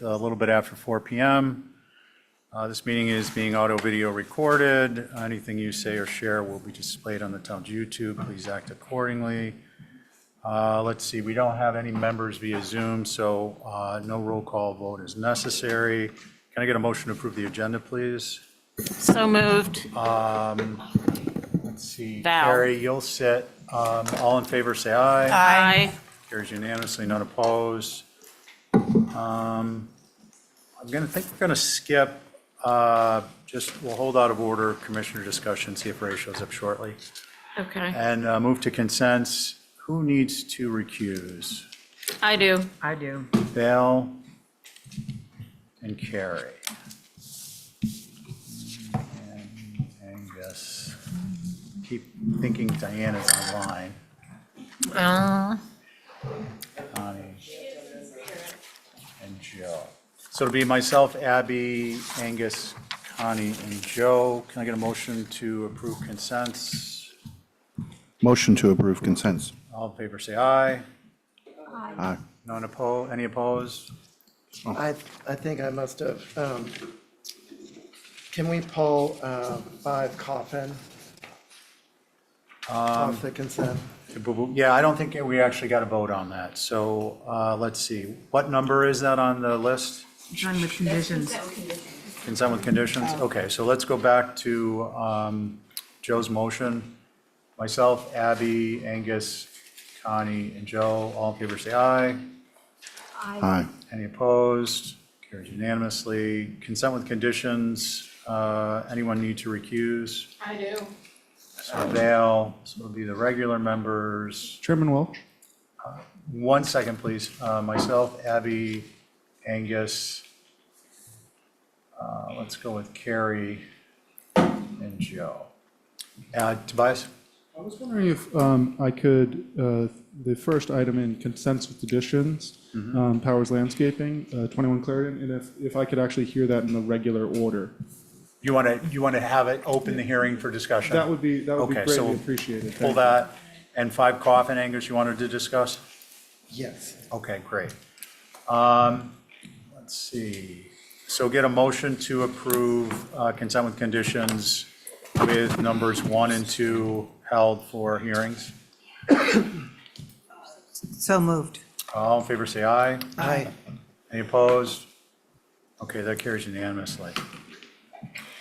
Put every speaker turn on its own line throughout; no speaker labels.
30th, a little bit after 4 p.m. This meeting is being audio-video recorded. Anything you say or share will be displayed on the town's YouTube. Please act accordingly. Let's see, we don't have any members via Zoom, so no roll call vote is necessary. Can I get a motion to approve the agenda, please?
So moved.
Let's see,
Val.
Carrie, you'll sit. All in favor, say aye.
Aye.
Carries unanimously, none opposed. I'm going to think we're going to skip, we'll hold out of order commissioner discussion, see if Ray shows up shortly.
Okay.
And move to consents. Who needs to recuse?
I do.
I do.
Val and Carrie. And Angus. Keep thinking Diana's online. Connie and Joe. So it'll be myself, Abby, Angus, Connie, and Joe. Can I get a motion to approve consents?
Motion to approve consents.
All in favor, say aye.
Aye.
None opposed? Any opposed?
I think I must have, can we pull 5 Coffin off the consent?
Yeah, I don't think we actually got a vote on that. So let's see. What number is that on the list?
Done with conditions.
Consent with conditions? Okay, so let's go back to Joe's motion. Myself, Abby, Angus, Connie, and Joe, all in favor say aye.
Aye.
Any opposed? Carries unanimously. Consent with conditions. Anyone need to recuse?
I do.
So Val, so it'll be the regular members.
Chairman Welch?
1 second, please. Myself, Abby, Angus. Let's go with Carrie and Joe. Tobias?
I was wondering if I could, the first item in consents with additions, Powers Landscaping, 21 Clarendon, and if I could actually hear that in the regular order.
You want to have it open the hearing for discussion?
That would be
Okay,
greatly
so
appreciated.
Pull
Thank you.
that. And 5 Coffin, Angus, you wanted to discuss?
Yes.
Okay, great. Let's see. So get a motion to approve consent with conditions with numbers 1 and 2 held for hearings.
So moved.
All in favor, say aye.
Aye.
Any opposed? Okay, that carries unanimously.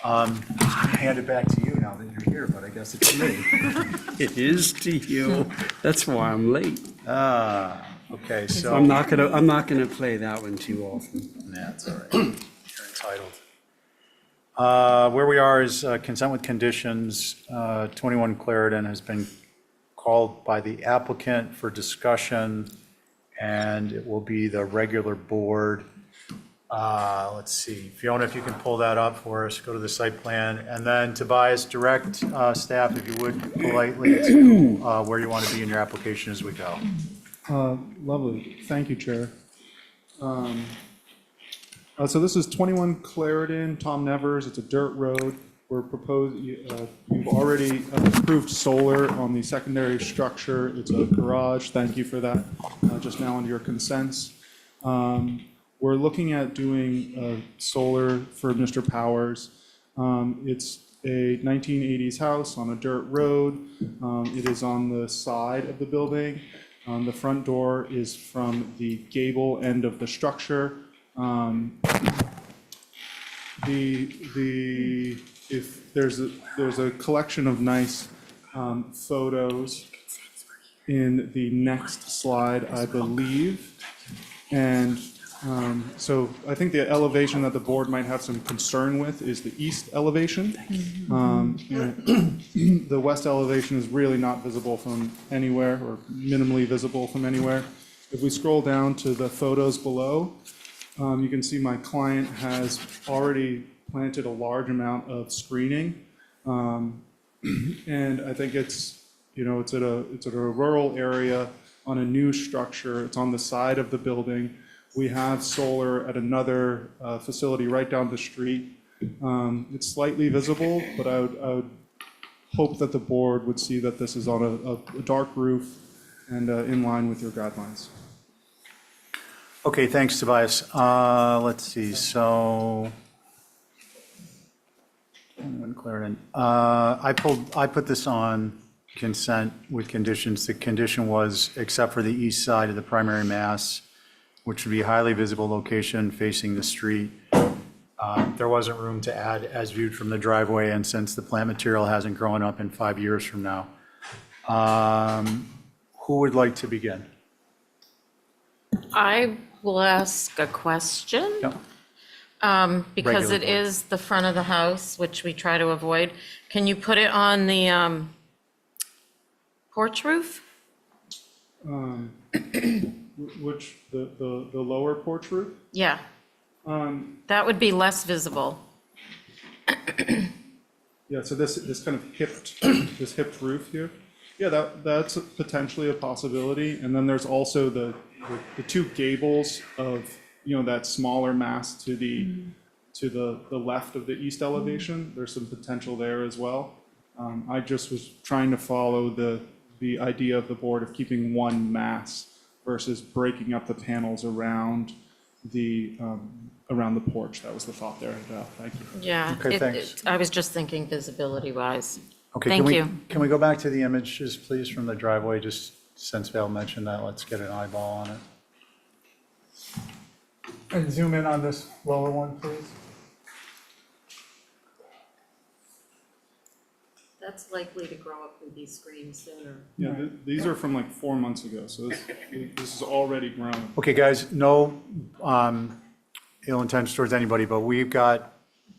Hand it back to you now that you're here, but I guess it's me.
It is to you. That's why I'm late.
Okay, so.
I'm not gonna play that one too often.
That's all right. You're entitled. Where we are is consent with conditions. 21 Clarendon has been called by the applicant for discussion, and it will be the regular board. Let's see, Fiona, if you can pull that up for us, go to the site plan, and then Tobias, direct staff, if you would, politely to where you want to be in your application as we go.
Lovely. Thank you, Chair. So this is 21 Clarendon, Tom Nevers. It's a dirt road. We're proposing, you've already approved solar on the secondary structure. It's a garage. Thank you for that just now on your consents. We're looking at doing solar for Mr. Powers. It's a 1980s house on a dirt road. It is on the side of the building. The front door is from the gable end of the structure. If there's a collection of nice photos in the next slide, I believe, and so I think the elevation that the board might have some concern with is the east elevation. The west elevation is really not visible from anywhere, or minimally visible from anywhere. If we scroll down to the photos below, you can see my client has already planted a large amount of screening. And I think it's at a rural area on a new structure. It's on the side of the building. We have solar at another facility right down the street. It's slightly visible, but I would hope that the board would see that this is on a dark roof and in line with your guidelines.
Okay, thanks, Tobias. Let's see, so. Clarendon. I put this on consent with conditions. The condition was, except for the east side of the primary mass, which would be a highly visible location facing the street. There wasn't room to add as viewed from the driveway, and since the plant material hasn't grown up in 5 years from now. Who would like to begin?
I will ask a question.
Yep.
Because
Regular
it
board.
is the front of the house, which we try to avoid. Can you put it on the porch roof?
Which, the lower porch roof?
Yeah, that would be less visible.
Yeah, so this kind of this hipped roof here. Yeah, that's potentially a possibility. And then there's also the two gables of, that smaller mass to the left of the east elevation. There's some potential there as well. I just was trying to follow the idea of the board of keeping one mass versus breaking up the panels around the porch. That was the thought there. Thank you.
Yeah.
Okay, thanks.
I was just thinking visibility-wise.
Okay,
Thank you.
Can we go back to the images, please, from the driveway, just since Val mentioned that, let's get an eyeball on it. And zoom in on this lower one, please.
That's likely to grow up with these screens sooner.
Yeah, these are from like 4 months ago, so this is already grown.
Okay, guys, no ill intentions towards anybody, but we've got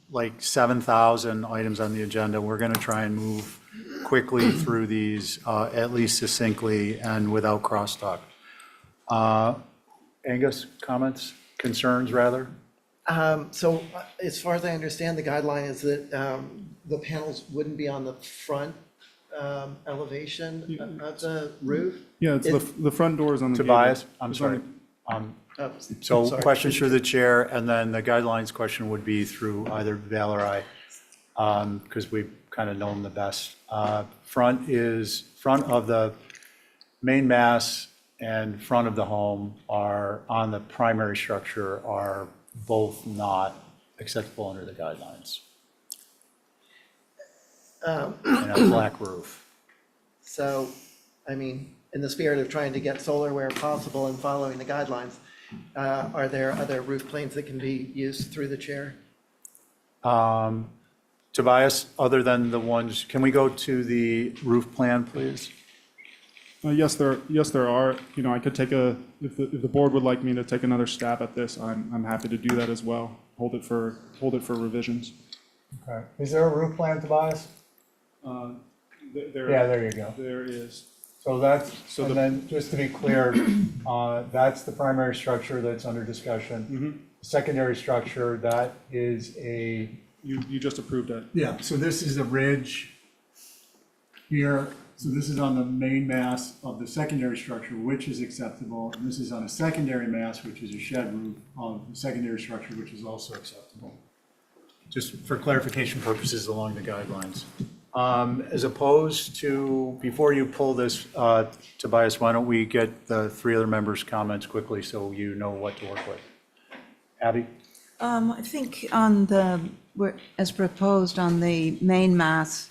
like 7,000 items on the agenda. We're going to try and move quickly through these, at least succinctly and without crosstalk. Angus, comments, concerns, rather?
So as far as I understand, the guideline is that the panels wouldn't be on the front elevation of the roof.
Yeah, it's the front door is on the gable.
Tobias, I'm
It's on
sorry.
Oh,
So
sorry.
questions through the chair, and then the guidelines question would be through either Val or I, because we've kind of known the best. Front of the main mass and front of the home are, on the primary structure, are both not acceptable under the guidelines. And a black roof.
So, I mean, in the spirit of trying to get solar where possible and following the guidelines, are there other roof planes that can be used through the chair?
Tobias, other than the ones, can we go to the roof plan, please?
Yes, there are. I could take if the board would like me to take another stab at this, I'm happy to do that as well. Hold it for revisions.
Okay. Is there a roof plan, Tobias? Yeah, there you go.
There is.
So that's,
So
and
the-
then, just to be clear, that's the primary structure that's under discussion. Secondary structure, that is a.
You just approved it.
Yeah, so this is a ridge here. So this is on the main mass of the secondary structure, which is acceptable. And this is on a secondary mass, which is a shed roof of the secondary structure, which is also acceptable. Just for clarification purposes along the guidelines. As opposed to, before you pull this, Tobias, why don't we get the three other members' comments quickly so you know what to work with? Abby?
I think as proposed on the main mass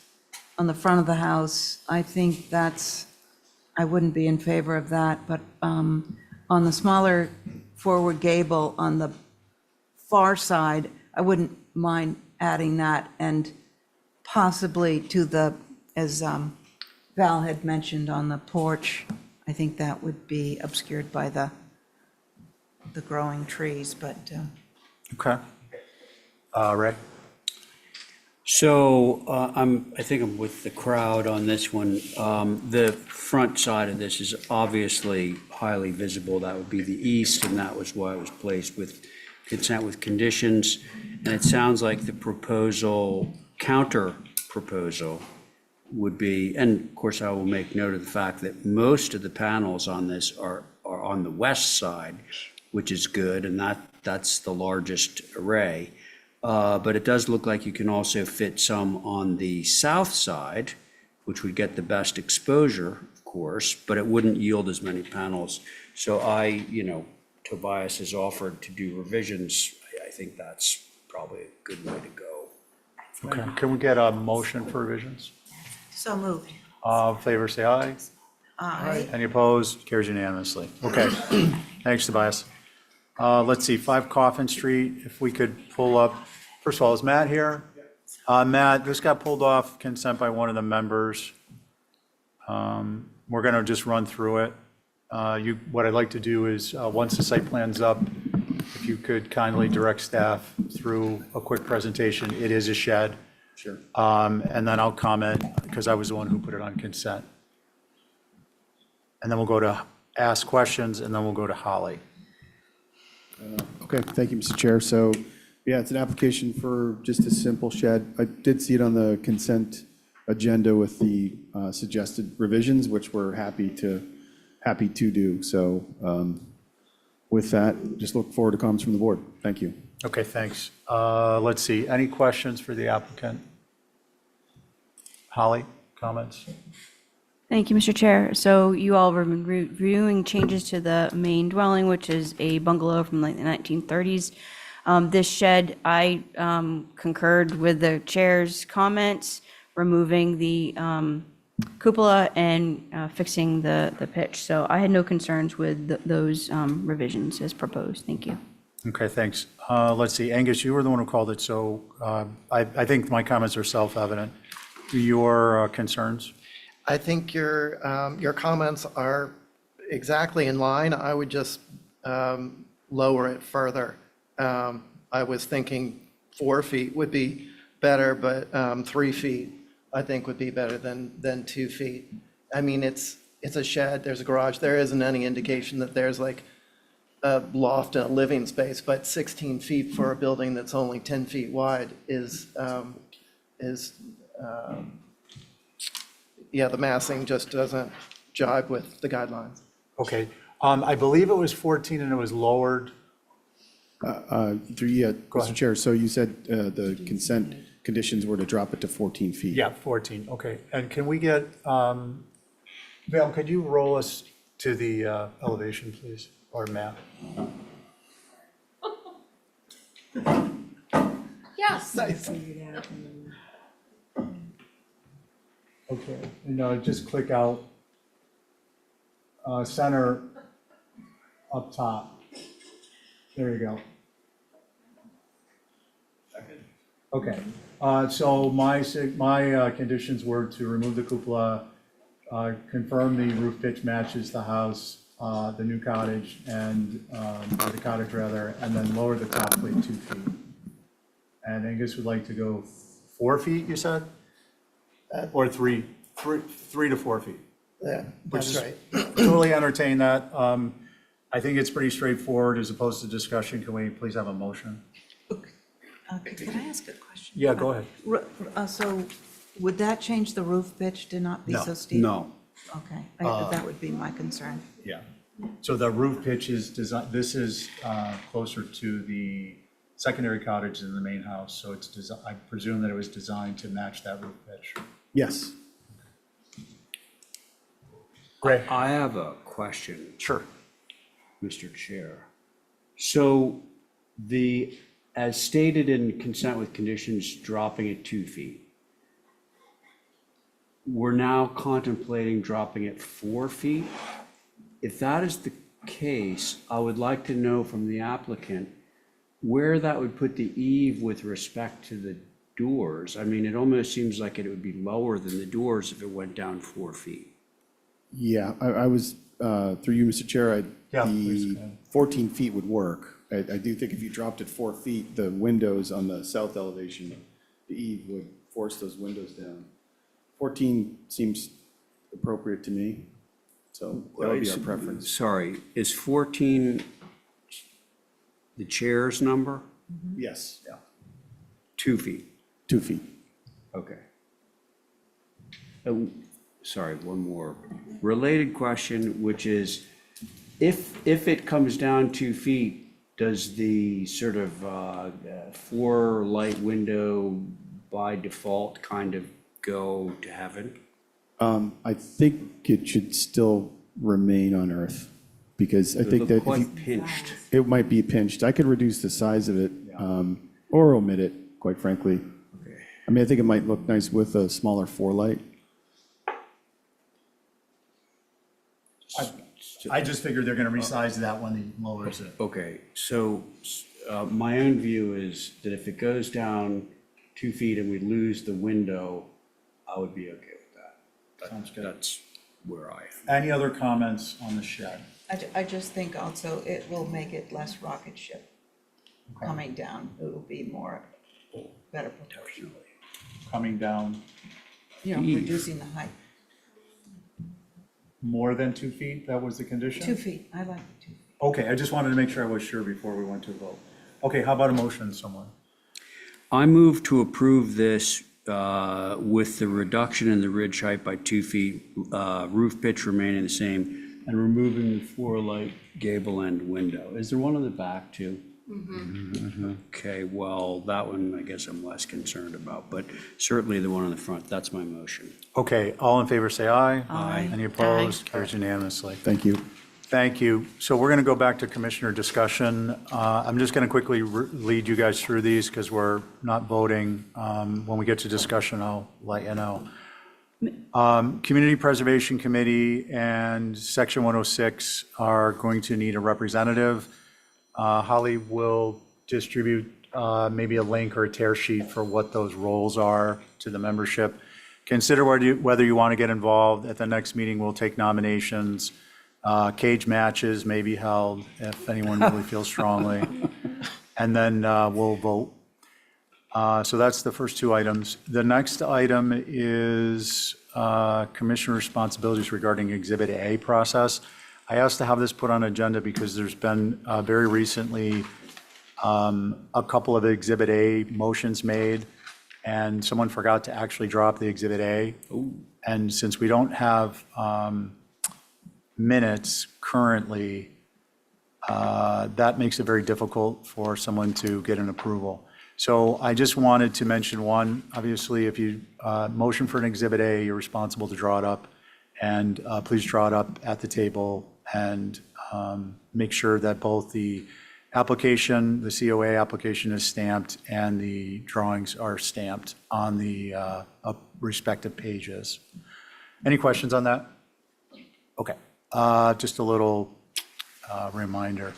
on the front of the house, I think I wouldn't be in favor of that, but on the smaller forward gable on the far side, I wouldn't mind adding that, and possibly to as Val had mentioned, on the porch, I think that would be obscured by the growing trees, but
Okay. Ray?
So I think I'm with the crowd on this one. The front side of this is obviously highly visible. That would be the east, and that was why it was placed with consent with conditions. And it sounds like the counter proposal would be, and of course I will make note of the fact that most of the panels on this are on the west side, which is good, and that's the largest array. But it does look like you can also fit some on the south side, which would get the best exposure, of course, but it wouldn't yield as many panels. So I, Tobias has offered to do revisions, I think that's probably a good way to go.
Okay, can we get a motion for revisions?
So moved.
All in favor, say aye.
Aye.
Any opposed? Carries unanimously. Okay, thanks, Tobias. Let's see, 5 Coffin Street, if we could pull up, first of all, is Matt here? Matt, this got pulled off consent by one of the members. We're going to just run through it. What I'd like to do is, once the site plan's up, if you could kindly direct staff through a quick presentation. It is a shed.
Sure.
And then I'll comment, because I was the one who put it on consent. And then we'll go to ask questions, and then we'll go to Holly.
Okay, thank you, Mr. Chair. So, yeah, it's an application for just a simple shed. I did see it on the consent agenda with the suggested revisions, which we're happy to do. So with that, just look forward to comments from the board. Thank you.
Okay, thanks. Let's see, any questions for the applicant? Holly, comments?
Thank you, Mr. Chair. So you all were reviewing changes to the main dwelling, which is a bungalow from like the 1930s. This shed, I concurred with the chair's comments, removing the cupola and fixing the pitch. So I had no concerns with those revisions as proposed. Thank you.
Okay, thanks. Let's see, Angus, you were the one who called it, so I think my comments are self-evident. Your concerns?
I think your comments are exactly in line. I would just lower it further. I was thinking 4 feet would be better, but 3 feet I think would be better than 2 feet. I mean, it's a shed, there's a garage. There isn't any indication that there's like a loft and a living space, but 16 feet for a building that's only 10 feet wide is yeah, the massing just doesn't jibe with the guidelines.
Okay, I believe it was 14 and it was lowered.
Mr. Chair, so you said the consent conditions were to drop it to 14 feet.
Yeah, 14, okay. And can we get, Val, could you roll us to the elevation, please, or map?
Yes.
Nice.
Okay, and just click out center up top. There you go. Okay, so my conditions were to remove the cupola, confirm the roof pitch matches the house, the new cottage, and or the cottage rather, and then lower the top plate 2 feet. And Angus would like to go 4 feet, you said? Or 3 to 4 feet.
Yeah,
Which
that's
is-
right.
Totally entertain that. I think it's pretty straightforward as opposed to discussion. Can we please have a motion?
Could I ask a question?
Yeah, go ahead.
So would that change the roof pitch to not be
No.
so steep?
No.
Okay, that would be my concern.
Yeah. So the roof pitch is designed, this is closer to the secondary cottage than the main house. So it's designed, I presume that it was designed to match that roof pitch.
Yes.
Great.
I have a question,
Sure.
Mr. Chair. So as stated in consent with conditions, dropping it 2 feet, we're now contemplating dropping it 4 feet. If that is the case, I would like to know from the applicant where that would put the eave with respect to the doors. I mean, it almost seems like it would be lower than the doors if it went down 4 feet.
Yeah, I was, through you, Mr. Chair,
Yeah, please,
the
go ahead.
14 feet would work. I do think if you dropped it 4 feet, the windows on the south elevation, the eave would force those windows down. 14 seems appropriate to me, so that would be our preference.
Sorry, is 14 the chair's number?
Yes,
2 feet?
2 feet.
Okay. Sorry, one more related question, which is, if it comes down 2 feet, does the sort of 4 light window by default kind of go to heaven?
I think it should still remain on Earth. because I
It
think that
looked
if you-
quite pinched.
it might be pinched. I could reduce the size of it, or omit it, quite frankly. I mean, I think it might look nice with a smaller four-light.
I just figured they're going to resize that when he lowers it.
Okay, so my own view is that if it goes down 2 feet and we lose the window, I would be okay with that.
Sounds good.
That's where I am.
Any other comments on the shed?
I just think also it will make it less rocket ship coming down. It will be more, better proportion,
Coming down
reducing the height.
more than 2 feet? That was the condition?
2 feet, I like the 2 feet.
Okay, I just wanted to make sure I was sure before we went to a vote. Okay, how about a motion, someone?
I move to approve this with the reduction in the ridge height by 2 feet, roof pitch remaining the same, and removing the four-light gable end window. Is there one on the back too? Okay, well, that one I guess I'm less concerned about, but certainly the one on the front, that's my motion.
Okay, all in favor, say aye.
Aye.
Any opposed? Carries unanimously.
Thank you.
Thank you. So we're going to go back to commissioner discussion. I'm just going to quickly lead you guys through these because we're not voting. When we get to discussion, I'll let you know. Community Preservation Committee and Section 106 are going to need a representative. Holly will distribute maybe a link or a tear sheet for what those roles are to the membership. Consider whether you want to get involved. At the next meeting, we'll take nominations. Cage matches may be held if anyone really feels strongly. And then we'll vote. So that's the first two items. The next item is commissioner responsibilities regarding Exhibit A process. I asked to have this put on agenda because there's been very recently a couple of Exhibit A motions made, and someone forgot to actually drop the Exhibit A. And since we don't have minutes currently, that makes it very difficult for someone to get an approval. So I just wanted to mention one, obviously, if you motion for an Exhibit A, you're responsible to draw it up. And please draw it up at the table and make sure that both the application, the COA application is stamped and the drawings are stamped on the respective pages. Any questions on that? Okay, just a little reminder.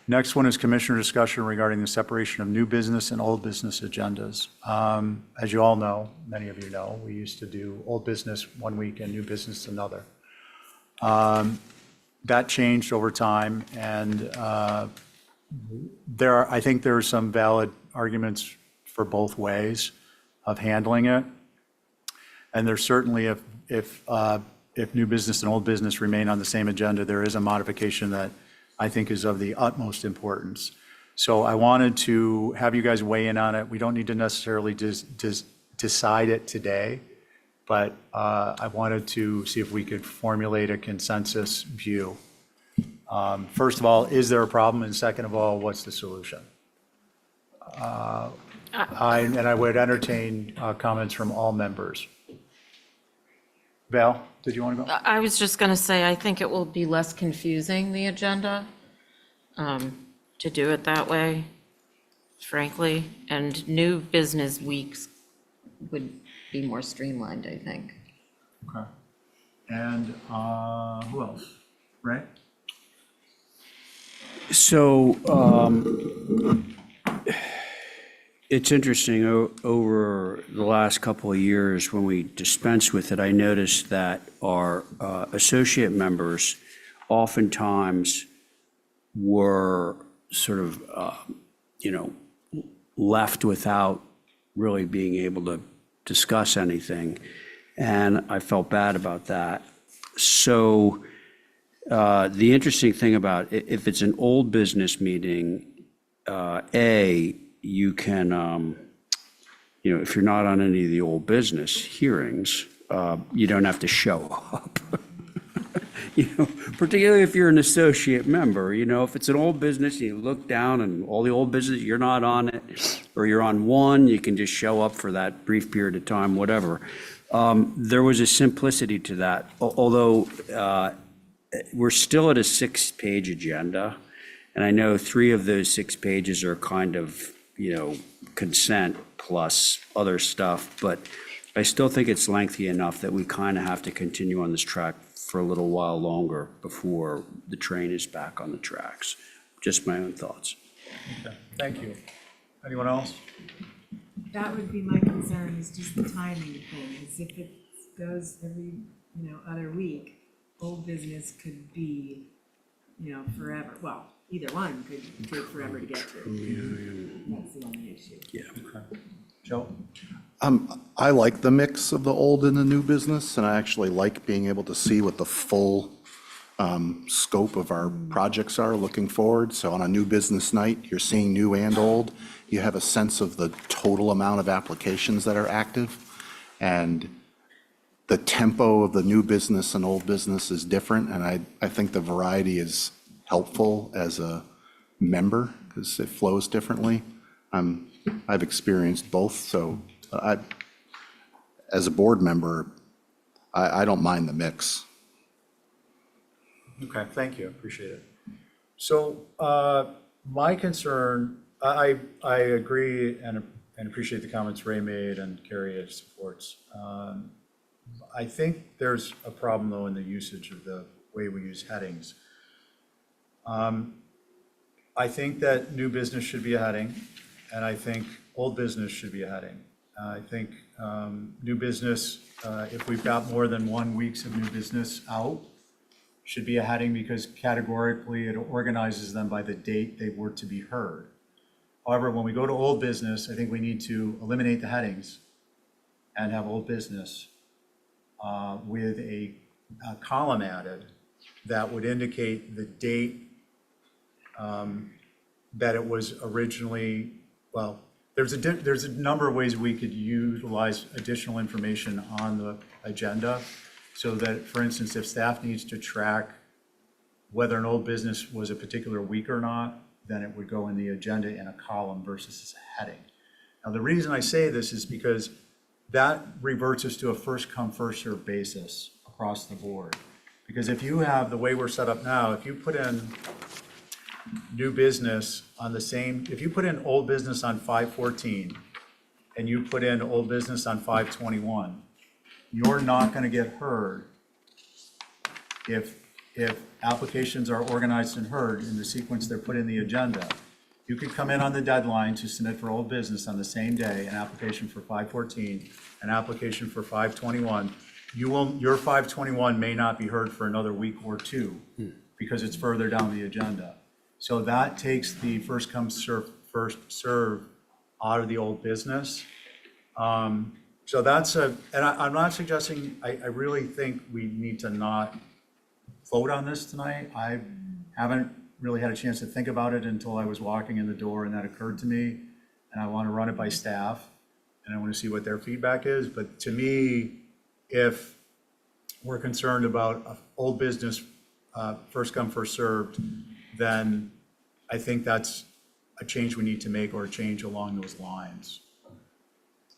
Next one is commissioner discussion regarding the separation of new business and old business agendas. As you all know, many of you know, we used to do old business one week and new business another. That changed over time, and I think there are some valid arguments for both ways of handling it. And there's certainly, if new business and old business remain on the same agenda, there is a modification that I think is of the utmost importance. So I wanted to have you guys weigh in on it. We don't need to necessarily just decide it today, but I wanted to see if we could formulate a consensus view. First of all, is there a problem? And second of all, what's the solution? I would entertain comments from all members. Val, did you want to go?
I was just going to say, I think it will be less confusing, the agenda, to do it that way, frankly. And new business weeks would be more streamlined, I think.
Okay. And who else? Ray?
So it's interesting, over the last couple of years, when we dispensed with it, I noticed that our associate members oftentimes were sort of, left without really being able to discuss anything. And I felt bad about that. So the interesting thing about if it's an old business meeting, you can, if you're not on any of the old business hearings, you don't have to show up. Particularly if you're an associate member, if it's an old business, you look down and all the old business, you're not on it, or you're on one, you can just show up for that brief period of time, whatever. There was a simplicity to that, although we're still at a 6-page agenda, and I know 3 of those 6 pages are kind of, consent plus other stuff, but I still think it's lengthy enough that we kind of have to continue on this track for a little while longer before the train is back on the tracks. Just my own thoughts.
Okay, thank you. Anyone else?
That would be my concern, is just the timing thing, is if it goes every, other week, old business could be, forever, well, either one could take forever to get to. That's the only issue.
Yeah.
Joe?
I like the mix of the old and the new business, and I actually like being able to see what the full scope of our projects are looking forward. So on a new business night, you're seeing new and old. You have a sense of the total amount of applications that are active. And the tempo of the new business and old business is different. And I think the variety is helpful as a member because it flows differently. I've experienced both. So as a board member, I don't mind the mix.
Okay, thank you, appreciate it. So my concern, I agree and appreciate the comments Ray made and Carrie supports. I think there's a problem though in the usage of the way we use headings. I think that new business should be a heading, and I think old business should be a heading. I think new business, if we've got more than 1 weeks of new business out, should be a heading because categorically it organizes them by the date they were to be heard. However, when we go to old business, I think we need to eliminate the headings and have old business with a column added that would indicate the date that it was originally, well, there's a number of ways we could utilize additional information on the agenda. So that, for instance, if staff needs to track whether an old business was a particular week or not, then it would go in the agenda in a column versus as a heading. Now, the reason I say this is because that reverts us to a first come, first served basis across the board. Because if you have, the way we're set up now, if you put in new business on the same, if you put in old business on 5/14 and you put in old business on 5/21, you're not going to get heard if applications are organized and heard in the sequence they're put in the agenda. You could come in on the deadline to submit for old business on the same day, an application for 5/14, an application for 5/21. Your 5/21 may not be heard for another week or two because it's further down the agenda. So that takes the first come, first serve out of the old business. So that's and I'm not suggesting, I really think we need to not vote on this tonight. I haven't really had a chance to think about it until I was walking in the door and that occurred to me. And I want to run it by staff and I want to see what their feedback is. But to me, if we're concerned about old business, first come, first served, then I think that's a change we need to make or a change along those lines.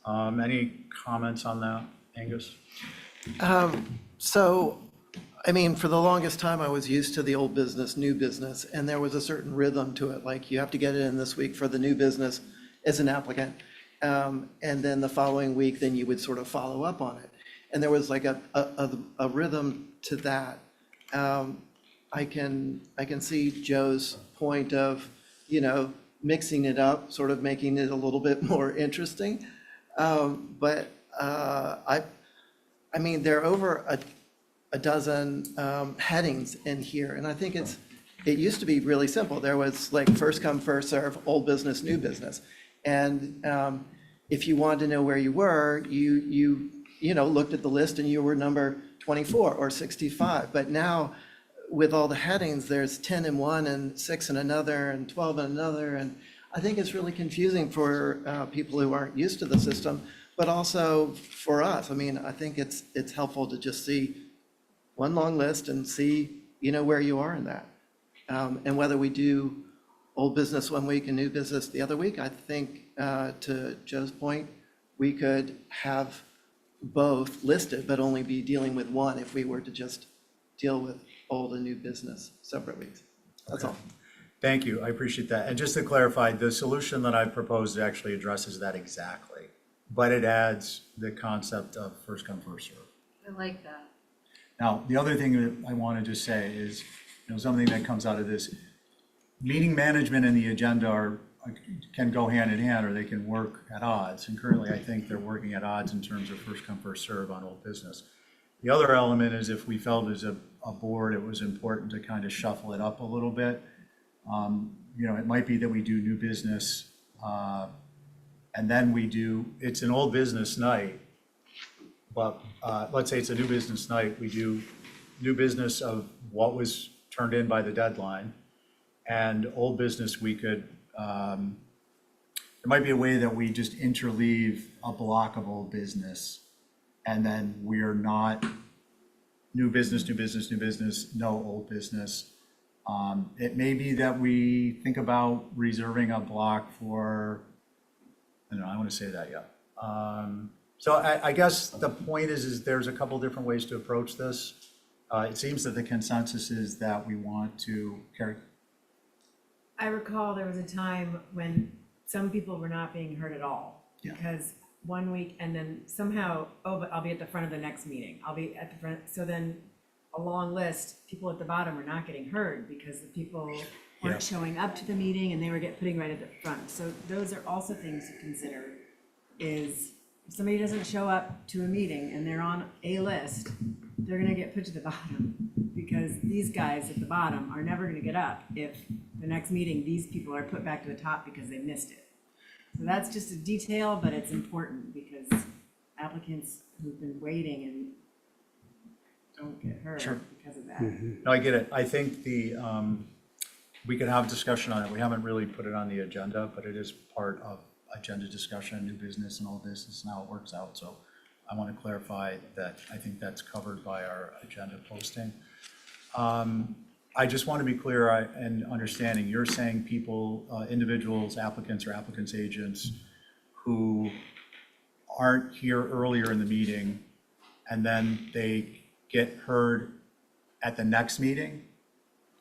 Any comments on that, Angus?
So, I mean, for the longest time, I was used to the old business, new business, and there was a certain rhythm to it. Like you have to get it in this week for the new business as an applicant. And then the following week, then you would sort of follow up on it. And there was like a rhythm to that. I can see Joe's point of, mixing it up, sort of making it a little bit more interesting. But I mean, there are over a dozen headings in here, and I think it used to be really simple. There was like first come, first serve, old business, new business. And if you wanted to know where you were, you looked at the list and you were number 24 or 65. But now with all the headings, there's 10 in one and 6 in another and 12 in another. And I think it's really confusing for people who aren't used to the system, but also for us. I mean, I think it's helpful to just see one long list and see, where you are in that. And whether we do old business one week and new business the other week, I think to Joe's point, we could have both listed, but only be dealing with one if we were to just deal with old and new business separate weeks. That's all.
Thank you, I appreciate that. And just to clarify, the solution that I proposed actually addresses that exactly, but it adds the concept of first come, first serve.
I like that.
Now, the other thing that I wanted to say is, something that comes out of this, meeting management and the agenda can go hand in hand, or they can work at odds. And currently, I think they're working at odds in terms of first come, first serve on old business. The other element is if we felt as a board, it was important to kind of shuffle it up a little bit. It might be that we do new business, and then it's an old business night, but let's say it's a new business night, we do new business of what was turned in by the deadline, and old business we could, there might be a way that we just interleave a block of old business, and then we're not new business, new business, new business, no old business. It may be that we think about reserving a block for, I don't know, I want to say that yet. So I guess the point is there's a couple different ways to approach this. It seems that the consensus is that we want to carry.
I recall there was a time when some people were not being heard at all.
Yeah.
Because one week and then somehow, but I'll be at the front of the next meeting. I'll be at the front, so then a long list, people at the bottom were not getting heard because the people
Yeah.
weren't showing up to the meeting and they were putting right at the front. So those are also things to consider, is if somebody doesn't show up to a meeting and they're on a list, they're gonna get put to the bottom, because these guys at the bottom are never gonna get up if the next meeting, these people are put back to the top because they missed it. So that's just a detail, but it's important because applicants who've been waiting and don't get heard
Sure.
because of that.
No, I get it. I think we could have discussion on it. We haven't really put it on the agenda, but it is part of agenda discussion, new business and old business, and how it works out. So I want to clarify that I think that's covered by our agenda posting. I just want to be clear and understanding, you're saying people, individuals, applicants or applicants' agents who aren't here earlier in the meeting and then they get heard at the next meeting?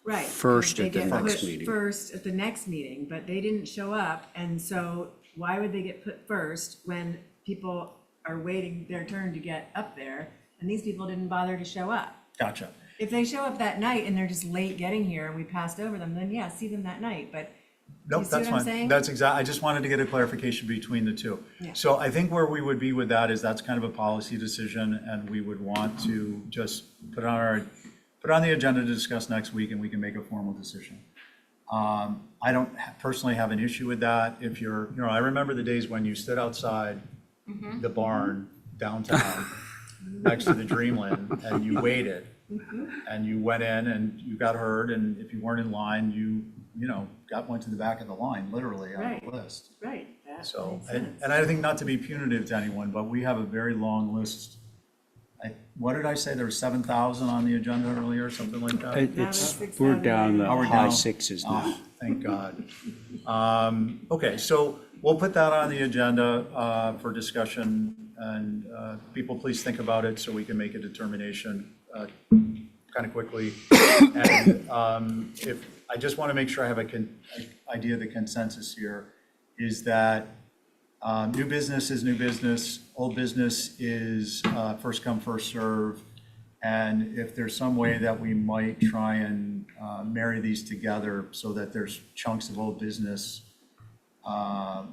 Right.
First
They
at the
get
next
put
meeting.
First at the next meeting, but they didn't show up, and so why would they get put first when people are waiting their turn to get up there, and these people didn't bother to show up?
Gotcha.
If they show up that night and they're just late getting here and we passed over them, then yeah, see them that night, but
Nope,
see
that's
what I'm
fine.
saying?
That's I just wanted to get a clarification between the two.
Yeah.
So I think where we would be with that is that's kind of a policy decision, and we would want to just put it on the agenda to discuss next week, and we can make a formal decision. I don't personally have an issue with that. If I remember the days when you stood outside the barn downtown next to the Dreamland, and you waited, and you went in and you got heard, and if you weren't in line, you went to the back of the line, literally, on
Right.
the list.
right, that
So,
makes
and
sense.
I think not to be punitive to anyone, but we have a very long list. What did I say? There were 7,000 on the agenda earlier, something like that?
We're down the
Oh, we're
high
down?
sixes now.
Oh, thank God. Okay, so we'll put that on the agenda for discussion, and people, please think about it so we can make a determination kind of quickly. And I just want to make sure I have an idea of the consensus here, is that new business is new business, old business is first come, first serve. And if there's some way that we might try and marry these together so that there's chunks of old business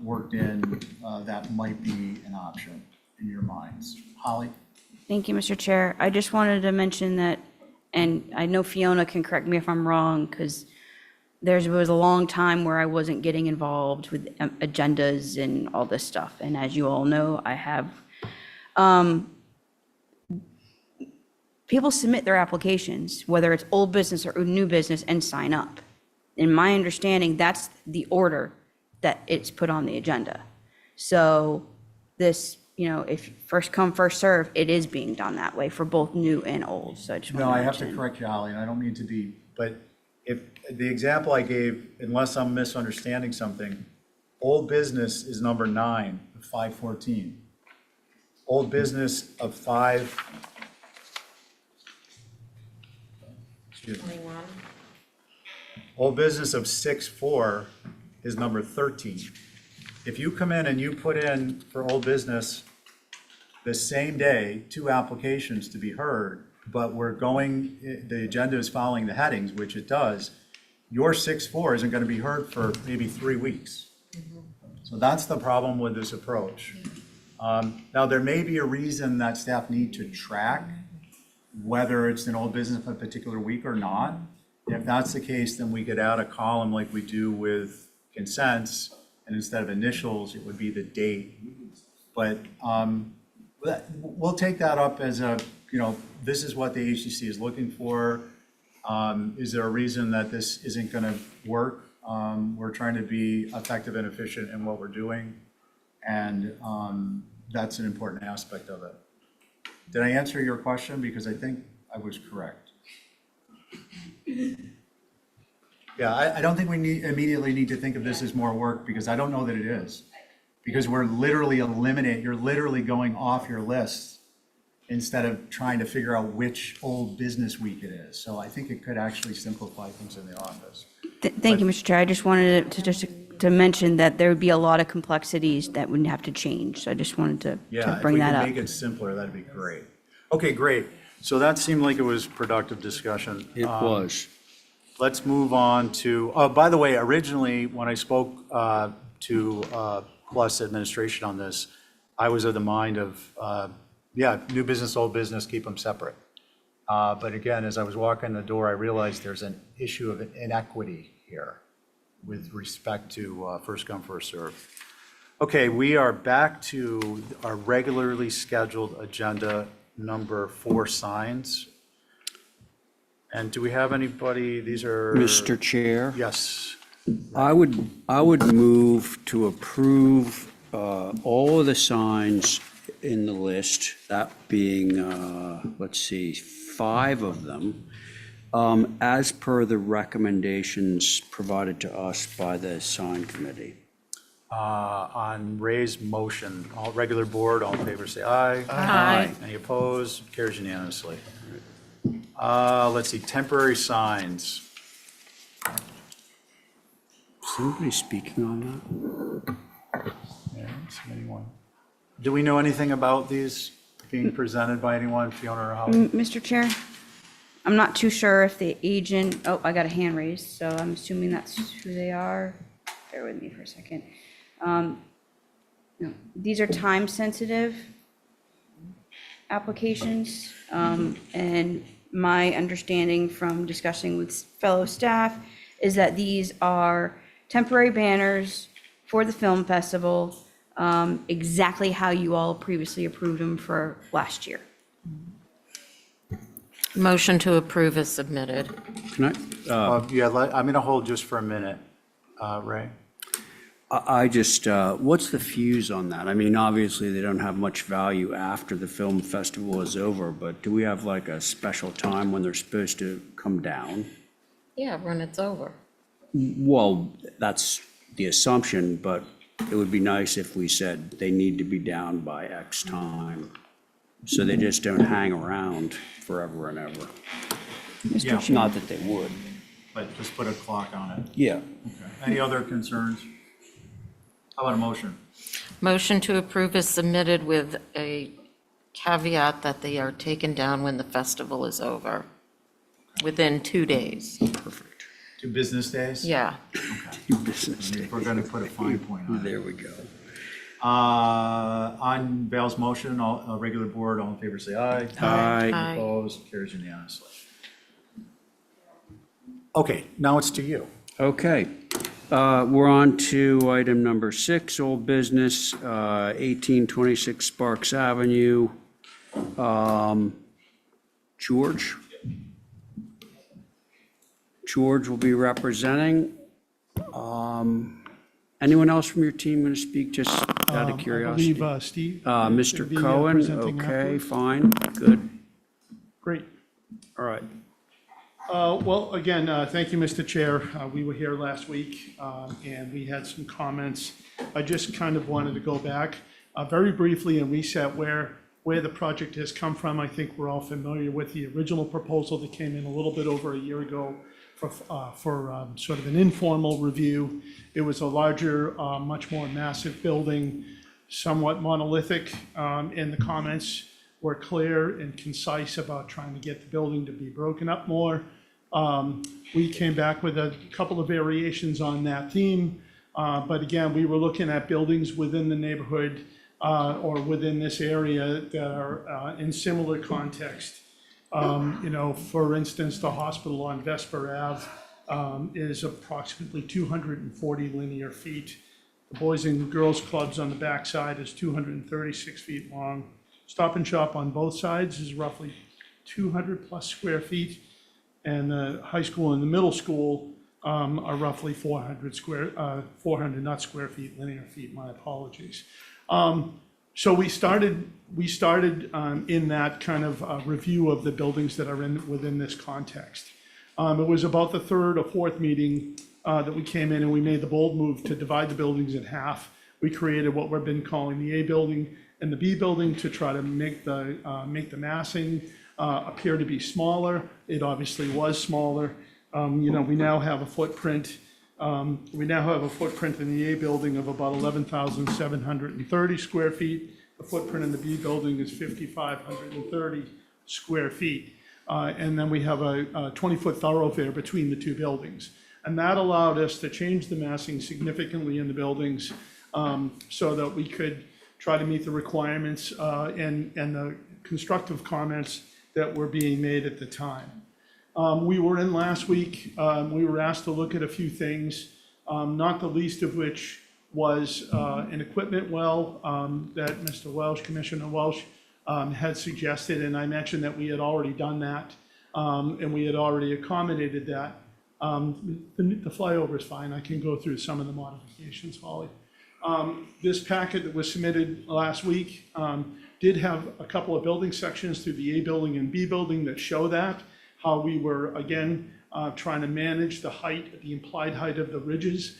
worked in, that might be an option in your minds. Holly?
Thank you, Mr. Chair. I just wanted to mention that, and I know Fiona can correct me if I'm wrong, because there was a long time where I wasn't getting involved with agendas and all this stuff. And as you all know, I have, people submit their applications, whether it's old business or new business, and sign up. In my understanding, that's the order that it's put on the agenda. So this, if first come, first serve, it is being done that way for both new and old. So I just want
No,
to
I have to
mention.
correct you, Holly, and I don't mean to be, but if, the example I gave, unless I'm misunderstanding something, old business is number 9 of 514. Old business of 5, excuse me.
21.
Old business of 6-4 is number 13. If you come in and you put in for old business the same day, 2 applications to be heard, but the agenda is following the headings, which it does, your 6-4 isn't going to be heard for maybe 3 weeks. So that's the problem with this approach. Now, there may be a reason that staff need to track whether it's an old business for a particular week or not. If that's the case, then we could add a column like we do with consents, and instead of initials, it would be the date. But we'll take that up as this is what the HCC is looking for. Is there a reason that this isn't going to work? We're trying to be effective and efficient in what we're doing, and that's an important aspect of it. Did I answer your question? Because I think I was correct. Yeah, I don't think we immediately need to think of this as more work, because I don't know that it is. Because you're literally going off your list instead of trying to figure out which old business week it is. So I think it could actually simplify things in the office.
Thank you, Mr. Chair. I just wanted to mention that there would be a lot of complexities that would have to change. So I just wanted to bring that
Yeah, if
up.
we could make it simpler, that'd be great. Okay, great. So that seemed like it was productive discussion.
It was.
Let's move on to, oh, by the way, originally, when I spoke to Plus administration on this, I was of the mind of, new business, old business, keep them separate. But again, as I was walking the door, I realized there's an issue of inequity here with respect to first come, first serve. Okay, we are back to our regularly scheduled agenda, number 4, signs. And do we have anybody, these are?
Mr. Chair?
Yes.
I would move to approve all of the signs in the list, that being, let's see, 5 of them, as per the recommendations provided to us by the sign committee.
On Ray's motion, all regular board, all in favor, say aye.
Aye.
Any opposed? Carries unanimously. Let's see, temporary signs.
Is anybody speaking on that?
Yeah, I don't see anyone. Do we know anything about these being presented by anyone, Fiona or Holly?
Mr. Chair, I'm not too sure if the agent, oh, I got a hand raised, so I'm assuming that's who they are. Bear with me for a second. No, these are time-sensitive applications, and my understanding from discussing with fellow staff is that these are temporary banners for the film festival, exactly how you all previously approved them for last year.
Motion to approve is submitted.
Can I?
I'm going to hold just for a minute, Ray.
I just, what's the fuse on that? I mean, obviously, they don't have much value after the film festival is over, but do we have like a special time when they're supposed to come down?
Yeah, when it's over.
Well, that's the assumption, but it would be nice if we said they need to be down by X time, so they just don't hang around forever and ever.
Yeah,
Not that they would.
but just put a clock on it.
Yeah.
Any other concerns? How about a motion?
Motion to approve is submitted with a caveat that they are taken down when the festival is over, within 2 days.
Perfect.
2 business days?
Yeah.
Business day.
We're going to put a fine point on it.
There we go.
On Val's motion, all regular board, all in favor, say aye.
Aye.
Aye.
Opposed, carries unanimously. Okay, now it's to you.
Okay, we're on to item number 6, old business, 1826 Sparks Avenue. George? George will be representing. Anyone else from your team going to speak, just out of curiosity?
I believe Steve.
Mr.
will be,
Cohen,
presenting
okay,
afterwards.
fine, good,
Great.
all right.
Well, again, thank you, Mr. Chair. We were here last week, and we had some comments. I just kind of wanted to go back very briefly and reset where where the project has come from. I think we're all familiar with the original proposal that came in a little bit over a year ago for sort of an informal review. It was a larger, much more massive building, somewhat monolithic, and the comments were clear and concise about trying to get the building to be broken up more. We came back with a couple of variations on that theme, but again, we were looking at buildings within the neighborhood or within this area that are in similar context. For instance, the hospital on Vesper Ave is approximately 240 linear feet. The Boys and Girls Clubs on the backside is 236 feet long. Stop and Shop on both sides is roughly 200 plus square feet. And the high school and the middle school are roughly 400 not square feet, linear feet, my apologies. So we started in that kind of review of the buildings that are within this context. It was about the third or fourth meeting that we came in and we made the bold move to divide the buildings in half. We created what we've been calling the A building and the B building to try to make the massing appear to be smaller. It obviously was smaller. We now have a footprint. We now have a footprint in the A building of about 11,730 square feet. The footprint in the B building is 5,530 square feet. And then we have a 20-foot thoroughfare between the two buildings. And that allowed us to change the massing significantly in the buildings so that we could try to meet the requirements and the constructive comments that were being made at the time. We were in last week. We were asked to look at a few things, not the least of which was an equipment well that Mr. Welsh, Commissioner Welsh, had suggested, and I mentioned that we had already done that, and we had already accommodated that. The flyover is fine. I can go through some of the modifications, Holly. This packet that was submitted last week did have a couple of building sections through the A building and B building that show that, how we were, again, trying to manage the height, the implied height of the ridges.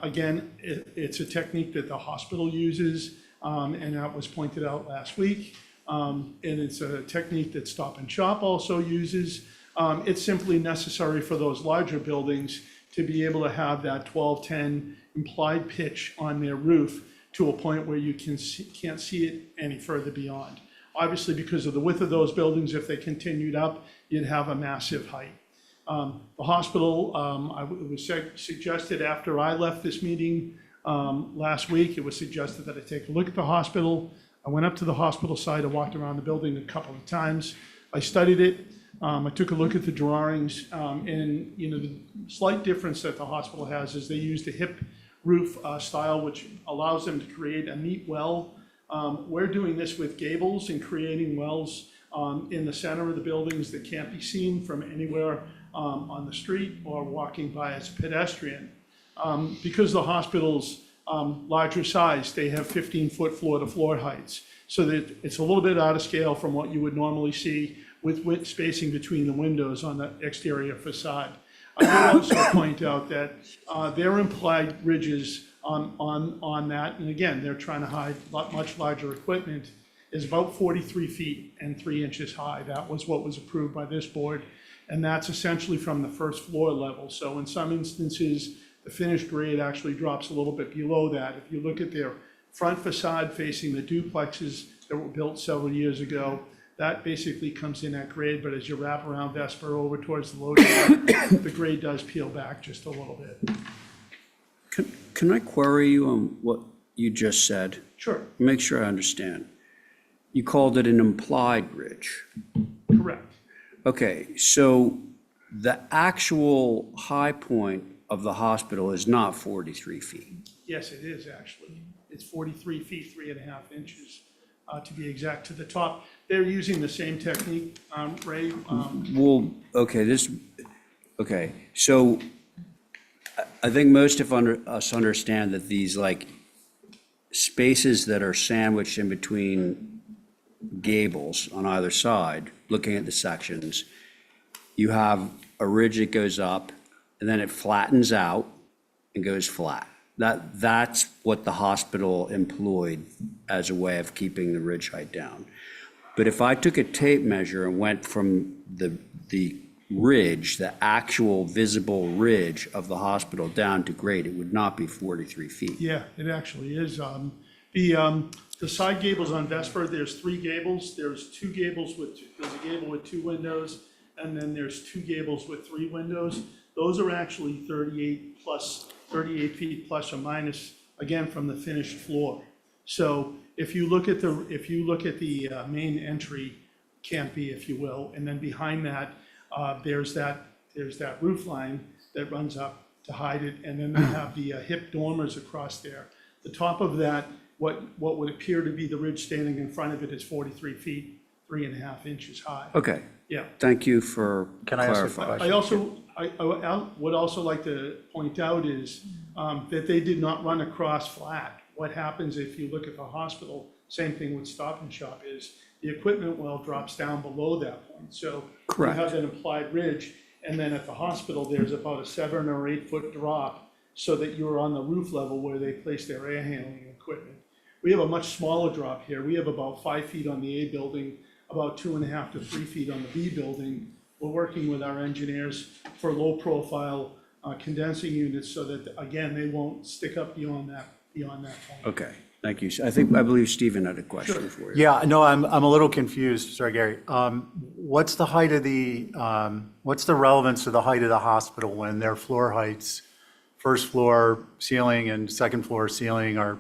Again, it's a technique that the hospital uses, and that was pointed out last week. And it's a technique that Stop and Shop also uses. It's simply necessary for those larger buildings to be able to have that 1210 implied pitch on their roof to a point where you can't see it any further beyond. Obviously, because of the width of those buildings, if they continued up, you'd have a massive height. The hospital, it was suggested after I left this meeting last week, it was suggested that I take a look at the hospital. I went up to the hospital site, I walked around the building a couple of times. I studied it. I took a look at the drawings, and the slight difference that the hospital has is they use the hip roof style, which allows them to create a neat well. We're doing this with gables and creating wells in the center of the buildings that can't be seen from anywhere on the street or walking by as a pedestrian. Because the hospital's larger size, they have 15-foot floor-to-floor heights. So that it's a little bit out of scale from what you would normally see with spacing between the windows on the exterior facade. I would also point out that their implied ridges on that, and again, they're trying to hide much larger equipment, is about 43 feet and 3 inches high. That was what was approved by this board, and that's essentially from the first floor level. So in some instances, the finished grade actually drops a little bit below that. If you look at their front facade facing the duplexes that were built several years ago, that basically comes in at grade, but as you wrap around Vesper over towards the loading dock, the grade does peel back just a little bit.
Can I query you on what you just said?
Sure,
Make sure I understand. You called it an implied ridge.
correct.
Okay, so the actual high point of the hospital is not 43 feet.
Yes, it is actually. It's 43 feet, 3.5 inches, to be exact, to the top. They're using the same technique, Ray.
Well, okay, so I think most of us understand that these like spaces that are sandwiched in between gables on either side, looking at the sections, you have a ridge that goes up and then it flattens out and goes flat. That's what the hospital employed as a way of keeping the ridge height down. But if I took a tape measure and went from the ridge, the actual visible ridge of the hospital down to grade, it would not be 43 feet.
Yeah, it actually is. The side gables on Vesper, there's 3 gables. There's 2 gables there's a gable with 2 windows, and then there's 2 gables with 3 windows. Those are actually 38 feet plus or minus, again, from the finished floor. So if you look at the main entry canopy, if you will, and then behind that, there's that roof line that runs up to hide it, and then they have the hip dormers across there. The top of that, what would appear to be the ridge standing in front of it is 43 feet, 3.5 inches high.
Okay,
Yeah.
thank you for
Can I ask a
clarifying.
question?
I would also like to point out is that they did not run across flat. What happens if you look at the hospital, same thing with Stop and Shop, is the equipment well drops down below that point. So you have that implied ridge, and then at the hospital, there's about a 7 or 8 foot drop so that you're on the roof level where they place their air handling equipment. We have a much smaller drop here. We have about 5 feet on the A building, about 2.5 to 3 feet on the B building. We're working with our engineers for low profile condensing units so that, again, they won't stick up beyond that point.
Okay, thank you. I believe Stephen had a question for you.
Yeah, no, I'm a little confused. Sorry, Gary. What's the what's the relevance of the height of the hospital when their floor heights, first floor ceiling and second floor ceiling are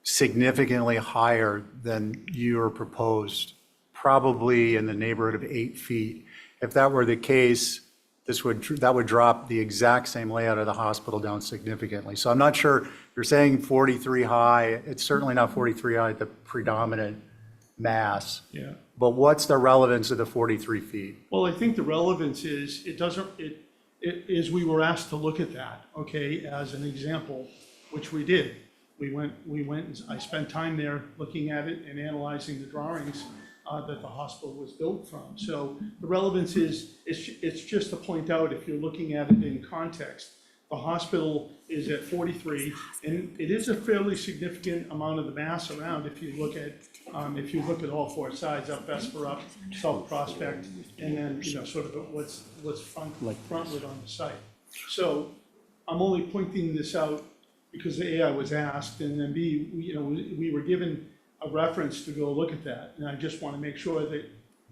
significantly higher than your proposed, probably in the neighborhood of 8 feet? If that were the case, that would drop the exact same layout of the hospital down significantly. So I'm not sure, you're saying 43 high, it's certainly not 43 high at the predominant mass.
Yeah.
But what's the relevance of the 43 feet?
Well, I think the relevance is, we were asked to look at that, okay, as an example, which we did. We went, and I spent time there looking at it and analyzing the drawings that the hospital was built from. So the relevance is, it's just to point out, if you're looking at it in context, the hospital is at 43, and it is a fairly significant amount of the mass around if you look at all 4 sides, up Vesper, up South Prospect, and then, sort of what's frontward on the site. So I'm only pointing this out because A, I was asked, and then B, we were given a reference to go look at that. And I just want to make sure that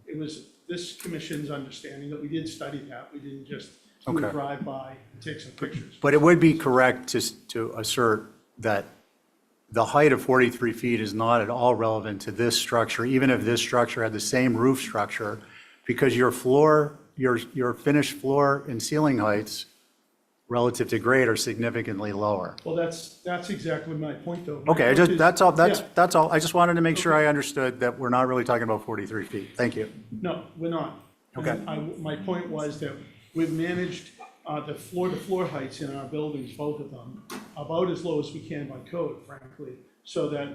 it was this commission's understanding that we did study that. We didn't just do a drive-by and take some pictures.
But it would be correct to assert that the height of 43 feet is not at all relevant to this structure, even if this structure had the same roof structure, because your finished floor and ceiling heights relative to grade are significantly lower.
Well, that's exactly my point, though.
Okay, that's all. I just wanted to make sure I understood that we're not really talking about 43 feet. Thank you.
No, we're not.
Okay.
My point was that we've managed the floor-to-floor heights in our buildings, both of them, about as low as we can by code, frankly, so that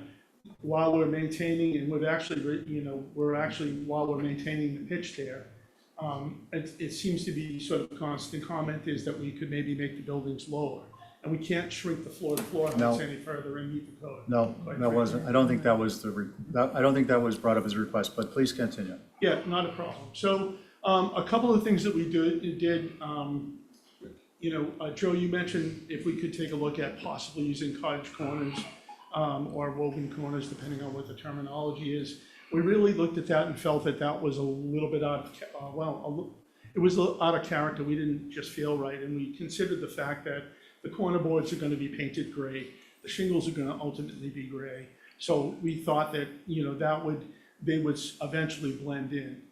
while we're maintaining, and while we're maintaining the pitch there, it seems to be sort of constant comment is that we could maybe make the buildings lower. And we can't shrink the floor-to-floor heights any further and meet the code.
No, that wasn't. I don't think that was I don't think that was brought up as a request, but please continue.
Yeah, not a problem. So a couple of things that we did, Joe, you mentioned if we could take a look at possibly using cottage corners or woven corners, depending on what the terminology is. We really looked at that and felt that that was a little bit out of, it was out of character. We didn't just feel right. And we considered the fact that the corner boards are going to be painted gray. The shingles are going to ultimately be gray. So we thought that, they would eventually blend in.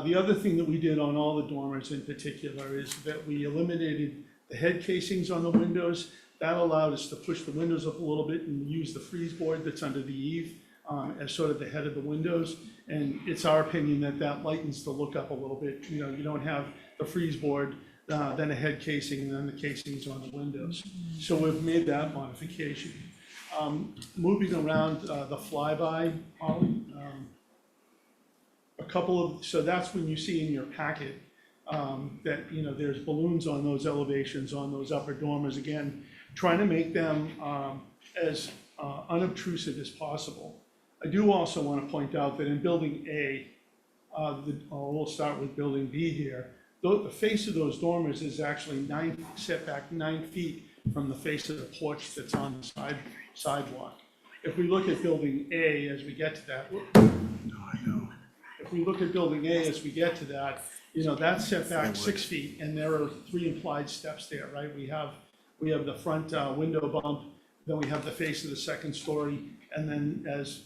The other thing that we did on all the dormers in particular is that we eliminated the head casings on the windows. That allowed us to push the windows up a little bit and use the freeze board that's under the eave as sort of the head of the windows. And it's our opinion that lightens the look up a little bit. You don't have the freeze board, then a head casing, and then the casings on the windows. So we've made that modification. Moving around the flyby, Holly, so that's when you see in your packet that, there's balloons on those elevations, on those upper dormers, again, trying to make them as unobtrusive as possible. I do also want to point out that in Building A, we'll start with building B here. The face of those dormers is actually set back 9 feet from the face of the porch that's on the sidewalk. If we look at building A as we get to that, if we look at building A as we get to that, that's set back 6 feet, and there are 3 implied steps there, right? We have the front window bump, then we have the face of the second story, and then as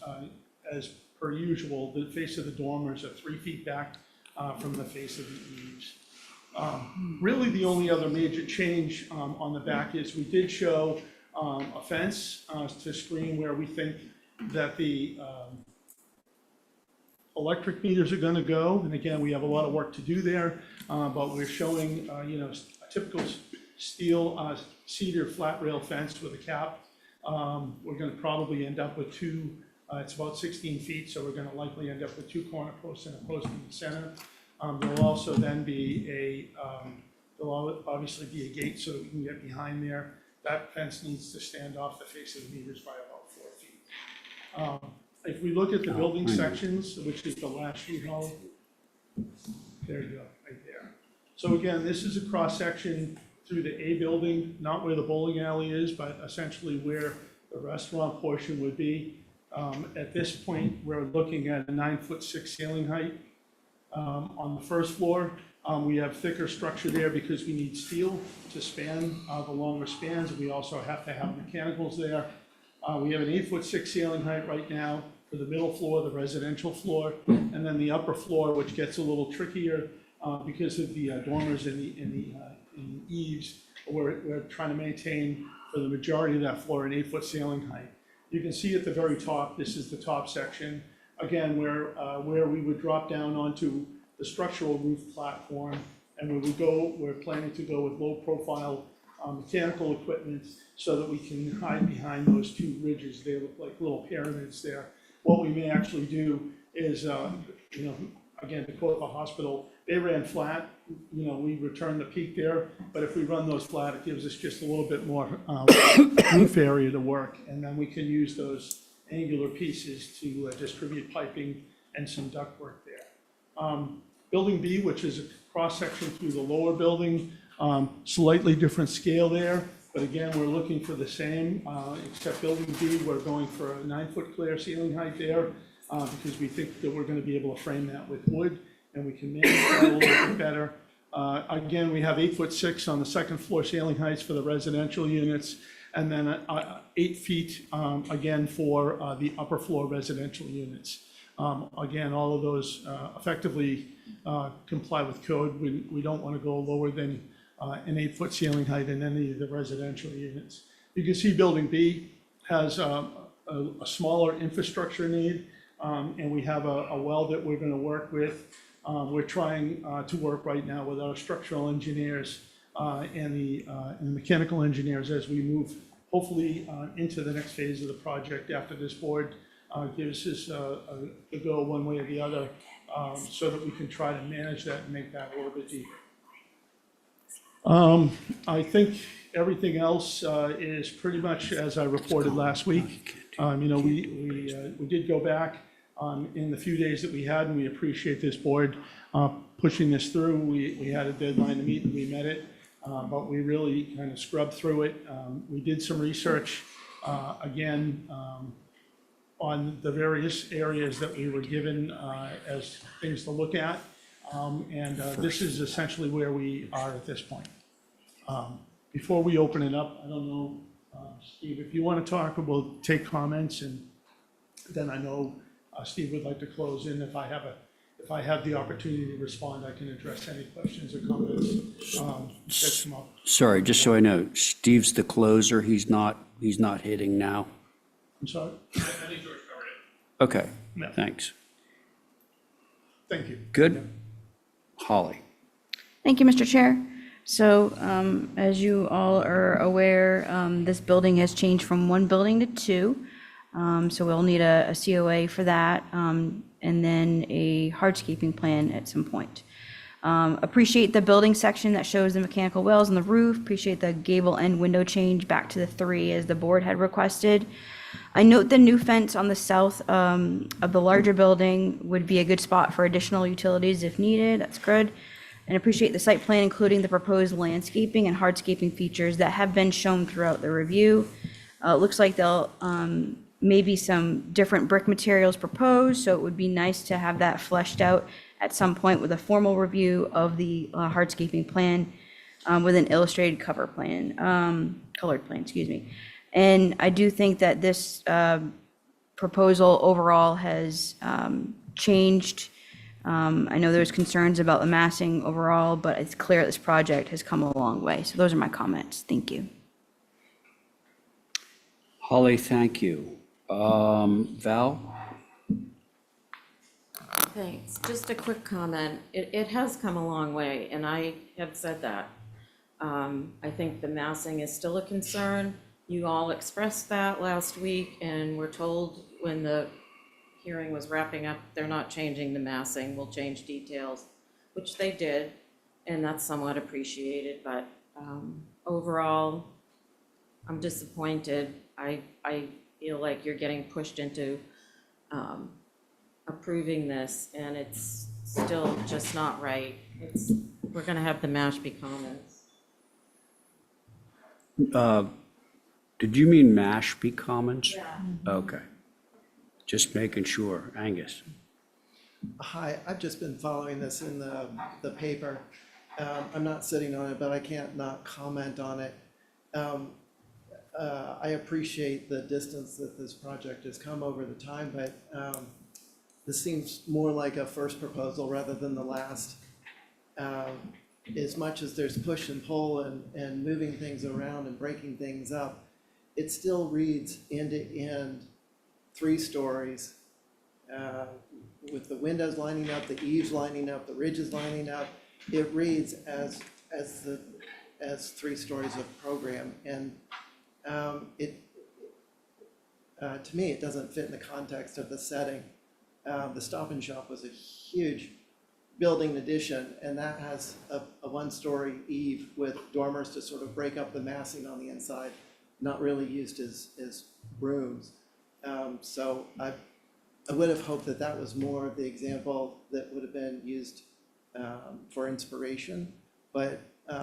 per usual, the face of the dormers are 3 feet back from the face of the eaves. Really, the only other major change on the back is we did show a fence to screen where we think that the electric meters are going to go. And again, we have a lot of work to do there, but we're showing, a typical steel cedar flat rail fence with a cap. We're going to probably end up with 2, it's about 16 feet, so we're going to likely end up with 2 corner posts and a post in the center. There'll also then be there'll obviously be a gate so that we can get behind there. That fence needs to stand off the face of the meters by about 4 feet. If we look at the building sections, which is the last sheet, Holly, there you go, right there. So again, this is a cross-section through the A building, not where the bowling alley is, but essentially where the restaurant portion would be. At this point, we're looking at a 9'6" ceiling height. On the first floor, we have thicker structure there because we need steel to span the longer spans. We also have to have mechanicals there. We have an 8'6" ceiling height right now for the middle floor, the residential floor, and then the upper floor, which gets a little trickier because of the dormers in the eaves. We're trying to maintain for the majority of that floor an 8-foot ceiling height. You can see at the very top, this is the top section. Again, where we would drop down onto the structural roof platform, and we're planning to go with low-profile mechanical equipment so that we can hide behind those 2 ridges. They look like little pyramids there. What we may actually do is, again, to quote the hospital, they ran flat. We return the peak there, but if we run those flat, it gives us just a little bit more roof area to work, and then we can use those angular pieces to distribute piping and some ductwork there. Building B, which is a cross-section through the lower building, slightly different scale there, but again, we're looking for the same, except building B, we're going for a 9-foot clear ceiling height there because we think that we're going to be able to frame that with wood, and we can manage that a little bit better. Again, we have 8'6" on the second floor ceiling heights for the residential units, and then 8 feet, again, for the upper floor residential units. Again, all of those effectively comply with code. We don't want to go lower than an 8-foot ceiling height in any of the residential units. You can see building B has a smaller infrastructure need, and we have a well that we're going to work with. We're trying to work right now with our structural engineers and the mechanical engineers as we move, hopefully, into the next phase of the project after this board gives us a go one way or the other, so that we can try to manage that and make that a little bit deeper. I think everything else is pretty much as I reported last week. We did go back in the few days that we had, and we appreciate this board pushing this through. We had a deadline to meet, and we met it, but we really kind of scrubbed through it. We did some research, again, on the various areas that we were given as things to look at, and this is essentially where we are at this point. Before we open it up, I don't know, Steve, if you want to talk, we'll take comments, and then I know Steve would like to close in. If I have the opportunity to respond, I can address any questions or comments that come up.
Sorry, just so I know, Steve's the closer, he's not hitting now?
I'm sorry?
I think George covered it.
Okay,
No.
thanks.
Thank you.
Good? Holly?
Thank you, Mr. Chair. So as you all are aware, this building has changed from 1 building to 2. So we'll need a COA for that, and then a hardscaping plan at some point. Appreciate the building section that shows the mechanical wells on the roof. Appreciate the gable end window change back to the 3 as the board had requested. I note the new fence on the south of the larger building would be a good spot for additional utilities if needed. That's good. And appreciate the site plan, including the proposed landscaping and hardscaping features that have been shown throughout the review. Looks like there'll maybe some different brick materials proposed, so it would be nice to have that fleshed out at some point with a formal review of the hardscaping plan with an illustrated colored plan, excuse me. And I do think that this proposal overall has changed. I know there's concerns about the massing overall, but it's clear this project has come a long way. So those are my comments. Thank you.
Holly, thank you. Val?
Thanks. Just a quick comment. It has come a long way, and I have said that. I think the massing is still a concern. You all expressed that last week, and we're told when the hearing was wrapping up, they're not changing the massing, we'll change details, which they did, and that's somewhat appreciated, but overall, I'm disappointed. I feel like you're getting pushed into approving this, and it's still just not right. We're gonna have the Mashpee Commons.
Did you mean Mashpee Commons? Yeah. Okay. Just making sure. Angus?
Hi, I've just been following this in the paper. I'm not sitting on it, but I can't not comment on it. I appreciate the distance that this project has come over the time, but this seems more like a first proposal rather than the last. As much as there's push and pull and moving things around and breaking things up, it still reads end to end 3 stories with the windows lining up, the eaves lining up, the ridges lining up. It reads as 3 stories of program, and to me, it doesn't fit in the context of the setting. The Stop and Shop was a huge building addition, and that has a 1-story eave with dormers to sort of break up the massing on the inside, not really used as rooms. So I would have hoped that that was more of the example that would have been used for inspiration. But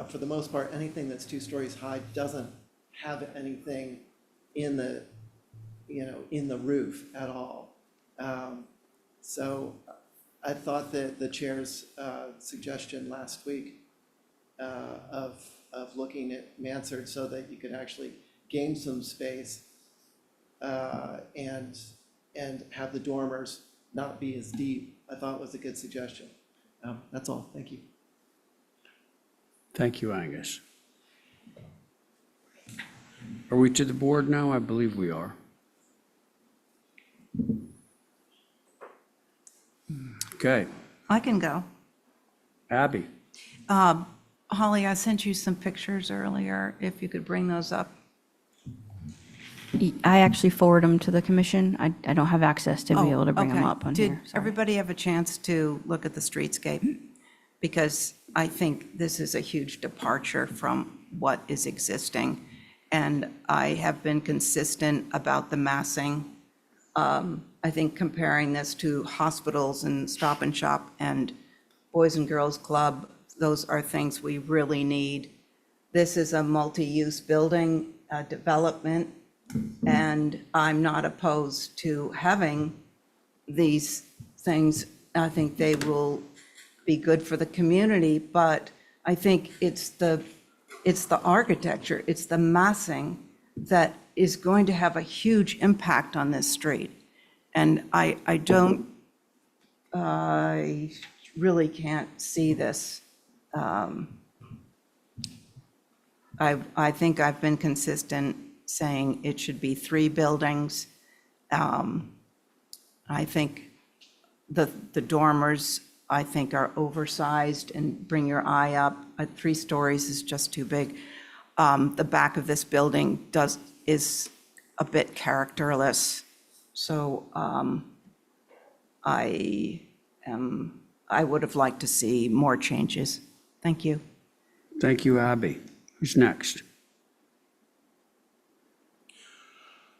for the most part, anything that's 2 stories high doesn't have anything in the, in the roof at all. So I thought that the chair's suggestion last week of looking at mansard so that you could actually gain some space and have the dormers not be as deep, I thought was a good suggestion. That's all. Thank you.
Thank you, Angus. Are we to the board now? I believe we are. Okay.
I can go.
Abby?
Holly, I sent you some pictures earlier, if you could bring those up.
I actually forward them to the commission. I don't have access to be able to bring them
Okay.
up on
Did
here. Sorry.
everybody have a chance to look at the streetscape? Because I think this is a huge departure from what is existing. And I have been consistent about the massing. I think comparing this to hospitals and Stop and Shop and Boys and Girls Club, those are things we really need. This is a multi-use building development, and I'm not opposed to having these things. I think they will be good for the community, but I think it's the architecture, it's the massing that is going to have a huge impact on this street. And I really can't see this. I think I've been consistent saying it should be 3 buildings. I think the dormers, I think, are oversized and bring your eye up. 3 stories is just too big. The back of this building is a bit characterless. So I would have liked to see more changes. Thank you.
Thank you, Abby. Who's next?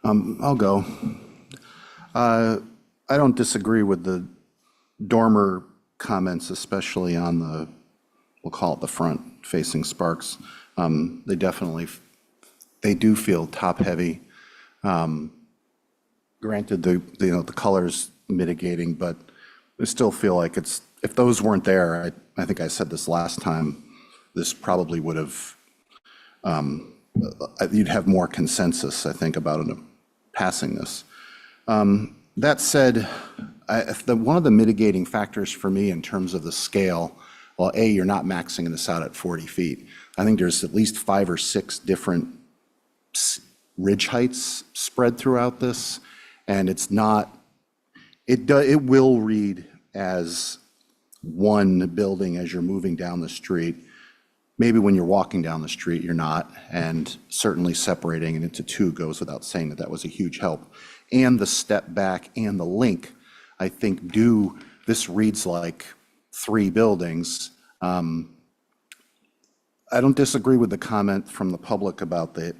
I'll go. I don't disagree with the dormer comments, especially on the, we'll call it the front facing Sparks. They definitely, they do feel top-heavy. Granted, the color's mitigating, but I still feel like it's, if those weren't there, I think I said this last time, this probably would have, you'd have more consensus, I think, about it passing this. That said, one of the mitigating factors for me in terms of the scale, well, A, you're not maxing this out at 40 feet. I think there's at least 5 or 6 different ridge heights spread throughout this, and it's not, it will read as one building as you're moving down the street. Maybe when you're walking down the street, you're not, and certainly separating it into 2 goes without saying that that was a huge help. And the step back and the link, I think, this reads like 3 buildings. I don't disagree with the comment from the public about the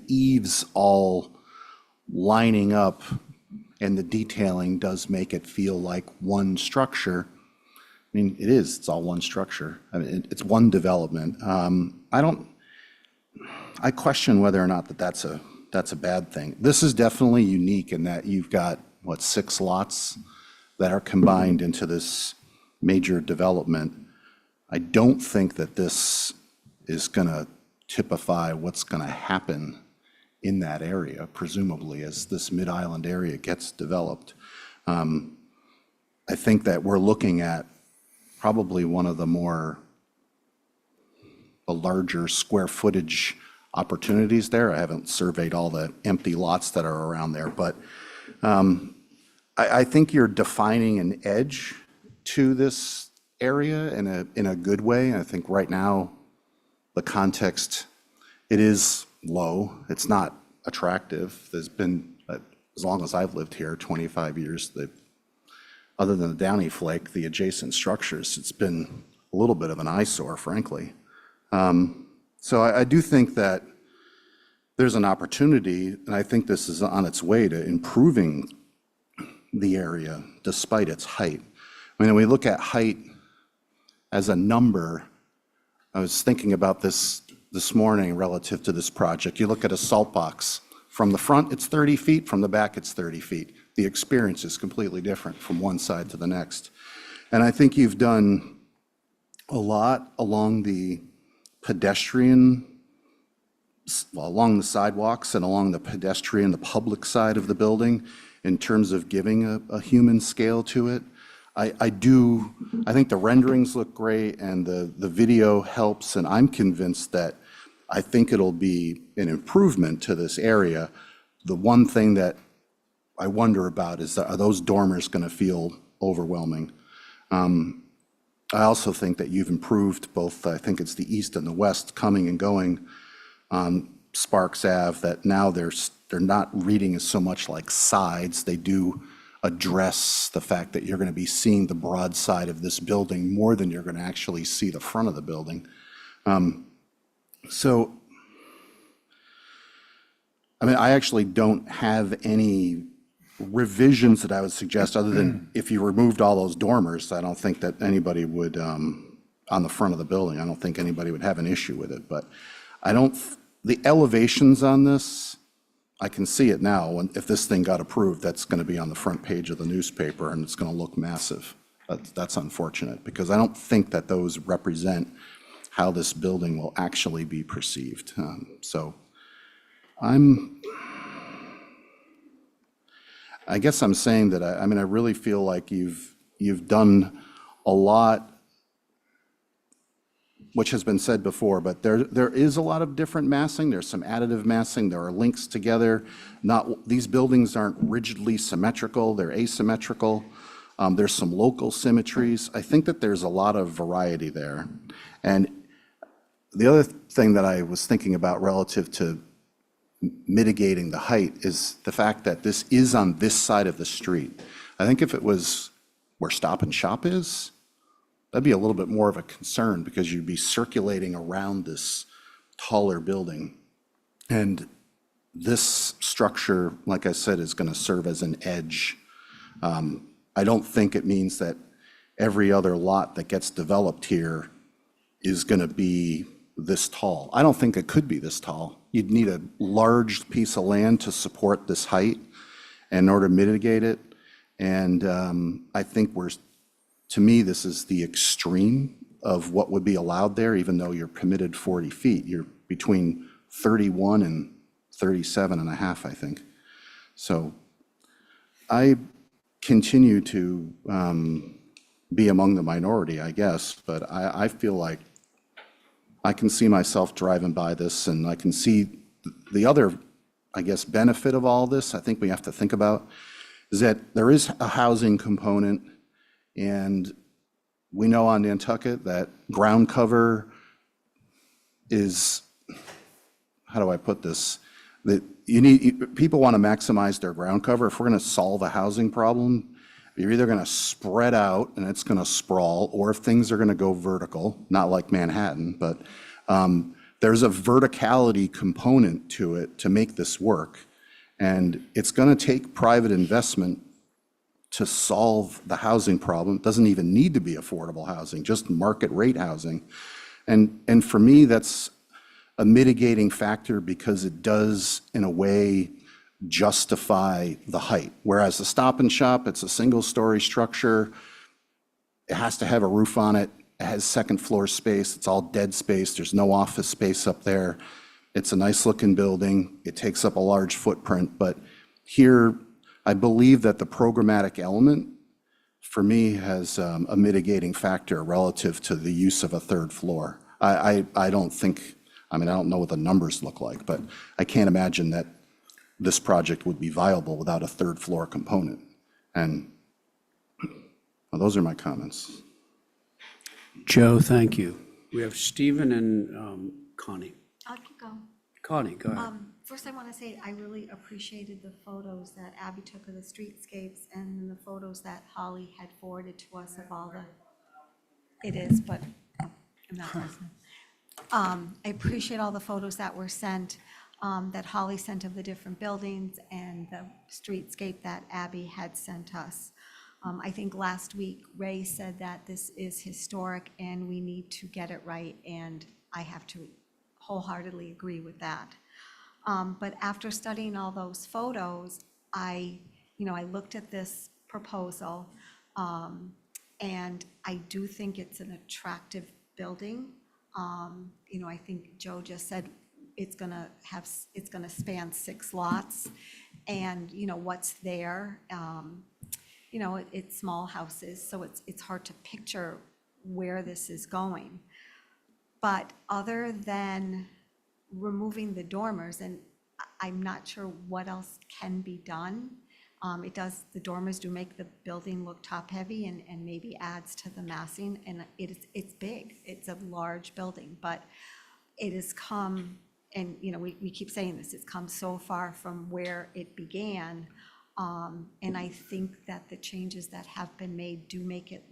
eaves all lining up, and the detailing does make it feel like one structure. I mean, it is, it's all one structure. I mean, it's one development. I question whether or not that's a bad thing. This is definitely unique in that you've got, 6 lots that are combined into this major development. I don't think that this is going to typify what's going to happen in that area, presumably, as this Mid-Island area gets developed. I think that we're looking at probably one of the larger square footage opportunities there. I haven't surveyed all the empty lots that are around there, but I think you're defining an edge to this area in a good way. I think right now, the context, it is low. It's not attractive. There's been, as long as I've lived here, 25 years, other than the Downy Flake, the adjacent structures, it's been a little bit of an eyesore, frankly. So I do think that there's an opportunity, and I think this is on its way to improving the area despite its height. I mean, when we look at height as a number, I was thinking about this morning relative to this project. You look at a salt box. From the front, it's 30 feet. From the back, it's 30 feet. The experience is completely different from one side to the next. And I think you've done a lot along the along the sidewalks and along the pedestrian, the public side of the building in terms of giving a human scale to it. I think the renderings look great and the video helps, and I'm convinced that I think it'll be an improvement to this area. The one thing that I wonder about is, are those dormers going to feel overwhelming? I also think that you've improved both, I think it's the east and the west coming and going on Sparks Ave, that now they're not reading as so much like sides. They do address the fact that you're going to be seeing the broad side of this building more than you're going to actually see the front of the building. So, I mean, I actually don't have any revisions that I would suggest, other than if you removed all those dormers, I don't think that anybody would, on the front of the building, I don't think anybody would have an issue with it. But the elevations on this, I can see it now. And if this thing got approved, that's going to be on the front page of the newspaper and it's going to look massive. That's unfortunate, because I don't think that those represent how this building will actually be perceived. So I guess I'm saying that, I mean, I really feel like you've done a lot, which has been said before, but there is a lot of different massing. There's some additive massing. There are links together. These buildings aren't rigidly symmetrical. They're asymmetrical. There's some local symmetries. I think that there's a lot of variety there. And the other thing that I was thinking about relative to mitigating the height is the fact that this is on this side of the street. I think if it was where Stop and Shop is, that'd be a little bit more of a concern, because you'd be circulating around this taller building. And this structure, like I said, is going to serve as an edge. I don't think it means that every other lot that gets developed here is going to be this tall. I don't think it could be this tall. You'd need a large piece of land to support this height in order to mitigate it. And I think to me, this is the extreme of what would be allowed there, even though you're permitted 40 feet. You're between 31 and 37 and a half, I think. So I continue to be among the minority, I guess, but I feel like I can see myself driving by this, and I can see the other, I guess, benefit of all this, I think we have to think about, is that there is a housing component, and we know on Nantucket that ground cover is, how do I put this? That people want to maximize their ground cover. If we're going to solve a housing problem, you're either going to spread out and it's going to sprawl, or if things are going to go vertical, not like Manhattan, but there's a verticality component to it to make this work. And it's going to take private investment to solve the housing problem. It doesn't even need to be affordable housing, just market rate housing. And for me, that's a mitigating factor because it does, in a way, justify the height. Whereas the Stop and Shop, it's a single-story structure. It has to have a roof on it. It has second floor space. It's all dead space. There's no office space up there. It's a nice-looking building. It takes up a large footprint. But here, I believe that the programmatic element, for me, has a mitigating factor relative to the use of a third floor. I don't think, I mean, I don't know what the numbers look like, but I can't imagine that this project would be viable without a third floor component. And well, those are my comments.
Joe, thank you. We have Stephen and Connie.
I could go.
Connie, go ahead.
First, I want to say I really appreciated the photos that Abby took of the streetscapes and the photos that Holly had forwarded to us of all the, it is, but I'm not listening. I appreciate all the photos that were sent, that Holly sent of the different buildings and the streetscape that Abby had sent us. I think last week Ray said that this is historic and we need to get it right, and I have to wholeheartedly agree with that. But after studying all those photos, I looked at this proposal, and I do think it's an attractive building. I think Joe just said it's gonna span 6 lots, and what's there, it's small houses, so it's hard to picture where this is going. But other than removing the dormers, and I'm not sure what else can be done. The dormers do make the building look top-heavy and maybe adds to the massing, and it's big. It's a large building, but it has come, and we keep saying this, it's come so far from where it began, and I think that the changes that have been made do make it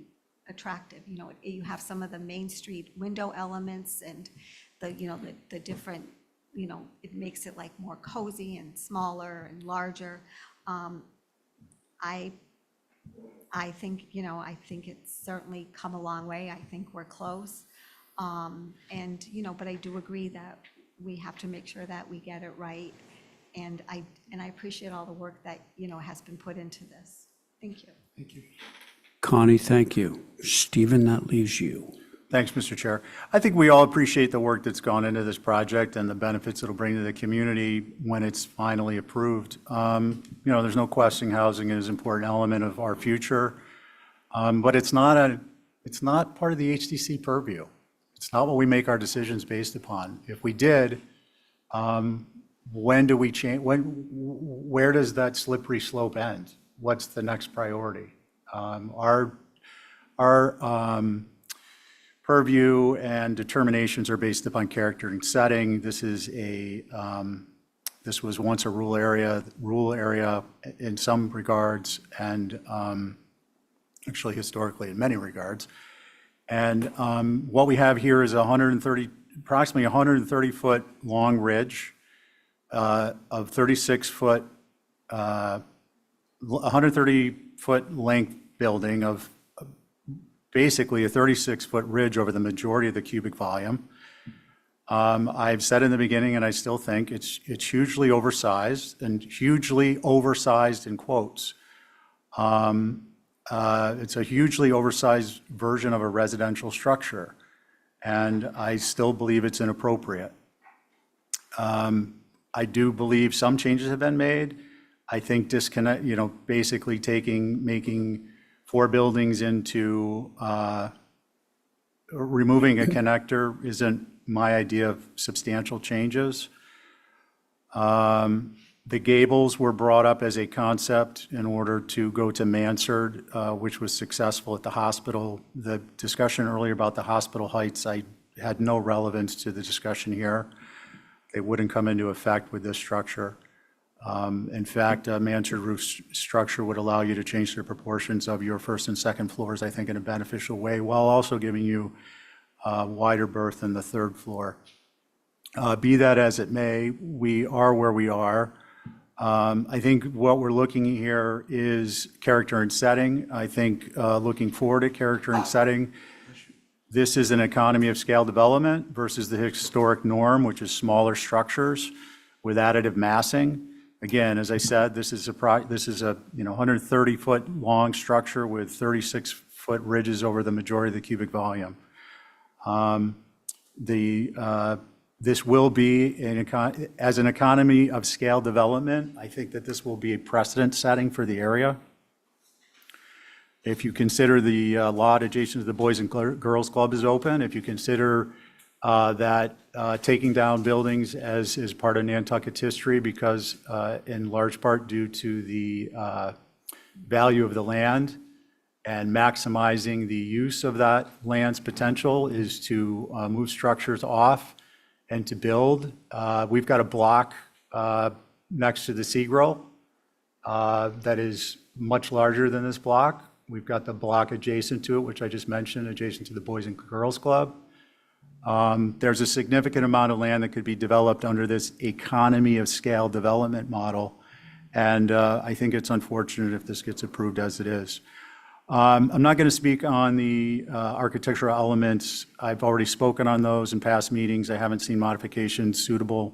attractive. You have some of the Main Street window elements and the different, it makes it like more cozy and smaller and larger. I think, I think it's certainly come a long way. I think we're close. But I do agree that we have to make sure that we get it right. And I appreciate all the work that, has been put into this. Thank you.
Thank you.
Connie, thank you. Stephen, that leaves you.
Thanks, Mr. Chair. I think we all appreciate the work that's gone into this project and the benefits it'll bring to the community when it's finally approved. There's no question housing is an important element of our future, but it's not part of the HDC purview. It's not what we make our decisions based upon. If we did, when do we change? Where does that slippery slope end? What's the next priority? Our purview and determinations are based upon character and setting. This was once a rural area in some regards, and actually historically in many regards. And what we have here is approximately 130-foot long ridge. of 36-foot, 130-foot length building of basically a 36-foot ridge over the majority of the cubic volume. I've said in the beginning, and I still think, it's hugely oversized, and hugely oversized in quotes. It's a hugely oversized version of a residential structure, and I still believe it's inappropriate. I do believe some changes have been made. I think basically making 4 buildings into, removing a connector isn't my idea of substantial changes. The gables were brought up as a concept in order to go to mansard, which was successful at the hospital. The discussion earlier about the hospital heights, I had no relevance to the discussion here. They wouldn't come into effect with this structure. In fact, a mansard roof structure would allow you to change the proportions of your first and second floors, I think, in a beneficial way, while also giving you wider berth in the third floor. Be that as it may, we are where we are. I think what we're looking at here is character and setting. I think looking forward at character and setting, this is an economy of scale development versus the historic norm, which is smaller structures with additive massing. Again, as I said, this is a 130-foot long structure with 36-foot ridges over the majority of the cubic volume. This will be, as an economy of scale development, I think that this will be a precedent setting for the area. If you consider the lot adjacent to the Boys and Girls Club is open, if you consider that taking down buildings as is part of Nantucket's history, because in large part due to the value of the land and maximizing the use of that land's potential is to move structures off and to build. We've got a block next to the Sea Grill that is much larger than this block. We've got the block adjacent to it, which I just mentioned, adjacent to the Boys and Girls Club. There's a significant amount of land that could be developed under this economy of scale development model, and I think it's unfortunate if this gets approved as it is. I'm not going to speak on the architectural elements. I've already spoken on those in past meetings. I haven't seen modifications suitable.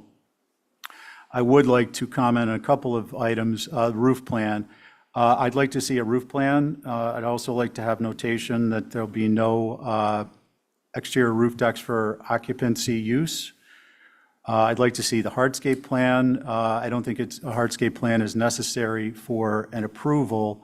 I would like to comment on a couple of items. Roof plan. I'd like to see a roof plan. I'd also like to have notation that there'll be no exterior roof decks for occupancy use. I'd like to see the hardscape plan. I don't think a hardscape plan is necessary for an approval,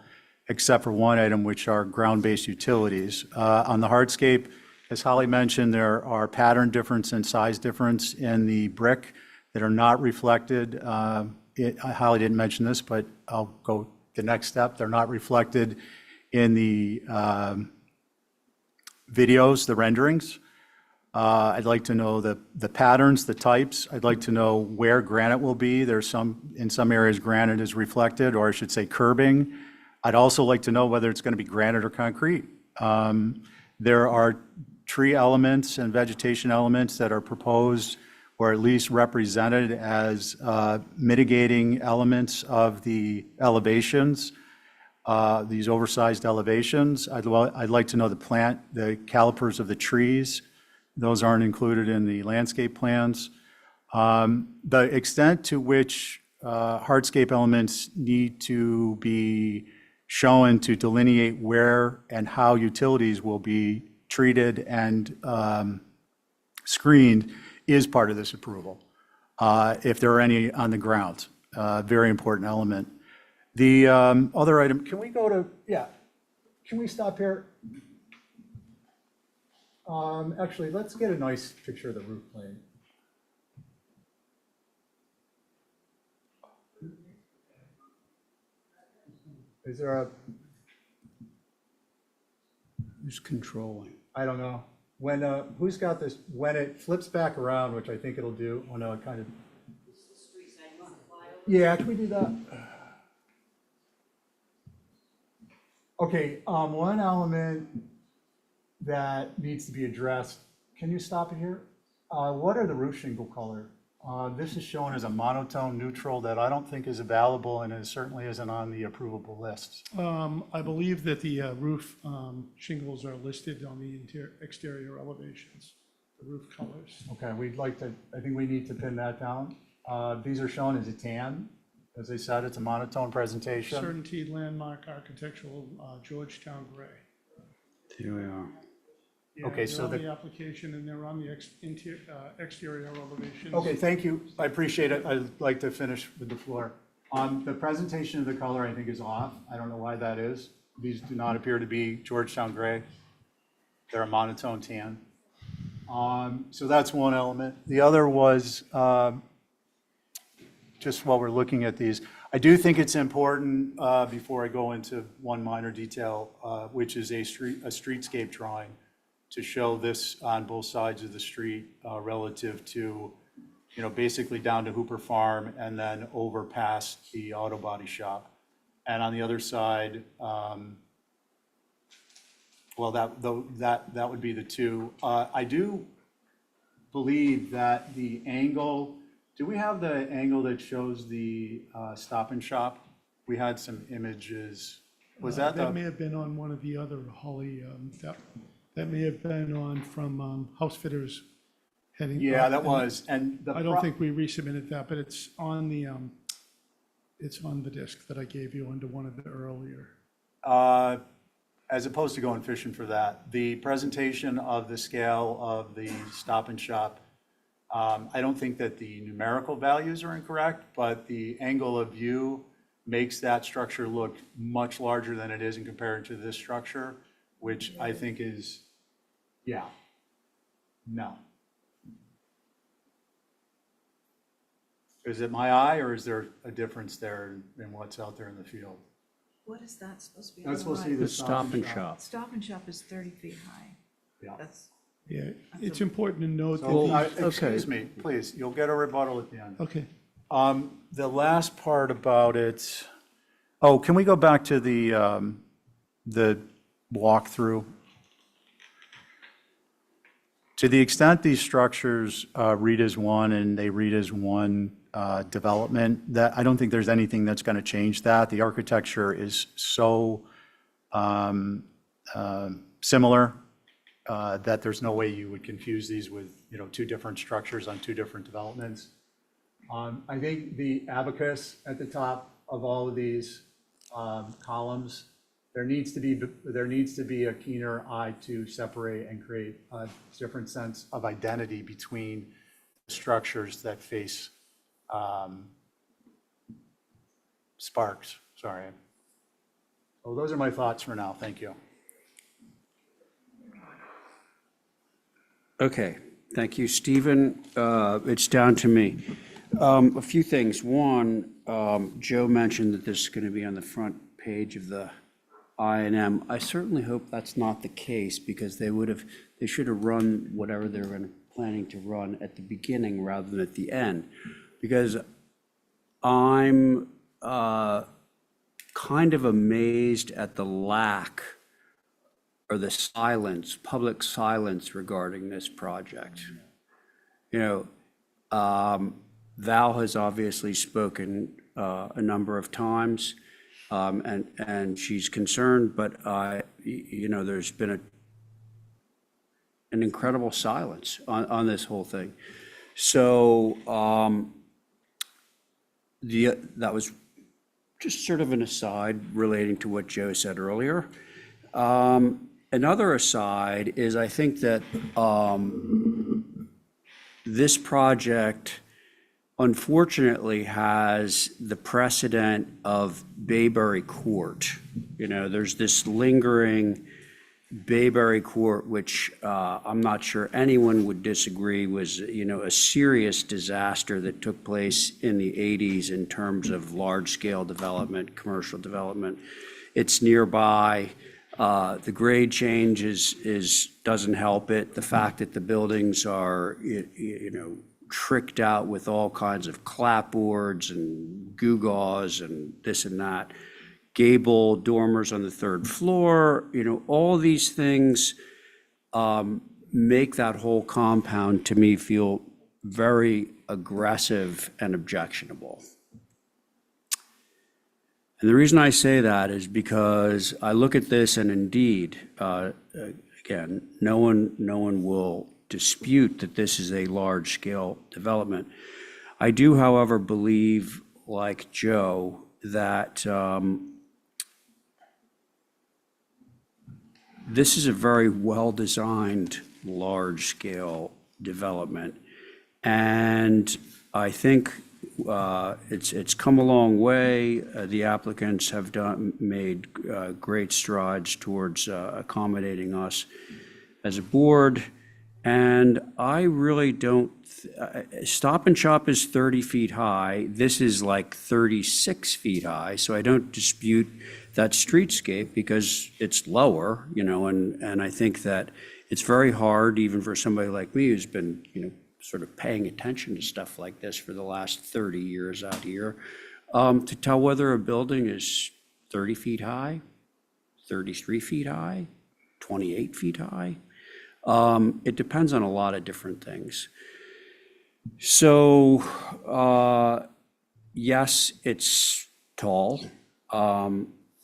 except for one item, which are ground-based utilities. On the hardscape, as Holly mentioned, there are pattern difference and size difference in the brick that are not reflected. Holly didn't mention this, but I'll go the next step. They're not reflected in the videos, the renderings. I'd like to know the patterns, the types. I'd like to know where granite will be. In some areas, granite is reflected, or I should say curbing. I'd also like to know whether it's going to be granite or concrete. There are tree elements and vegetation elements that are proposed or at least represented as mitigating elements of the elevations, these oversized elevations. I'd like to know the calipers of the trees. Those aren't included in the landscape plans. The extent to which hardscape elements need to be shown to delineate where and how utilities will be treated and screened is part of this approval, if there are any on the ground. Very important element. The other item, can we stop here? Actually, let's get a nice picture of the roof plane. Is there a...
Who's controlling?
I don't know. Who's got this? When it flips back around, which I think it'll do, oh no, it kind of... Yeah, can we do that? Okay, one element that needs to be addressed, can you stop it here? What are the roof shingle color This is shown as a monotone neutral that I don't think is available and it certainly isn't on the approvable list.
I believe that the roof shingles are listed on the exterior elevations, the roof colors.
Okay, we'd like to, I think we need to pin that down. These are shown as a tan. As I said, it's a monotone presentation.
Certainty Landmark Architectural Georgetown Gray.
Here we are.
Yeah,
Okay,
they're
so
on
the-
the application and they're on the exterior elevations.
Okay, thank you. I appreciate it. I'd like to finish with the floor. The presentation of the color, I think, is off. I don't know why that is. These do not appear to be Georgetown gray. They're a monotone tan. So that's one element. The other was, just while we're looking at these, I do think it's important, before I go into one minor detail, which is a streetscape drawing, to show this on both sides of the street relative to, basically down to Hooper Farm and then over past the auto body shop. And on the other side, well, that would be the two. I do believe that the angle, do we have the angle that shows the Stop and Shop? We had some images. Was that
That may
the,
have been on one of the other Holly, that may have been on from House Fitters heading.
yeah,
up,
that
and
was, and the.
I don't think we resubmitted that, but it's on the disc that I gave you under one of the earlier.
As opposed to going fishing for that, the presentation of the scale of the Stop and Shop, I don't think that the numerical values are incorrect, but the angle of view makes that structure look much larger than it is in comparison to this structure, which I think is, yeah, no. Is it my eye, or is there a difference there in what's out there in the field?
What is that supposed to be?
That's supposed to be the
The Stop and Shop.
Stop and Shop is 30 feet high.
Yeah.
That's,
Yeah, it's important to note that
So,
these,
excuse me, please, you'll get a rebuttal at the end.
okay,
The last part about it, oh, can we go back to the walkthrough? To the extent these structures read as one and they read as one development, that, I don't think there's anything that's going to change that. The architecture is so similar that there's no way you would confuse these with, two different structures on two different developments. I think the abacus at the top of all of these columns, there needs to be a keener eye to separate and create a different sense of identity between structures that face Sparks. Sorry. So those are my thoughts for now. Thank you.
Okay, thank you, Stephen. It's down to me. A few things. One, Joe mentioned that this is going to be on the front page of the I&M. I certainly hope that's not the case, because they should have run whatever they were planning to run at the beginning rather than at the end. Because I'm kind of amazed at the lack or the silence, public silence regarding this project. Val has obviously spoken a number of times, and she's concerned, but there's been an incredible silence on this whole thing. So that was just sort of an aside relating to what Joe said earlier. Another aside is, I think that this project unfortunately has the precedent of Bayberry Court. There's this lingering Bayberry Court, which I'm not sure anyone would disagree was, a serious disaster that took place in the 80s in terms of large-scale development, commercial development. It's nearby. The grade change doesn't help it. The fact that the buildings are, tricked out with all kinds of clapboards and gewgaws and this and that, gable dormers on the third floor, all these things make that whole compound, to me, feel very aggressive and objectionable. And the reason I say that is because I look at this and indeed, again, no one will dispute that this is a large-scale development. I do, however, believe, like Joe, that this is a very well-designed, large-scale development. And I think it's come a long way. The applicants have made great strides towards accommodating us as a board. And I really don't, Stop and Shop is 30 feet high. This is like 36 feet high. So I don't dispute that streetscape because it's lower, and I think that it's very hard, even for somebody like me who's been, sort of paying attention to stuff like this for the last 30 years out here, to tell whether a building is 30 feet high, 33 feet high, 28 feet high. It depends on a lot of different things. So, yes, it's tall.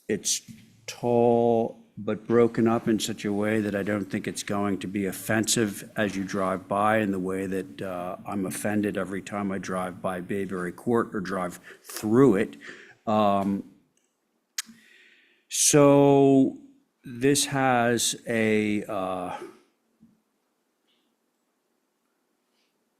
It's tall, but broken up in such a way that I don't think it's going to be offensive as you drive by, in the way that I'm offended every time I drive by Bayberry Court or drive through it. So this has a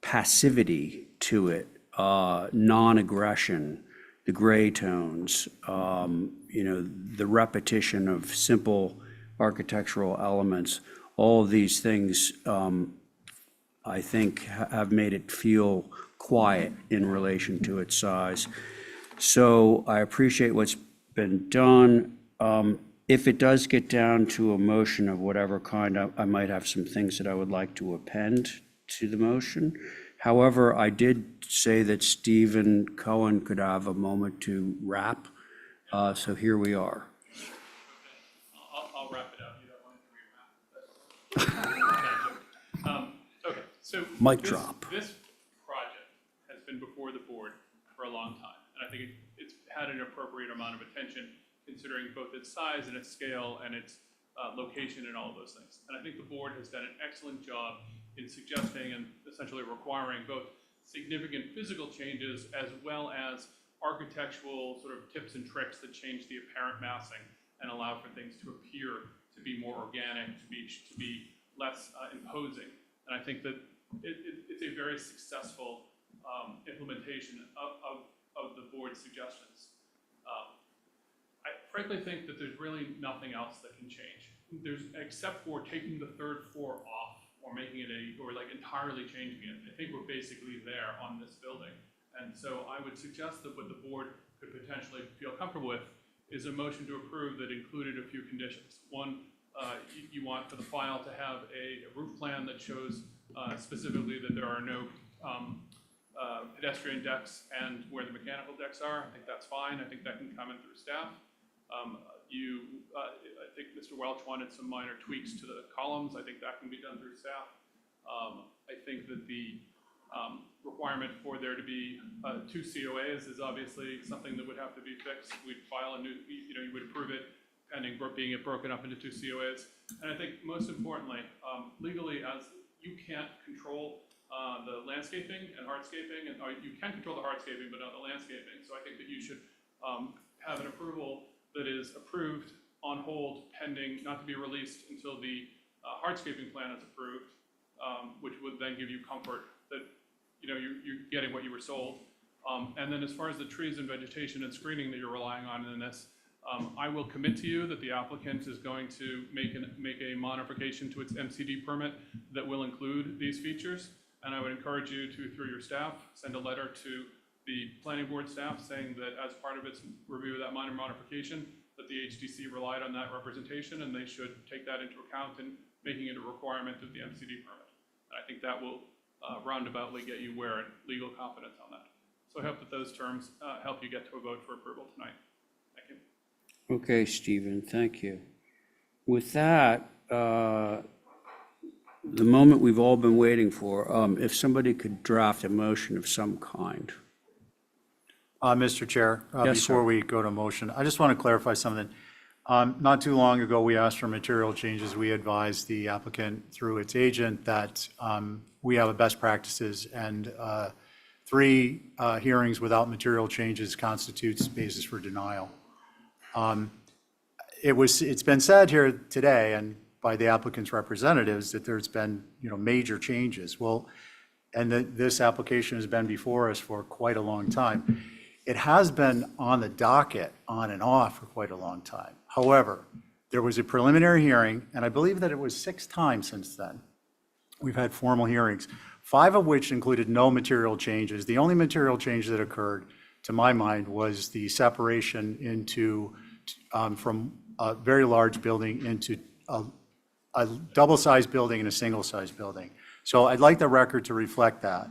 passivity to it, non-aggression, the gray tones, the repetition of simple architectural elements. All of these things, I think, have made it feel quiet in relation to its size. So I appreciate what's been done. If it does get down to a motion of whatever kind, I might have some things that I would like to append to the motion. However, I did say that Stephen Cohen could have a moment to wrap, so here we are.
I'll wrap it up. You don't want to re-wrap. Okay, so.
Mic drop.
This project has been before the board for a long time, and I think it's had an appropriate amount of attention, considering both its size and its scale and its location and all of those things. And I think the board has done an excellent job in suggesting and essentially requiring both significant physical changes as well as architectural sort of tips and tricks that change the apparent massing and allow for things to appear to be more organic, to be less imposing. And I think that it's a very successful implementation of the board's suggestions. I frankly think that there's really nothing else that can change. Except for taking the third floor off or making it entirely changing it. I think we're basically there on this building. And so I would suggest that what the board could potentially feel comfortable with is a motion to approve that included a few conditions. One, you want for the file to have a roof plan that shows specifically that there are no pedestrian decks and where the mechanical decks are. I think that's fine. I think that can come in through staff. I think Mr. Welch wanted some minor tweaks to the columns. I think that can be done through staff. I think that the requirement for there to be 2 COAs is obviously something that would have to be fixed. We'd file a new, you would approve it pending being broken up into 2 COAs. And I think most importantly, legally, as you can't control the landscaping and hardscaping, and you can control the hardscaping, but not the landscaping. So I think that you should have an approval that is approved on hold pending, not to be released until the hardscaping plan is approved, which would then give you comfort that you're getting what you were sold. And then as far as the trees and vegetation and screening that you're relying on in this, I will commit to you that the applicant is going to make a modification to its MCD permit that will include these features. And I would encourage you to, through your staff, send a letter to the planning board staff saying that as part of its review of that minor modification, that the HDC relied on that representation and they should take that into account in making it a requirement of the MCD permit. And I think that will roundaboutly get you where in legal confidence on that. So I hope that those terms help you get to a vote for approval tonight. Thank you.
Okay, Stephen, thank you. With that, the moment we've all been waiting for. If somebody could draft a motion of some kind.
Mr. Chair,
Yes, sir.
before we go to motion, I just want to clarify something. Not too long ago, we asked for material changes. We advised the applicant through its agent that we have a best practices, and 3 hearings without material changes constitutes basis for denial. It's been said here today and by the applicant's representatives that there's been, major changes. Well, and that this application has been before us for quite a long time. It has been on the docket on and off for quite a long time. However, there was a preliminary hearing, and I believe that it was 6 times since then. We've had formal hearings, 5 of which included no material changes. The only material change that occurred, to my mind, was the separation into, from a very large building into a double-sized building and a single-sized building. So I'd like the record to reflect that.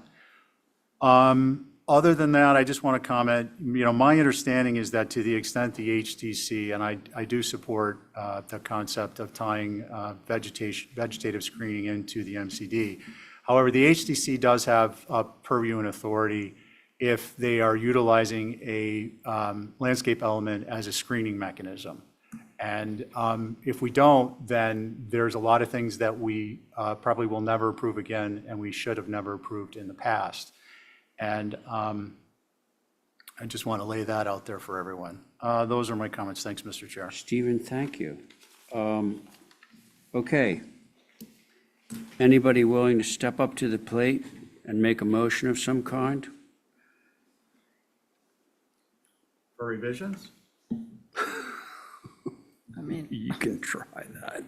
Other than that, I just want to comment, my understanding is that to the extent the HTC, and I do support the concept of tying vegetative screening into the MCD. However, the HTC does have a purview and authority if they are utilizing a landscape element as a screening mechanism. And if we don't, then there's a lot of things that we probably will never approve again, and we should have never approved in the past. And I just want to lay that out there for everyone. Those are my comments. Thanks, Mr. Chair.
Stephen, thank you. Okay. Anybody willing to step up to the plate and make a motion of some kind?
For revisions?
I mean,
You can try that.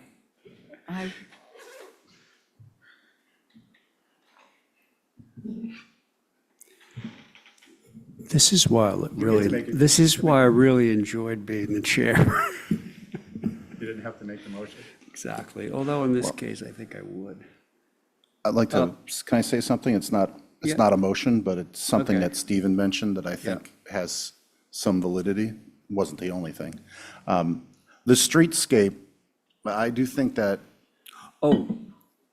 This is why I really enjoyed being the chair.
You didn't have to make the motion.
Exactly. Although in this case, I think I would.
I'd like to, can I say something? It's not a motion, but it's something
Okay.
that Stephen mentioned that I think has some validity. Wasn't the only thing. The streetscape, I do think that
Oh,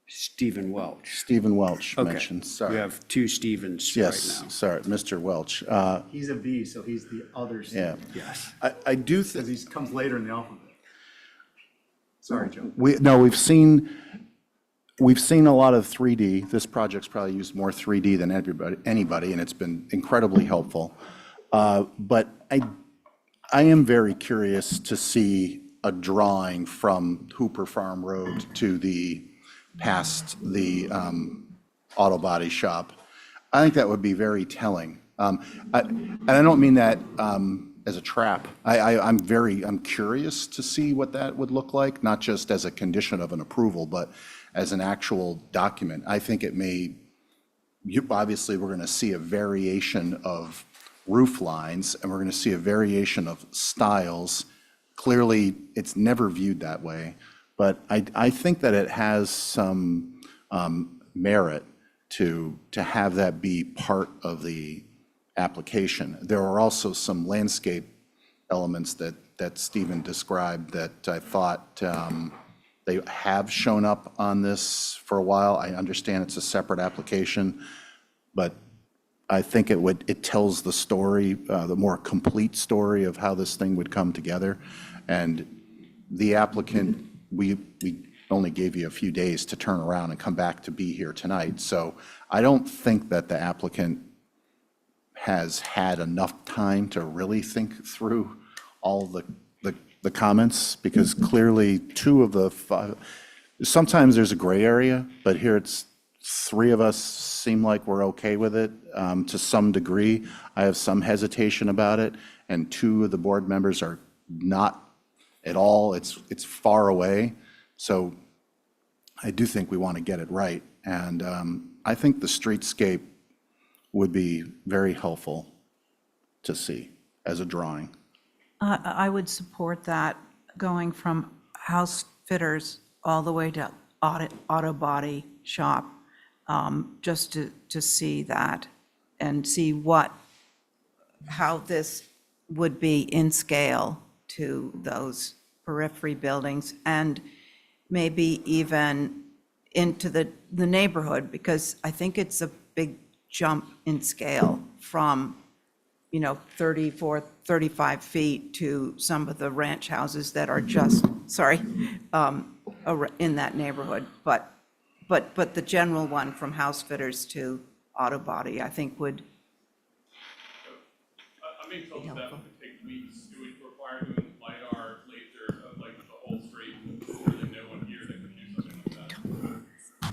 Stephen Welch.
Stephen Welch
Okay.
mentioned,
We
sorry.
have 2 Stevens right
Yes,
now.
sorry, Mr. Welch.
He's a V, so he's the other
Yeah.
Steve.
Yes.
I do
Because
think,
he comes later in the alphabet. Sorry, Joe.
we've seen a lot of 3D. This project's probably used more 3D than anybody, and it's been incredibly helpful. But I am very curious to see a drawing from Hooper Farm Road to past the auto body shop. I think that would be very telling. And I don't mean that as a trap. I'm curious to see what that would look like, not just as a condition of an approval, but as an actual document. I think it may, obviously, we're going to see a variation of roof lines, and we're going to see a variation of styles. Clearly, it's never viewed that way, but I think that it has some merit to have that be part of the application. There are also some landscape elements that Stephen described that I thought they have shown up on this for a while. I understand it's a separate application, but I think it tells the story, the more complete story of how this thing would come together. And the applicant, we only gave you a few days to turn around and come back to be here tonight. So I don't think that the applicant has had enough time to really think through all the comments, because clearly 2 of the 5, sometimes there's a gray area, but here it's 3 of us seem like we're okay with it to some degree. I have some hesitation about it, and 2 of the board members are not at all. It's far away. So I do think we want to get it right. And I think the streetscape would be very helpful to see as a drawing.
I would support that, going from house fitters all the way to auto body shop, just to see that and see how this would be in scale to those periphery buildings, and maybe even into the neighborhood, because I think it's a big jump in scale from, 34, 35 feet to some of the ranch houses that are just, in that neighborhood. But the general one from house fitters to auto body, I think would,
I'm being told that would take weeks. It would require doing LiDAR laser of like the whole street. There's really no one here that could do something like that.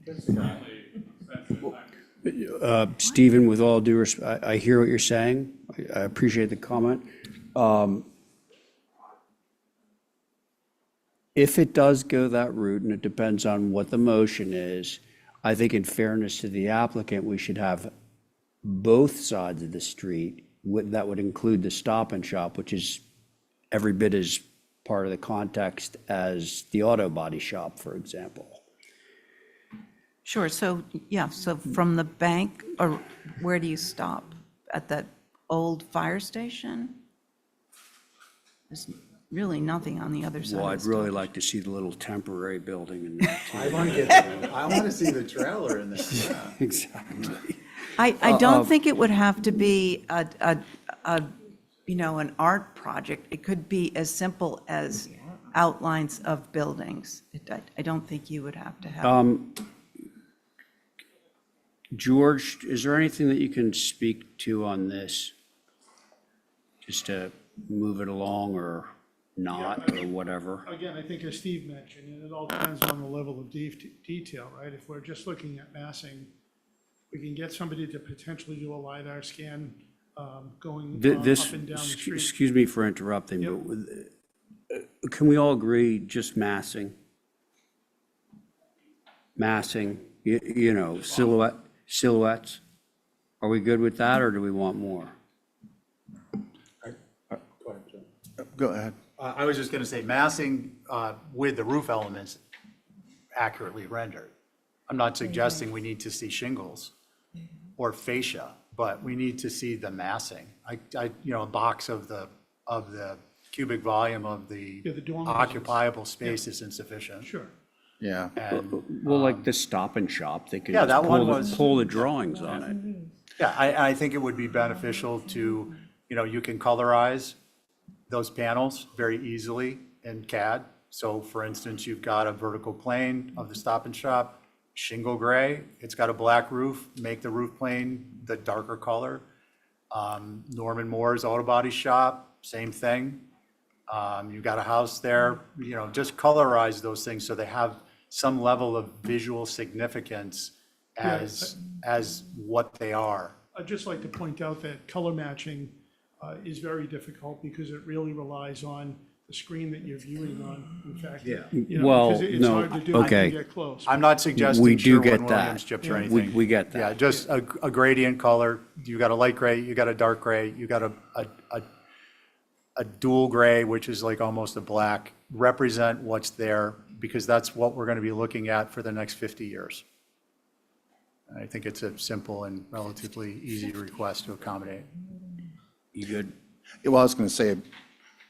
That's extremely expensive and time-consuming.
Stephen, with all due respect, I hear what you're saying. I appreciate the comment. If it does go that route, and it depends on what the motion is, I think in fairness to the applicant, we should have both sides of the street. That would include the Stop and Shop, which is every bit as part of the context as the auto body shop, for example.
sure, so from the bank, or where do you stop? At that old fire station? There's really nothing on the other side.
Well,
of
I'd
the
really
stop.
like to see the little temporary building in there.
I want to see the trailer in this.
Exactly.
I don't think it would have to be an art project. It could be as simple as outlines of buildings. I don't think you would have to have.
George, is there anything that you can speak to on this? Just to move it along or not, or whatever?
Again, I think as Steve mentioned, and it all depends on the level of detail, right? If we're just looking at massing, we can get somebody to potentially do a LiDAR scan going
This,
up and down the street.
excuse me for interrupting, but can we all agree just massing? Massing, silhouettes? Are we good with that, or do we want more?
Go ahead.
I was just going to say massing with the roof elements accurately rendered. I'm not suggesting we need to see shingles or fascia, but we need to see the massing. A box of the cubic volume of the
Yeah, the dormers.
occupiable space is insufficient.
Sure.
Yeah.
And,
Well, like the Stop and Shop, they could
Yeah,
just
that one was-
pull the drawings on it.
yeah, I think it would be beneficial to, you can colorize those panels very easily in CAD. So for instance, you've got a vertical plane of the Stop and Shop, shingle gray, it's got a black roof, make the roof plane the darker color. Norman Moore's Auto Body Shop, same thing. You've got a house there, just colorize those things so they have some level of visual significance as what they are.
I'd just like to point out that color matching is very difficult because it really relies on the screen that you're viewing on. In fact,
Well,
because it's
no,
hard to do
okay.
when you get close.
I'm not
We
suggesting
do get
Sherwin-Williams
that.
chips or
Yeah.
anything.
We get that.
Yeah, just a gradient color. You got a light gray, you got a dark gray, you got a dual gray, which is like almost a black. Represent what's there, because that's what we're going to be looking at for the next 50 years. And I think it's a simple and relatively easy request to accommodate.
You good?
Yeah, well, I was going to say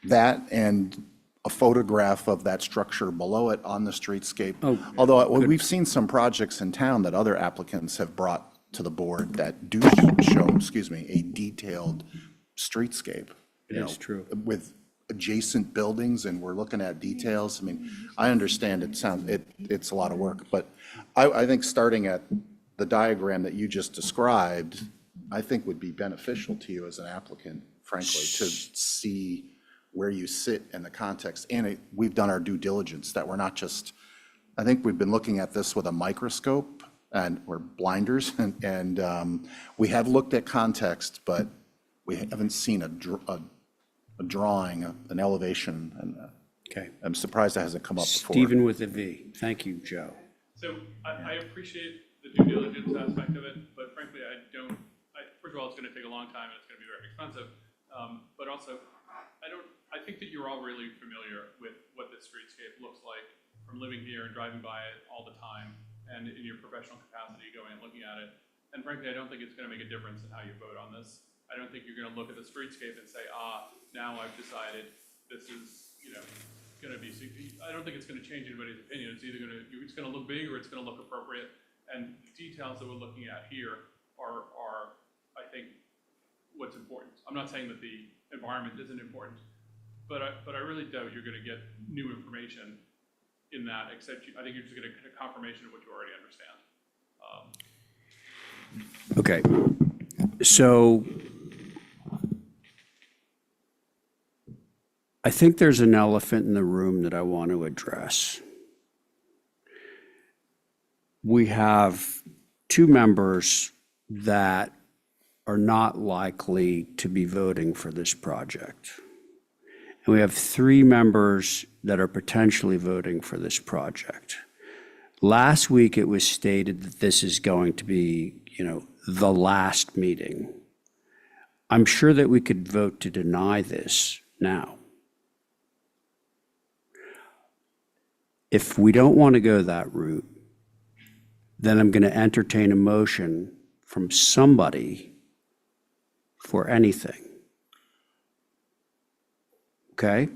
that and a photograph of that structure below it on the streetscape.
Oh,
Although we've seen some projects in town that other applicants have brought to the board that do show, a detailed streetscape.
It is true.
With adjacent buildings, and we're looking at details. I mean, I understand it's a lot of work, but I think starting at the diagram that you just described, I think would be beneficial to you as an applicant, frankly, to see where you sit in the context. And we've done our due diligence, that we're not just, I think we've been looking at this with a microscope and we're blinders, and we have looked at context, but we haven't seen a drawing, an elevation, and
Okay.
I'm surprised that hasn't come up before.
Stephen with a V. Thank you, Joe.
So I appreciate the due diligence aspect of it, but frankly, first of all, it's going to take a long time and it's going to be very expensive. But also, I think that you're all really familiar with what this streetscape looks like from living here and driving by it all the time, and in your professional capacity going and looking at it. And frankly, I don't think it's going to make a difference in how you vote on this. I don't think you're going to look at the streetscape and say, now I've decided this is, going to be, I don't think it's going to change anybody's opinion. It's either it's going to look big or it's going to look appropriate. And the details that we're looking at here are, I think, what's important. I'm not saying that the environment isn't important, but I really doubt you're going to get new information in that, except I think you're just going to get a confirmation of what you already understand.
Okay, so I think there's an elephant in the room that I want to address. We have two members that are not likely to be voting for this project. And we have three members that are potentially voting for this project. Last week, it was stated that this is going to be, the last meeting. I'm sure that we could vote to deny this now. If we don't want to go that route, then I'm going to entertain a motion from somebody for anything. Okay?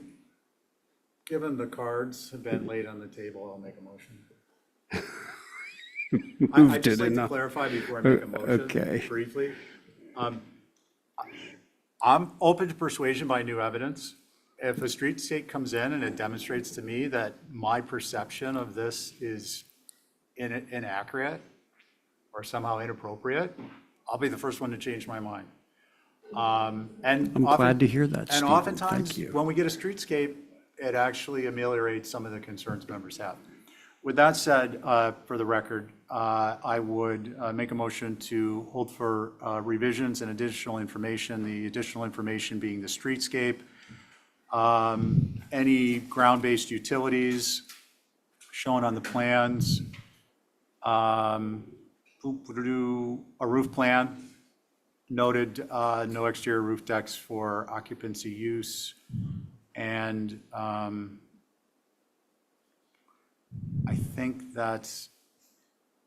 Given the cards have been laid on the table, I'll make a motion. I'd just like to clarify before I make a motion,
Okay.
briefly. I'm open to persuasion by new evidence. If a streetscape comes in and it demonstrates to me that my perception of this is inaccurate or somehow inappropriate, I'll be the first one to change my mind. And
I'm glad to hear that,
And
Stephen.
oftentimes,
Thank you.
when we get a streetscape, it actually ameliorates some of the concerns members have. With that said, for the record, I would make a motion to hold for revisions and additional information, the additional information being the streetscape, any ground-based utilities shown on the plans, a roof plan, noted no exterior roof decks for occupancy use, and I think that's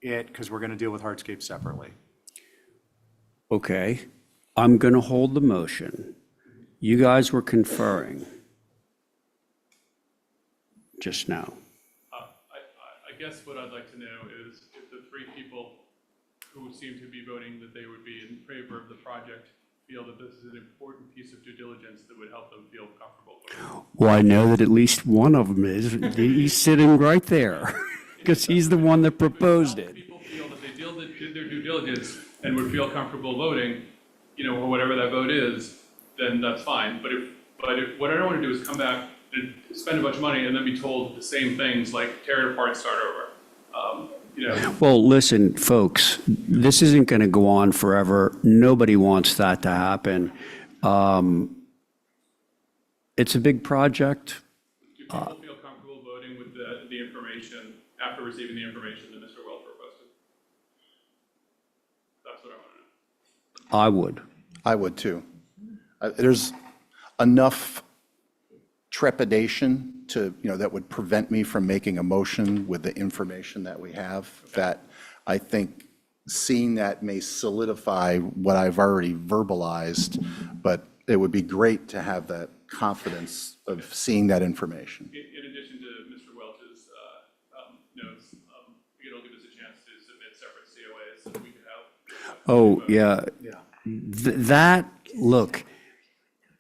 it, because we're going to deal with hardscape separately.
Okay, I'm going to hold the motion. You guys were conferring just now.
I guess what I'd like to know is if the three people who seem to be voting that they would be in favor of the project feel that this is an important piece of due diligence that would help them feel comfortable voting.
Well, I know that at least one of them is. He's sitting right there because he's the one that proposed it.
People feel that they did their due diligence and would feel comfortable voting, or whatever that vote is, then that's fine. But if what I don't want to do is come back and spend a bunch of money and then be told the same things, like tear it apart, start over.
Well, listen, folks, this isn't going to go on forever. Nobody wants that to happen. It's a big project.
Do people feel comfortable voting with the information after receiving the information that Mr. Welch requested? That's what I want to know.
I would.
I would too. There's enough trepidation that would prevent me from making a motion with the information that we have, that I think seeing that may solidify what I've already verbalized, but it would be great to have that confidence of seeing that information.
In addition to Mr. Welch's notes, it'll give us a chance to submit separate COAs so that we could have.
Oh, yeah. Look,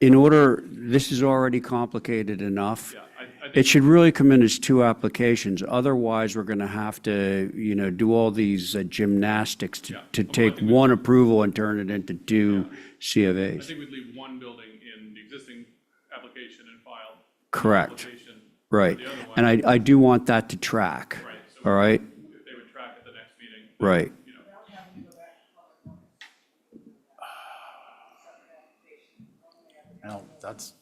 this is already complicated enough. It should really come in as two applications. Otherwise, we're going to have to, do all these gymnastics to take one approval and turn it into two C of
I
As.
think we'd leave one building in the existing application and file.
Correct.
Application for
Right.
the other one.
And I do want that to track.
Right. So
All right?
if they would track at the next meeting.
Right.
Now, that's,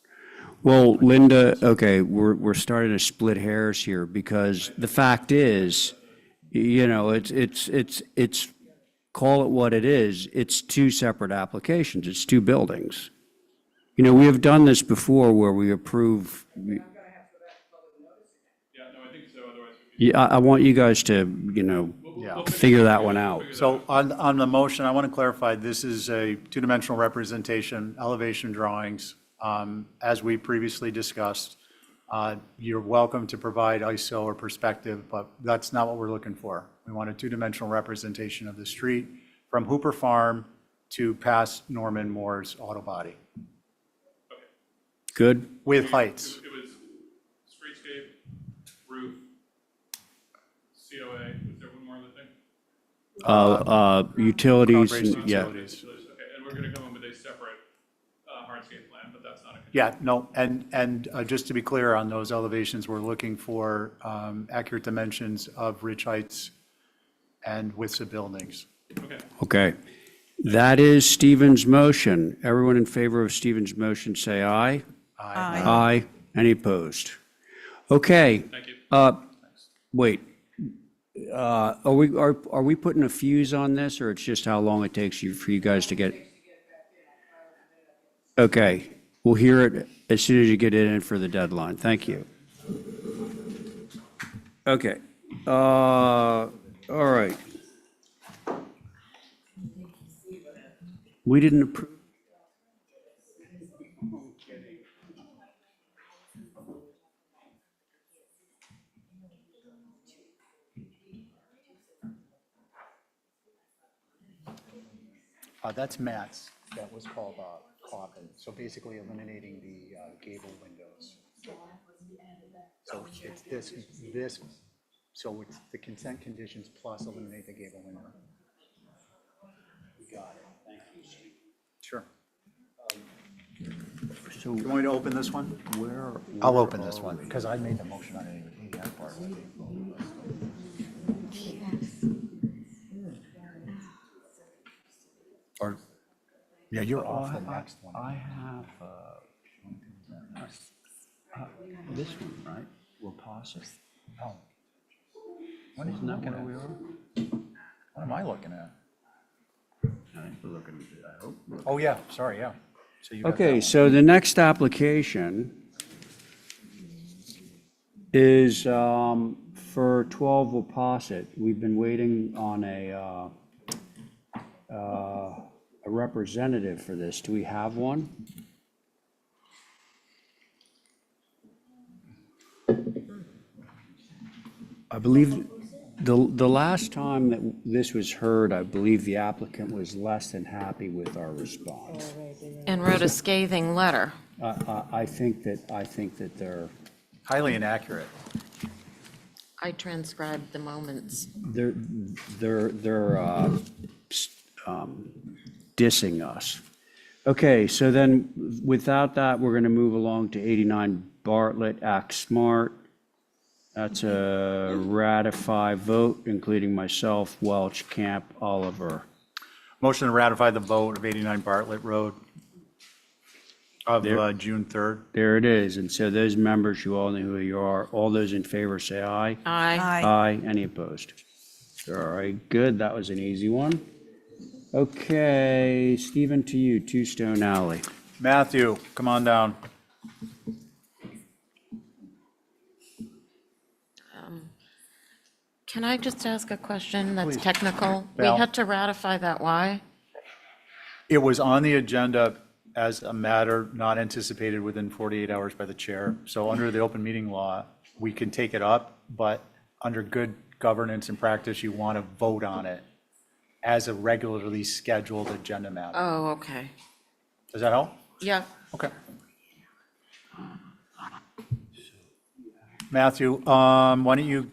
Well, Linda, okay, we're starting to split hairs here because the fact is, it's call it what it is. It's two separate applications. It's two buildings. We have done this before where we approve.
Yeah, no, I think so, otherwise we'd be.
Yeah, I want you guys to, figure that one out.
so on the motion, I want to clarify, this is a two-dimensional representation, elevation drawings, as we previously discussed. You're welcome to provide ISO or perspective, but that's not what we're looking for. We want a two-dimensional representation of the street from Hooper Farm to past Norman Moore's Auto Body
Good?
with heights.
It was streetscape, roof, COA, was there one more other thing?
Utilities,
Ground-based
and- yeah.
utilities.
Okay, and we're gonna come in with a separate, hardscape plan, but that's not a.
Yeah, no, and just to be clear on those elevations, we're looking for accurate dimensions of ridge heights and widths of buildings.
Okay.
Okay. That is Stephen's motion. Everyone in favor of Stephen's motion, say aye.
Aye.
Aye. Any opposed? Okay.
Thank you.
Wait. Are we putting a fuse on this, or it's just how long it takes for you guys to get? Okay, we'll hear it as soon as you get it in for the deadline. Thank you. Okay. All right. We didn't approve.
That's Matt's, that was called Coffin, so basically eliminating the gable windows. So it's this, so it's the consent conditions plus eliminate the gable window. Got it, thank you, Steve. Sure.
So
You want me to open this one?
where?
I'll open this one, because I made the motion on it, ADR part. Or, yeah, you're off the next one.
I have, this one, right? We'll pause it.
Oh. What
Isn't that where we are?
What am I looking at?
I think we're looking at, I hope.
Oh, yeah, sorry, yeah. So you got that
Okay,
one.
so the next application is for 12 Waposset. We've been waiting on a representative for this. Do we have one? I believe the last time that this was heard, I believe the applicant was less than happy with our response.
And wrote a scathing letter.
I think that they're
I
transcribed the moments.
they're dissing us. Okay, so then without that, we're going to move along to 89 Bartlett, Act Smart. That's a ratify vote, including myself, Welch, Camp, Oliver.
Motion to ratify the vote of 89 Bartlett Road of June 3rd.
There it is. And so those members, you all know who you are. All those in favor say aye.
Aye.
Aye. Any opposed? All right, good. That was an easy one. Okay, Stephen, to you, Two Stone Alley.
Matthew, come on down.
Can I just ask a question that's
Please.
technical? We
Val.
had to ratify that, why?
It was on the agenda as a matter not anticipated within 48 hours by the chair. So under the open meeting law, we can take it up, but under good governance and practice, you want to vote on it as a regularly scheduled agenda matter.
Oh, okay.
Does that help?
Yeah.
Okay. Matthew, why don't you,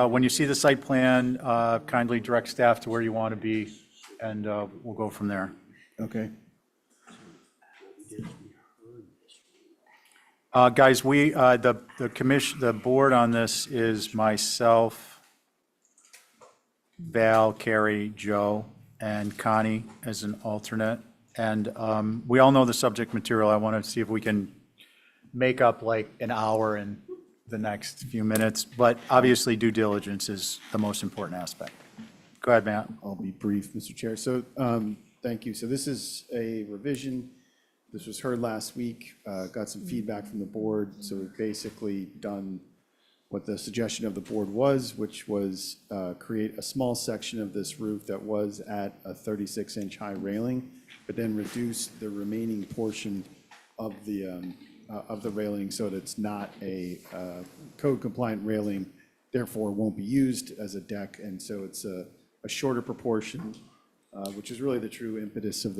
when you see the site plan, kindly direct staff to where you want to be, and we'll go from there.
Okay.
Guys, the commission, the board on this is myself, Val, Carrie, Joe, and Connie as an alternate. And we all know the subject material. I want to see if we can make up like an hour in the next few minutes, but obviously due diligence is the most important aspect. Go ahead, Matt.
I'll be brief, Mr. Chair. So, thank you. So this is a revision. This was heard last week, got some feedback from the board. So we've basically done what the suggestion of the board was, which was create a small section of this roof that was at a 36-inch high railing, but then reduce the remaining portion of the of the railing so that it's not a code compliant railing, therefore won't be used as a deck. And so it's a shorter proportion, which is really the true impetus of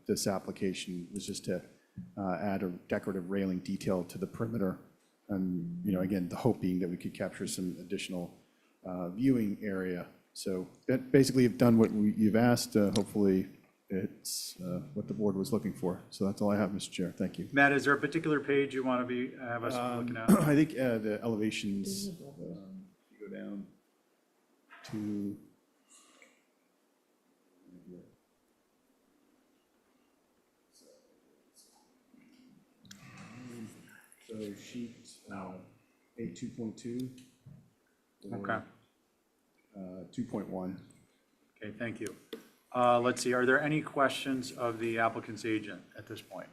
this application, was just to add a decorative railing detail to the perimeter. And, again, the hope being that we could capture some additional viewing area. So basically, you've done what you've asked. Hopefully, it's what the board was looking for. So that's all I have, Mr. Chair. Thank you.
Matt, is there a particular page you want to have us looking at?
I think the elevations, you go down to, so sheet 82.2.
Okay.
2.1.
Okay, thank you. Let's see, are there any questions of the applicant's agent at this point?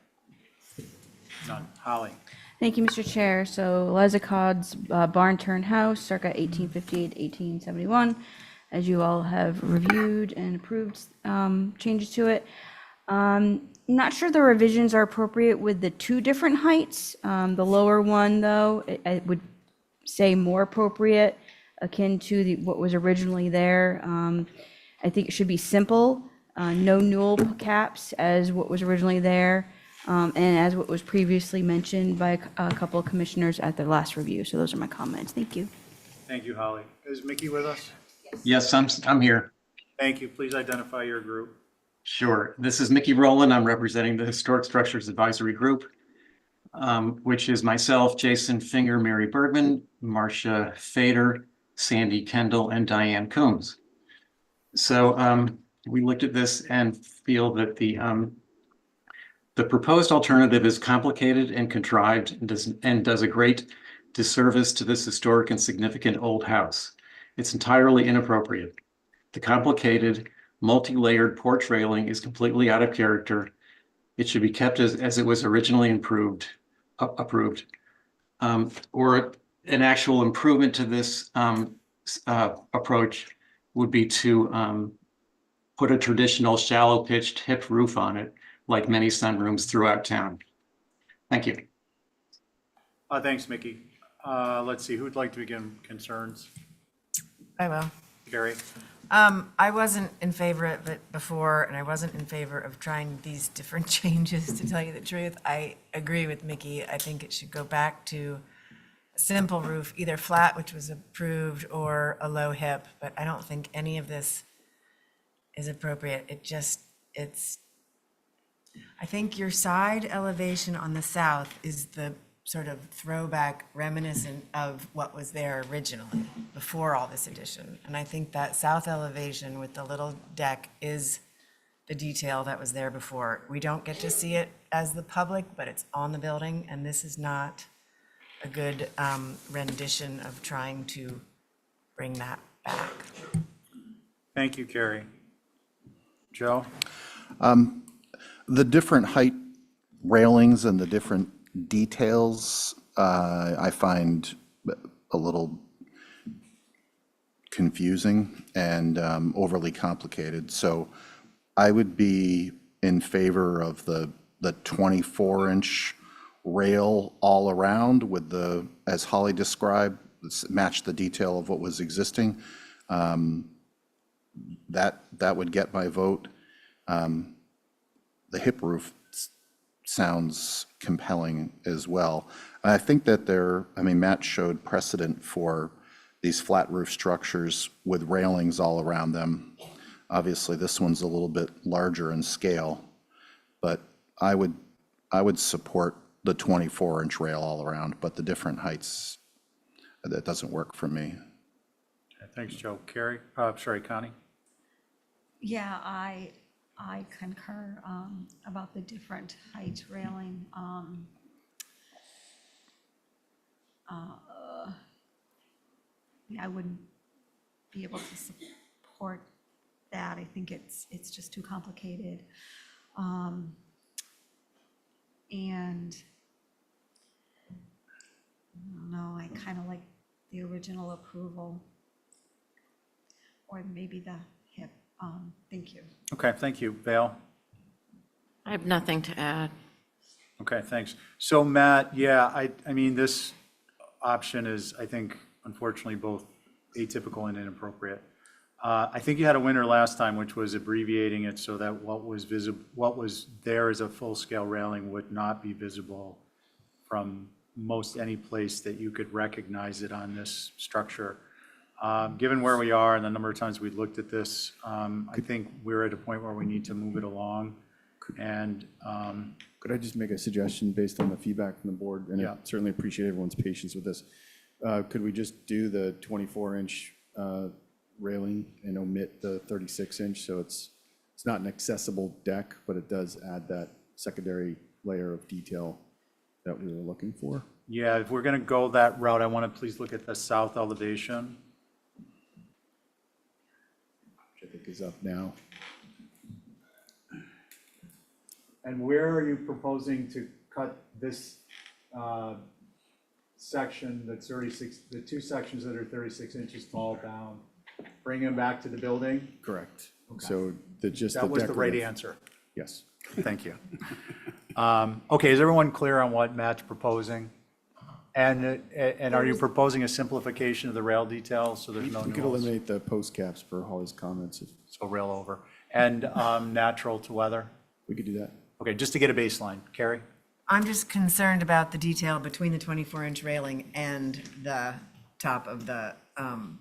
None. Holly?
Thank you, Mr. Chair. So Liza Codd's Barn Turn House, circa 1858, 1871, as you all have reviewed and approved changes to it. Not sure the revisions are appropriate with the two different heights. The lower one, though, I would say more appropriate, akin to what was originally there. I think it should be simple, no newel caps as what was originally there, and as what was previously mentioned by a couple of commissioners at their last review. So those are my comments. Thank you.
Thank you, Holly. Is Mickey with us?
Yes, I'm here.
Thank you. Please identify your group.
Sure. This is Mickey Rowland. I'm representing the Historic Structures Advisory Group, which is myself, Jason Finger, Mary Bergman, Marcia Fader, Sandy Kendall, and Diane Coombs. So we looked at this and feel that the proposed alternative is complicated and contrived and does a great disservice to this historic and significant old house. It's entirely inappropriate. The complicated, multi-layered porch railing is completely out of character. It should be kept as it was originally approved. Or an actual improvement to this approach would be to put a traditional shallow pitched hip roof on it, like many sunrooms throughout town. Thank you.
Thanks, Mickey. Let's see, who'd like to begin concerns?
I will.
Carrie?
I wasn't in favor of it before, and I wasn't in favor of trying these different changes, to tell you the truth. I agree with Mickey. I think it should go back to a simple roof, either flat, which was approved, or a low hip, but I don't think any of this is appropriate. I think your side elevation on the south is the sort of throwback reminiscent of what was there originally, before all this addition. And I think that south elevation with the little deck is the detail that was there before. We don't get to see it as the public, but it's on the building, and this is not a good rendition of trying to bring that back.
Thank you, Carrie. Joe?
The different height railings and the different details, I find a little confusing and overly complicated. So I would be in favor of the 24-inch rail all around with the, as Holly described, match the detail of what was existing. That would get my vote. The hip roof sounds compelling as well. And I think that Matt showed precedent for these flat roof structures with railings all around them. Obviously, this one's a little bit larger in scale, but I would support the 24-inch rail all around, but the different heights, that doesn't work for me.
Thanks, Joe. Carrie? Sorry, Connie?
Yeah, I concur about the different height railing. I wouldn't be able to support that. I think it's just too complicated. And I don't know, I kind of like the original approval, or maybe the hip. Thank you.
Okay, thank you. Vale?
I have nothing to add.
Okay, thanks. So Matt, yeah, I mean, this option is, I think, unfortunately, both atypical and inappropriate. I think you had a winner last time, which was abbreviating it so that what was visible, what was there as a full-scale railing would not be visible from most any place that you could recognize it on this structure. Given where we are and the number of times we looked at this, I think we're at a point where we need to move it along. And
Could I just make a suggestion based on the feedback from the board? And I
Yeah.
certainly appreciate everyone's patience with this. Could we just do the 24-inch railing and omit the 36-inch? So it's not an accessible deck, but it does add that secondary layer of detail that we were looking for.
yeah, if we're going to go that route, I want to please look at the south elevation.
Which I think is up now.
And where are you proposing to cut this section that's 36, the two sections that are 36 inches tall down? Bring them back to the building?
Correct.
Okay.
So just the
That was the right
decorative-
answer.
Yes.
Thank you. Okay, is everyone clear on what Matt's proposing? And are you proposing a simplification of the rail details so there's no
We could
nuance?
eliminate the post caps for Holly's comments if
So rail over. And natural to weather?
we could do that.
Okay, just to get a baseline. Carrie?
I'm just concerned about the detail between the 24-inch railing and the top of the,
Can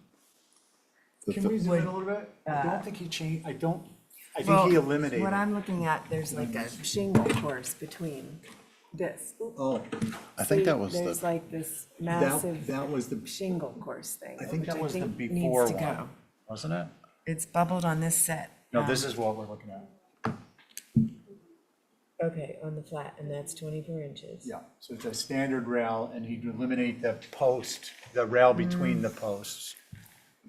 we zoom in a little bit? I don't think he changed, I think he eliminated.
What I'm looking at, there's like a shingle course between this.
Oh, I think that was
There's
the,
like this massive
That was the,
shingle course thing.
I think
which
that was the
needs
before
to go.
one, wasn't it?
It's bubbled on this set.
No, this is what we're looking at.
Okay, on the flat, and that's 24 inches.
Yeah, so it's a standard rail, and he'd eliminate the post, the rail between the posts.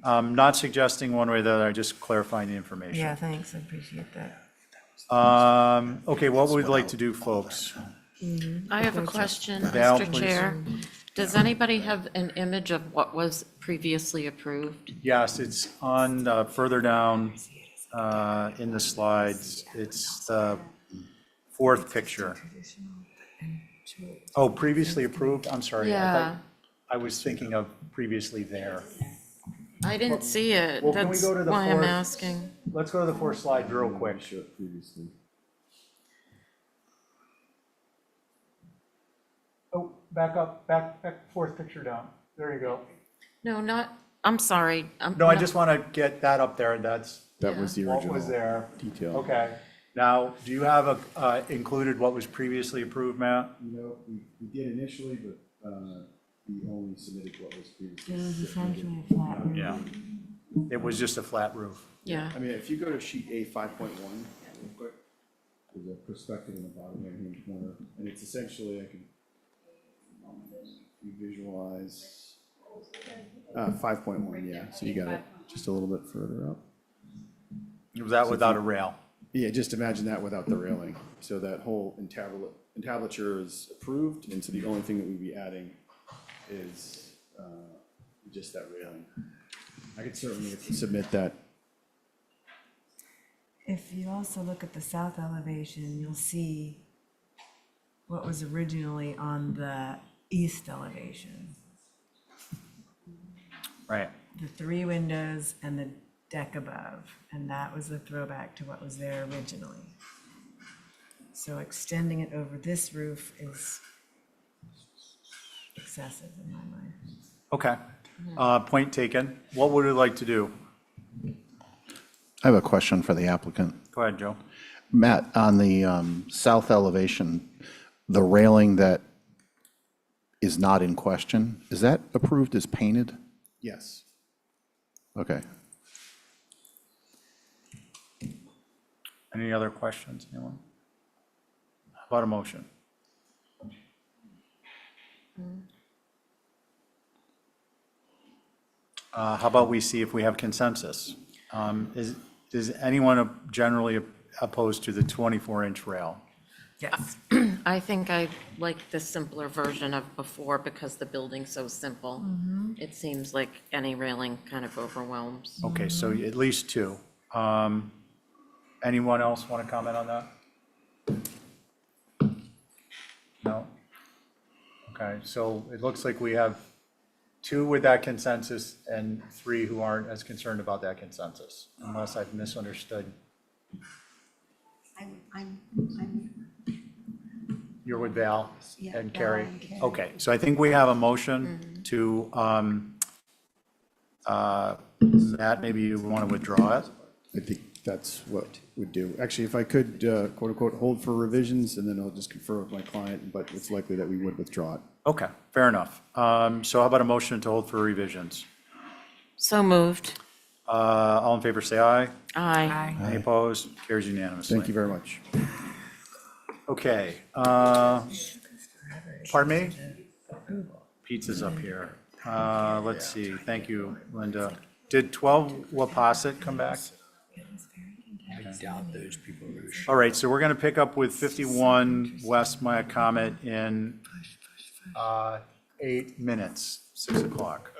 Not suggesting one way or the other, just clarifying the information.
Yeah, thanks, I appreciate that.
Okay, what would we like to do, folks?
I have a question,
Val,
Mr.
please.
Chair. Does anybody have an image of what was previously approved?
Yes, it's on, further down in the slides. It's the fourth picture. Oh, previously approved? I'm sorry.
Yeah.
I was thinking of previously there.
I didn't see it.
Well, can we
That's
go to the
why I'm
fourth?
asking.
Let's go to the fourth slide real quick.
Show it previously.
Oh, back up, back, fourth picture down. There you go.
No, not, I'm sorry.
No, I just want to get that up there. That's
That was the
what
original
was there.
detail.
Okay. Now, do you have included what was previously approved, Matt?
No, we did initially, but we only submitted what was previously.
It was essentially a flat roof.
Yeah. It was just a flat roof.
Yeah.
I mean, if you go to sheet A 5.1, real quick, there's a perspective in the bottom right-hand corner, and it's essentially, I can you visualize 5.1, yeah, so you got it just a little bit further up.
Was that without a rail?
Yeah, just imagine that without the railing. So that whole entablature is approved, and so the only thing that we'd be adding is just that railing. I could certainly submit that.
If you also look at the south elevation, you'll see what was originally on the east elevation.
Right.
The three windows and the deck above, and that was the throwback to what was there originally. So extending it over this roof is excessive in my mind.
Okay. Point taken. What would you like to do?
I have a question for the applicant.
Go ahead, Joe.
Matt, on the south elevation, the railing that is not in question, is that approved as painted?
Yes.
Okay.
Any other questions, anyone? How about a motion? How about we see if we have consensus? Is anyone generally opposed to the 24-inch rail?
Yes.
I think I like the simpler version of before because the building's so simple. It seems like any railing kind of overwhelms.
Okay, so at least two. Anyone else want to comment on that? Okay, so it looks like we have 2 with that consensus and 3 who aren't as concerned about that consensus, unless I've misunderstood.
I'm,
You're with Val
Yeah,
and
Val
Carrie?
and Carrie.
Okay, so I think we have a motion to, Matt, maybe you want to withdraw it?
I think that's what we'd do. Actually, if I could, quote unquote, hold for revisions, and then I'll just confer with my client, but it's likely that we would withdraw it.
Okay, fair enough. So how about a motion to hold for revisions?
So moved.
All in favor, say aye.
Aye.
Any opposed? Carries unanimously.
Thank you very much.
Okay, pardon me? Pizza's up here. Let's see, thank you, Linda. Did 12 Wapossit come back?
I doubt those people are going to.
All right, so we're going to pick up with 51 West Myacomet in 8 minutes, 6 o'clock.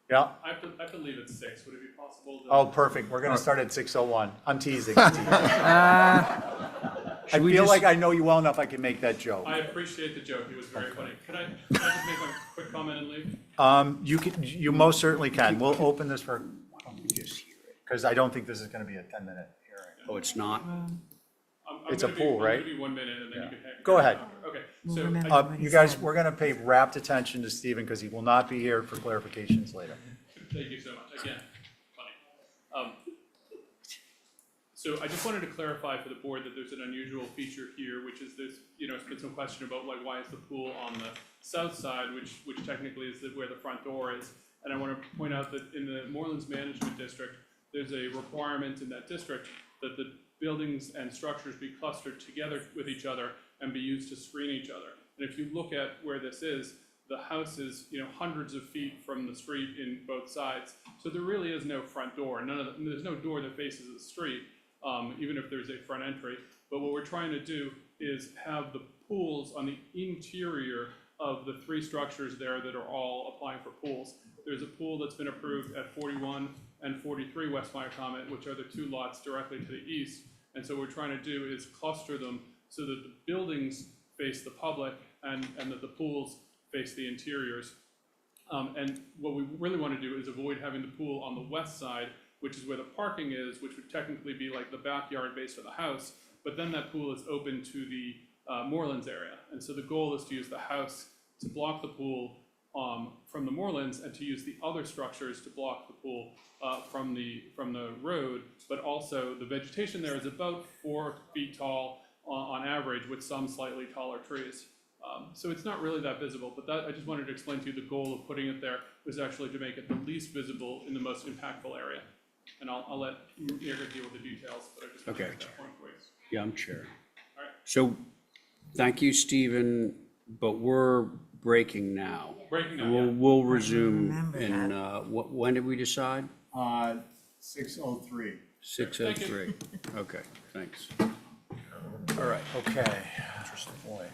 Yeah?
I have to leave at 6. Would it be possible to?
Oh, perfect. We're going to start at 6:01. I'm teasing. I'm teasing. I feel like I know you well enough I can make that joke.
I appreciate the joke. It was very funny. Can I just make one quick comment and leave?
You most certainly can. We'll open this for, because I don't think this is going to be a 10-minute hearing.
Oh, it's not?
It's a pool, right?
I'm gonna be 1 minute and then you can.
Go ahead.
Okay, so
You guys, we're going to pay rapt attention to Stephen because he will not be here for clarifications later.
thank you so much. Again, funny. So I just wanted to clarify for the board that there's an unusual feature here, which is this, it's been some question about like, why is the pool on the south side, which technically is where the front door is. And I want to point out that in the Morelands Management District, there's a requirement in that district that the buildings and structures be clustered together with each other and be used to screen each other. And if you look at where this is, the house is, hundreds of feet from the street in both sides. So there really is no front door. There's no door that faces the street, even if there's a front entry. But what we're trying to do is have the pools on the interior of the 3 structures there that are all applying for pools. There's a pool that's been approved at 41 and 43 West Myacomet, which are the 2 lots directly to the east. And so what we're trying to do is cluster them so that the buildings face the public and that the pools face the interiors. And what we really want to do is avoid having the pool on the west side, which is where the parking is, which would technically be like the backyard base for the house, but then that pool is open to the Morelands area. And so the goal is to use the house to block the pool from the Morelands and to use the other structures to block the pool from the road, but also the vegetation there is about 4 feet tall on average with some slightly taller trees. So it's not really that visible, but that I just wanted to explain to you the goal of putting it there was actually to make it the least visible in the most impactful area. And I'll let Margaret deal with the details, but I just want to make that point for you.
Yeah, I'm chair.
All right.
So, thank you, Stephen, but we're breaking now.
Breaking now,
We'll,
yeah.
we'll resume in, when did we decide?
6:03.
6:03. Okay, thanks.
All right, okay. Interesting, boy.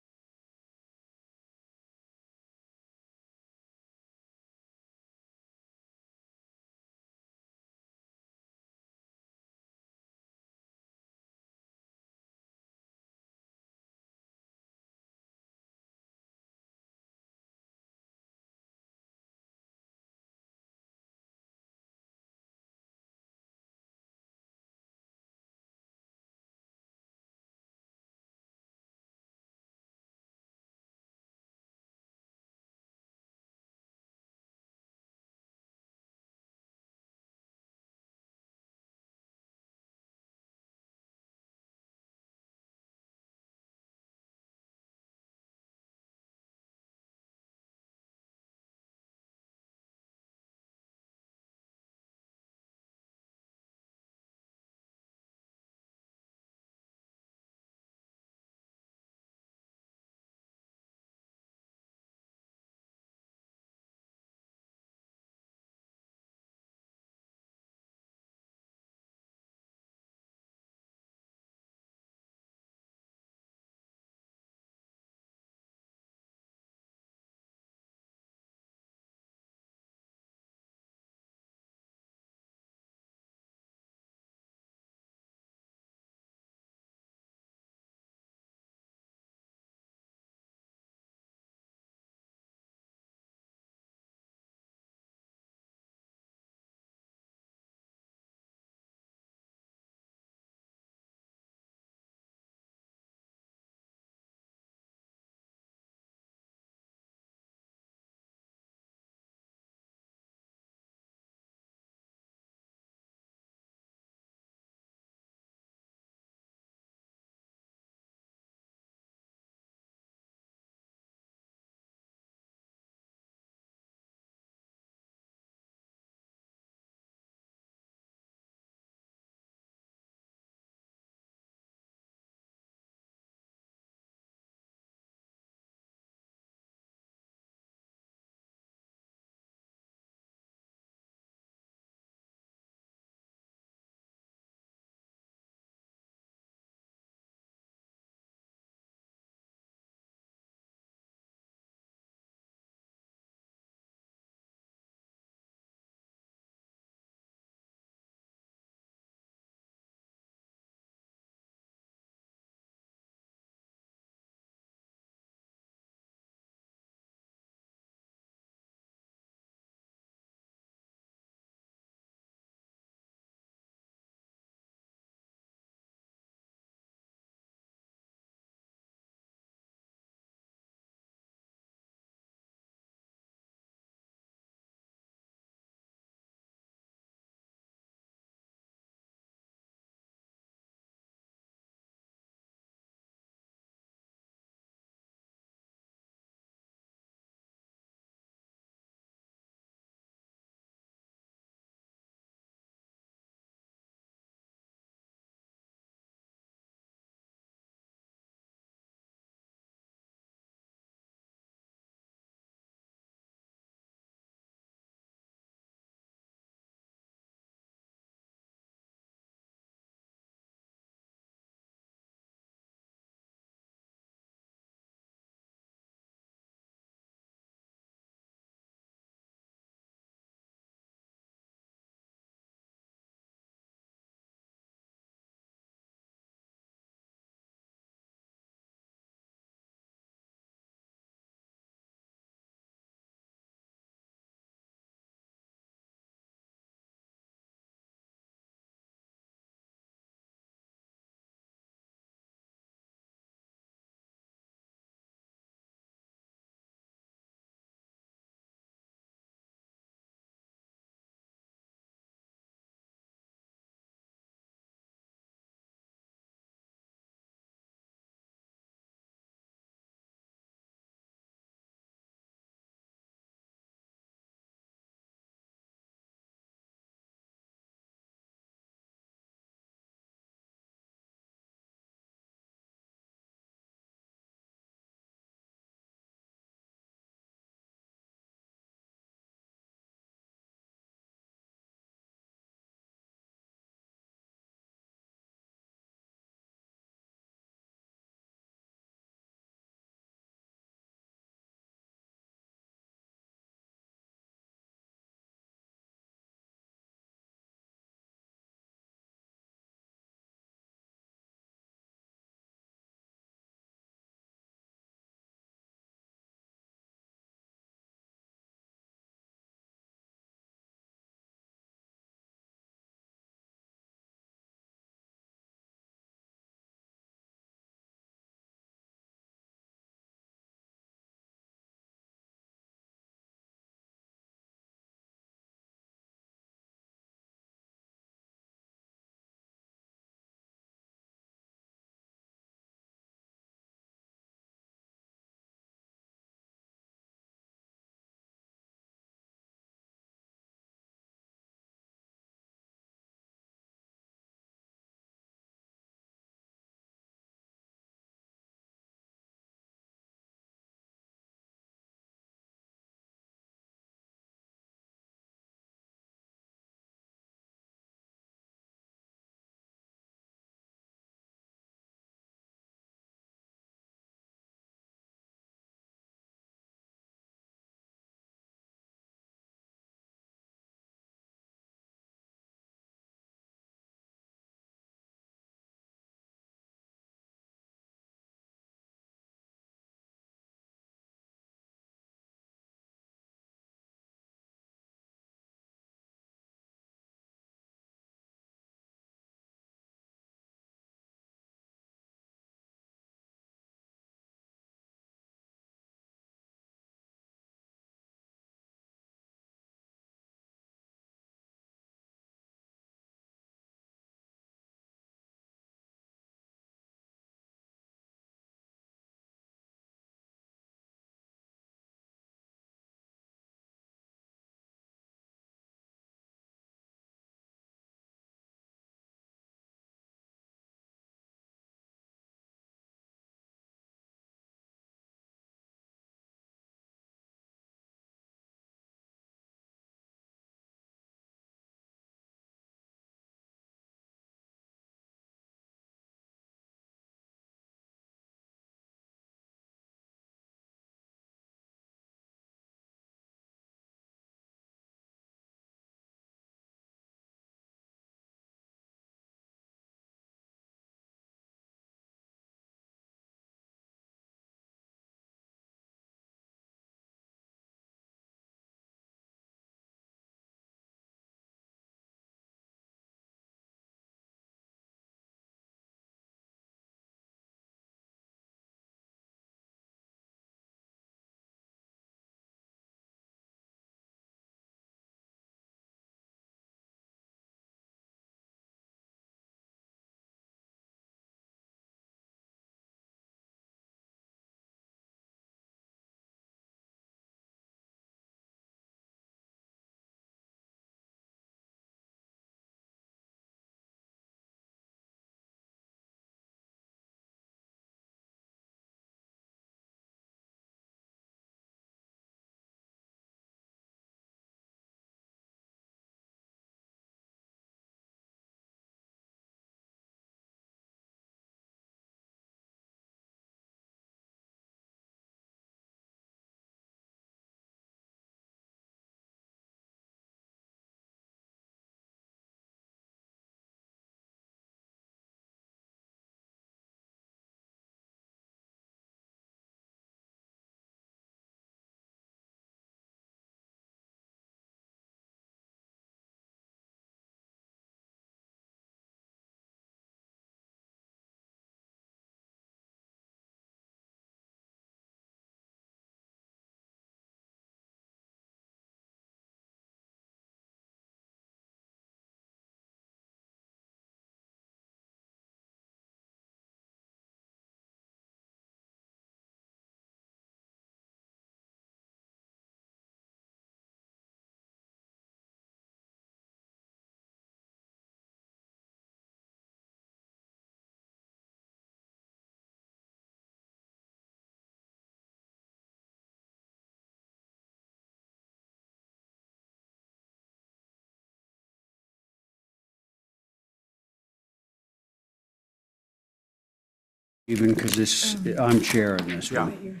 Even because this, I'm chairing this
Yeah.
one.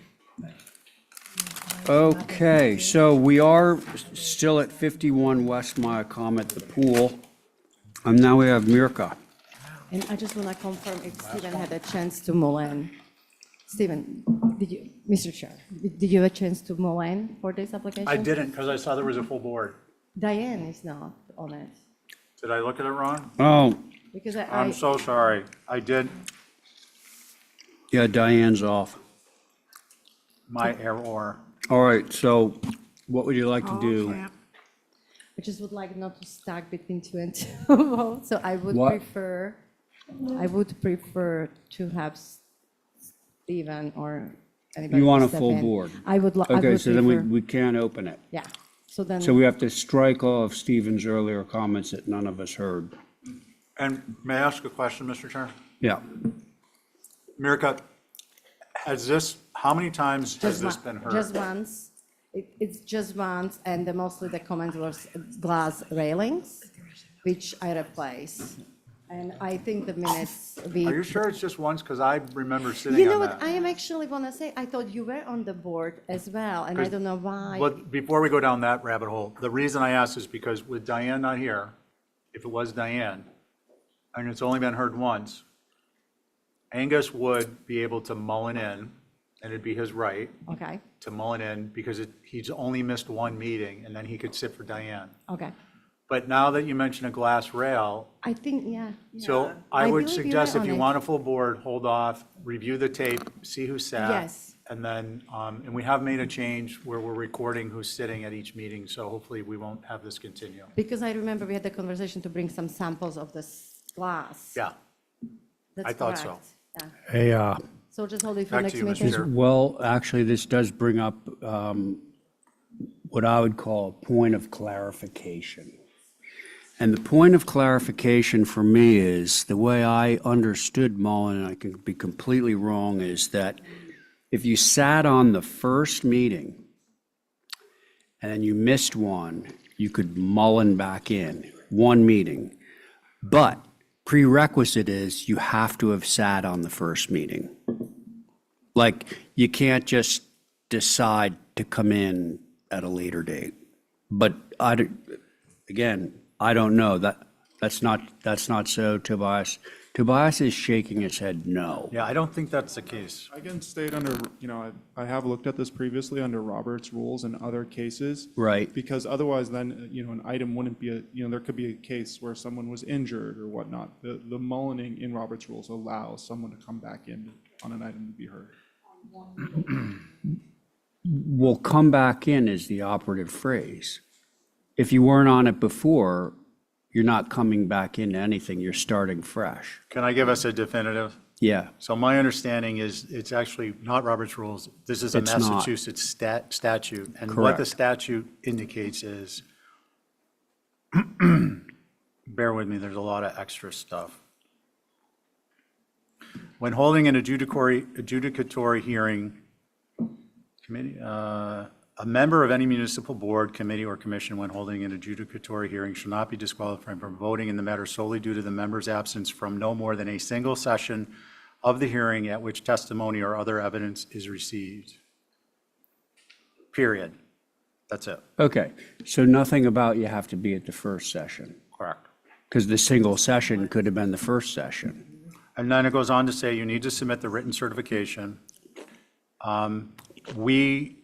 Okay, so we are still at 51 West Maya Comet, the pool. And now we have Mirka.
And I just want to confirm if Stephen had a chance to mull in. Stephen, Mr. Chair, did you have a chance to mull in for this application?
I didn't, because I saw there was a full board.
Diane is not on it.
Did I look at it wrong?
Oh,
Because
I'm so sorry. I did,
yeah, Diane's off.
my error.
All right, so what would you like to do?
I just would like not to stack between 2 and 2 votes, so I would
What?
prefer to have Stephen or anybody.
You want
to
a
step
full
in.
board?
I would. I
Okay,
would
so then
prefer-
we can't open it.
Yeah, so then.
So we have to strike off Stephen's earlier comments that none of us heard.
And may I ask a question, Mr. Chair?
Yeah.
Mirka, has this, how many times has
Just
this
one-
been heard?
Just once. It's just once, and mostly the comment was glass railings, which I replaced. And I think the minutes we.
Are you sure it's just once? Because I remember sitting
You know
on
what,
that.
I am actually wanna say, I thought you were on the board as well, and I don't know why.
But before we go down that rabbit hole, the reason I asked is because with Diane not here, if it was Diane, and it's only been heard once, Angus would be able to mull it in, and it'd be his right
Okay,
to mull it in because he's only missed one meeting, and then he could sit for Diane.
okay.
But now that you mention a glass rail,
I think, yeah.
so I
I
would
believe you
suggest
were
if
on
you
it.
want a full board, hold off, review the tape, see who sat.
Yes.
And then, and we have made a change where we're recording who's sitting at each meeting, so hopefully we won't have this continue.
Because I remember we had the conversation to bring some samples of this glass.
Yeah,
That's
I thought so.
correct. Yeah.
Hey,
So just hold it for
Back
next
to you, Mr.
meeting.
Chair.
well, actually, this does bring up what I would call a point of clarification. And the point of clarification for me is, the way I understood Mullen, and I could be completely wrong, is that if you sat on the first meeting and then you missed one, you could Mullen back in, one meeting. But prerequisite is you have to have sat on the first meeting. Like, you can't just decide to come in at a later date. But again, I don't know. That's not so, Tobias. Tobias is shaking his head no.
yeah, I don't think that's the case.
I can state under, I have looked at this previously under Robert's rules and other cases.
Right.
Because otherwise then, an item wouldn't be, there could be a case where someone was injured or whatnot. The mullining in Robert's rules allows someone to come back in on an item to be heard.
Well, come back in is the operative phrase. If you weren't on it before, you're not coming back into anything, you're starting fresh.
Can I give us a definitive?
Yeah,
So my understanding is it's actually not Robert's rules. This is a
It's not.
Massachusetts statute. And what the
Correct.
statute indicates is, bear with me, there's a lot of extra stuff. When holding an adjudicatory hearing, committee, a member of any municipal board, committee, or commission when holding an adjudicatory hearing shall not be disqualified from voting in the matter solely due to the member's absence from no more than a single session of the hearing at which testimony or other evidence is received. Period. That's it.
okay. So nothing about you have to be at the first session,
Correct.
because the single session could have been the first session.
And then it goes on to say you need to submit the written certification. We,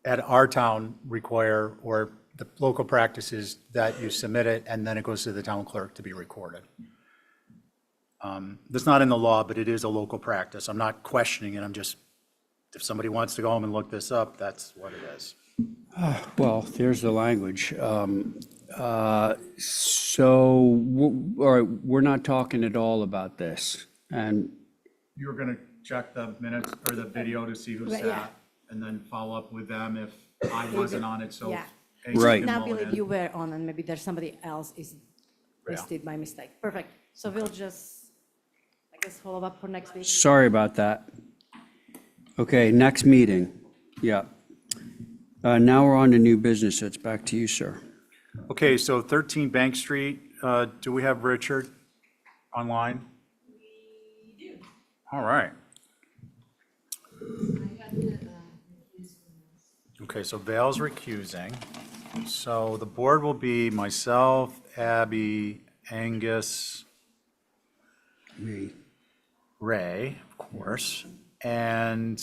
at our town, require, or the local practice is that you submit it and then it goes to the town clerk to be recorded. That's not in the law, but it is a local practice. I'm not questioning it. I'm just, if somebody wants to go home and look this up, that's what it is.
Well, there's the language. All right, we're not talking at all about this. And
You were going to check the minutes or the video to see who
Right, yeah.
sat and then follow up with them if I wasn't on it, so.
Yeah.
Angus
Right.
can
Now
mull it
believe
in.
you were on, and maybe there's somebody else is listed by mistake. Perfect. So we'll just, I guess, follow up for next week.
sorry about that. Okay, next meeting. Yeah. Now we're on to new business. So it's back to you, sir.
Okay, so 13 Bank Street, do we have Richard online? We do. All right. Okay, so Val's recusing. So the board will be myself, Abby, Angus,
Me.
Ray, of course, and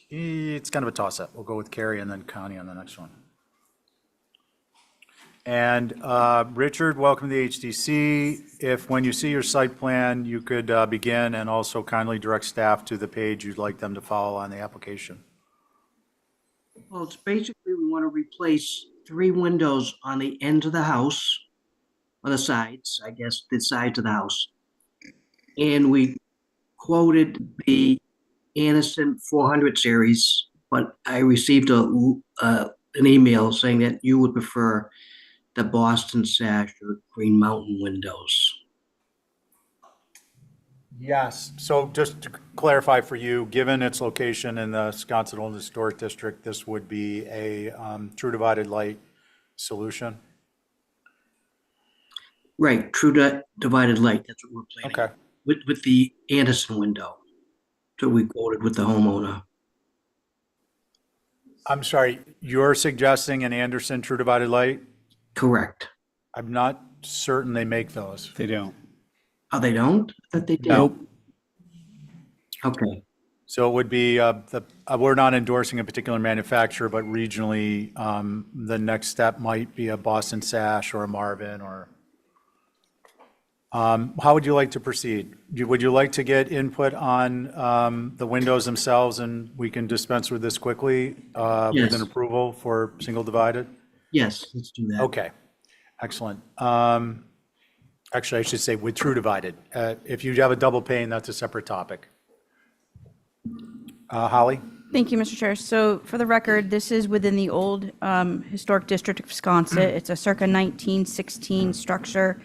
it's kind of a toss-up. We'll go with Carrie and then Connie on the next one. And Richard, welcome to the HDC. If, when you see your site plan, you could begin and also kindly direct staff to the page you'd like them to follow on the application.
Well, it's basically, we want to replace 3 windows on the ends of the house, on the sides, I guess, the sides of the house. And we quoted the Anderson 400 series, but I received an email saying that you would prefer the Boston sash or Green Mountain windows.
Yes, so just to clarify for you, given its location in the Scottsdale Historic District, this would be a true divided light solution?
Right, divided light, that's what we're planning.
Okay.
With the Anderson window, so we quoted with the homeowner.
I'm sorry, you're suggesting an Anderson true divided light?
Correct.
I'm not certain they make those.
They don't.
Oh, they don't? I thought they did.
Nope.
Okay.
So it would be, we're not endorsing a particular manufacturer, but regionally, the next step might be a Boston Sash or a Marvin or, how would you like to proceed? Would you like to get input on the windows themselves and we can dispense with this quickly with
Yes.
an approval for single divided?
Yes, let's do that.
Okay, excellent. Actually, I should say with true divided. If you have a double pane, that's a separate topic. Holly?
Thank you, Mr. Chair. So for the record, this is within the old Historic District of Wisconsin. It's a circa 1916 structure.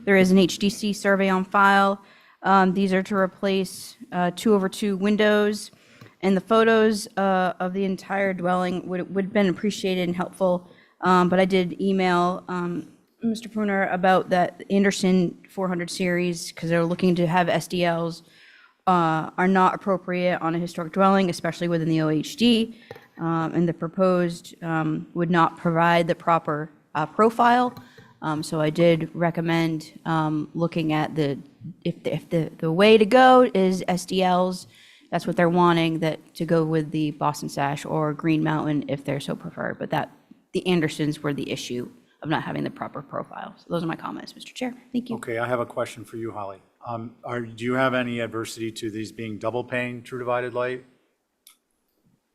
There is an HDC survey on file. These are to replace 2/2 windows. And the photos of the entire dwelling would have been appreciated and helpful. But I did email Mr. Pruner about that Anderson 400 series because they're looking to have SDLs are not appropriate on a historic dwelling, especially within the OHD. And the proposed would not provide the proper profile. So I did recommend looking at if the way to go is SDLs, that's what they're wanting, that to go with the Boston Sash or Green Mountain if they're so preferred. But the Andersons were the issue of not having the proper profile. So those are my comments, Mr. Chair. Thank you.
Okay, I have a question for you, Holly. Do you have any adversity to these being double pane true divided light?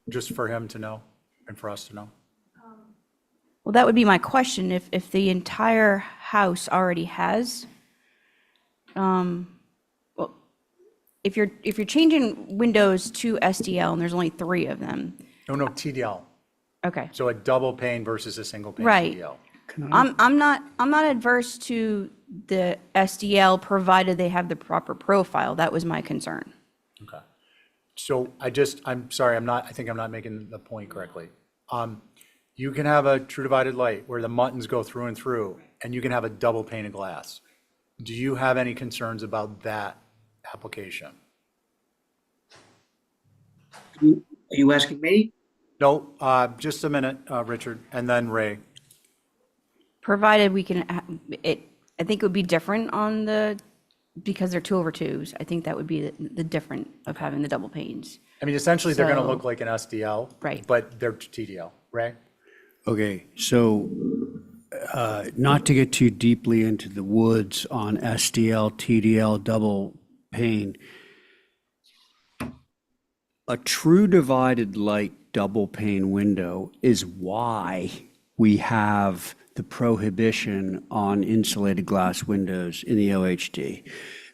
Just for him to know and for us to know?
Well, that would be my question. If the entire house already has, well, if you're changing windows to SDL and there's only 3 of them.
No, TDL.
Okay.
So a double pane versus a single pane
Right.
TDL.
I'm not adverse to the SDL provided they have the proper profile. That was my concern.
Okay. So I'm sorry, I think I'm not making the point correctly. You can have a true divided light where the muttons go through and through, and you can have a double pane of glass. Do you have any concerns about that application?
Are you asking me?
No, just a minute, Richard, and then Ray.
Provided we can, I think it would be different because they're 2/2s. I think that would be the different of having the double panes.
I mean, essentially, they're going to
So-
look like an SDL.
Right.
But they're TDL. Ray?
Okay, so not to get too deeply into the woods on SDL, TDL, double pane, a true divided light double pane window is why we have the prohibition on insulated glass windows in the OHD.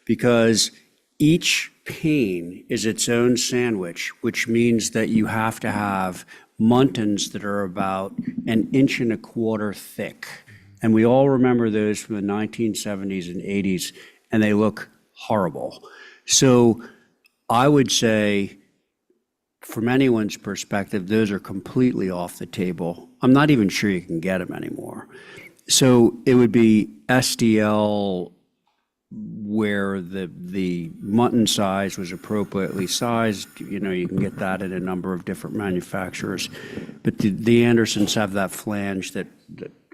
Because each pane is its own sandwich, which means that you have to have muntins that are about 1.25 inches thick. And we all remember those from the 1970s and 80s, and they look horrible. So I would say, from anyone's perspective, those are completely off the table. I'm not even sure you can get them anymore. So it would be SDL where the mutton size was appropriately sized. You know, you can get that at a number of different manufacturers. But the Andersons have that flange that,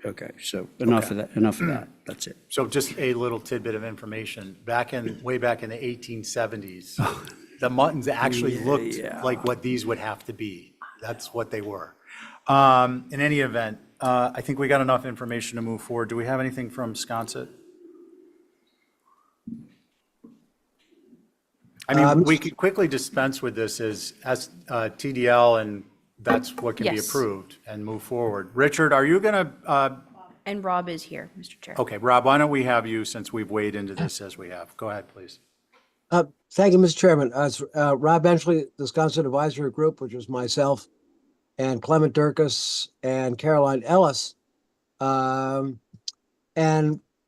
okay, so enough of that, that's it.
So just a little tidbit of information. Way back in the 1870s, the muttons actually looked like what these would have to be. That's what they were. In any event, I think we got enough information to move forward. Do we have anything from Sconset? I mean, we could quickly dispense with this as TDL, and that's what can be
Yes.
approved and move forward. Richard, are you going to,
And Rob is here, Mr. Chair.
okay, Rob, why don't we have you, since we've weighed into this as we have. Go ahead, please.
Thank you, Mr. Chairman. It's Rob Benchley, the Wisconsin Advisory Group, which was myself and Clement Durkis and Caroline Ellis. And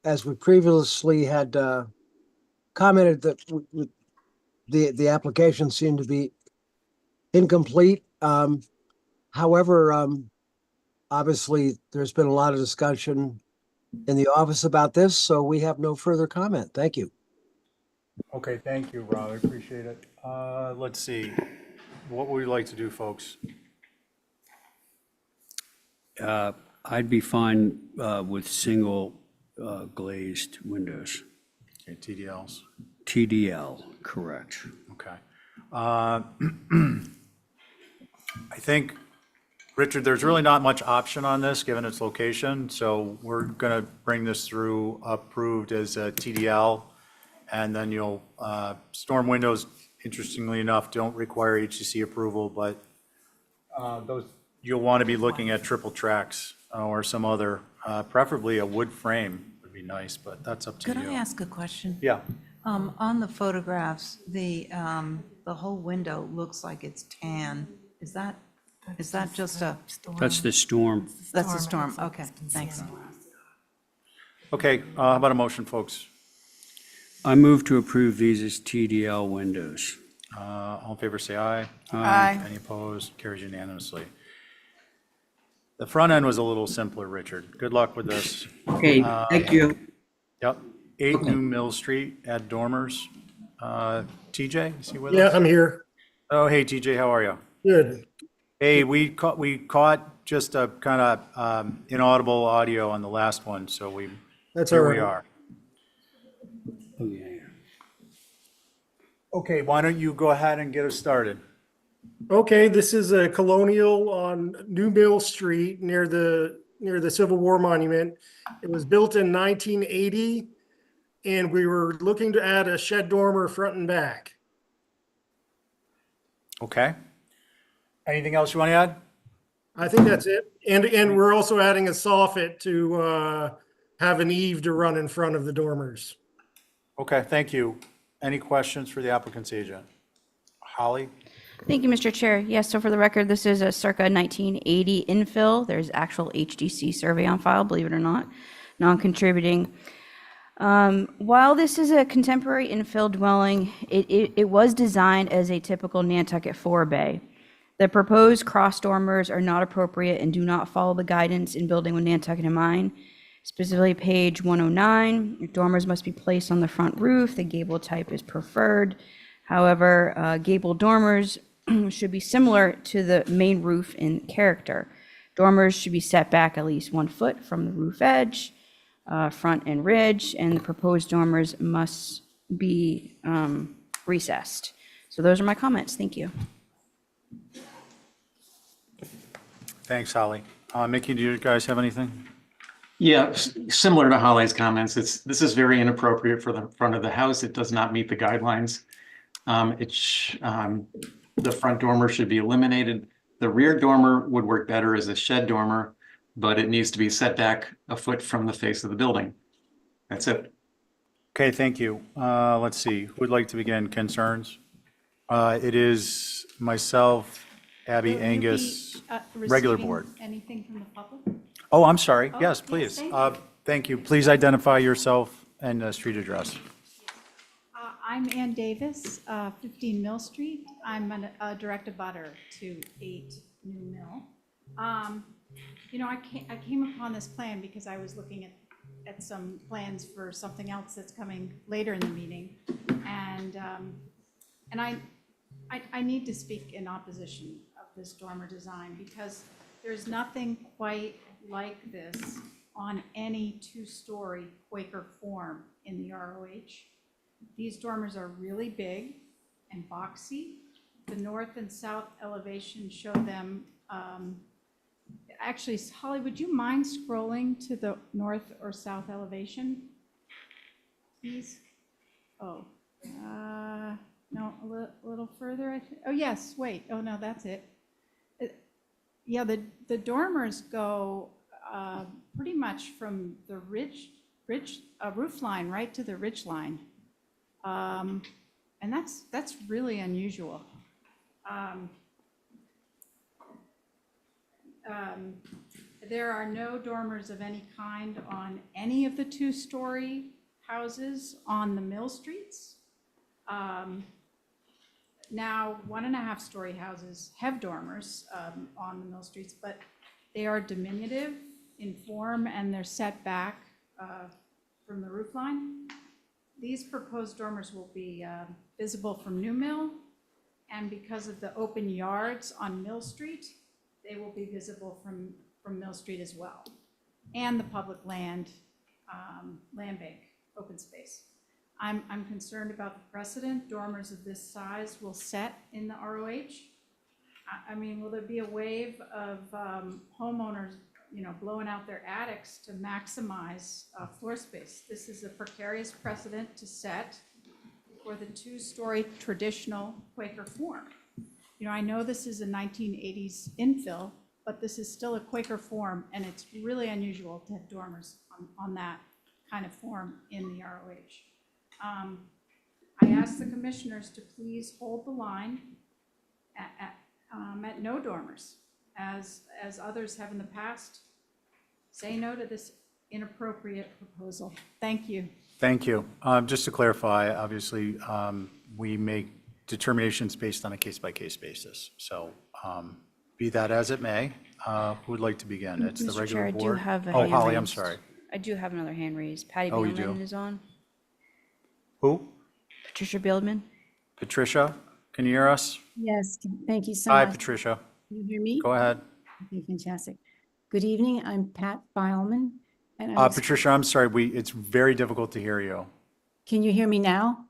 as we previously had commented that the application seemed to be incomplete. However, obviously, there's been a lot of discussion in the office about this, so we have no further comment. Thank you.
Okay, thank you, Rob. I appreciate it. Let's see. What would you like to do, folks?
I'd be fine with single glazed windows.
Okay, TDLs.
TDL, correct.
Okay. I think, Richard, there's really not much option on this, given its location, so we're going to bring this through approved as a TDL, and then you'll, storm windows, interestingly enough, don't require HCC approval, but those, you'll want to be looking at triple tracks or some other, preferably a wood frame would be nice, but that's up to you.
Could I ask a question?
Yeah.
On the photographs, the whole window looks like it's tan. Is that just a?
That's the storm.
That's a storm, okay, thanks.
Okay, how about a motion, folks?
I move to approve these as TDL windows.
All in favor, say aye.
Aye.
Any opposed? Carries unanimously. The front end was a little simpler, Richard. Good luck with this.
Okay, thank you.
Yep, 8 New Mill Street, add dormers. TJ, is he with us?
Yeah, I'm here.
Oh, hey, TJ, how are you?
Good.
Hey, we caught just a kind of inaudible audio on the last one, so
That's all
here
right.
we are.
Oh, yeah.
Okay, why don't you go ahead and get us started?
Okay, this is a colonial on New Mill Street near the Civil War Monument. It was built in 1980, and we were looking to add a shed dormer front and back.
Okay. Anything else you want to add?
I think that's it. And we're also adding a soffit to have an eave to run in front of the dormers.
Okay, thank you. Any questions for the applicant's agent? Holly?
Thank you, Mr. Chair. Yes, so for the record, this is a circa 1980 infill. There's actual HDC survey on file, believe it or not, non-contributing. While this is a contemporary infill dwelling, it was designed as a typical Nantucket 4-bay. The proposed cross dormers are not appropriate and do not follow the guidance in building with Nantucket in mind. Specifically, page 109, dormers must be placed on the front roof. The gable type is preferred. However, gable dormers should be similar to the main roof in character. Dormers should be set back at least 1 foot from the roof edge, front and ridge, and the proposed dormers must be recessed. So those are my comments. Thank you.
Thanks, Holly. Mickey, do you guys have anything?
Yeah, similar to Holly's comments, this is very inappropriate for the front of the house. It does not meet the guidelines. The front dormer should be eliminated. The rear dormer would work better as a shed dormer, but it needs to be set back a foot from the face of the building. That's it.
Okay, thank you. Let's see, who would like to begin? Concerns? It is myself, Abby, Angus, regular board.
Anything from the public?
Oh, I'm sorry.
Oh,
Yes,
yes,
please.
thank you.
Thank you. Please identify yourself and street address.
I'm Ann Davis, 15 Mill Street. I'm a direct abutter to 8 New Mill. You know, I came upon this plan because I was looking
at some plans for something else that's coming later in the meeting. And I need to speak in opposition of this dormer design because there's nothing quite like this on any two-story Quaker form in the ROH. These dormers are really big and boxy. The north and south elevation show them, actually, Holly, would you mind scrolling to the north or south elevation, please? Oh, no, a little further. Oh, yes, wait, oh, no, that's it. Yeah, the dormers go pretty much from the roof line right to the ridge line. And that's really unusual. There are no dormers of any kind on any of the two-story houses on the mill streets. Now, 1.5-story houses have dormers on the mill streets, but they are diminutive in form and they're set back from the roof line. These proposed dormers will be visible from New Mill, and because of the open yards on Mill Street, they will be visible from Mill Street as well, and the public land bank, open space. I'm concerned about the precedent dormers of this size will set in the ROH. I mean, will there be a wave of homeowners, blowing out their attics to maximize floor space? This is a precarious precedent to set for the two-story traditional Quaker form. I know this is a 1980s infill, but this is still a Quaker form, and it's really unusual to have dormers on that kind of form in the ROH. I asked the commissioners to please hold the line at no dormers, as others have in the past. Say no to this inappropriate proposal. Thank you.
Thank you. Just to clarify, obviously, we make determinations based on a case-by-case basis. So be that as it may, who would like to begin? It's the
Mr.
regular
Chair, I do
board.
have a
Oh,
hand
Holly, I'm
raised.
sorry.
I do have another hand raised. Patty
Oh, you
Bieldman
do?
is on.
Who?
Patricia Bieldman.
Patricia, can you hear us?
Yes, thank you so
Hi,
much.
Patricia.
Can you hear me?
Go ahead.
Okay, fantastic. Good evening, I'm Pat Beilman, and
Patricia, I'm sorry, it's very difficult to hear you.
Can you hear me now?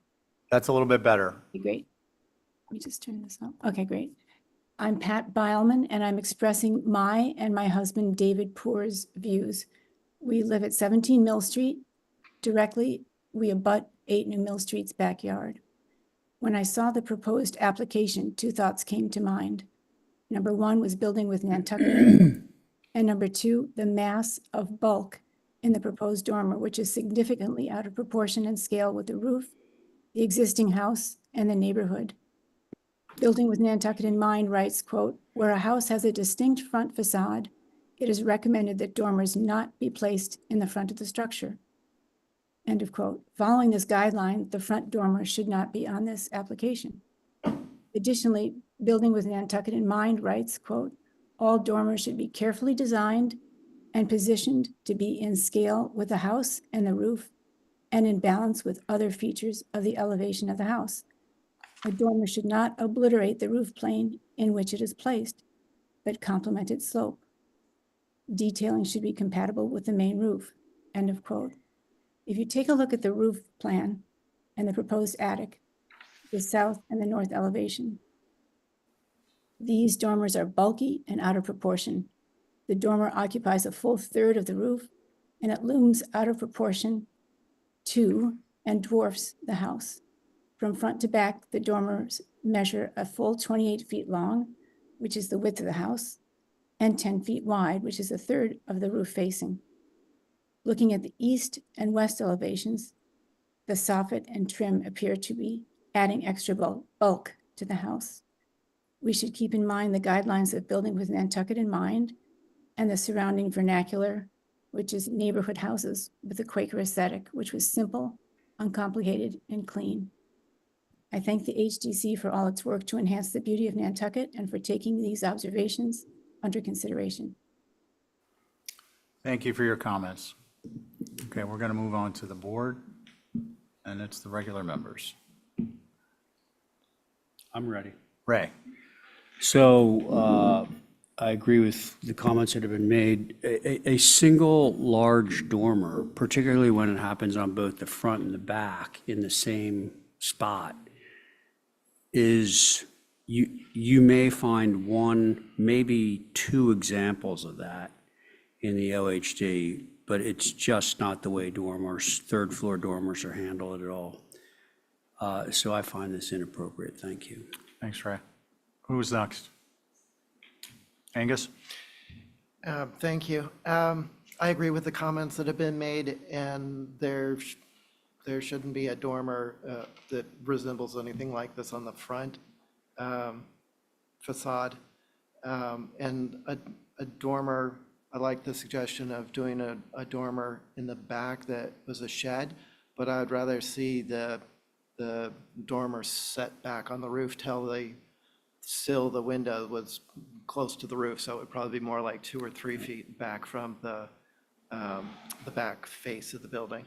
That's a little bit better.
Okay, great. Let me just turn this up. Okay, great. I'm Pat Beilman, and I'm expressing my and my husband David Poor's views. We live at 17 Mill Street. Directly, we abut 8 New Mill Street's backyard. When I saw the proposed application, two thoughts came to mind. Number one was building with Nantucket, and number two, the mass of bulk in the proposed dormer, which is significantly out of proportion and scale with the roof, the existing house, and the neighborhood. Building with Nantucket in mind writes, quote, "Where a house has a distinct front facade, it is recommended that dormers not be placed in the front of the structure." End of quote. Following this guideline, the front dormer should not be on this application. Additionally, Building with Nantucket in mind writes, quote, "All dormers should be carefully designed and positioned to be in scale with the house and the roof and in balance with other features of the elevation of the house. A dormer should not obliterate the roof plane in which it is placed, but complement its slope. Detailing should be compatible with the main roof." End of quote. If you take a look at the roof plan and the proposed attic, the south and the north elevation, these dormers are bulky and out of proportion. The dormer occupies a full third of the roof, and it looms out of proportion to and dwarfs the house. From front to back, the dormers measure a full 28 feet long, which is the width of the house, and 10 feet wide, which is a third of the roof facing. Looking at the east and west elevations, the soffit and trim appear to be adding extra bulk to the house. We should keep in mind the guidelines of Building with Nantucket in mind and the surrounding vernacular, which is neighborhood houses with a Quaker aesthetic, which was simple, uncomplicated, and clean. I thank the HDC for all its work to enhance the beauty of Nantucket and for taking these observations under consideration.
Thank you for your comments. Okay, we're going to move on to the board, and it's the regular members.
I'm ready.
Ray?
So I agree with the comments that have been made. A single large dormer, particularly when it happens on both the front and the back in the same spot, is, you may find one, maybe two examples of that in the OHD, but it's just not the way dormers, third floor dormers are handled at all. So I find this inappropriate. Thank you.
Thanks, Ray. Who's next? Angus?
Thank you. I agree with the comments that have been made, and there shouldn't be a dormer that resembles anything like this on the front facade. And a dormer, I like the suggestion of doing a dormer in the back that was a shed, but I'd rather see the dormer set back on the roof till the sill, the window was close to the roof, so it would probably be more like 2 or 3 feet back from the back face of the building,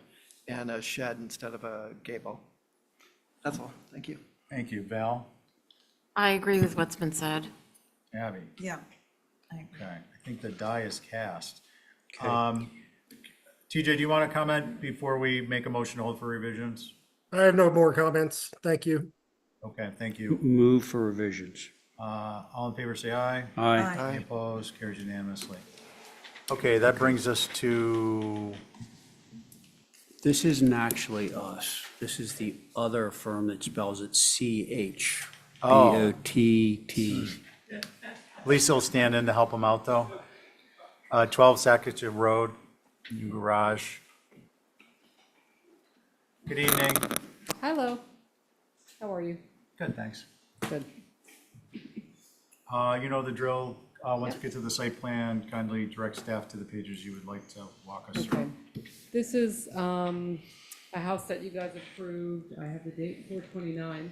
and a shed instead of a gable. That's all. Thank you.
Thank you. Val?
I agree with what's been said.
Abby?
Yeah.
Okay, I think the die is cast. TJ, do you want to comment before we make a motion to hold for revisions?
I have no more comments. Thank you.
Okay, thank you.
Move for revisions.
All in favor, say aye.
Aye.
Any opposed? Carries unanimously. Okay, that brings us to,
This isn't actually us. This is the other firm that spells it CHBOTT.
Lisa will stand in to help him out, though. 12 Sackett Road, new garage. Good evening.
Hello. How are you?
Good, thanks.
Good.
You know the drill. Once we get to the site plan, kindly direct staff to the pages you would like to walk us
Okay.
through.
This is a house that you guys approved. I have the date 4/29,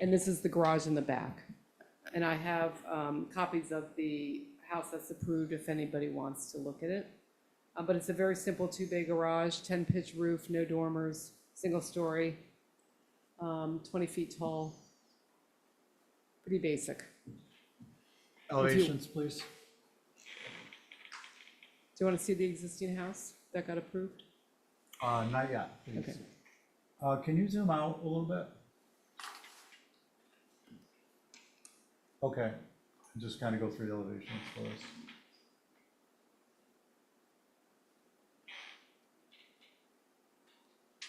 and this is the garage in the back. And I have copies of the house that's approved if anybody wants to look at it. But it's a very simple 2-bay garage, 10-pitch roof, no dormers, single story, 20 feet tall. Pretty basic.
Elevations, please.
Do you want to see the existing house that got approved?
Not yet, please.
Okay.
Can you zoom out a little bit? Okay, just kind of go through the elevations for us.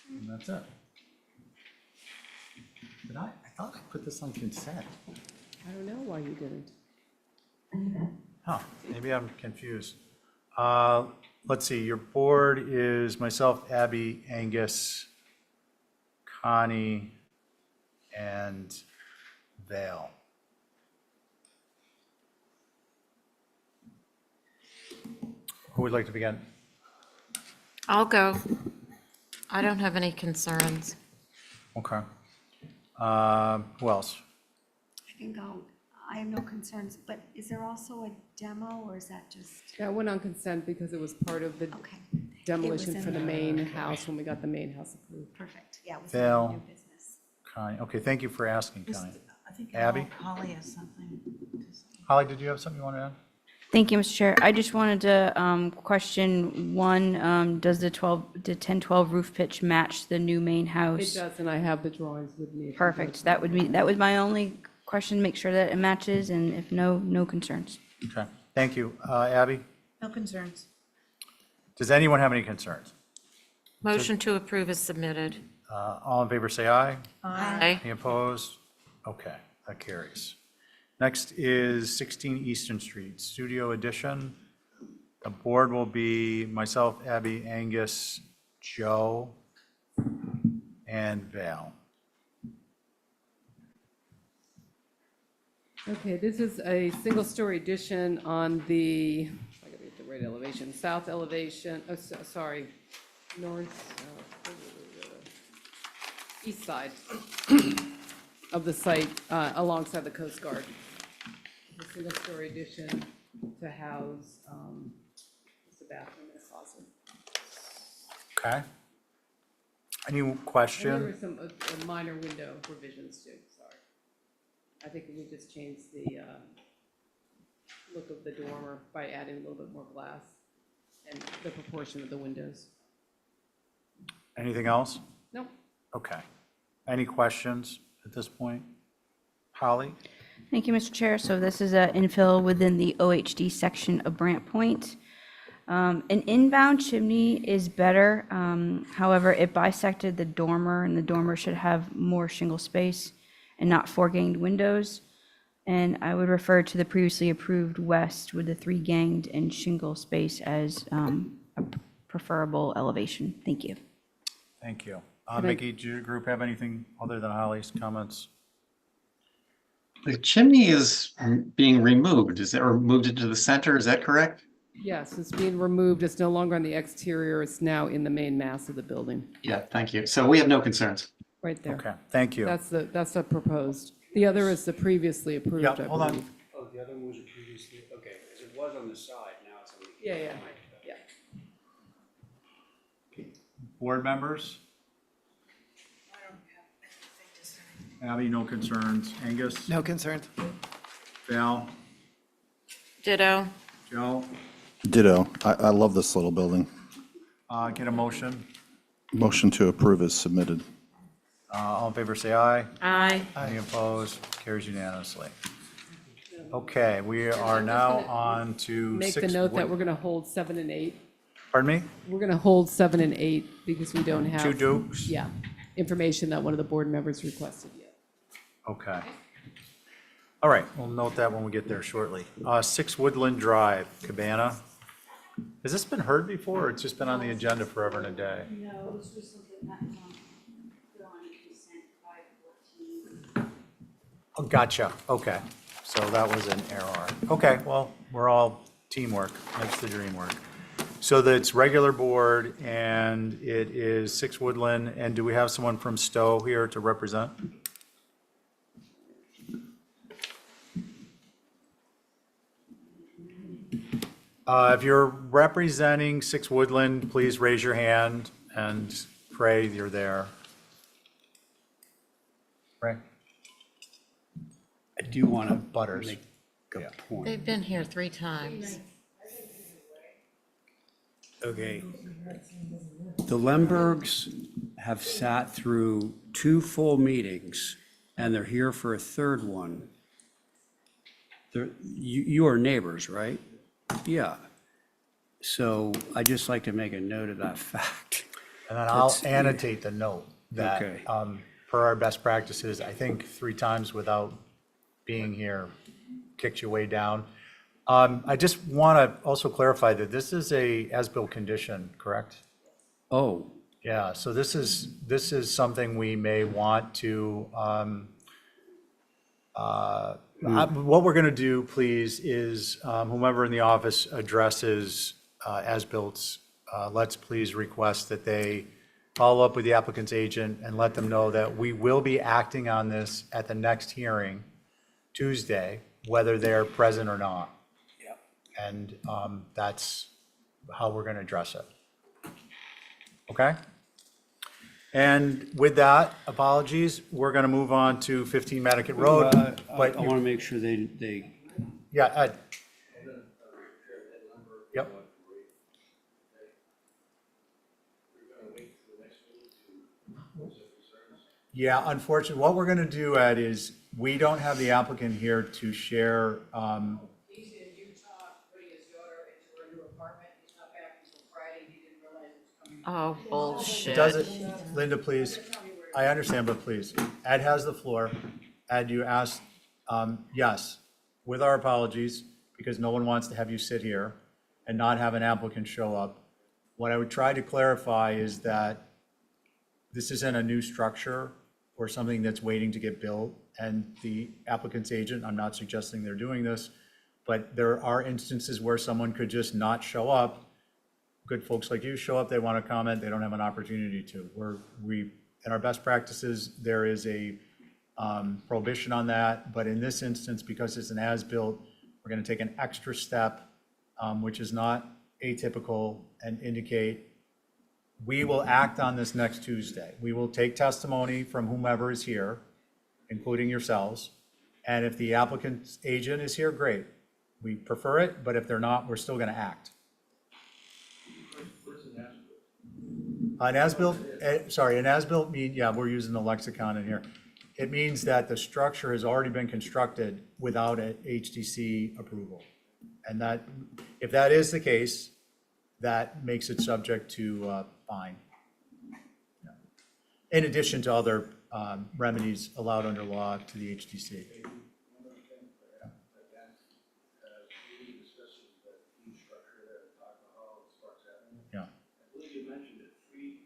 And that's it. But I thought I put this on consent.
I don't know why you didn't.
Huh, maybe I'm confused. Let's see, your board is myself, Abby, Angus, Connie, and Val. Who would like to begin?
I'll go. I don't have any concerns.
Okay. Who else?
I can go. I have no concerns, but is there also a demo, or is that just?
Yeah, it went on consent because it was part of the demolition
in
for the
the-
main house when we got the main house approved.
Perfect, yeah, it was
Val.
new business.
Connie, okay, thank you for asking, Connie.
I think
Abby?
Holly has something to say.
Holly, did you have something you want to add?
Thank you, Mr. Chair. I just wanted to question one, does the 10-12 roof pitch match the new main
It
house?
does, and I have the drawings with me. if you'd
Perfect.
like.
That was my only question, make sure that it matches, and if no, no concerns.
Okay, thank you. Abby,
No concerns.
does anyone have any concerns?
Motion to approve is submitted.
All in favor, say aye.
Aye.
Any opposed? Okay, that carries. Next is 16 Eastern Street, Studio Edition. The board will be myself, Abby, Angus, Joe, and Val.
Okay, this is a single-story addition on the, I gotta get the right elevation, south elevation, sorry, north, east side of the site, alongside the Coast Guard. A single-story addition to house, it's a bathroom and a closet.
Okay. Any
And there were
question?
some minor window revisions too, sorry. I think we just changed the look of the dormer by adding a little bit more glass and the proportion of the windows.
Anything else?
Nope.
Okay. Any questions at this point? Holly?
Thank you, Mr. Chair. So this is an infill within the OHD section of Brant Point. An inbound chimney is better. However, it bisected the dormer, and the dormer should have more shingle space and not four-ganged windows. And I would refer to the previously approved west with the three-ganged and shingle space as a preferable elevation. Thank you.
Thank you.
Can I-
Mickey, do your group have anything other than Holly's comments?
The chimney is being removed, is it, or moved into the center, is that correct?
Yes, it's being removed. It's no longer on the exterior. It's now in the main mass of the building,
Yeah, thank you. So we have no concerns.
right there.
Okay, thank you.
That's the proposed. The other is the previously approved,
Yeah,
I
hold on.
believe.
Oh, the other one was previously, okay, because it was on the side, now it's on the.
Yeah.
Board members? Abby, no concerns. Angus?
No concerns.
Val?
Ditto.
Joe?
Ditto. I love this little building.
Get a motion.
Motion to approve is submitted.
All in favor, say aye.
Aye.
Any opposed? Carries unanimously. Okay, we are now on to
Make the
six.
note that we're going to hold 7 and 8.
Pardon me?
We're going to hold 7 and 8 because we don't have.
Two dukes?
Yeah, information that one of the board members requested yet.
Okay. All right, we'll note that when we get there shortly. 6 Woodland Drive, Cabana. Has this been heard before, or it's just been on the agenda forever and a day?
No, this was something that put on consent 514.
Oh, gotcha, okay. So that was an error. Okay, well, we're all teamwork, makes the dream work. So that's regular board, and it is 6 Woodland, and do we have someone from Stowe here to represent? If you're representing 6 Woodland, please raise your hand and pray you're there. Pray.
I do want to
Butters.
make a point.
They've been here 3 times.
Okay. The Lembergs have sat through 2 full meetings, and they're here for a 3rd one. You are neighbors, right? Yeah. So I'd just like to make a note of that fact.
And then I'll
That's-
annotate the note that,
Okay.
per our best practices, I think 3 times without being here kicked you way down. I just want to also clarify that this is a as-built condition, correct?
Oh,
Yeah, so this is something we may want to, what we're going to do, please, is whomever in the office addresses as-bills, let's please request that they follow up with the applicant's agent and let them know that we will be acting on this at the next hearing, Tuesday, whether they're present or not.
yeah.
And that's how we're going to address it. Okay? And with that, apologies, we're going to move on to 15 Nantucket Road.
I
But
want to make sure they,
yeah, Ed. Yep. Yeah, unfortunately, what we're going to do, Ed, is we don't have the applicant here to share.
He's in Utah, putting his daughter into her new apartment. He's not back until Friday. He didn't realize it was coming.
Oh, bullshit.
Does it, Linda, please? I understand, but please. Ed has the floor. Ed, you asked, yes, with our apologies, because no one wants to have you sit here and not have an applicant show up. What I would try to clarify is that this isn't a new structure or something that's waiting to get built. And the applicant's agent, I'm not suggesting they're doing this, but there are instances where someone could just not show up. Good folks like you show up, they want to comment, they don't have an opportunity to. In our best practices, there is a prohibition on that, but in this instance, because it's an as-built, we're going to take an extra step, which is not atypical, and indicate We will act on this next Tuesday. We will take testimony from whomever is here, including yourselves. And if the applicant's agent is here, great. We prefer it, but if they're not, we're still gonna act. An as-built, an as-built mean, yeah, we're using the lexicon in here. It means that the structure has already been constructed without a HDC approval. And that, if that is the case, that makes it subject to fine. In addition to other remedies allowed under law to the HDC. Yeah.
I believe you mentioned it three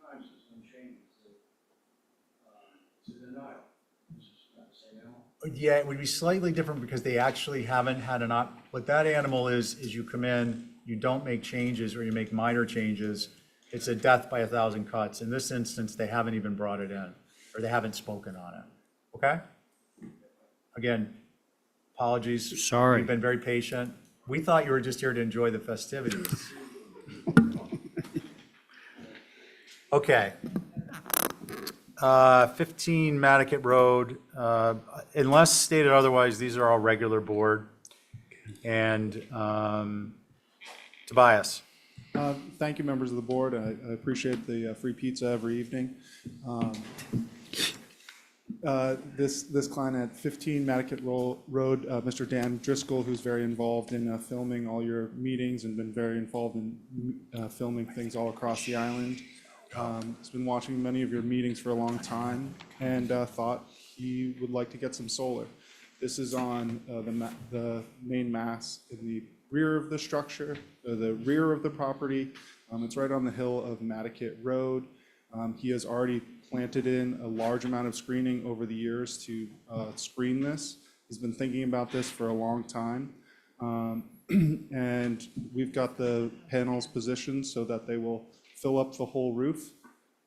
times there's been changes to denial. This is not the same animal.
Yeah, it would be slightly different because they actually haven't had an what that animal is you come in, you don't make changes or you make minor changes. It's a death by 1,000 cuts. In this instance, they haven't even brought it in, or they haven't spoken on it. Okay? Again, apologies.
Sorry.
You've been very patient. We thought you were just here to enjoy the festivities. Okay. 15 Nantucket Road, unless stated otherwise, these are all regular board. And Tobias.
Thank you, members of the board. I appreciate the free pizza every evening. This client at 15 Nantucket Road, Mr. Dan Driscoll, who's very involved in filming all your meetings and been very involved in filming things all across the island. He's been watching many of your meetings for a long time and thought he would like to get some solar. This is on the main mast in the rear of the structure, the rear of the property. It's right on the hill of Nantucket Road. He has already planted in a large amount of screening over the years to screen this. He's been thinking about this for a long time. And we've got the panels positioned so that they will fill up the whole roof.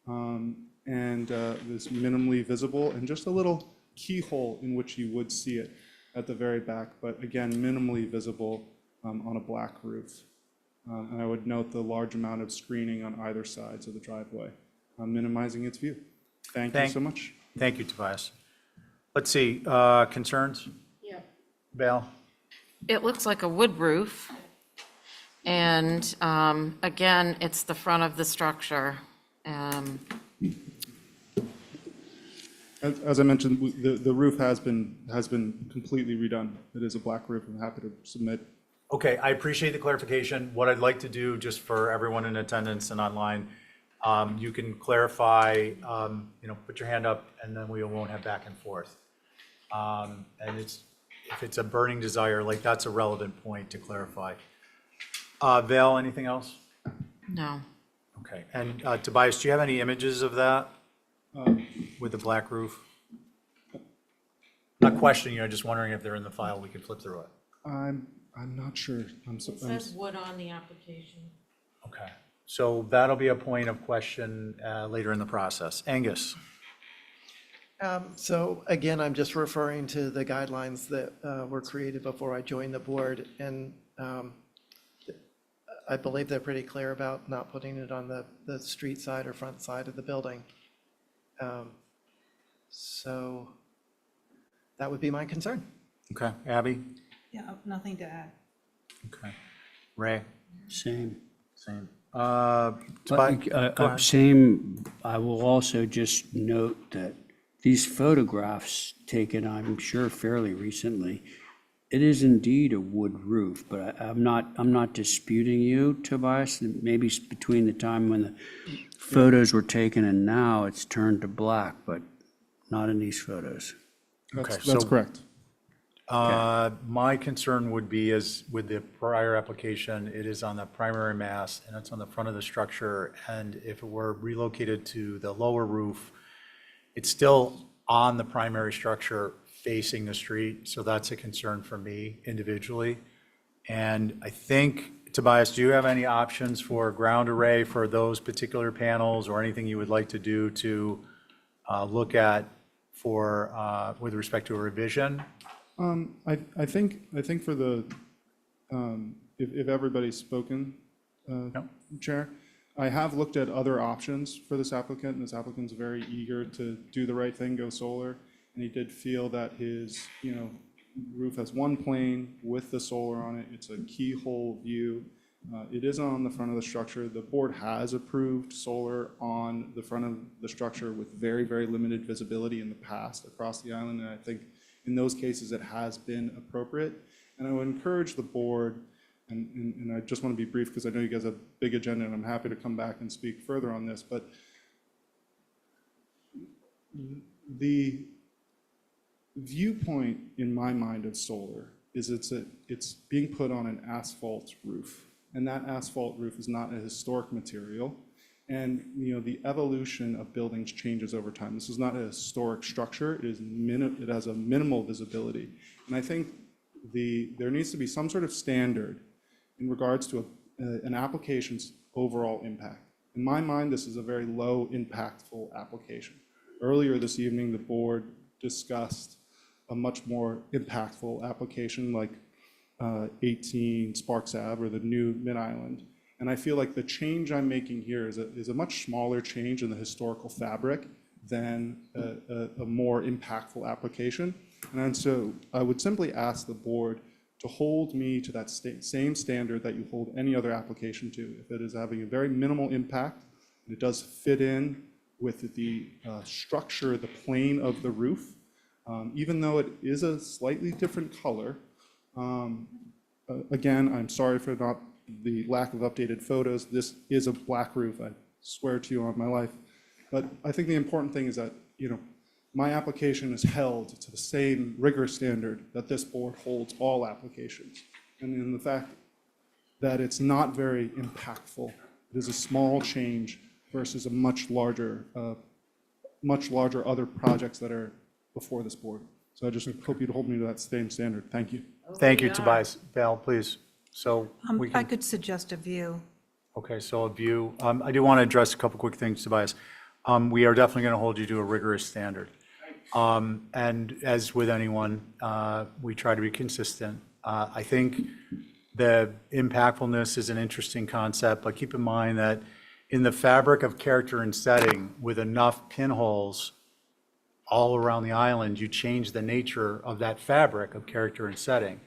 And it's minimally visible and just a little keyhole in which you would see it at the very back, but again, minimally visible on a black roof. And I would note the large amount of screening on either sides of the driveway, minimizing its view. Thank you so much.
Thank you, Tobias. Let's see, concerns?
Yeah.
Val?
It looks like a wood roof. And again, it's the front of the structure.
As I mentioned, the roof has been completely redone. It is a black roof. I'm happy to submit.
Okay, I appreciate the clarification. What I'd like to do, just for everyone in attendance and online, you can clarify, put your hand up, and then we won't have back and forth. And if it's a burning desire, like that's a relevant point to clarify. Val, anything else?
No.
Okay, and Tobias, do you have any images of that with the black roof? Not questioning you, I'm just wondering if they're in the file, we could flip through it.
I'm not sure.
It says wood on the application.
Okay, so that'll be a point of question later in the process. Angus?
So again, I'm just referring to the guidelines that were created before I joined the board. And I believe they're pretty clear about not putting it on the street side or front side of the building. So that would be my concern.
Okay, Abby?
Yeah, nothing to add.
Okay. Ray?
Same.
Same.
Same, I will also just note that these photographs taken, I'm sure fairly recently, it is indeed a wood roof, but I'm not disputing you, Tobias. Maybe between the time when the photos were taken and now it's turned to black, but not in these photos.
That's correct.
My concern would be, as with the prior application, it is on the primary mast and it's on the front of the structure. And if it were relocated to the lower roof, it's still on the primary structure facing the street. So that's a concern for me individually. And I think, Tobias, do you have any options for ground array for those particular panels or anything you would like to do to look at for, with respect to a revision?
I think for the, if everybody's spoken, Chair, I have looked at other options for this applicant, and this applicant's very eager to do the right thing, go solar. And he did feel that his, roof has one plane with the solar on it. It's a keyhole view. It is on the front of the structure. The board has approved solar on the front of the structure with very, very limited visibility in the past across the island. And I think in those cases, it has been appropriate. And I would encourage the board, and I just want to be brief because I know you guys have a big agenda and I'm happy to come back and speak further on this, but the viewpoint in my mind of solar is it's being put on an asphalt roof. And that asphalt roof is not a historic material. And the evolution of buildings changes over time. This is not a historic structure. It has a minimal visibility. And I think there needs to be some sort of standard in regards to an application's overall impact. In my mind, this is a very low impactful application. Earlier this evening, the board discussed a much more impactful application like 18 Sparks Ave or the new Mid-Island. And I feel like the change I'm making here is a much smaller change in the historical fabric than a more impactful application. And so I would simply ask the board to hold me to that same standard that you hold any other application to. If it is having a very minimal impact, and it does fit in with the structure, the plane of the roof, even though it is a slightly different color. Again, I'm sorry for the lack of updated photos. This is a black roof, I swear to you on my life. But I think the important thing is that, my application is held to the same rigorous standard that this board holds all applications. And in the fact that it's not very impactful, it is a small change versus a much larger other projects that are before this board. So I just hope you'd hold me to that same standard. Thank you.
Thank you, Tobias. Val, please. So we
I
can,
could suggest a view.
okay, so a view. I do want to address a couple quick things, Tobias. We are definitely going to hold you to a rigorous standard. And as with anyone, we try to be consistent. I think the impactfulness is an interesting concept, but keep in mind that in the fabric of character and setting, with enough pinholes all around the island, you change the nature of that fabric of character and setting.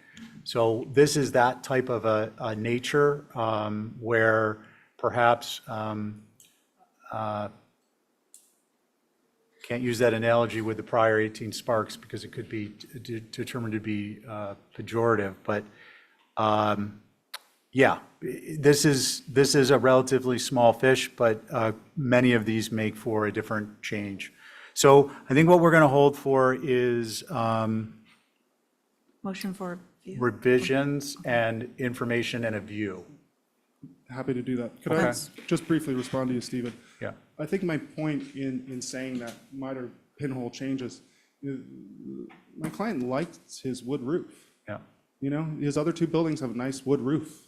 So this is that type of a nature where perhaps can't use that analogy with the prior 18 Sparks because it could be determined to be pejorative, but yeah, this is a relatively small fish, but many of these make for a different change. So I think what we're going to hold for is
Motion for view.
revisions and information and a view.
Happy to do that. Could I just briefly respond to you, Stephen?
Yeah.
I think my point in saying that minor pinhole changes, my client likes his wood roof.
Yeah.
His other two buildings have a nice wood roof,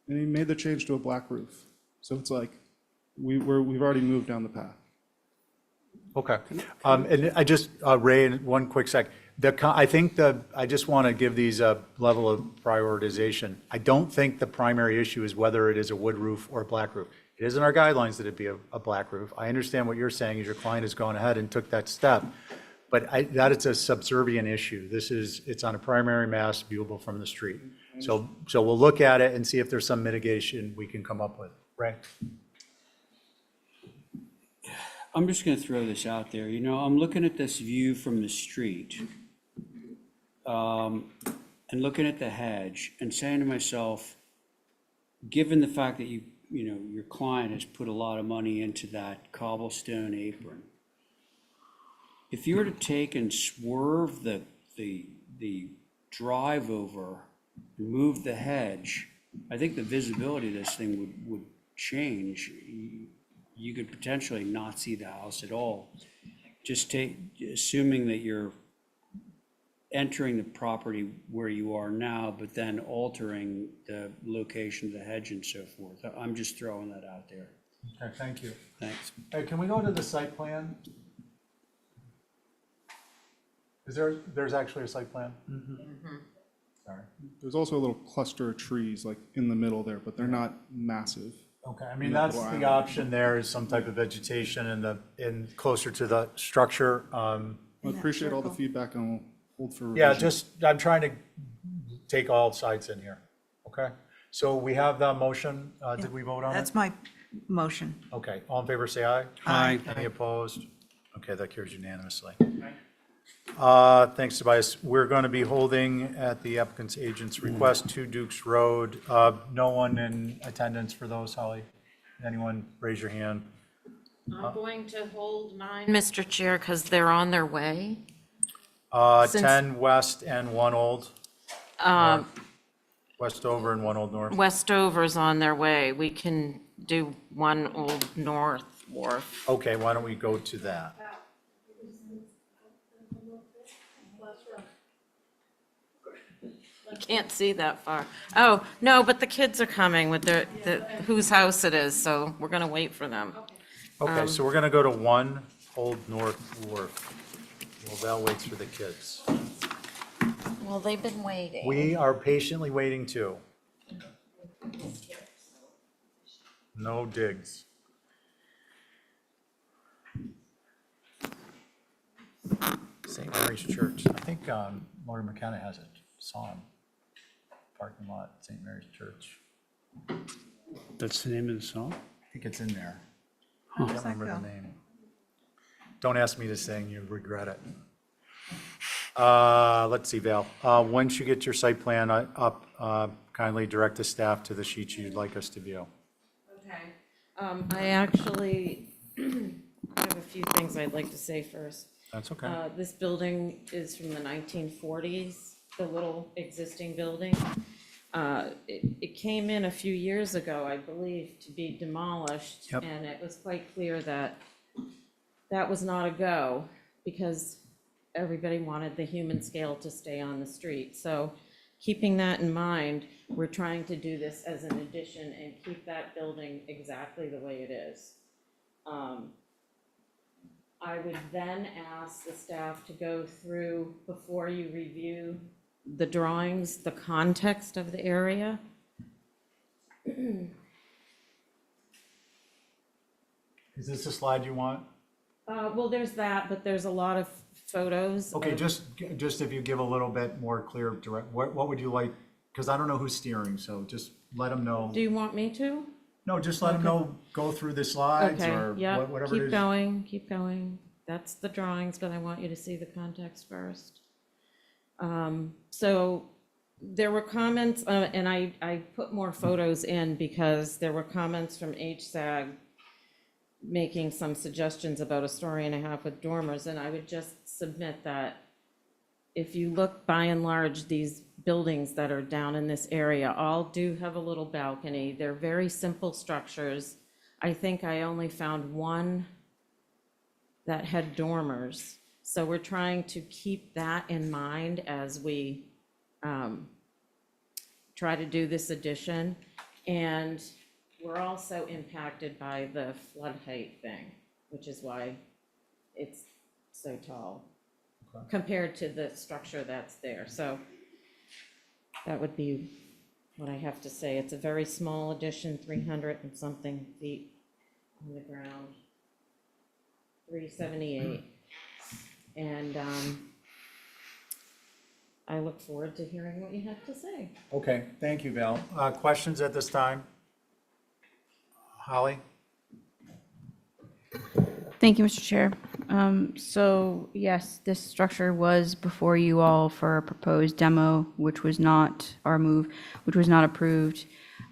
and he made the change to a black roof. So it's like we've already moved down the path.
Okay. And I just, Ray, in one quick sec. I just want to give these a level of prioritization. I don't think the primary issue is whether it is a wood roof or a black roof. It is in our guidelines that it be a black roof. I understand what you're saying is your client has gone ahead and took that step, but that it's a subservient issue. It's on a primary mast viewable from the street. So we'll look at it and see if there's some mitigation we can come up with. Ray?
I'm just going to throw this out there. I'm looking at this view from the street and looking at the hedge and saying to myself, given the fact that your client has put a lot of money into that cobblestone apron, if you were to take and swerve the drive over, move the hedge, I think the visibility of this thing would change. You could potentially not see the house at all. Just assuming that you're entering the property where you are now, but then altering the location of the hedge and so forth. I'm just throwing that out there.
Okay, thank you.
Thanks.
Hey, can we go to the site plan? There's actually a site plan? Sorry.
There's also a little cluster of trees like in the middle there, but they're not massive.
Okay, I mean, that's the option there, is some type of vegetation closer to the structure.
I appreciate all the feedback and we'll hold for
Yeah,
revision.
I'm trying to take all sides in here, okay? So we have the motion, did we vote on it?
That's my motion.
Okay, all in favor, say aye.
Aye.
Any opposed? Okay, that carries unanimously. Thanks, Tobias. We're going to be holding at the applicant's agent's request, 2 Dukes Road. No one in attendance for those, Holly? Anyone, raise your hand.
I'm going to hold mine, Mr. Chair, because they're on their way.
10 West and 1 Old. Westover and 1 Old North.
Westover's on their way. We can do 1 Old North Wharf.
Okay, why don't we go to that?
You can't see that far. Oh, no, but the kids are coming with whose house it is, so we're gonna wait for them.
Okay, so we're going to go to 1 Old North Wharf. Well, Val waits for the kids.
Well, they've been waiting.
We are patiently waiting too. No digs. St. Mary's Church. I think Lord McKenna has a song. Parking lot, St. Mary's Church.
That's the name of the song?
I think it's in there. I can't remember the name. Don't ask me to sing, you regret it. Let's see, Val. Once you get your site plan up, kindly direct the staff to the sheets you'd like us to view.
Okay. I actually have a few things I'd like to say first.
That's okay.
This building is from the 1940s, the little existing building. It came in a few years ago, I believe, to be demolished.
Yep.
And it was quite clear that that was not a go, because everybody wanted the human scale to stay on the street. So keeping that in mind, we're trying to do this as an addition and keep that building exactly the way it is. I would then ask the staff to go through, before you review the drawings, the context of the area.
Is this the slide you want?
Well, there's that, but there's a lot of photos.
Okay,
of-
just if you give a little bit more clear direct, what would you like? Because I don't know who's steering, so just let them know.
Do you want me to?
No, just let them
Okay.
know, go through the slides
Okay,
or
yeah,
whatever it
keep
is.
going, keep going. That's the drawings, but I want you to see the context first. So there were comments, and I put more photos in because there were comments from HSAG making some suggestions about a 1.5 stories with dormers, and I would just submit that if you look by and large, these buildings that are down in this area all do have a little balcony. They're very simple structures. I think I only found one that had dormers. So we're trying to keep that in mind as we try to do this addition. And we're also impacted by the flood height thing, which is why it's so tall compared to the structure that's there. So that would be what I have to say. It's a very small addition, 300 and something feet on the ground, 378. And I look forward to hearing what you have to say.
Okay, thank you, Val. Questions at this time? Holly?
Thank you, Mr. Chair. So yes, this structure was before you all for a proposed demo, which was not our move, which was not approved.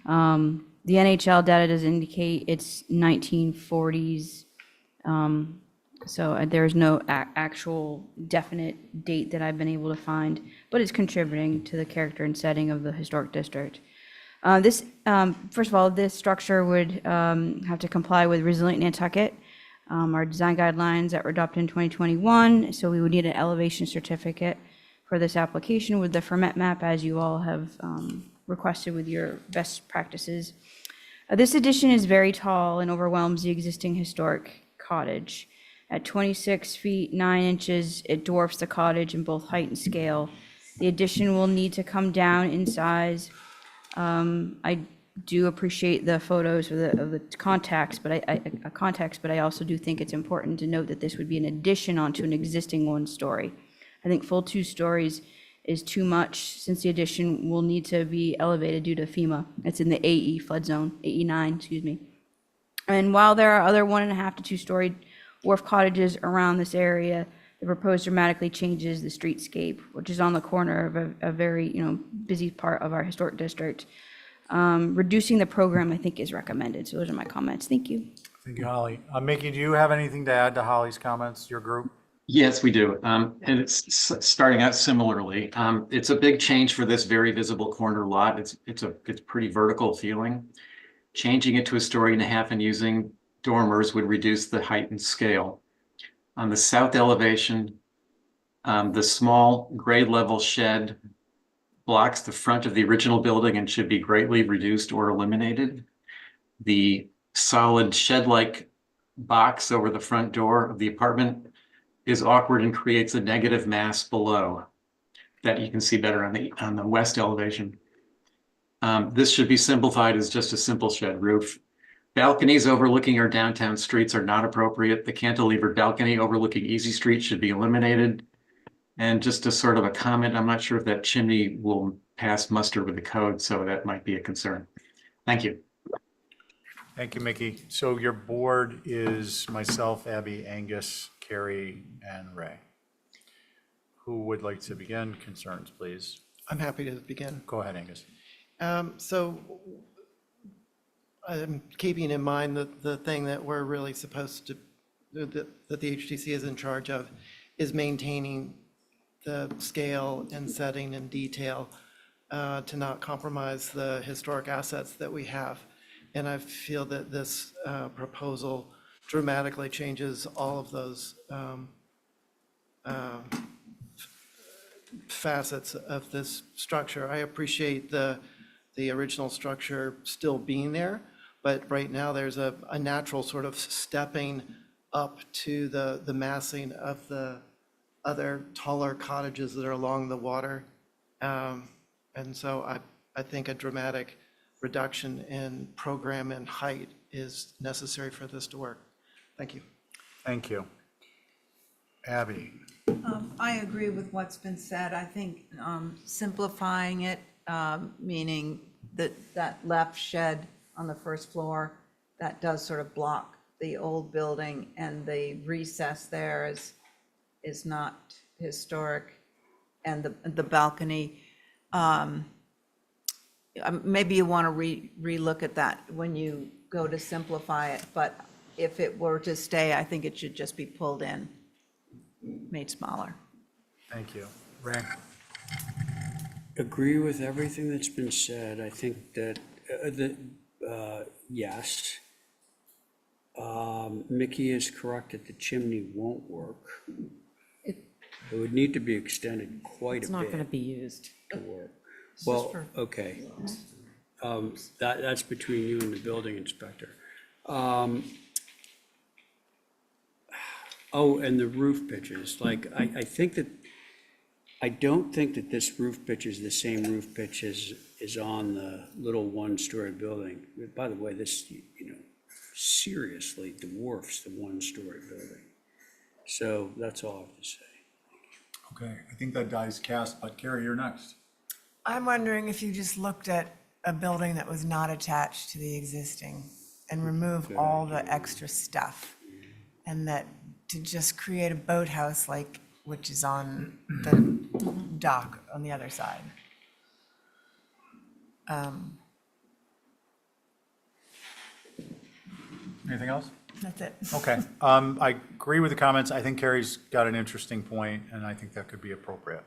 The NHL data does indicate it's 1940s. So there's no actual definite date that I've been able to find, but it's contributing to the character and setting of the historic district. First of all, this structure would have to comply with Resilient Nantucket, our design guidelines that were adopted in 2021. So we would need an elevation certificate for this application with the ferment map, as you all have requested with your best practices. This addition is very tall and overwhelms the existing historic cottage. At 26 feet 9 inches, it dwarfs the cottage in both height and scale. The addition will need to come down in size. I do appreciate the photos of the context, but I also do think it's important to note that this would be an addition onto an existing one-story. I think full 2 stories is too much, since the addition will need to be elevated due to FEMA. It's in the AE flood zone, AE9, excuse me. And while there are other 1.5 to 2-story wharf cottages around this area, the proposed dramatically changes the streetscape, which is on the corner of a very, busy part of our historic district. Reducing the program, I think, is recommended. So those are my comments. Thank you.
Thank you, Holly. Mickey, do you have anything to add to Holly's comments, your group?
Yes, we do. And it's starting out similarly. It's a big change for this very visible corner lot. It's pretty vertical feeling. Changing it to 1.5 stories and using dormers would reduce the height and scale. On the south elevation, the small grade level shed blocks the front of the original building and should be greatly reduced or eliminated. The solid shed-like box over the front door of the apartment is awkward and creates a negative mass below that you can see better on the west elevation. This should be simplified as just a simple shed roof. Balconies overlooking our downtown streets are not appropriate. The cantilever balcony overlooking Easy Street should be eliminated. And just a sort of a comment, I'm not sure if that chimney will pass muster with the code, so that might be a concern. Thank you.
Thank you, Mickey. So your board is myself, Abby, Angus, Carrie, and Ray. Who would like to begin? Concerns, please.
I'm happy to begin.
Go ahead, Angus.
So I'm keeping in mind that the thing that we're really supposed to, that the HTC is in charge of, is maintaining the scale and setting and detail to not compromise the historic assets that we have. And I feel that this proposal dramatically changes all of those facets of this structure. I appreciate the original structure still being there, but right now there's a natural sort of stepping up to the massing of the other taller cottages that are along the water. And so I think a dramatic reduction in program and height is necessary for this to work. Thank you.
Thank you. Abby.
I agree with what's been said. I think simplifying it, meaning that left shed on the first floor, that does sort of block the old building, and the recess there is not historic, and the balcony. Maybe you want to relook at that when you go to simplify it, but if it were to stay, I think it should just be pulled in, made smaller.
Thank you. Ray.
Agree with everything that's been said. I think that, yes. Mickey is correct that the chimney won't work. It would need to be extended quite a bit.
It's not going to be used.
To work. Well, okay. That's between you and the building inspector. Oh, and the roof pitches, like, I don't think that this roof pitch is the same roof pitch as is on the little 1-story building. By the way, this, seriously dwarfs the 1-story building. So that's all I have to say.
Okay, I think that die's cast, but Carrie, you're next.
I'm wondering if you just looked at a building that was not attached to the existing and remove all the extra stuff, and that to just create a boathouse which is on the dock on the other side.
Anything else?
That's it.
Okay, I agree with the comments. I think Carrie's got an interesting point, and I think that could be appropriate.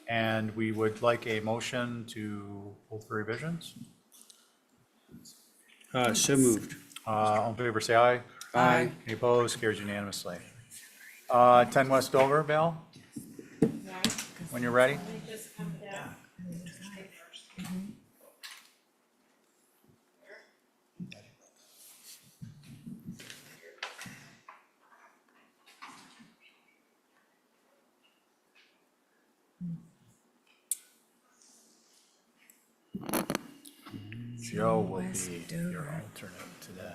And we would like a motion to hold for revisions.
So moved.
All in favor, say aye.
Aye.
Any opposed? Carries unanimously. 10 West Dover, Bill? When you're ready. Joe will be your alternate today.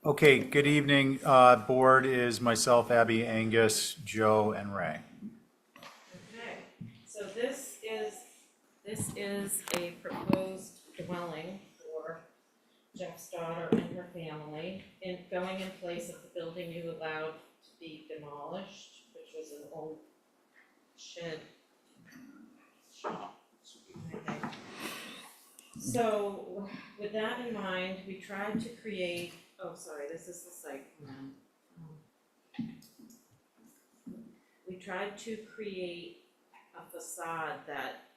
Okay, good evening. Board is myself, Abby, Angus, Joe, and Ray.
Okay, so this is a proposed dwelling for Jeff's daughter and her family, and going in place of the building you allowed to be demolished, which was an old shed shop, I think. So with that in mind, we tried to create, oh, sorry, this is the site plan. We tried to create a facade that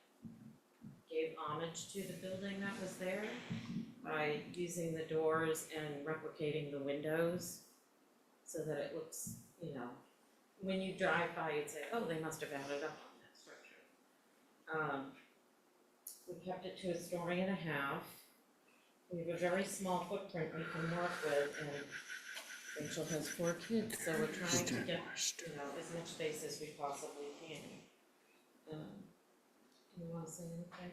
gave homage to the building that was there by using the doors and replicating the windows so that it looks, you know, when you drive by, you'd say, oh, they must have added up on that structure. We kept it to a story and a half. We have a very small footprint we can work with, and Rachel has 4 kids, so we're trying to get, you know, as much space as we possibly can. Do you want to say anything?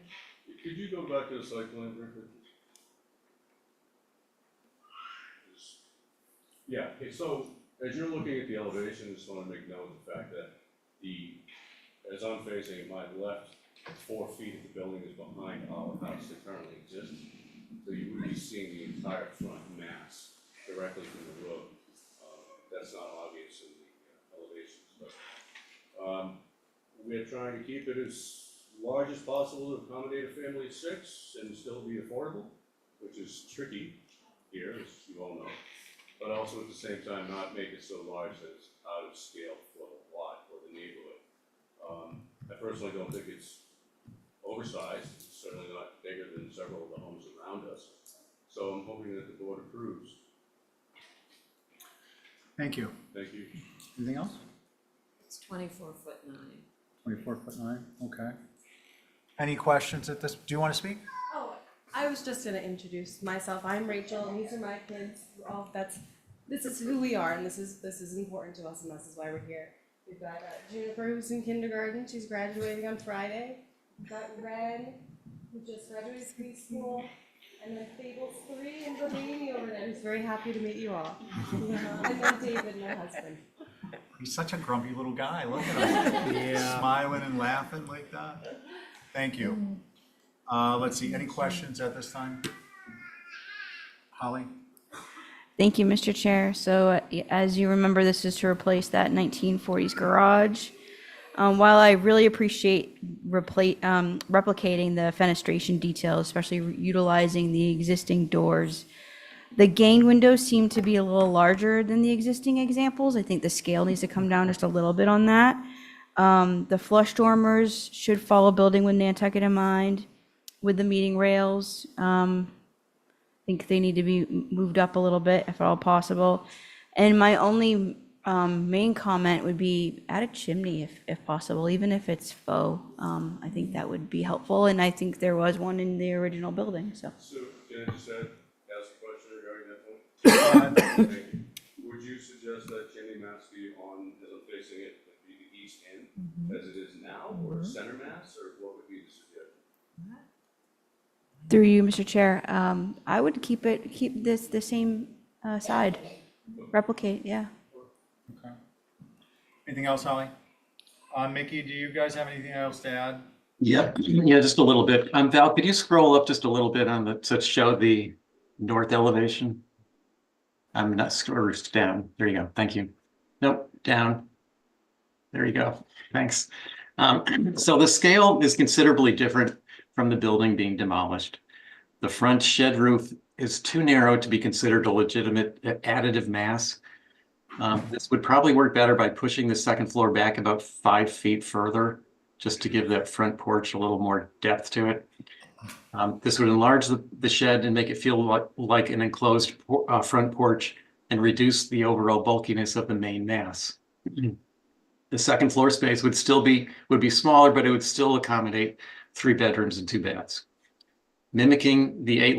Could you go back to the site plan briefly? Yeah, okay, so as you're looking at the elevation, just want to make note of the fact that as I'm facing at my left, 4 feet of the building is behind our house that currently exists. So you would be seeing the entire front mass directly from the road. That's not obvious in the elevations, but we're trying to keep it as large as possible to accommodate a family of 6 and still be affordable, which is tricky here, as you all know, but also at the same time not make it so large that it's out of scale for the lot or the neighborhood. I personally don't think it's oversized, it's certainly not bigger than several of the homes around us. So I'm hoping that the board approves.
Thank you.
Thank you.
Anything else?
It's 24'9".
24'9", okay. Any questions at this, do you want to speak?
Oh, I was just gonna introduce myself. I'm Rachel, and these are my kids. This is who we are, and this is important to us, and this is why we're here. We've got Juniper, who's in kindergarten. She's graduating on Friday. We've got Ren, who just graduated preschool, and then Fable's 3, and the baby over there, who's very happy to meet you all. And then David, my husband.
He's such a grumpy little guy, look at him.
Yeah.
Smiling and laughing like that. Thank you. Let's see, any questions at this time? Holly?
Thank you, Mr. Chair. So as you remember, this is to replace that 1940s garage. While I really appreciate replicating the fenestration details, especially utilizing the existing doors, the gained windows seem to be a little larger than the existing examples. I think the scale needs to come down just a little bit on that. The flush dormers should follow building with Nantucket in mind, with the meeting rails. I think they need to be moved up a little bit if at all possible. And my only main comment would be add a chimney if possible, even if it's faux. I think that would be helpful, and I think there was one in the original building, so.
So can I just ask a question regarding that point? Thank you. Would you suggest that chimney mast be on, as I'm facing it, would be the east end as it is now, or center mass, or what would be the suggestion?
Through you, Mr. Chair, I would keep this the same side, replicate, yeah.
Okay. Anything else, Holly? Mickey, do you guys have anything else to add?
Yep, yeah, just a little bit. Val, could you scroll up just a little bit on to show the north elevation? I'm not scroll down. There you go. Thank you. Nope, down. There you go. Thanks. So the scale is considerably different from the building being demolished. The front shed roof is too narrow to be considered a legitimate additive mass. This would probably work better by pushing the second floor back about 5 feet further, just to give that front porch a little more depth to it. This would enlarge the shed and make it feel like an enclosed front porch and reduce the overall bulkiness of the main mass. The second floor space would be smaller, but it would still accommodate 3 bedrooms and 2 baths. Mimicking the 8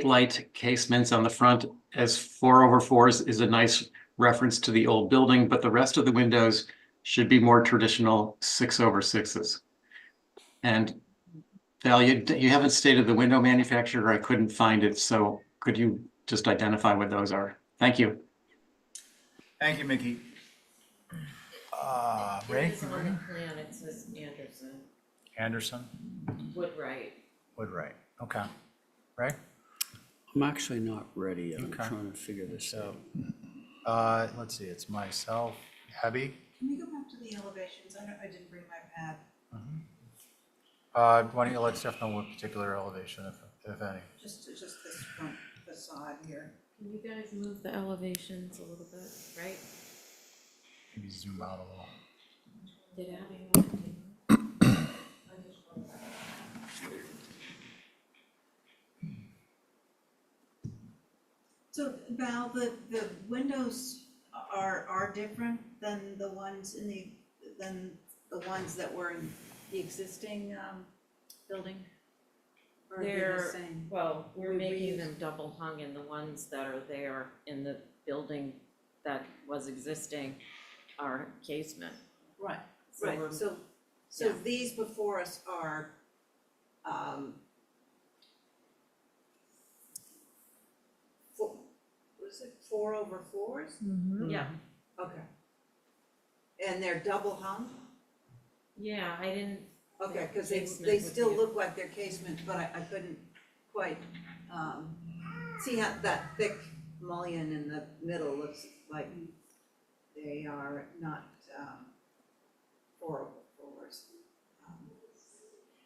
light casements on the front as 4/4s is a nice reference to the old building, but the rest of the windows should be more traditional 6/6s. And Val, you haven't stated the window manufacturer. I couldn't find it, so could you just identify what those are? Thank you.
Thank you, Mickey. Ray?
It is on the plan, it says Anderson,
Anderson?
Woodwright.
Woodwright. Okay. Ray?
I'm actually not ready yet. I'm
Okay.
trying to figure this out.
Let's see, it's myself, Abby.
Can we go back to the elevations? I didn't bring my pad.
Why don't you let Steph know what particular elevation, if any?
Just this front facade here.
Can you guys move the elevations a little bit, right?
Maybe zoom out a little.
Did Abby want to do that?
So Val, the windows are different than the ones that were in the existing building? Or are they the
They're,
same?
well, we're
We
making
reuse-
them double hung, and the ones that are there in the building that was existing are casement.
Right,
So we're-
right, so
yeah.
these before us are, what is it, 4/4s?
Yeah,
Okay. And they're double hung?
yeah, I didn't.
Okay, because
Casement
they
would
still
be-
look like they're casement, but I couldn't quite, see how that thick mullion in the middle looks like they are not, 4/4s.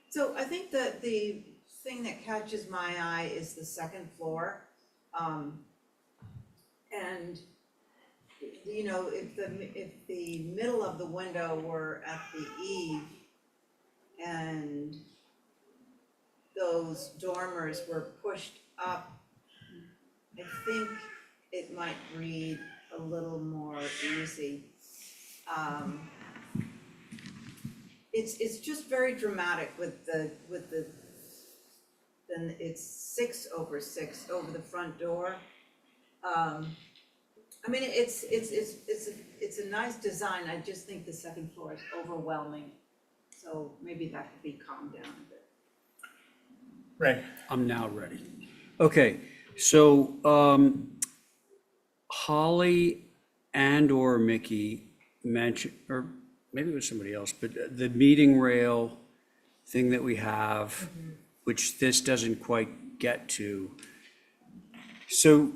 So I think that the thing that catches my eye is the second floor. And, you know, if the middle of the window were at the eave and those dormers were pushed up, I think it might read a little more easy. It's just very dramatic with the, then it's 6/6 over the front door. I mean, it's a nice design, I just think the second floor is overwhelming. So maybe that could be calmed down a bit.
Ray?
I'm now ready. Okay, so Holly and/or Mickey mentioned, or maybe it was somebody else, but the meeting rail thing that we have, which this doesn't quite get to. So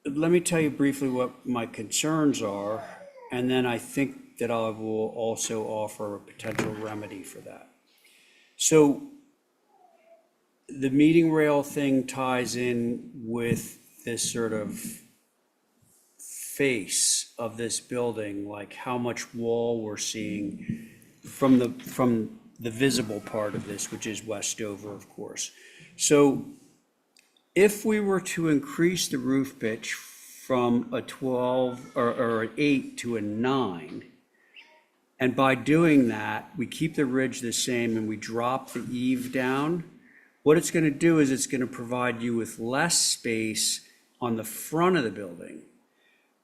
let me tell you briefly what my concerns are, and then I think that I will also offer a potential remedy for that. So the meeting rail thing ties in with this sort of face of this building, like how much wall we're seeing from the visible part of this, which is Westover, of course. So if we were to increase the roof pitch from a 12 or an 8 to a 9, and by doing that, we keep the ridge the same and we drop the eave down, what it's going to do is it's going to provide you with less space on the front of the building.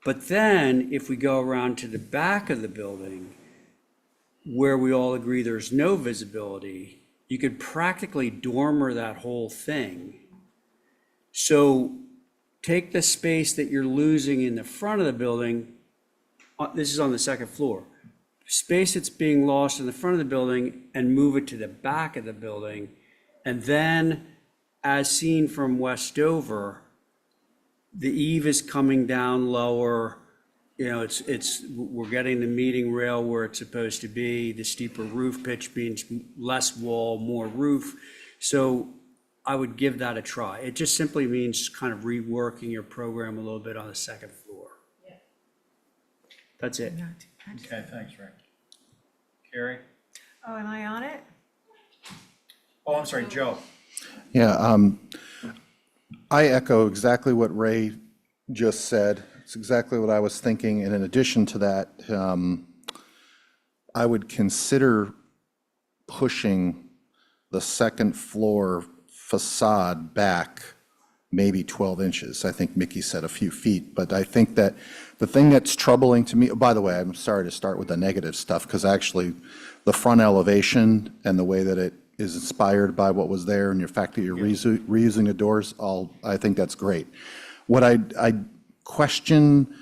But then if we go around to the back of the building, where we all agree there's no visibility, you could practically dormer that whole thing. So take the space that you're losing in the front of the building, this is on the second floor, space that's being lost in the front of the building, and move it to the back of the building. And then, as seen from Westover, the eave is coming down lower. You know, we're getting the meeting rail where it's supposed to be. The steeper roof pitch means less wall, more roof. So I would give that a try. It just simply means kind of reworking your program a little bit on the second floor.
Yeah.
That's it.
Okay, thanks, Ray. Carrie?
Oh, am I on it?
Oh, I'm sorry, Joe.
Yeah, I echo exactly what Ray just said. It's exactly what I was thinking. And in addition to that, I would consider pushing the second floor facade back maybe 12 inches. I think Mickey said a few feet, but I think that the thing that's troubling to me, by the way, I'm sorry to start with the negative stuff, because actually the front elevation and the way that it is inspired by what was there and the fact that you're reusing the doors, I think that's great. What I question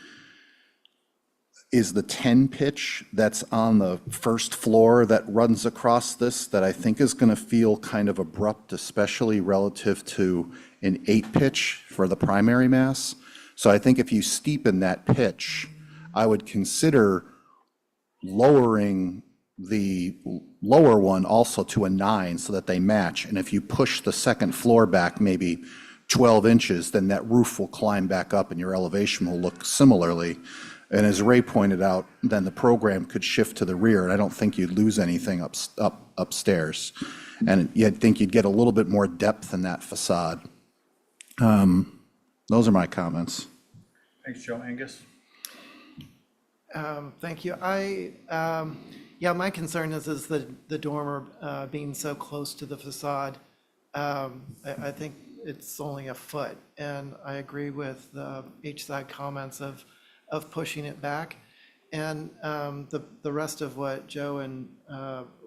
is the 10 pitch that's on the first floor that runs across this, that I think is going to feel kind of abrupt, especially relative to an 8 pitch for the primary mass. So I think if you steepen that pitch, I would consider lowering the lower one also to a 9 so that they match. And if you push the second floor back maybe 12 inches, then that roof will climb back up and your elevation will look similarly. And as Ray pointed out, then the program could shift to the rear, and I don't think you'd lose anything upstairs. And I think you'd get a little bit more depth in that facade. Those are my comments.
Thanks, Joe. Angus?
Thank you. Yeah, my concern is the dormer being so close to the facade. I think it's only a foot, and I agree with each side comments of pushing it back. And the rest of what Joe and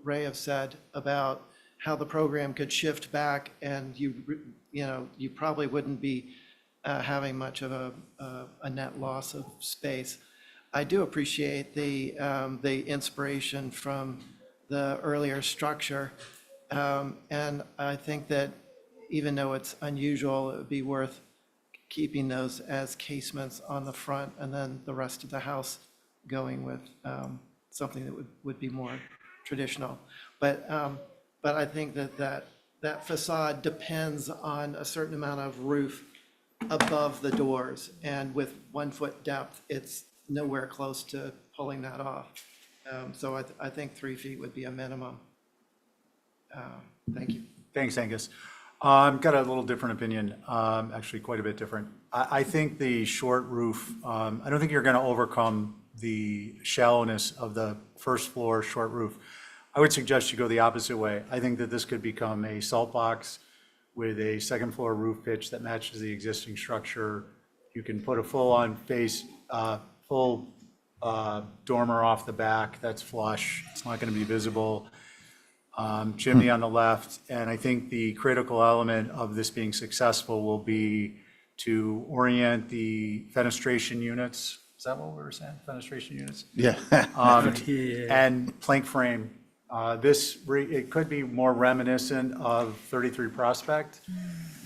Ray have said about how the program could shift back, and you probably wouldn't be having much of a net loss of space. I do appreciate the inspiration from the earlier structure, and I think that even though it's unusual, it would be worth keeping those as casements on the front, and then the rest of the house going with something that would be more traditional. But I think that facade depends on a certain amount of roof above the doors, and with 1 foot depth, it's nowhere close to pulling that off. So I think 3 feet would be a minimum. Thank you.
Thanks, Angus. I've got a little different opinion, actually quite a bit different. I think the short roof, I don't think you're going to overcome the shallowness of the first floor short roof. I would suggest you go the opposite way. I think that this could become a salt box with a second floor roof pitch that matches the existing structure. You can put a full dormer off the back that's flush. It's not going to be visible. Chimney on the left, and I think the critical element of this being successful will be to orient the fenestration units. Is that what we were saying? Fenestration units?
Yeah.
And plank frame. It could be more reminiscent of 33 Prospect,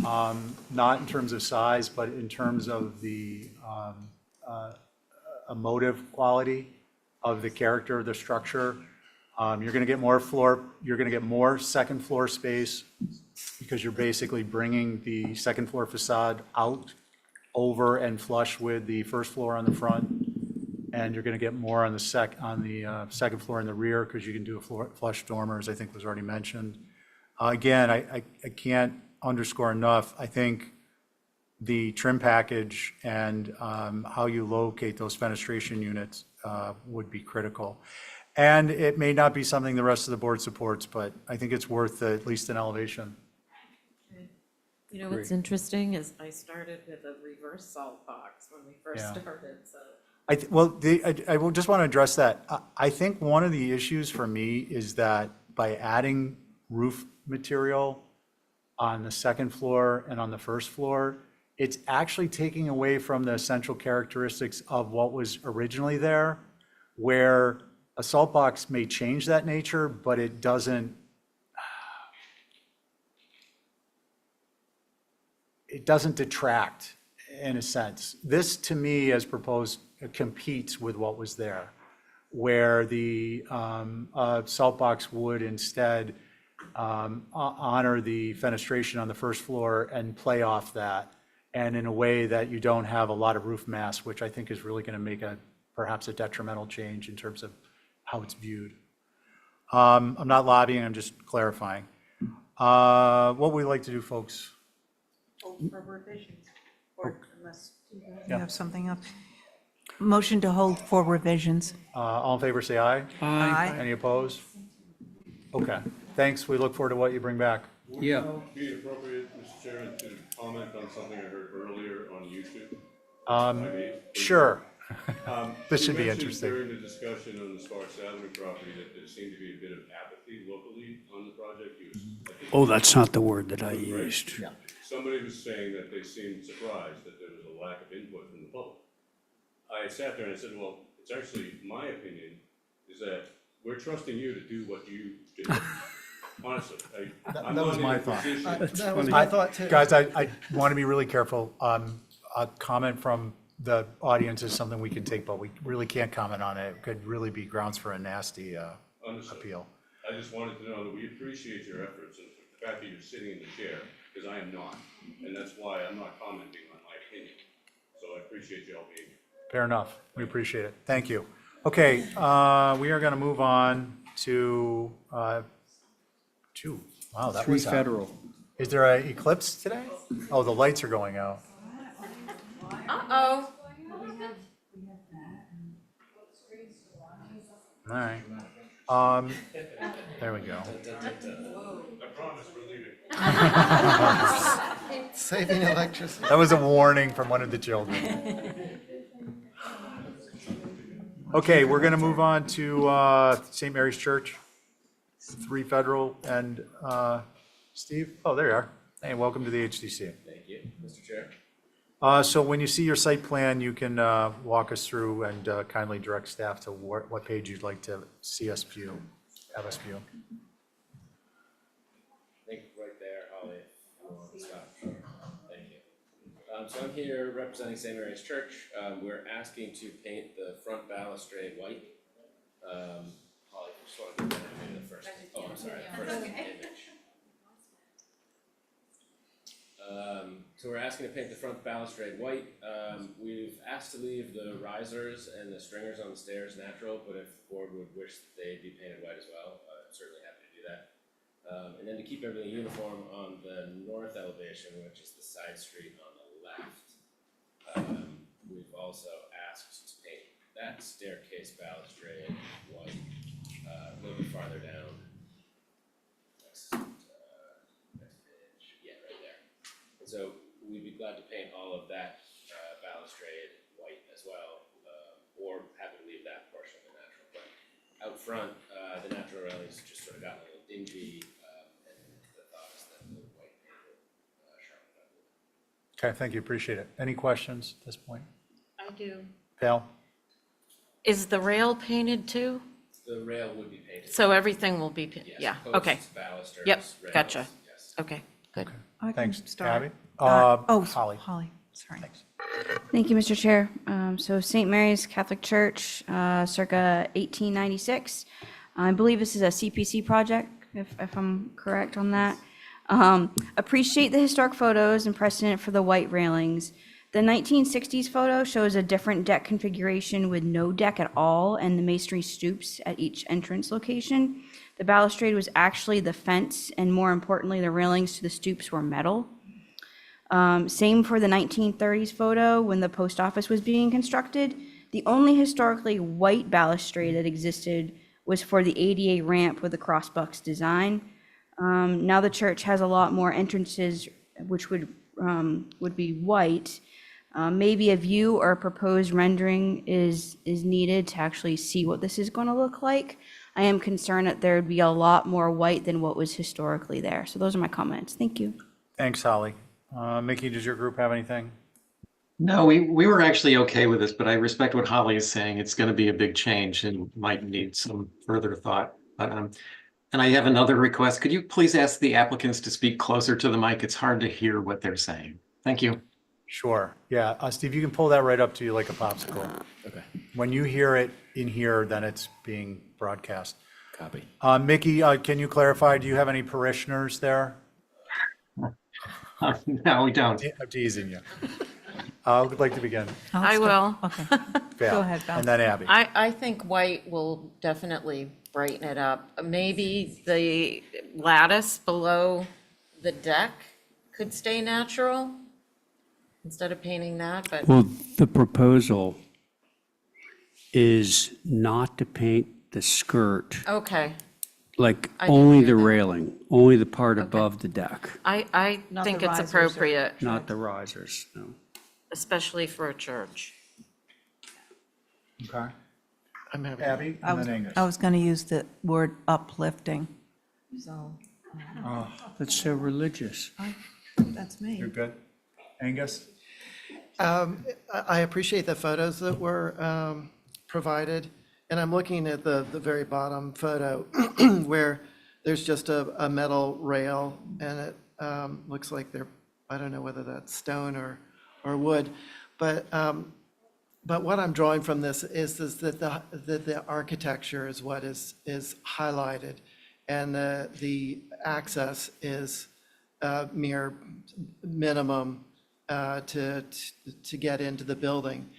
not in terms of size, but in terms of the emotive quality of the character of the structure. You're going to get more second floor space because you're basically bringing the second floor facade out over and flush with the first floor on the front. And you're going to get more on the second floor in the rear because you can do a flush dormer, as I think was already mentioned. Again, I can't underscore enough. I think the trim package and how you locate those fenestration units would be critical. And it may not be something the rest of the board supports, but I think it's worth at least an elevation.
You know, what's interesting is I started with a reverse salt box when we first started, so.
I will just want to address that. I think one of the issues for me is that by adding roof material on the second floor and on the first floor, it's actually taking away from the essential characteristics of what was originally there, where a salt box may change that nature, but it doesn't detract in a sense. This, to me, as proposed, competes with what was there, where the salt box would instead honor the fenestration on the first floor and play off that, and in a way that you don't have a lot of roof mass, which I think is really going to make perhaps a detrimental change in terms of how it's viewed. I'm not lobbying, I'm just clarifying. What would we like to do, folks?
Hold for revisions, or unless you have something else. Motion to hold for revisions.
All in favor, say aye.
Aye.
Any opposed? Okay, thanks. We look forward to what you bring back.
Yeah.
Would it be appropriate, Mr. Chairman, to comment on something I heard earlier on YouTube?
Sure. This should be
You mentioned
interesting.
during the discussion on the Sparks Avenue property that there seemed to be a bit of apathy locally on the project. I think
Oh, that's not the word that I used.
somebody was saying that they seemed surprised that there was a lack of input from the public. I sat there and I said, well, it's actually my opinion is that we're trusting you to do what you did. Honestly, I'm
That was
not in
my
a
thought.
position-
That was my thought too.
Guys, I want to be really careful. A comment from the audience is something we can take, but we really can't comment on it. It could really be grounds for a nasty
Understood.
appeal.
I just wanted to know that we appreciate your efforts and the fact that you're sitting in the chair, because I am not. And that's why I'm not commenting on my opinion. So I appreciate you all being here.
Fair enough. We appreciate it. Thank you. Okay, we are going to move on to two. Wow, that was.
Federal.
Is there an eclipse today? Oh, the lights are going out.
Uh-oh.
All right. There we go.
I promise we're leaving.
Saving electricity.
That was a warning from one of the children. Okay, we're going to move on to St. Mary's Church, 3 Federal, and Steve? Oh, there you are. Hey, welcome to the HDC.
Thank you, Mr. Chair.
So when you see your site plan, you can walk us through and kindly direct staff to what page you'd like to see us view, have us view.
I think right there, Holly, if you want to stop. Thank you. So I'm here representing St. Mary's Church. We're asking to paint the front balustrade white. Holly, just want to go down to the first. Oh, I'm sorry, the first image. So we're asking to paint the front balustrade white. We've asked to leave the risers and the stringers on the stairs natural, but if the board would wish that they be painted white as well, I'm certainly happy to do that. And then to keep everything uniform on the north elevation, which is the side street on the left, we've also asked to paint that staircase balustrade white a little bit farther down. Next page, yeah, right there. And so we'd be glad to paint all of that balustrade white as well, or happy to leave that portion of the natural. But out front, the natural railings just sort of got a little dingy, and the thought is that the white paint would sharpen it up a little.
Okay, thank you, appreciate it. Any questions at this point?
I do.
Val?
Is the rail painted too?
The rail would be painted.
So everything will be,
Yes,
yeah,
posts,
okay.
balusters,
Yep,
rails,
gotcha.
yes.
Okay, good.
I can
Thanks.
start.
Abby?
Holly. Sorry.
Thank you, Mr. Chair. So St. Mary's Catholic Church, circa 1896. I believe this is a CPC project, if I'm correct on that. Appreciate the historic photos and precedent for the white railings. The 1960s photo shows a different deck configuration with no deck at all and the masonry stoops at each entrance location. The balustrade was actually the fence, and more importantly, the railings to the stoops were metal. Same for the 1930s photo when the post office was being constructed. The only historically white balustrade that existed was for the ADA ramp with the crossbucks design. Now the church has a lot more entrances which would be white. Maybe a view or a proposed rendering is needed to actually see what this is going to look like. I am concerned that there would be a lot more white than what was historically there. So those are my comments. Thank you.
Thanks, Holly. Mickey, does your group have anything?
No, we were actually okay with this, but I respect what Holly is saying. It's going to be a big change and might need some further thought. But and I have another request. Could you please ask the applicants to speak closer to the mic? It's hard to hear what they're saying. Thank you.
Sure. Yeah, Steve, you can pull that right up to you like a popsicle.
Okay.
When you hear it in here, then it's being broadcast.
Copy.
Mickey, can you clarify, do you have any parishioners there?
No, we don't.
I'm teasing you. I would like to begin.
I will.
Okay.
Val,
Go ahead, Val.
And then Abby.
I think white will definitely brighten it up. Maybe the lattice below the deck could stay natural instead of painting that, but
Well, the proposal is not to paint the skirt,
okay,
Like
I didn't
only
hear
the
that.
railing, only the part above the deck,
I
Not
think
the
it's
risers or-
appropriate,
not the risers, no.
especially for a church.
Okay.
I'm happy.
Abby,
I
and
was,
then Angus.
I was going to use the word uplifting, so
Oh,
That's so religious.
that's me.
you're good. Angus?
I appreciate the photos that were provided, and I'm looking at the very bottom photo where there's just a metal rail, and it looks like I don't know whether that's stone or wood, but what I'm drawing from this is that the architecture is what is highlighted, and the access is mere minimum to get into the building.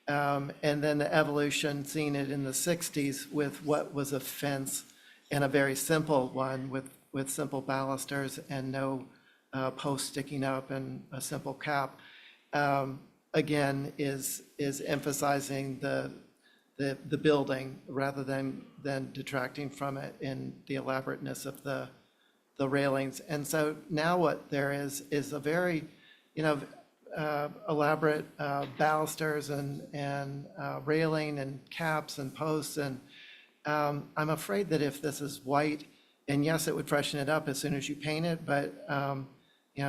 And then the evolution, seeing it in the 60s with what was a fence and a very simple one with simple balusters and no post sticking up and a simple cap, again, is emphasizing the building rather than detracting from it in the elaborateness of the railings. And so now what there is a very, elaborate balusters and railing and caps and posts. And I'm afraid that if this is white, and yes, it would freshen it up as soon as you paint it, but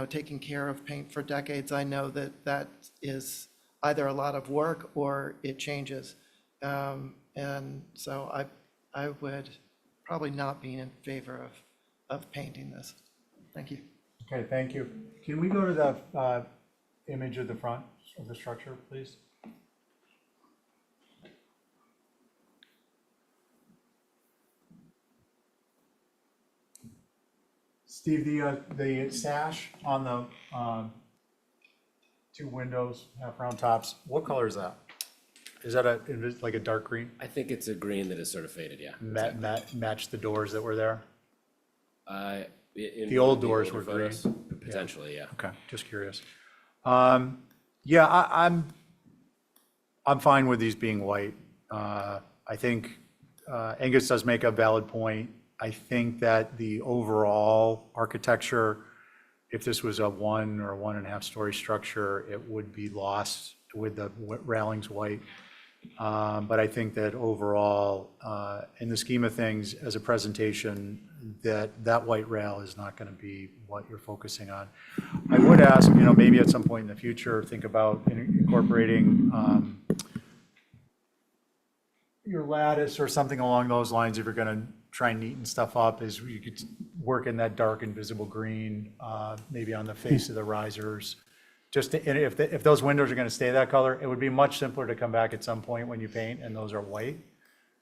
taking care of paint for decades, I know that is either a lot of work or it changes. And so I would probably not be in favor of painting this. Thank you.
Okay, thank you. Can we go to the image of the front of the structure, please? Steve, the sash on the two windows, half round tops, what color is that? Is that like a dark green?
I think it's a green that is sort of faded, yeah.
Match the doors that were there?
In
The
one
old
of the
doors
older
were green?
photos, potentially, yeah.
Okay, just curious. Yeah, I'm fine with these being white. I think Angus does make a valid point. I think that the overall architecture, if this was a 1 or 1.5 story structure, it would be lost with the railings white. But I think that overall, in the scheme of things, as a presentation, that white rail is not going to be what you're focusing on. I would ask, maybe at some point in the future, think about incorporating your lattice or something along those lines if you're going to try and neaten stuff up, is you could work in that dark invisible green, maybe on the face of the risers. Just if those windows are going to stay that color, it would be much simpler to come back at some point when you paint and those are white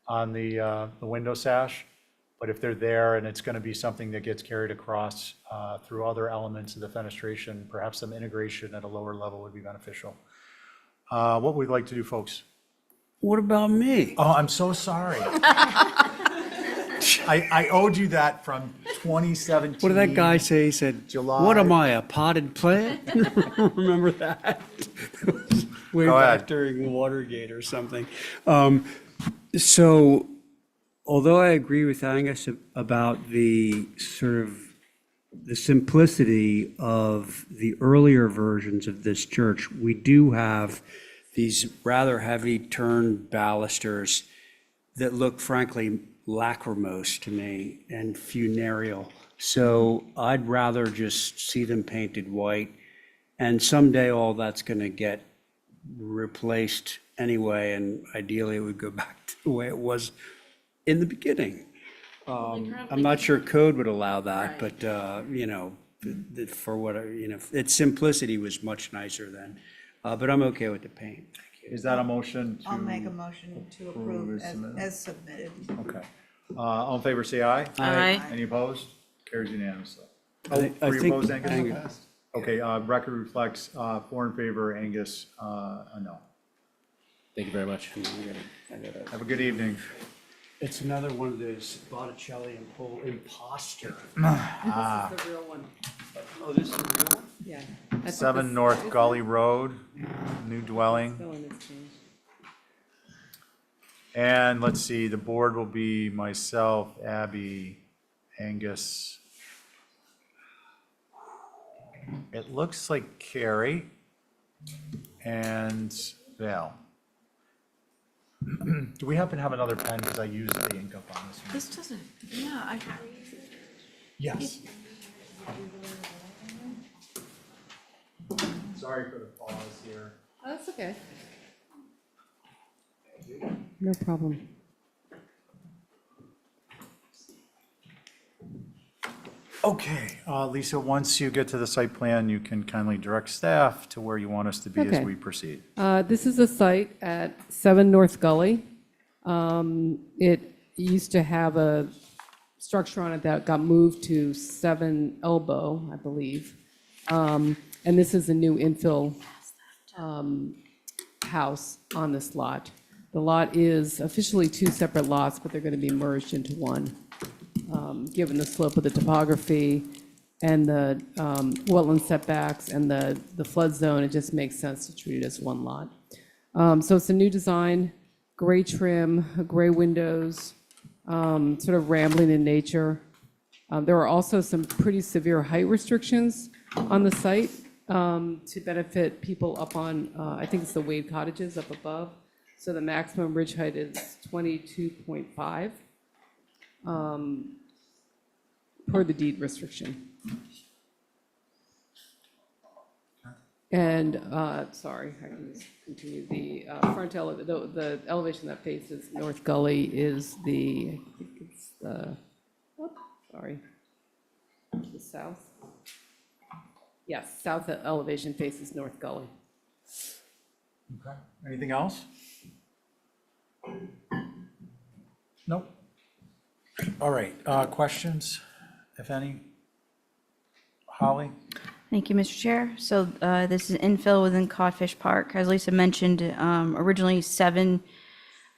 on the window sash. But if they're there and it's going to be something that gets carried across through other elements of the fenestration, perhaps some integration at a lower level would be beneficial. What would we like to do, folks?
What about me?
Oh, I'm so sorry. I owed you that from 2017.
What did that guy say? He said,
July.
"What am I, a potted plant?" Remember that? Way
Go
back
ahead.
during Watergate or something. So, although I agree with Angus about the sort of the simplicity of the earlier versions of this church, we do have these rather heavy turned balusters that look frankly lachrymose to me and funereal. So I'd rather just see them painted white. And someday all that's going to get replaced anyway, and ideally it would go back to the way it was in the beginning. I'm not sure code would allow that, but, for what, its simplicity was much nicer then. But I'm okay with the paint.
Is that a motion to?
I'll make a motion to approve as submitted.
Okay. All in favor, say aye.
Aye.
Any opposed? Carries unanimously.
I
Oh,
think-
were you opposed, Angus?
Angus.
Okay, record reflects 4 in favor, Angus, a no.
Thank you very much.
Have a good evening.
It's another one of those Botticelli and Pole imposter.
Ah.
This is the real one,
Oh, this is the real one?
yeah. I put
7
this-
North Gully Road, new dwelling.
Spelling has changed.
And let's see, the board will be myself, Abby, Angus. It looks like Carrie and Val. Do we happen to have another pen, because I used the ink up on this one?
This doesn't, yeah, I,
Yes. Sorry for the pause here.
Oh, that's okay. No problem.
Okay, Lisa, once you get to the site plan, you can kindly direct staff to where you want us to be as
Okay.
we proceed.
This is a site at 7 North Gully. It used to have a structure on it that got moved to 7 Elbow, I believe. And this is a new infill house on this lot. The lot is officially 2 separate lots, but they're going to be merged into one. Given the slope of the topography and the wetland setbacks and the flood zone, it just makes sense to treat it as one lot. So it's a new design, gray trim, gray windows, sort of rambling in nature. There are also some pretty severe height restrictions on the site to benefit people up on, I think it's the Wade Cottages up above. So the maximum ridge height is 22.5 per the deed restriction. And, sorry, I can just continue. The the elevation that faces North Gully is the, I think it's the, sorry, the south. Yes, south elevation faces North Gully.
Okay. Anything else? Nope. All right, questions, if any? Holly?
Thank you, Mr. Chair. So this is infill within Codfish Park. As Lisa mentioned, originally 7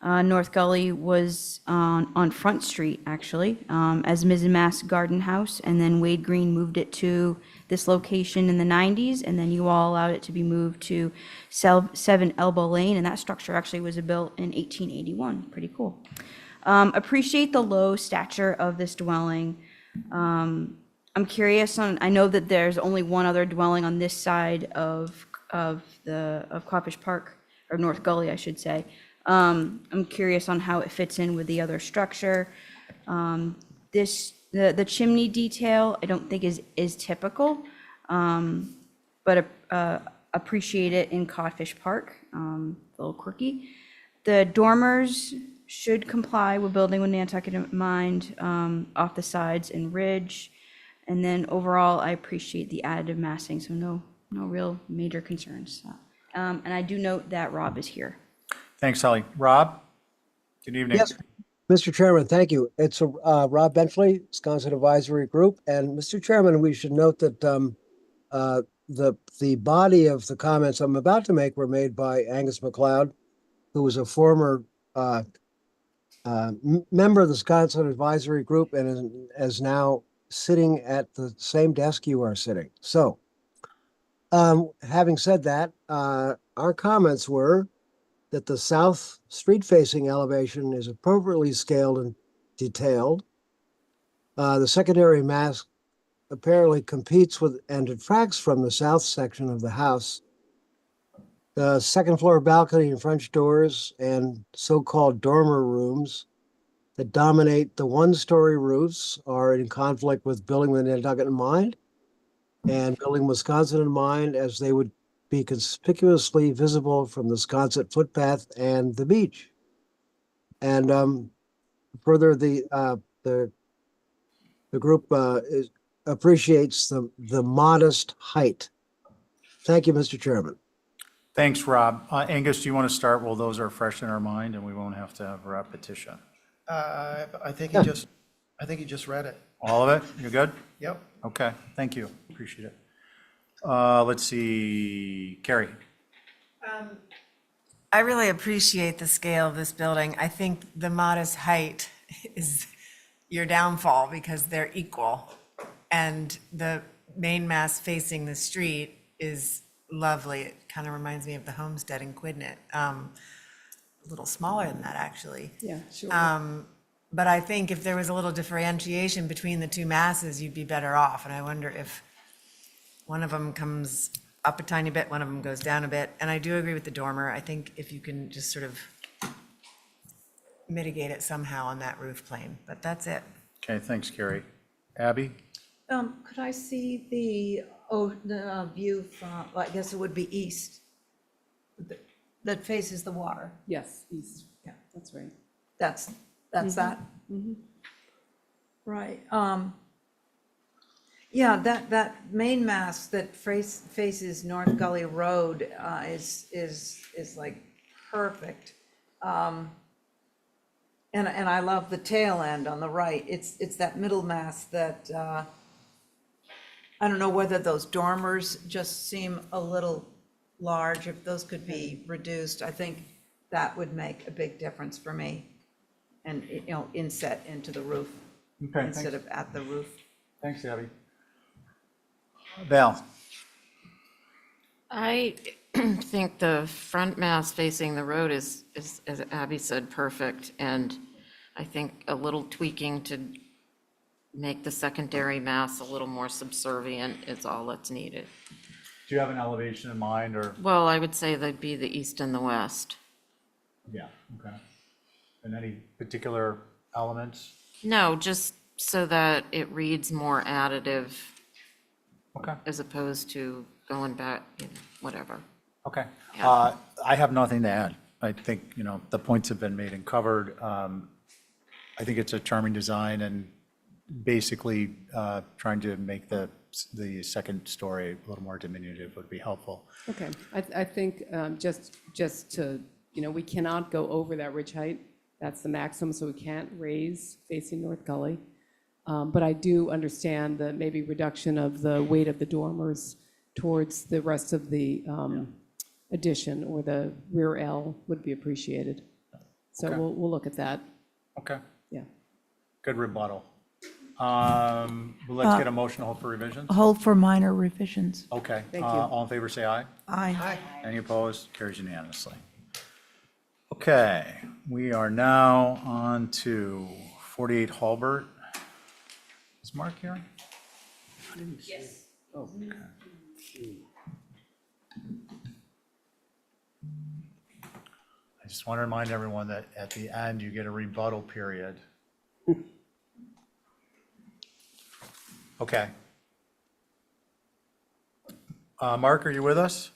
North Gully was on Front Street, actually, as Mrs. Mass Garden House, and then Wade Green moved it to this location in the 90s, and then you all allowed it to be moved to 7 Elbow Lane, and that structure actually was built in 1881. Pretty cool. Appreciate the low stature of this dwelling. I'm curious on, I know that there's only one other dwelling on this side of Codfish Park, or North Gully, I should say. I'm curious on how it fits in with the other structure. The chimney detail, I don't think is typical, but appreciate it in Codfish Park, a little quirky. The dormers should comply with building with Nantucket in mind, off the sides and ridge. And then overall, I appreciate the additive massing, so no real major concerns. And I do note that Rob is here.
Thanks, Holly. Rob? Good evening.
Yes, Mr. Chairman, thank you. It's Rob Benchley, Wisconsin Advisory Group. And Mr. Chairman, we should note that the body of the comments I'm about to make were made by Angus MacLeod, who was a former member of the Wisconsin Advisory Group and is now sitting at the same desk you are sitting. So, having said that, our comments were that the south street-facing elevation is appropriately scaled and detailed. The secondary mass apparently competes with and detracts from the south section of the house. The second floor balcony and French doors and so-called dormer rooms that dominate the one-story roofs are in conflict with building with Nantucket in mind and building Wisconsin in mind, as they would be conspicuously visible from the Sconset footpath and the beach. And further, the group appreciates the modest height. Thank you, Mr. Chairman.
Thanks, Rob. Angus, do you want to start? Well, those are fresh in our mind and we won't have to have repetition.
I think he just read it.
All of it? You're good?
Yep.
Okay, thank you. Appreciate it. Let's see, Carrie.
I really appreciate the scale of this building. I think the modest height is your downfall because they're equal. And the main mass facing the street is lovely. It kind of reminds me of the homestead in Quidnet. A little smaller than that, actually.
Yeah, sure.
But I think if there was a little differentiation between the two masses, you'd be better off. And I wonder if one of them comes up a tiny bit, one of them goes down a bit. And I do agree with the dormer. I think if you can just sort of mitigate it somehow on that roof plane, but that's it.
Okay, thanks, Carrie. Abby?
Could I see the view from, well, I guess it would be east, that faces the water?
Yes, east.
Yeah.
That's right.
That's that? Right. Yeah, that main mast that faces North Gully Road is like perfect. And I love the tail end on the right. It's that middle mast that, I don't know whether those dormers just seem a little large, if those could be reduced. I think that would make a big difference for me. And, inset into the roof
Okay,
instead
thanks.
of at the roof.
Thanks, Abby. Val?
I think the front mass facing the road is, as Abby said, perfect. And I think a little tweaking to make the secondary mass a little more subservient is all that's needed.
Do you have an elevation in mind, or?
Well, I would say they'd be the east and the west.
Yeah, okay. And any particular elements?
No, just so that it reads more additive.
Okay.
As opposed to going back, whatever.
Okay.
Yeah.
I have nothing to add. I think, the points have been made and covered. I think it's a charming design, and basically trying to make the second story a little more diminutive would be helpful.
Okay, I think just to, we cannot go over that ridge height. That's the maximum, so we can't raise facing North Gully. But I do understand that maybe reduction of the weight of the dormers towards the rest of the addition or the rear L would be appreciated. So
Okay.
we'll look at that.
Okay.
Yeah.
Good rebuttal. Let's get a motion to hold for revisions.
Hold for minor revisions.
Okay.
Thank you.
All in favor, say aye.
Aye.
Any opposed? Carries unanimously. Okay, we are now on to 48 Halbert. Is Mark here?
Yes.
Oh, okay. I just want to remind everyone that at the end, you get a rebuttal period. Okay. Mark, are you with us?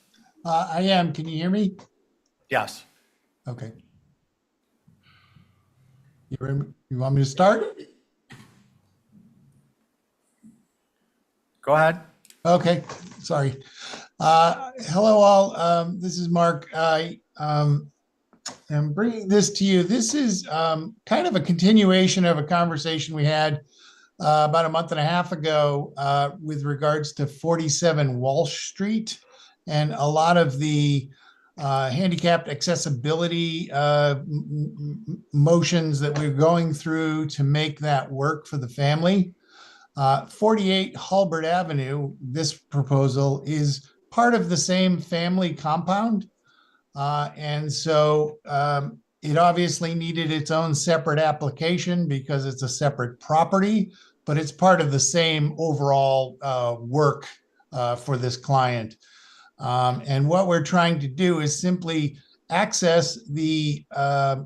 I am. Can you hear me?
Yes.
Okay. You want me to start?
Go ahead.
Okay, sorry. Hello, all. This is Mark. I am bringing this to you. This is kind of a continuation of a conversation we had about a month and a half ago with regards to 47 Walsh Street and a lot of the handicapped accessibility motions that we're going through to make that work for the family. 48 Halbert Avenue, this proposal is part of the same family compound. And so it obviously needed its own separate application because it's a separate property, but it's part of the same overall work for this client. And what we're trying to do is simply access the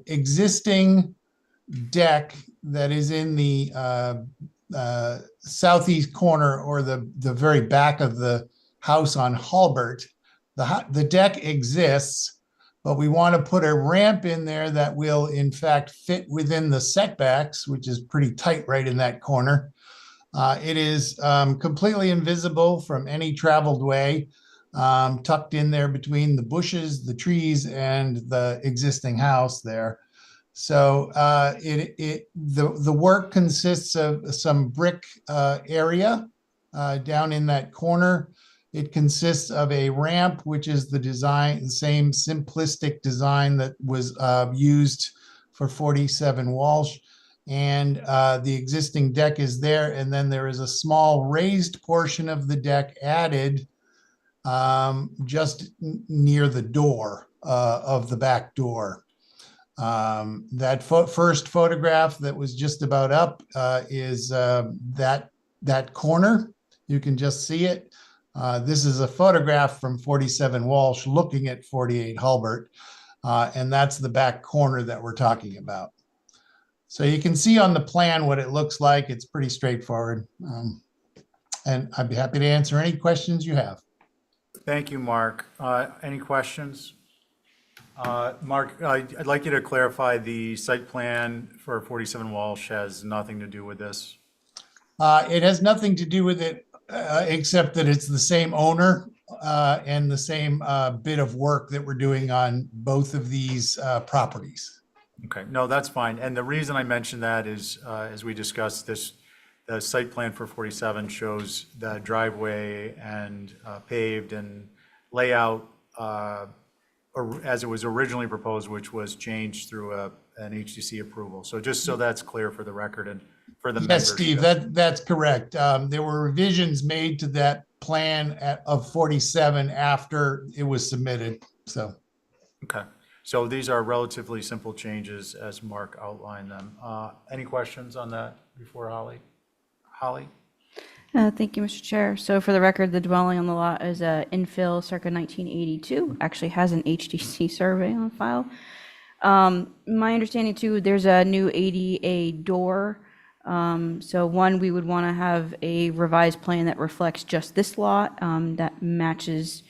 existing deck that is in the southeast corner or the very back of the house on Halbert. The deck exists, but we want to put a ramp in there that will in fact fit within the setbacks, which is pretty tight right in that corner. It is completely invisible from any traveled way, tucked in there between the bushes, the trees, and the existing house there. So the work consists of some brick area down in that corner. It consists of a ramp, which is the same simplistic design that was used for 47 Walsh. And the existing deck is there. And then there is a small raised portion of the deck added just near the door of the back door. That first photograph that was just about up is that corner. You can just see it. This is a photograph from 47 Walsh looking at 48 Hulbert, and that's the back corner that we're talking about. So you can see on the plan what it looks like. It's pretty straightforward. And I'd be happy to answer any questions you have.
Thank you, Mark. Any questions? Mark, I'd like you to clarify the site plan for 47 Walsh has nothing to do with this.
It has nothing to do with it, except that it's the same owner and the same bit of work that we're doing on both of these properties.
Okay, no, that's fine. And the reason I mentioned that is, as we discussed this, the site plan for 47 shows the driveway and paved and layout as it was originally proposed, which was changed through an HDC approval. So just so that's clear for the record and for the
Yes,
membership.
Steve, that's correct. There were revisions made to that plan of 47 after it was submitted, so.
Okay, so these are relatively simple changes as Mark outlined them. Any questions on that before Holly? Holly?
Thank you, Mr. Chair. So for the record, the dwelling on the lot is infill circa 1982, actually has an HDC survey on file. My understanding too, there's a new ADA door. So one, we would want to have a revised plan that reflects just this lot, that matches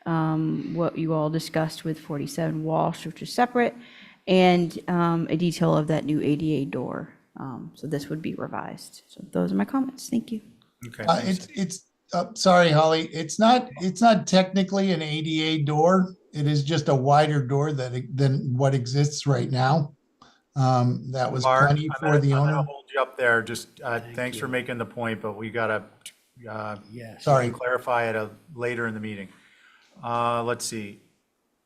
what you all discussed with 47 Walsh, which is separate, and a detail of that new ADA door. So this would be revised. So those are my comments. Thank you.
Okay.
Sorry, Holly, it's not technically an ADA door. It is just a wider door than what exists right now. That was
Mark,
plenty for the
I'm
owner.
gonna hold you up there. Just thanks for making the point, but we gotta
Sorry.
clarify it later in the meeting. Let's see.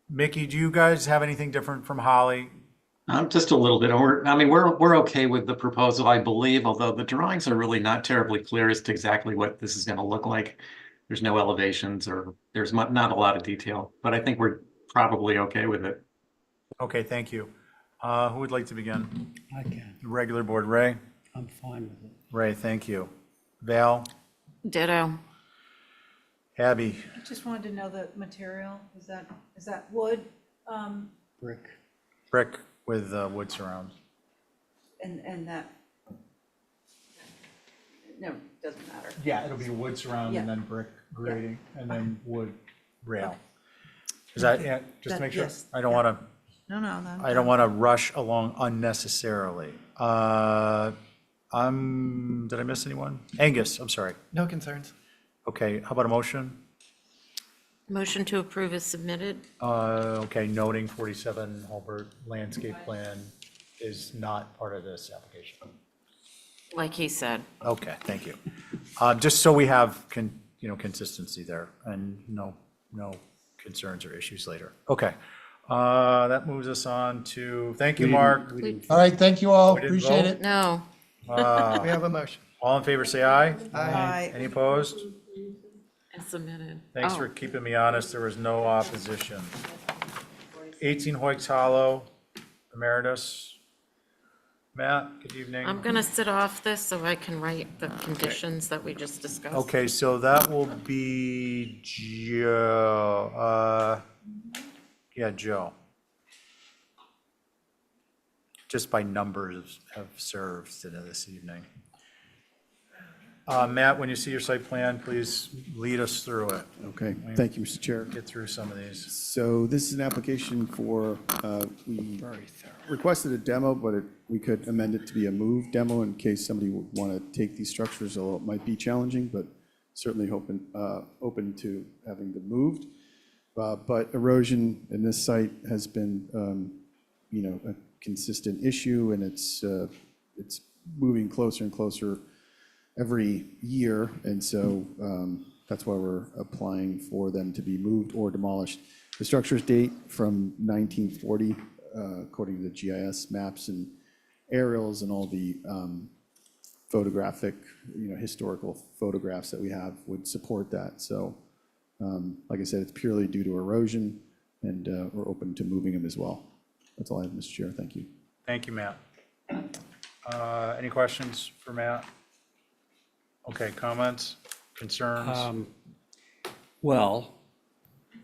Mickey, do you guys have anything different from Holly?
Just a little bit. We're okay with the proposal, I believe, although the drawings are really not terribly clear as to exactly what this is going to look like. There's no elevations or there's not a lot of detail, but I think we're probably okay with it.
Okay, thank you. Who would like to begin?
I can.
The regular board, Ray?
I'm fine with it.
Ray, thank you. Val?
Ditto.
Abby?
I just wanted to know the material. Is that wood?
Brick.
Brick with wood surrounds.
And that, no, doesn't matter.
Yeah, it'll be wood surround
Yeah.
and then brick grading and then wood rail. Is that, yeah, just to make sure?
Yes.
I don't want to,
No.
I don't want to rush along unnecessarily. Did I miss anyone? Angus, I'm sorry.
No concerns.
Okay, how about a motion?
Motion to approve is submitted.
Okay, noting 47 Hulbert landscape plan is not part of this application.
Like he said.
Okay, thank you. Just so we have consistency there and no concerns or issues later. Okay, that moves us on to, thank you, Mark.
All right, thank you all.
We didn't
Appreciate
vote?
it.
No.
We have a motion.
All in favor, say aye.
Aye.
Any opposed?
It's submitted.
Thanks
Oh.
for keeping me honest. There was no opposition. 18 Hoyts Hollow, Emeritus. Matt, good evening.
I'm gonna sit off this so I can write the conditions that we just discussed.
Okay, so that will be Joe. Joe. Just by numbers have served this evening. Matt, when you see your site plan, please lead us through it.
Okay, thank you, Mr. Chair.
Get through some of these.
So this is an application for, we requested a demo, but we could amend it to be a move demo in case somebody would want to take these structures, although it might be challenging, but certainly open to having them moved. But erosion in this site has been, a consistent issue, and it's moving closer and closer every year, and so that's why we're applying for them to be moved or demolished. The structures date from 1940, according to the GIS maps and aerials and all the photographic, historical photographs that we have would support that. So, like I said, it's purely due to erosion, and we're open to moving them as well. That's all I have, Mr. Chair. Thank you.
Thank you, Matt. Any questions for Matt? Okay, comments, concerns?
Well,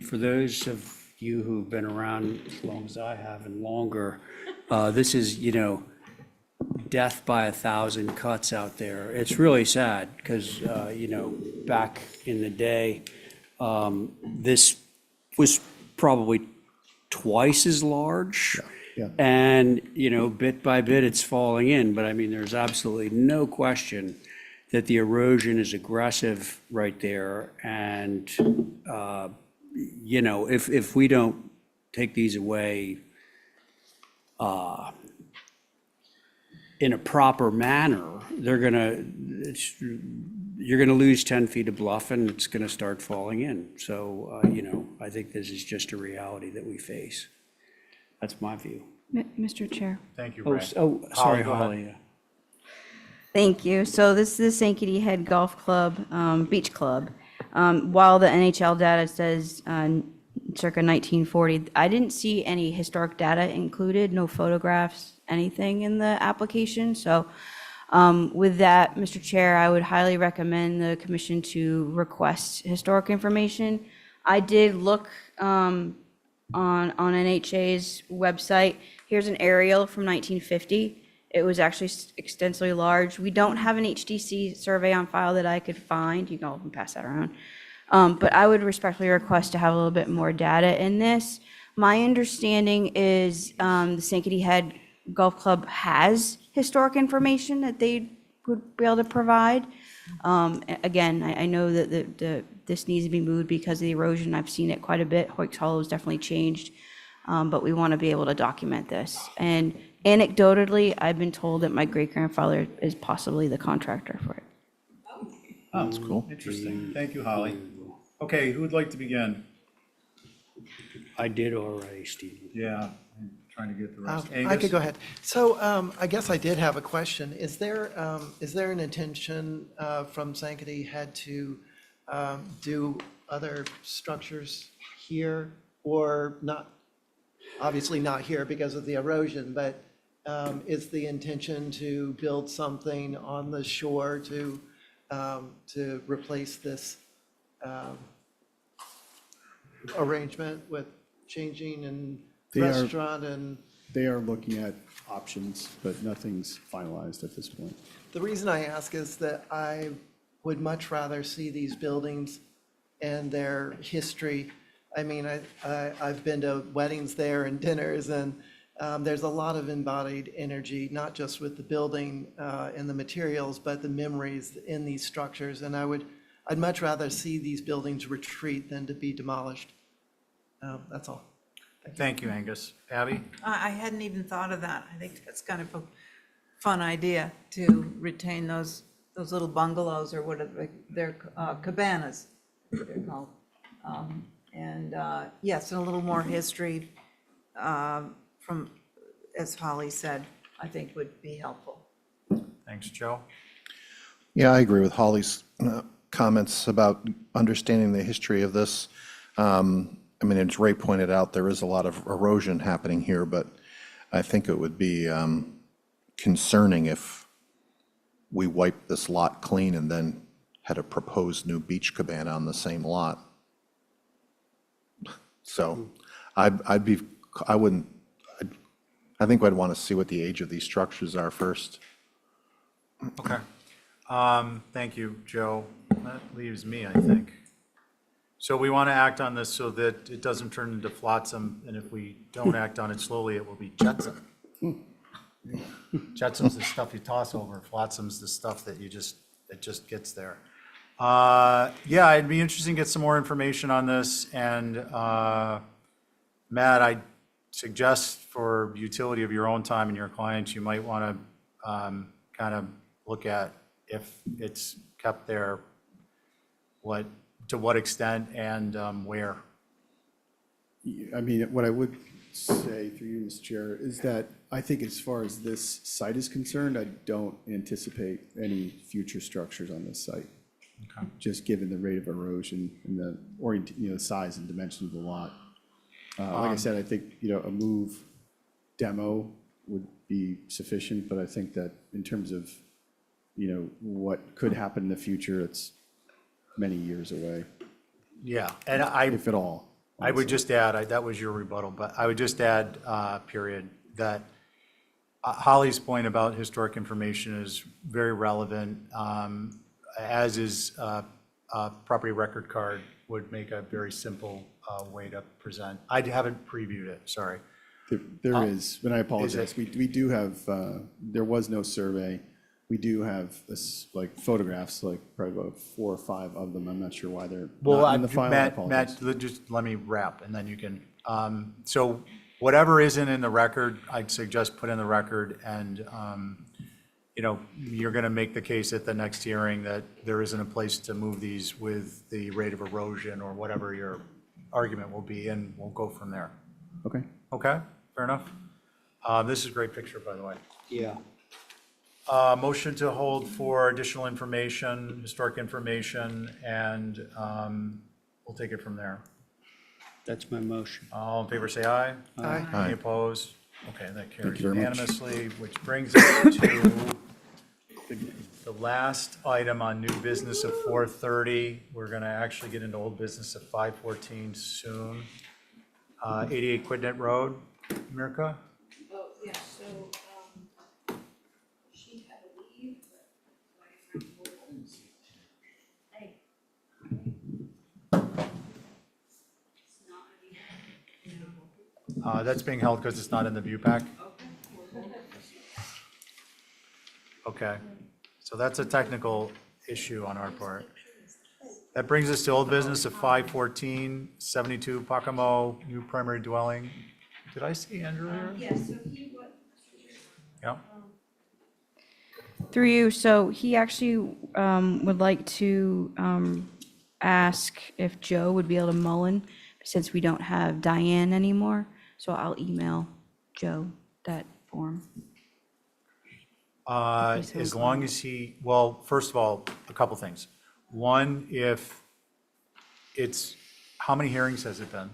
for those of you who've been around as long as I have and longer, this is, death by 1,000 cuts out there. It's really sad because, back in the day, this was probably twice as large.
Yeah.
And, bit by bit, it's falling in. But I mean, there's absolutely no question that the erosion is aggressive right there. And, if we don't take these away in a proper manner, you're gonna lose 10 feet of bluff and it's gonna start falling in. So, I think this is just a reality that we face. That's my view.
Mr. Chair.
Thank you,
Oh,
Ray.
sorry,
go ahead.
Holly.
Thank you. So this is the Sankaty Head Golf Club, Beach Club. While the NHL data says circa 1940, I didn't see any historic data included, no photographs, anything in the application. So with that, Mr. Chair, I would highly recommend the commission to request historic information. I did look on NHA's website. Here's an aerial from 1950. It was actually extensively large. We don't have an HDC survey on file that I could find. You can all pass that around. But I would respectfully request to have a little bit more data in this. My understanding is the Sankaty Head Golf Club has historic information that they would be able to provide. Again, I know that this needs to be moved because of the erosion. I've seen it quite a bit. Hoyks Hollow has definitely changed. But we want to be able to document this. And anecdotally, I've been told that my great-grandfather is possibly the contractor for it.
Oh, that's cool. Interesting. Thank you, Holly. Okay, who would like to begin?
I did already, Steve.
Yeah, I'm trying to get the rest.
I
Angus?
could go ahead. So I guess I did have a question. Is there an intention from Sankaty Head to do other structures here or not? Obviously not here because of the erosion, but is the intention to build something on the shore to replace this arrangement with changing and restaurant and?
They are looking at options, but nothing's finalized at this point.
The reason I ask is that I would much rather see these buildings and their history. I mean, I've been to weddings there and dinners, and there's a lot of embodied energy, not just with the building and the materials, but the memories in these structures. And I'd much rather see these buildings retreat than to be demolished. That's all.
Thank you, Angus. Abby?
I hadn't even thought of that. I think that's kind of a fun idea to retain those little bungalows or whatever, they're cabanas, they're called. And yes, and a little more history from, as Holly said, I think would be helpful.
Thanks, Joe.
Yeah, I agree with Holly's comments about understanding the history of this. I mean, as Ray pointed out, there is a lot of erosion happening here, but I think it would be concerning if we wiped this lot clean and then had a proposed new beach cabana on the same lot. So I think I'd want to see what the age of these structures are first.
Okay. Thank you, Joe. That leaves me, I think. So we want to act on this so that it doesn't turn into flotsam, and if we don't act on it slowly, it will be jetsam. Jetsam's the stuff you toss over, flotsam's the stuff that it just gets there. Yeah, it'd be interesting to get some more information on this, and Matt, I suggest for utility of your own time and your clients, you might want to kind of look at if it's kept there, to what extent and where.
I mean, what I would say through you, Mr. Chair, is that I think as far as this site is concerned, I don't anticipate any future structures on this site.
Okay.
Just given the rate of erosion and the size and dimension of the lot. Like I said, I think, a move demo would be sufficient, but I think that in terms of, what could happen in the future, it's many years away,
Yeah, and
if at all.
I would just add, that was your rebuttal, but I would just add, period, that Holly's point about historic information is very relevant, as is property record card would make a very simple way to present. I haven't previewed it, sorry.
There is, and I apologize, we do have, there was no survey. We do have this, like, photographs, like probably about 4 or 5 of them. I'm not sure why they're not in the file. I apologize.
Matt, just let me wrap, and then you can, so whatever isn't in the record, I'd suggest put in the record, and, you're gonna make the case at the next hearing that there isn't a place to move these with the rate of erosion or whatever your argument will be, and we'll go from there.
Okay.
Okay, fair enough? This is a great picture, by the way.
Yeah.
Motion to hold for additional information, historic information, and we'll take it from there.
That's my motion.
All in favor, say aye.
Aye.
Any opposed? Okay, that carries
you very much.
unanimously, which brings us to the last item on new business of 4:30. We're going to actually get into old business of 5:14 soon. 88 Quidnet Road, Mirka?
Oh, yeah, so, she had to leave, but. Hey.
That's being held because it's not in the view pack? Okay, so that's a technical issue on our part. That brings us to old business of 5:14, 72 Pacamo, new primary dwelling. Did I see Andrew here?
Yes, so he would.
Yeah.
Through you, so he actually would like to ask if Joe would be able to Mullen, since we don't have Diane anymore. So I'll email Joe that form.
As long as he, well, first of all, a couple things. One, if it's, how many hearings has it been?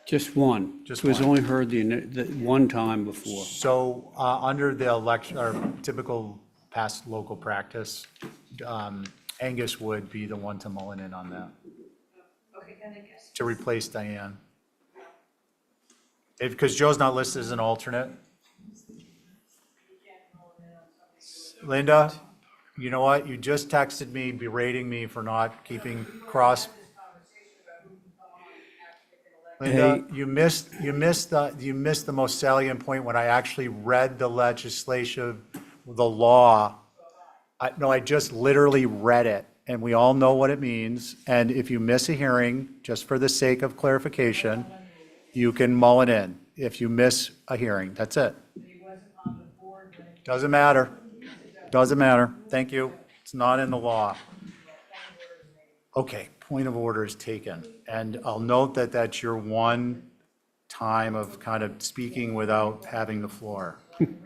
Just one.
Just
It was
one.
only heard the one time before.
So under the election, or typical past local practice, Angus would be the one to mull in on that,
Okay, then I guess.
to replace Diane. Because Joe's not listed as an alternate. Linda, you know what? You just texted me berating me for not keeping cross. Linda, you missed the most salient point when I actually read the legislation, the law. I just literally read it, and we all know what it means. And if you miss a hearing, just for the sake of clarification, you can mull it in. If you miss a hearing, that's it. Doesn't matter. Doesn't matter. Thank you. It's not in the law. Okay, point of order is taken. And I'll note that that's your one time of kind of speaking without having the floor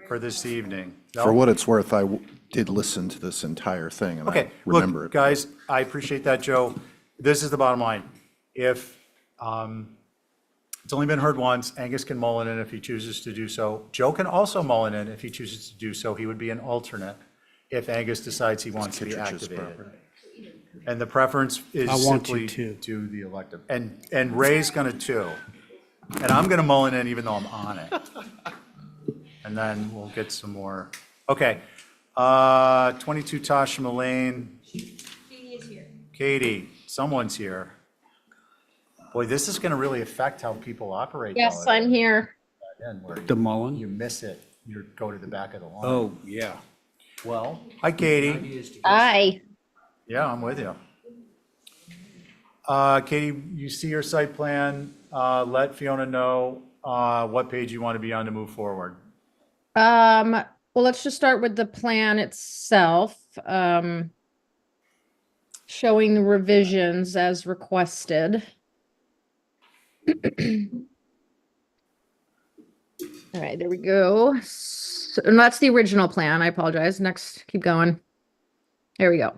for this evening.
For what it's worth, I did listen to this entire thing, and I
Okay,
remember
look,
it.
guys, I appreciate that, Joe. This is the bottom line. If it's only been heard once, Angus can mull it in if he chooses to do so. Joe can also mull it in if he chooses to do so. He would be an alternate if Angus decides he wants to be
Kittredge's
activated.
property.
And the preference is
I want
simply
to, too.
do the elective. And Ray's gonna too. And I'm gonna mull it in even though I'm on it. And then we'll get some more. Okay, 22 Toshima Lane.
Katie is here.
Katie, someone's here. Boy, this is gonna really affect how people operate.
Yes,
though,
I'm here.
again, where
The Mullen?
you miss it, you go to the back of the line.
Oh, yeah. Well.
Hi, Katie.
Aye.
Yeah, I'm with you. Katie, you see your site plan. Let Fiona know what page you want to be on to move forward.
Well, let's just start with the plan itself. Showing the revisions as requested. All right, there we go. And that's the original plan. I apologize. Next, keep going. There we go.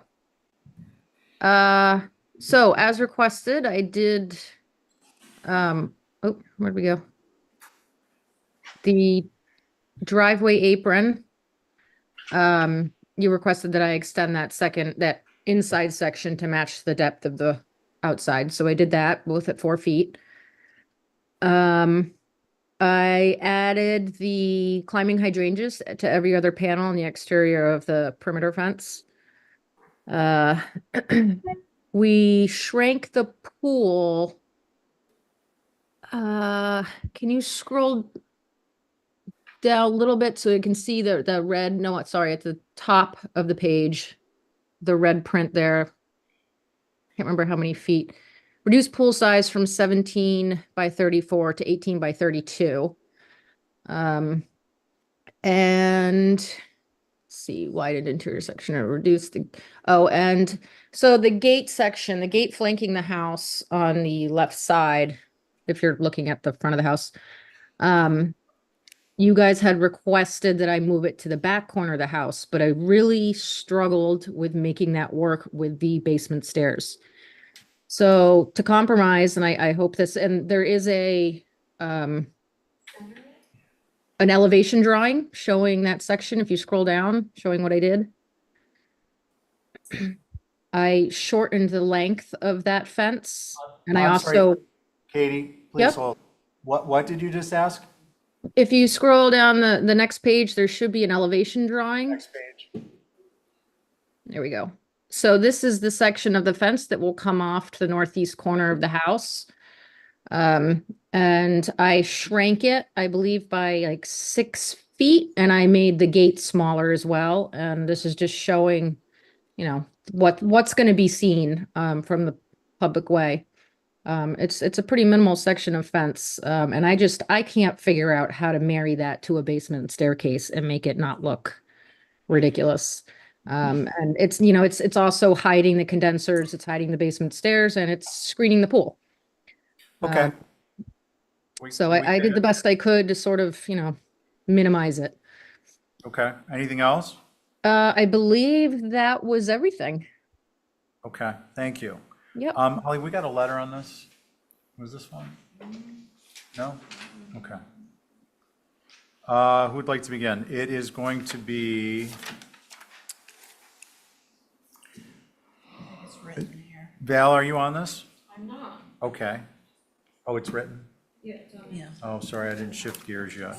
So as requested, I did, oh, where'd we go? The driveway apron, you requested that I extend that inside section to match the depth of the outside, so I did that, both at 4 feet. I added the climbing hydrangeas to every other panel on the exterior of the perimeter fence. We shrank the pool. Can you scroll down a little bit so you can see the red, no, sorry, at the top of the page, the red print there. Can't remember how many feet. Reduced pool size from 17 by 34 to 18 by 32. And let's see, widened interior section and reduced and so the gate section, the gate flanking the house on the left side, if you're looking at the front of the house, you guys had requested that I move it to the back corner of the house, but I really struggled with making that work with the basement stairs. So to compromise, and I hope this, and there is an elevation drawing showing that section, if you scroll down, showing what I did. I shortened the length of that fence, and I
I'm sorry,
also,
Katie, please
Yep.
hold. What did you just ask?
if you scroll down the next page, there should be an elevation drawing.
Next page.
There we go. So this is the section of the fence that will come off to the northeast corner of the house. And I shrank it, I believe, by like 6 feet, and I made the gate smaller as well. And this is just showing, you know, what's going to be seen from the public way. It's a pretty minimal section of fence, and I can't figure out how to marry that to a basement staircase and make it not look ridiculous. And it's, you know, it's also hiding the condensers, it's hiding the basement stairs, and it's screening the pool.
Okay.
So
we
I
get
did the
it.
best I could to sort of, you know, minimize it.
Okay, anything else?
I believe that was everything.
Okay, thank you.
Yep.
Holly, we got a letter on this? Was this one? No? Okay. Who'd like to begin? It is going to be.
It's written here.
Val, are you on this?
I'm not.
Okay. Oh, it's written?
Yeah.
Oh, sorry, I didn't shift gears yet.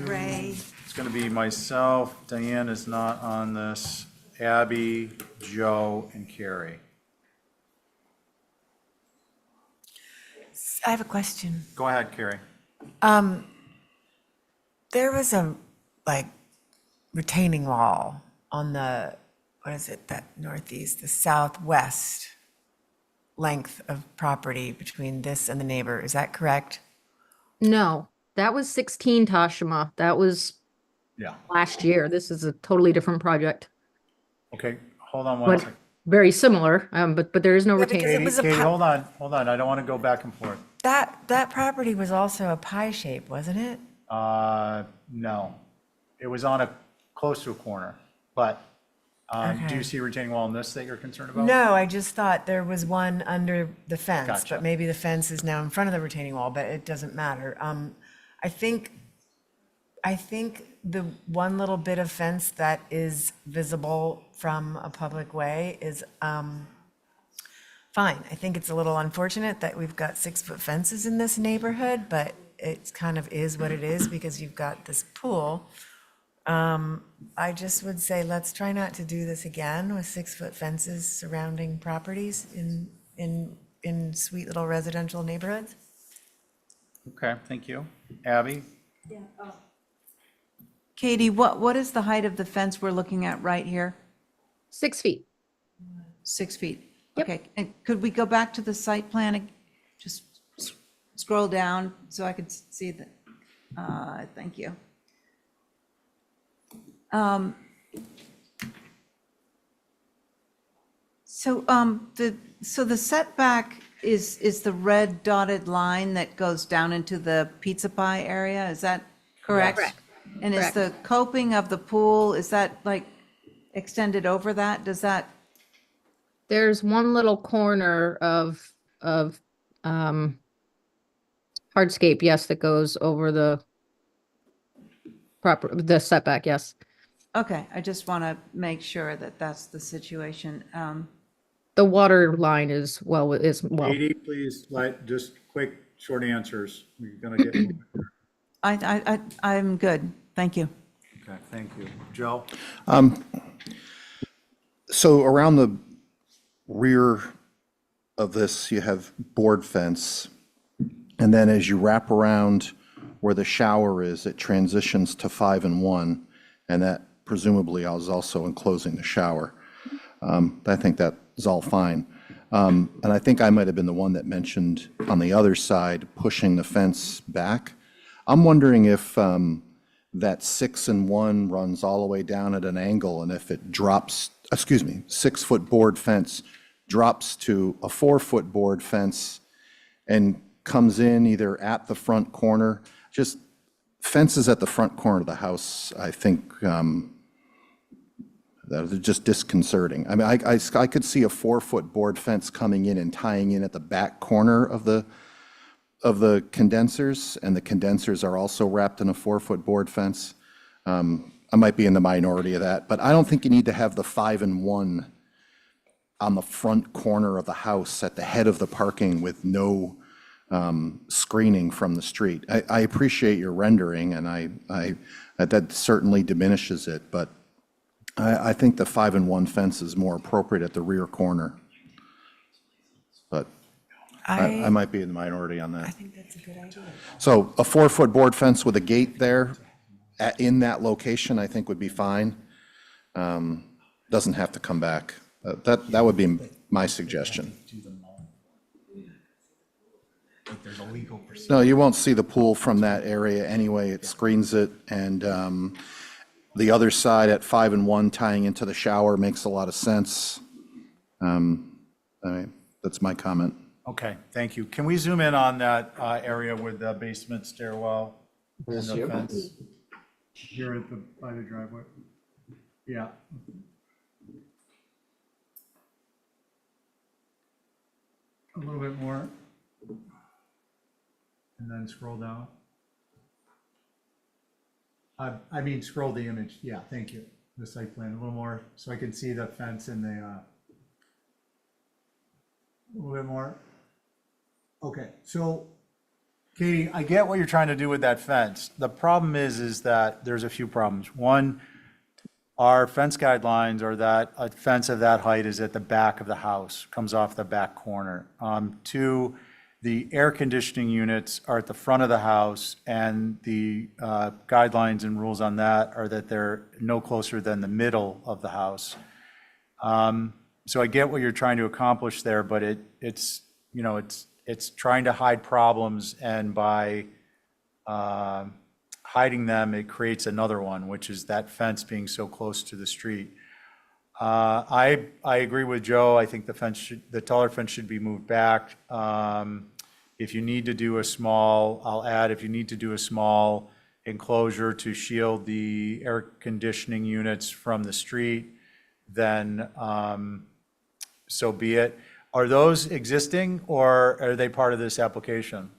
Ray.
It's going to be myself, Diane is not on this, Abby, Joe, and Carrie.
I have a question.
Go ahead, Carrie.
There was a, like, retaining wall on the, what is it, that northeast, the southwest length of property between this and the neighbor. Is that correct?
No, that was 16 Tashima. That was
Yeah.
last year. This is a totally different project.
Okay, hold on one
But
second.
very similar, but there is no
Yeah, because
retaining.
it was a
Katie,
pi-
hold on, I don't want to go back and forth.
That property was also a pie shape, wasn't it?
No, it was on close to a corner, but, do
Okay.
you see a retaining wall in this that you're concerned about?
No, I just thought there was one under the fence,
Gotcha.
but maybe the fence is now in front of the retaining wall, but it doesn't matter. I think the one little bit of fence that is visible from a public way is, fine. I think it's a little unfortunate that we've got 6-foot fences in this neighborhood, but it kind of is what it is because you've got this pool. I just would say, let's try not to do this again with 6-foot fences surrounding properties in sweet little residential neighborhoods.
Okay, thank you. Abby?
Katie, what is the height of the fence we're looking at right here?
6 feet.
6 feet? Okay, and could we go back to the site plan? Just scroll down so I could see that. Thank you. So the setback is the red dotted line that goes down into the pizza pie area, is that correct?
Correct.
And is
Correct.
the coping of the pool, is that like extended over that? Does that,
There's one little corner of how
hardscape, yes, that goes over the the setback, yes.
Okay, I just want to make sure that that's the situation.
The water line is well.
Katie, please, just quick, short answers. We're gonna get moving.
I'm good, thank you.
Okay, thank you. Joe?
So around the rear of this, you have board fence. And then as you wrap around where the shower is, it transitions to 5 and 1. And that presumably is also enclosing the shower. I think that is all fine. And I think I might have been the one that mentioned on the other side, pushing the fence back. I'm wondering if that 6 and 1 runs all the way down at an angle, and if it drops, 6-foot board fence drops to a 4-foot board fence and comes in either at the front corner. Just fences at the front corner of the house, I think, that are just disconcerting. I mean, I could see a 4-foot board fence coming in and tying in at the back corner of the condensers, and the condensers are also wrapped in a 4-foot board fence. I might be in the minority of that, but I don't think you need to have the 5 and 1 on the front corner of the house at the head of the parking with no screening from the street. I appreciate your rendering, and that certainly diminishes it, but I think the 5 and 1 fence is more appropriate at the rear corner. But I might be in the minority on that.
I think that's a good idea.
So a 4-foot board fence with a gate there in that location, I think would be fine. Doesn't have to come back. That would be my suggestion. No, you won't see the pool from that area anyway. It screens it, and the other side at 5 and 1 tying into the shower makes a lot of sense. That's my comment.
Okay, thank you. Can we zoom in on that area with the basement stairwell and
Yes,
the
yeah.
fence? Here at by the driveway? Yeah. A little bit more. And then scroll down. I mean, scroll the image. Yeah, thank you. The site plan, a little more, so I can see the fence and the, a little bit more. Okay, so Katie, I get what you're trying to do with that fence. The problem is that there's a few problems. One, our fence guidelines are that a fence of that height is at the back of the house, comes off the back corner. Two, the air conditioning units are at the front of the house, and the guidelines and rules on that are that they're no closer than the middle of the house. So I get what you're trying to accomplish there, but it's trying to hide problems, and by hiding them, it creates another one, which is that fence being so close to the street. I agree with Joe. I think the taller fence should be moved back. If you need to do a small, I'll add, if you need to do a small enclosure to shield the air conditioning units from the street, then so be it. Are those existing, or are they part of this application?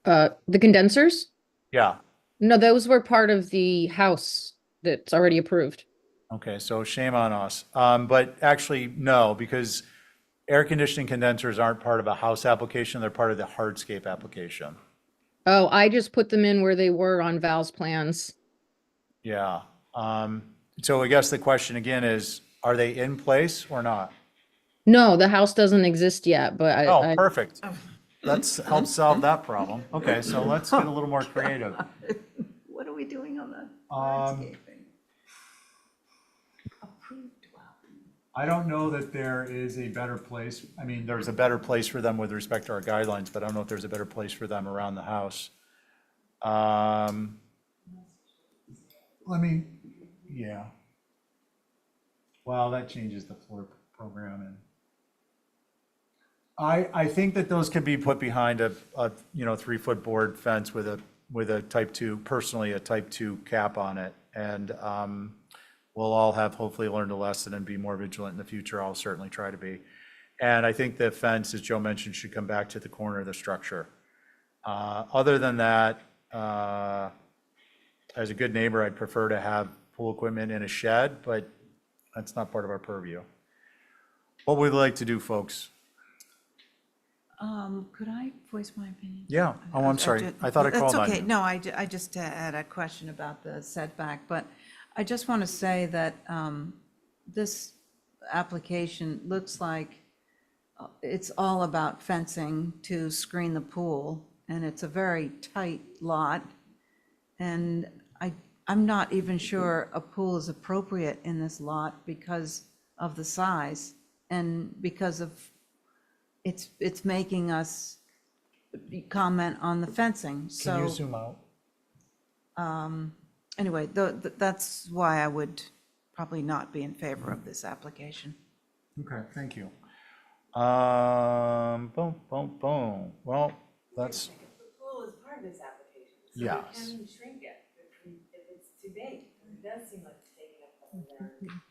The condensers?
Yeah.
No, those were part of the house that's already approved.
Okay, so shame on us. But actually, no, because air conditioning condensers aren't part of a house application, they're part of the hardscape application.
Oh, I just put them in where they were on Val's plans.
Yeah. So I guess the question again is, are they in place or not?
No, the house doesn't exist yet, but
Oh, perfect. Let's help solve that problem. Okay, so let's get a little more creative.
What are we doing on the
Um, I don't know that there is a better place. I mean, there's a better place for them with respect to our guidelines, but I don't know if there's a better place for them around the house. Yeah. Well, that changes the floor program, and I think that those could be put behind a 3-foot board fence with a type 2, personally, a type 2 cap on it. And we'll all have hopefully learned a lesson and be more vigilant in the future. I'll certainly try to be. And I think the fence, as Joe mentioned, should come back to the corner of the structure. Other than that, as a good neighbor, I'd prefer to have pool equipment in a shed, but that's not part of our purview. What would we like to do, folks?
Could I voice my opinion?
Yeah. Oh, I'm sorry. I thought I called on
That's okay.
you.
No, I just had a question about the setback, but I just want to say that this application looks like it's all about fencing to screen the pool, and it's a very tight lot. And I'm not even sure a pool is appropriate in this lot because of the size and because of, it's making us comment on the fencing, so.
Can you zoom out?
Anyway, that's why I would probably not be in favor of this application.
Okay, thank you. Boom, boom, boom. Well, that's,
The pool is part of this application, so we
yes.
can shrink it if it's too big. It does seem like it's taking up all of their yard.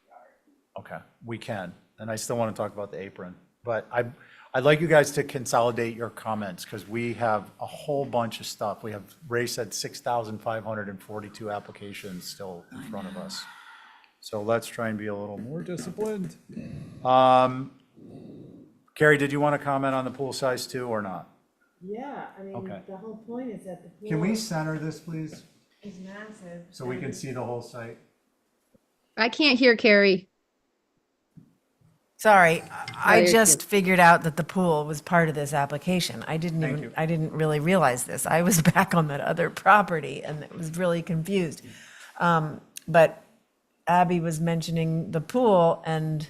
Okay, we can, and I still want to talk about the apron, but I'd like you guys to consolidate your comments, because we have a whole bunch of stuff. We have, Ray said 6,542 applications still in front of us. So let's try and be a little more disciplined. Carrie, did you want to comment on the pool size too, or not?
Yeah, I mean,
Okay.
the whole point is that the pool.
Can we center this, please,
Is massive.
so we can
and-
see the whole site?
I can't hear Carrie.
Sorry, I
you're
just figured out that the pool was part of this application. I didn't
Thank
even,
you.
I didn't really realize this. I was back on that other property and it was really confused. But Abby was mentioning the pool and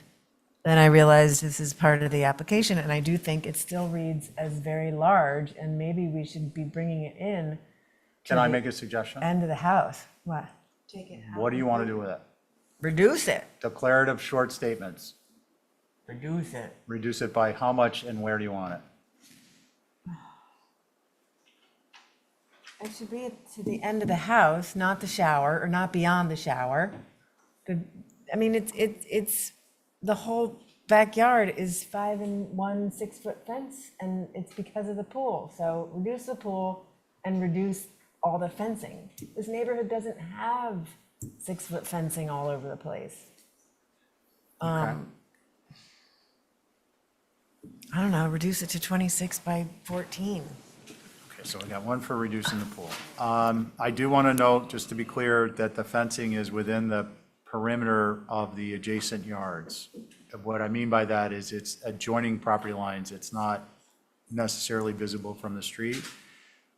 then I realized this is part of the application and I do think it still reads as very large and maybe we should be bringing it in
Can I make a suggestion?
end of the house. What?
Take it
What do you want to do with it?
Reduce it.
Declarative short statements.
Reduce it.
Reduce it by how much and where do you want it?
It should be to the end of the house, not the shower, or not beyond the shower. I mean, it's, the whole backyard is 5 and 1 6-foot fence, and it's because of the pool. So reduce the pool and reduce all the fencing. This neighborhood doesn't have 6-foot fencing all over the place. I don't know, reduce it to 26 by 14.
Okay, so we got one for reducing the pool. I do want to note, just to be clear, that the fencing is within the perimeter of the adjacent yards. What I mean by that is it's adjoining property lines. It's not necessarily visible from the street.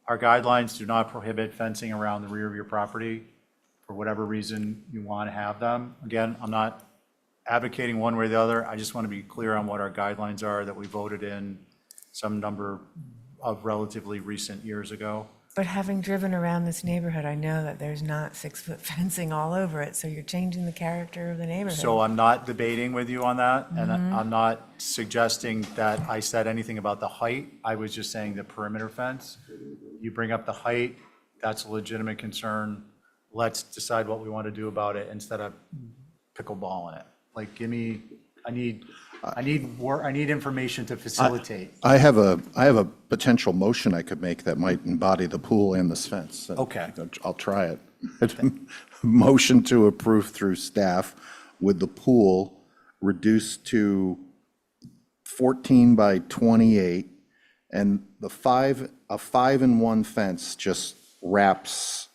Our guidelines do not prohibit fencing around the rear of your property for whatever reason you want to have them. Again, I'm not advocating one way or the other. I just want to be clear on what our guidelines are that we voted in some number of relatively recent years ago.
But having driven around this neighborhood, I know that there's not 6-foot fencing all over it, so you're changing the character of the neighborhood.
So I'm not debating with you on that, and I'm not suggesting that I said anything about the height. I was just saying the perimeter fence. You bring up the height, that's a legitimate concern. Let's decide what we want to do about it instead of pickleballing it. Like, give me, I need information to facilitate.
I have a potential motion I could make that might embody the pool and this fence.
Okay.
I'll try it. Motion to approve through staff with the pool reduced to 14 by 28, and a 5-in-1 fence just wraps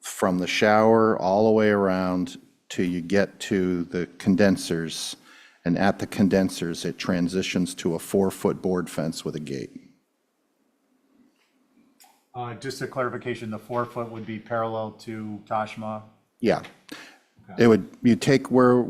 from the shower all the way around till you get to the condensers. And at the condensers, it transitions to a 4-foot board fence with a gate.
Just a clarification, the 4-foot would be parallel to Tashma?
Yeah. It would, you take where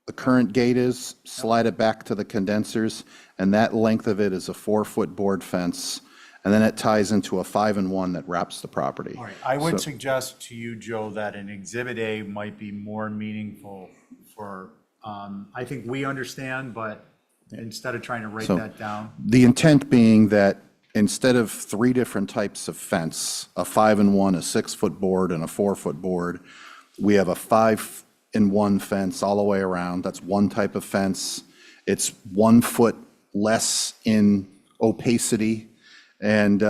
the current gate is, slide it back to the condensers, and that length of it is a 4-foot board fence, and then it ties into a 5-in-1 that wraps the property.
All right, I would
So-
suggest to you, Joe, that an Exhibit A might be more meaningful for, I think we understand, but instead of trying to write
So,
that down.
The intent being that instead of 3 different types of fence, a 5-in-1, a 6-foot board, and a 4-foot board, we have a 5-in-1 fence all the way around. That's one type of fence. It's 1 foot less in opacity, And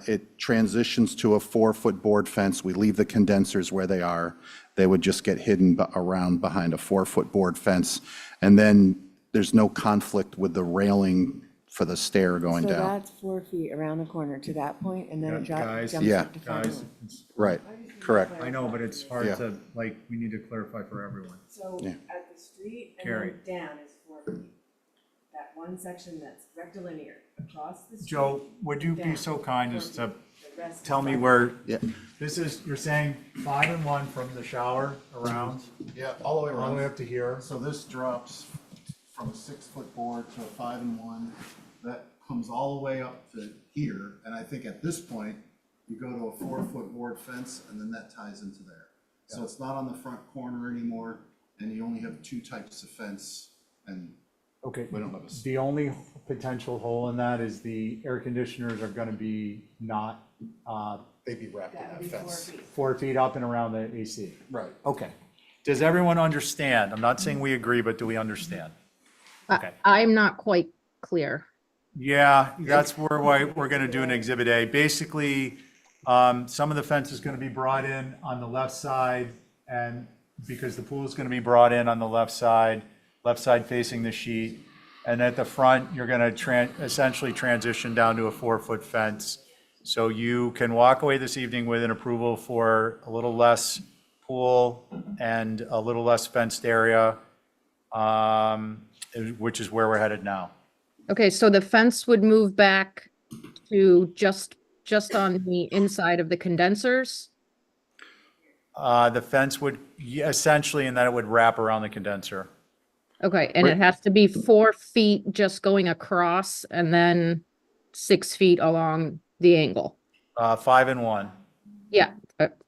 it transitions to a 4-foot board fence. We leave the condensers where they are. They would just get hidden around behind a 4-foot board fence. And then there's no conflict with the railing for the stair going
So
down.
that's 4 feet around the corner to that point, and then it
Guys,
jumps
Yeah.
up to 5.
Guys,
Right, correct.
I know, but it's hard
Yeah.
to, like, we need to clarify for everyone.
So
Yeah.
at the street and
Carrie.
then down is 4 feet. That one section that's rectilinear across the street.
Joe, would you be
down,
so kind
4
as
feet.
to
The rest is
tell me
5
where,
Yeah,
this is, you're saying 5 and 1 from the shower around,
yeah, all the way
all the way up to here?
So this drops from a 6-foot board to a 5 and 1. That comes all the way up to here. And I think at this point, you go to a 4-foot board fence and then that ties into there. So it's not on the front corner anymore, and you only have 2 types of fence, and
Okay,
we don't have a.
the only potential hole in that is the air conditioners are gonna be not,
They'd be wrapped in
That
that
would be 4
fence.
feet.
4 feet up and around the AC.
Right.
Okay. Does everyone understand? I'm not saying we agree, but do we understand? Okay.
I'm not quite clear.
Yeah, that's where we're gonna do an exhibit A. Basically, some of the fence is gonna be brought in on the left side, and because the pool is gonna be brought in on the left side facing the sheet. And at the front, you're gonna essentially transition down to a 4-foot fence. So you can walk away this evening with an approval for a little less pool and a little less fenced area, which is where we're headed now.
Okay, so the fence would move back to just on the inside of the condensers?
The fence would, essentially, and then it would wrap around the condenser.
Okay, and it has to be 4 feet just going across and then 6 feet along the angle.
5 and 1.
Yeah,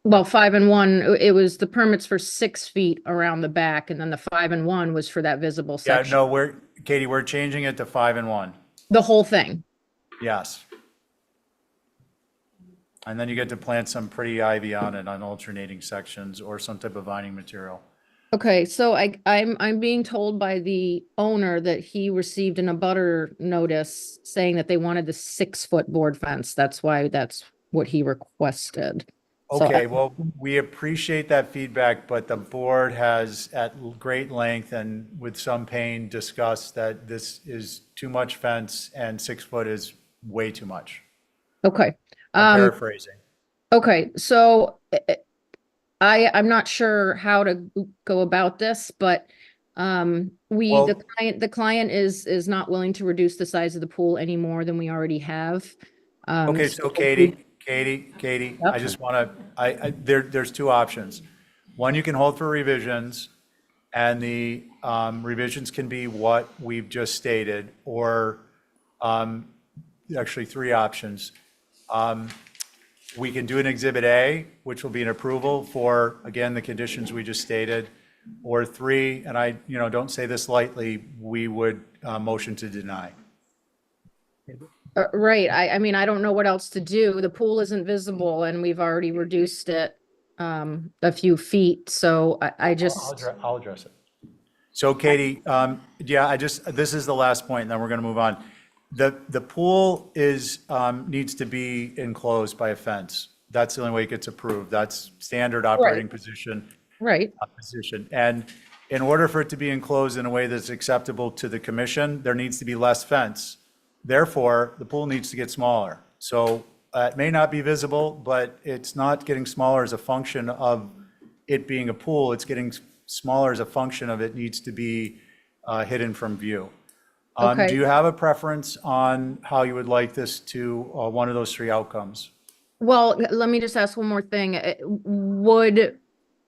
well, 5 and 1, it was the permits for 6 feet around the back, and then the 5 and 1 was for that visible
Yeah,
section.
no, Katie, we're changing it to 5 and 1.
The whole thing.
Yes. And then you get to plant some pretty ivy on it on alternating sections or some type of vining material.
Okay, so I'm being told by the owner that he received an abutter notice saying that they wanted the 6-foot board fence. That's why that's what he requested. So
Okay, well, we appreciate that feedback, but the board has at great length and with some pain discussed that this is too much fence and 6 foot is way too much.
Okay.
I'm paraphrasing.
Okay, so I'm not sure how to go about this, but
Well-
the client is not willing to reduce the size of the pool any more than we already have.
Okay, so Katie, I just want to, there's 2 options. One, you can hold for revisions, and the revisions can be what we've just stated, or actually 3 options. We can do an Exhibit A, which will be an approval for, again, the conditions we just stated, or 3, and I, don't say this lightly, we would motion to deny.
Right, I mean, I don't know what else to do. The pool isn't visible and we've already reduced it a few feet, so I just.
I'll address it. So Katie, this is the last point, and then we're going to move on. The pool needs to be enclosed by a fence. That's the only way it gets approved. That's standard operating position.
Right.
And in order for it to be enclosed in a way that's acceptable to the commission, there needs to be less fence. Therefore, the pool needs to get smaller. So it may not be visible, but it's not getting smaller as a function of it being a pool. It's getting smaller as a function of it needs to be hidden from view.
Okay.
Do you have a preference on how you would like this to, one of those 3 outcomes?
Well, let me just ask one more thing.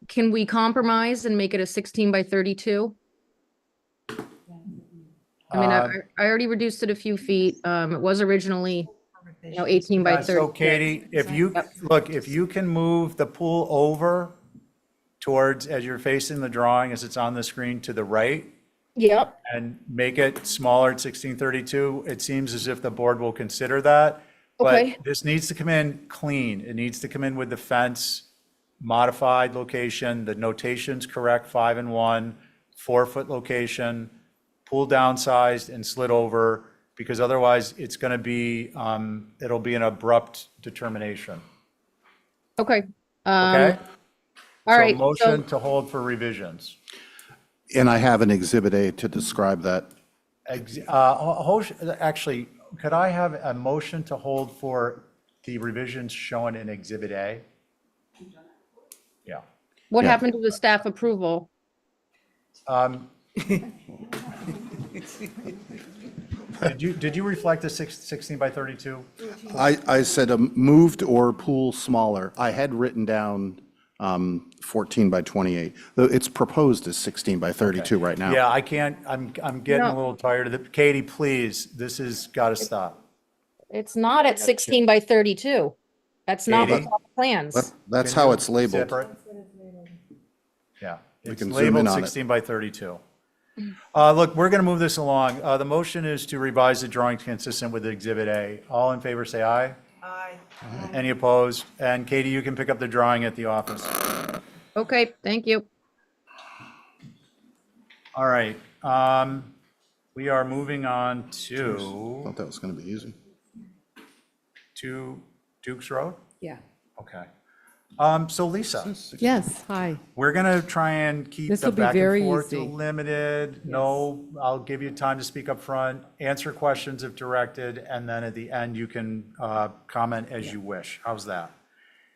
Can we compromise and make it a 16 by 32? I mean, I already reduced it a few feet. It was originally, 18 by 30.
So Katie, if you can move the pool over towards, as you're facing the drawing, as it's on the screen to the right,
Yep.
and make it smaller at 1632, it seems as if the board will consider that.
Okay.
But this needs to come in clean. It needs to come in with the fence modified location, the notation's correct, 5 and 1, 4-foot location, pool downsized and slid over, because otherwise it's going to be, it'll be an abrupt determination.
Okay.
Okay?
All
So
right,
motion to hold for revisions.
And I have an Exhibit A to describe that.
Actually, could I have a motion to hold for the revisions shown in Exhibit A? Yeah.
What
Yeah.
happened to the staff approval?
Did you reflect the 16 by 32?
I said moved or pool smaller. I had written down 14 by 28. Though it's proposed as 16 by 32 right now.
Yeah, I can't, I'm getting a
No.
little tired of it. Katie, please, this has got to stop.
It's not at 16 by 32. That's not what's
Katie?
on the plans.
That's
Can
how
you
it's labeled.
zip it? Yeah,
We
it's
can zoom in
labeled
on it.
16 by 32. Look, we're going to move this along. The motion is to revise the drawing consistent with Exhibit A. All in favor, say aye.
Aye.
Any opposed? And Katie, you can pick up the drawing at the office.
Okay, thank you.
All right, we are moving on
Thought that was going to be easy.
to Duke's Road?
Yeah.
Okay. So Lisa,
Yes, hi.
we're gonna try and keep
This
the
will be
back and
very
forth
easy.
limited. No, I'll give you time to speak up front, answer questions if directed, and then at the end, you can comment as you wish. How's that?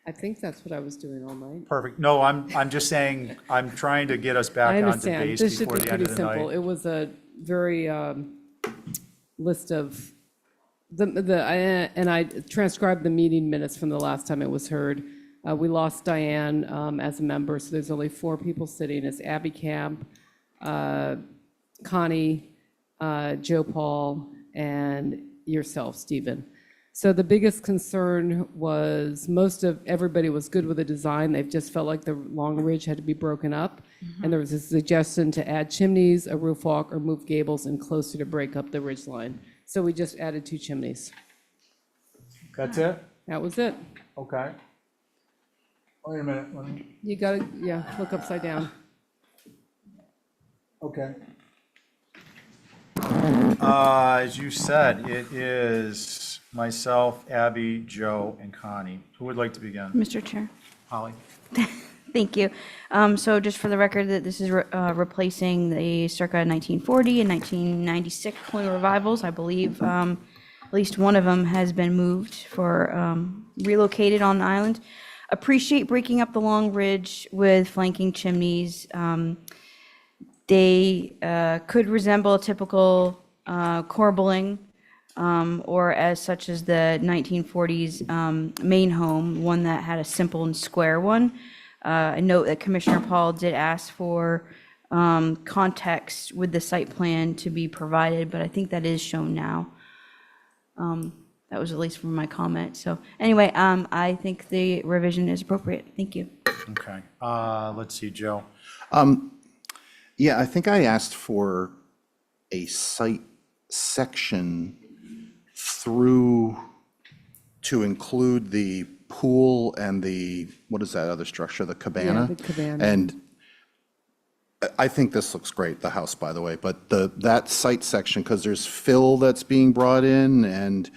I think that's what I was doing all night.
Perfect. No, I'm just saying, I'm trying to get us
I
back onto
understand.
base
This should
before
be
the end
pretty
of the
simple.
night.
It was a very list of, and I transcribed the meeting minutes from the last time it was heard. We lost Diane as a member, so there's only 4 people sitting. It's Abby Camp, Connie, Joe Paul, and yourself, Stephen. So the biggest concern was everybody was good with the design. They just felt like the Long Ridge had to be broken up. And there was a suggestion to add chimneys, a roof walk, or move gables in closer to break up the ridge line. So we just added 2 chimneys.
That's it?
That was it.
Okay. Wait a minute, let me,
You gotta, look upside down.
okay. As you said, it is myself, Abby, Joe, and Connie. Who would like to begin?
Mr. Chair.
Holly?
Thank you. So just for the record, that this is replacing the circa 1940 and 1996 colonial revivals. I believe at least one of them has been moved for relocated on the island. Appreciate breaking up the Long Ridge with flanking chimneys. They could resemble a typical corbelling, or as such as the 1940s main home, one that had a simple and square one. I note that Commissioner Paul did ask for context with the site plan to be provided, but I think that is shown now. That was at least from my comment. So anyway, I think the revision is appropriate. Thank you.
Okay. Let's see, Joe.
Yeah, I think I asked for a site section through to include the pool and the, what is that other structure, the cabana?
Yeah, the cabana.
And I think this looks great, the house, by the way, but that site section, because there's fill that's being brought in and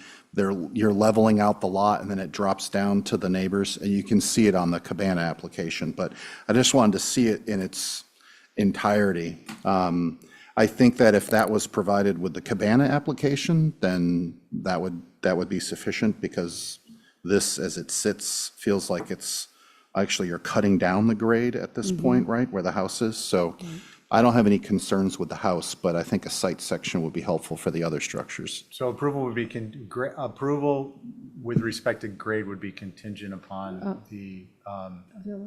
you're leveling out the lot and then it drops down to the neighbors and you can see it on the cabana application, but I just wanted to see it in its entirety. I think that if that was provided with the cabana application, then that would be sufficient because this, as it sits, feels like it's, actually you're cutting down the grade at this point, right, where the house is. So I don't have any concerns with the house, but I think a site section would be helpful for the other structures.
So approval would be, approval with respect to grade would be contingent upon the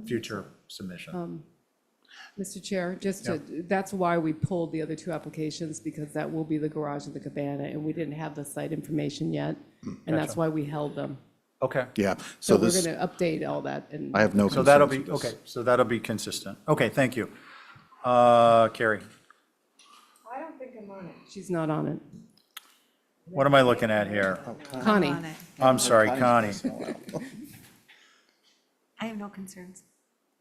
future submission.
Mr. Chair, that's why we pulled the other 2 applications, because that will be the garage and the cabana, and we didn't have the site information yet, and that's
Gotcha.
why we held them.
Okay.
Yeah,
So
so
we're
this,
going to update all that. And
I have no
So that'll
concerns
be,
with this.
okay, so that'll be consistent. Okay, thank you. Carrie,
I don't think I'm on it. She's not on it.
what am I looking at here?
Connie.
I'm sorry, Connie.
I have no concerns.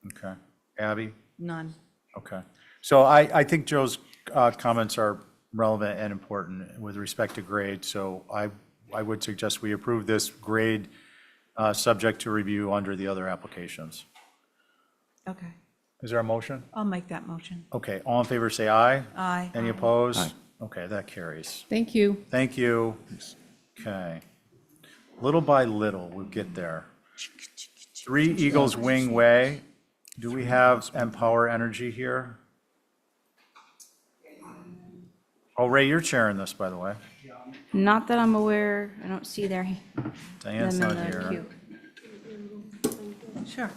Okay. Abby?
None.
Okay. So I think Joe's comments are relevant and important with respect to grade. So I would suggest we approve this grade subject to review under the other applications.
Okay,
Is there a motion?
I'll make that motion.
Okay, all in favor, say aye.
Aye.
Any opposed? Okay, that carries.
Thank you.
Thank you. Okay. Little by little, we'll get there. 3 Eagles Wing Way. Do we have Empower Energy here? Oh, Ray, you're chairing this, by the way.
Not that I'm aware, I don't see their.
Diane's
them in
not
the
here.
queue.
Sure.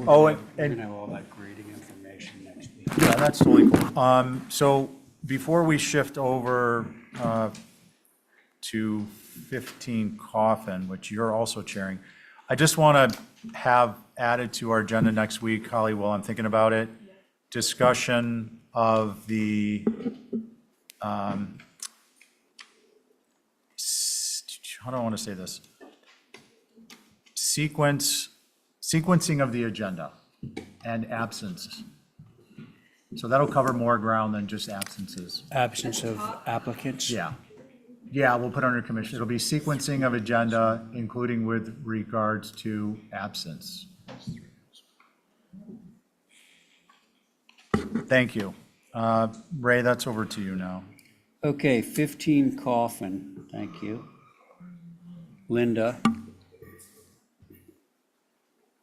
Oh,
We're
and
gonna have all that grading information next week.
yeah, that's totally cool. So before we shift over to 15 Coffin, which you're also chairing, I just want to have added to our agenda next week, Holly, while I'm thinking about it, discussion of the, how do I want to say this? Sequencing of the agenda and absence. So that'll cover more ground than just absences.
Absence of applicants?
Yeah. Yeah, we'll put under commission. It'll be sequencing of agenda, including with regards to absence. Thank you. Ray, that's over to you now.
Okay, 15 Coffin, thank you. Linda.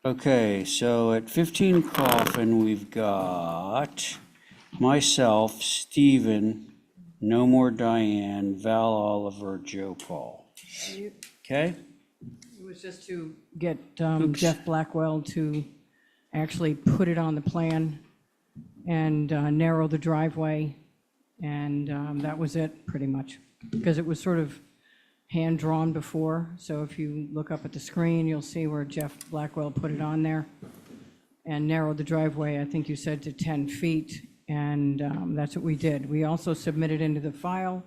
Okay, so at 15 Coffin, we've got myself, Stephen, No More Diane, Val Oliver, Joe Paul. Okay?
It was just to get
Oops.
Jeff Blackwell to actually put it on the plan and narrow the driveway, and that was it, pretty much. Because it was sort of hand-drawn before, so if you look up at the screen, you'll see where Jeff Blackwell put it on there and narrowed the driveway, I think you said, to 10 feet, and that's what we did. We also submitted into the file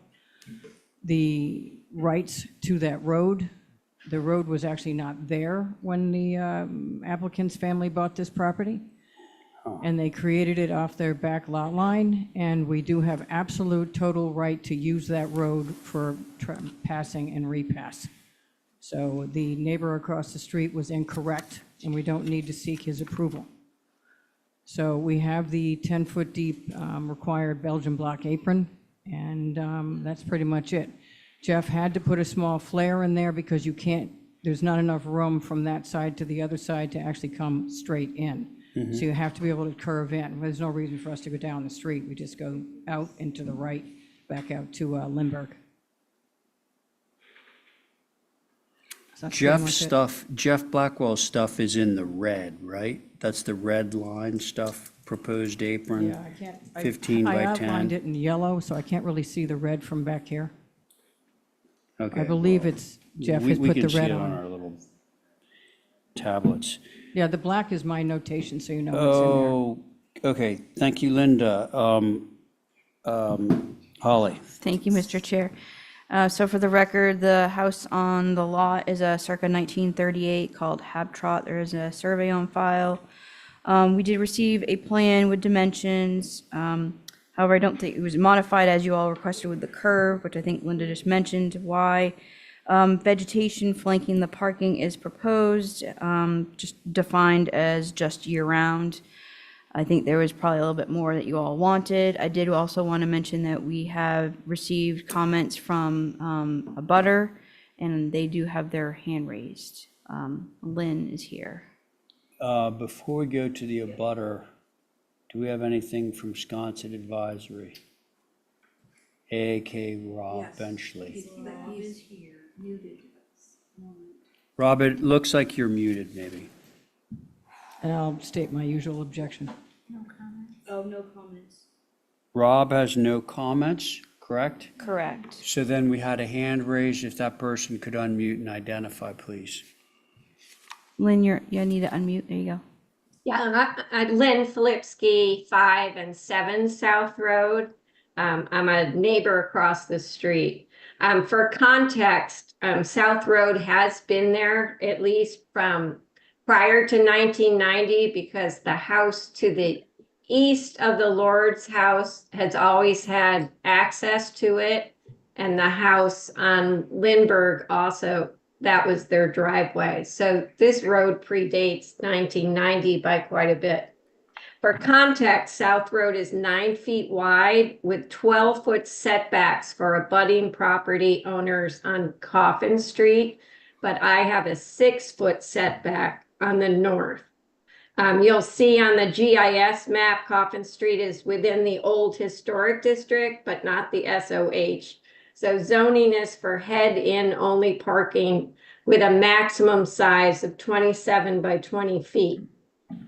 the rights to that road. The road was actually not there when the applicant's family bought this property, and they created it off their back lot line, and we do have absolute total right to use that road for passing and repass. So the neighbor across the street was incorrect, and we don't need to seek his approval. So we have the 10-foot deep required Belgian block apron, and that's pretty much it. Jeff had to put a small flare in there because you can't, there's not enough room from that side to the other side to actually come straight in. So you have to be able to curve in. There's no reason for us to go down the street. We just go out and to the right, back out to Lindbergh. So that's pretty much it.
Jeff Blackwell's stuff is in the red, right? That's the red line stuff, proposed apron,
Yeah, I can't.
15 by 10.
I outlined it in yellow, so I can't really see the red from back here.
Okay.
I believe it's, Jeff has
We
put the
can see
red
it on
on.
our little tablets.
Yeah, the black is my notation, so you know what's in there.
Oh, okay, thank you, Linda. Holly.
Thank you, Mr. Chair. So for the record, the house on the lot is a circa 1938 called Habtrot. There is a survey on file. We did receive a plan with dimensions. However, I don't think it was modified as you all requested with the curve, which I think Linda just mentioned why. Vegetation flanking the parking is proposed, just defined as just year-round. I think there was probably a little bit more that you all wanted. I did also want to mention that we have received comments from a butter, and they do have their hand raised. Lynn is here.
Before we go to the abutter, do we have anything from Sconset Advisory? A.K. Rob Benchley.
Rob is here, muted.
Rob, it looks like you're muted, maybe.
And I'll state my usual objection.
No comments? Oh, no comments.
Rob has no comments, correct?
Correct.
So then we had a hand raised. If that person could unmute and identify, please.
Lynn, you need to unmute. There you go.
Yeah, I'm Lynn Filipski, 5 and 7 South Road. I'm a neighbor across the street. For context, South Road has been there at least from prior to 1990 because the house to the east of the Lord's house has always had access to it. And the house on Lindbergh also, that was their driveway. So this road predates 1990 by quite a bit. For context, South Road is 9 feet wide with 12-foot setbacks for abutting property owners on Coffin Street, but I have a 6-foot setback on the north. You'll see on the GIS map, Coffin Street is within the old historic district, but not the SOH. So zoning is for head-in only parking with a maximum size of 27 by 20 feet.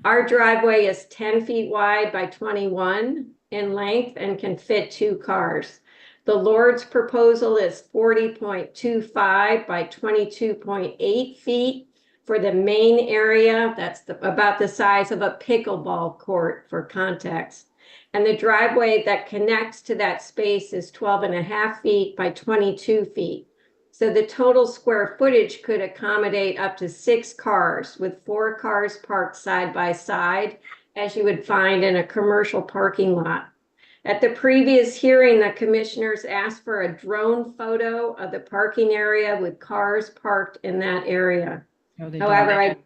Our driveway is 10 feet wide by 21 in length and can fit 2 cars. The Lord's proposal is 40.25 by 22.8 feet for the main area. That's about the size of a pickleball court for context. And the driveway that connects to that space is 12.5 feet by 22 feet. So the total square footage could accommodate up to 6 cars with 4 cars parked side by side, as you would find in a commercial parking lot. At the previous hearing, the commissioners asked for a drone photo of the parking area with cars parked in that area.
No, they
However,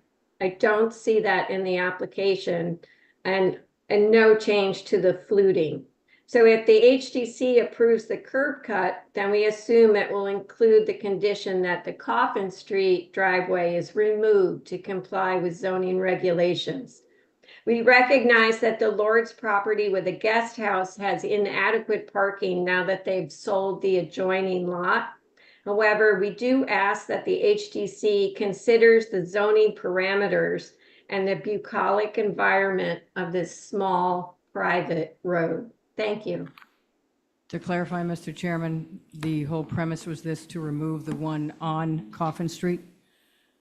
I don't see that in the application and no change to the fluting. So if the HDC approves the curb cut, then we assume it will include the condition that the Coffin Street driveway is removed to comply with zoning regulations. We recognize that the Lord's property with a guest house has inadequate parking now that they've sold the adjoining lot. However, we do ask that the HDC considers the zoning parameters and the bucolic environment of this small private road. Thank you.
To clarify, Mr. Chairman, the whole premise was this to remove the one on Coffin Street,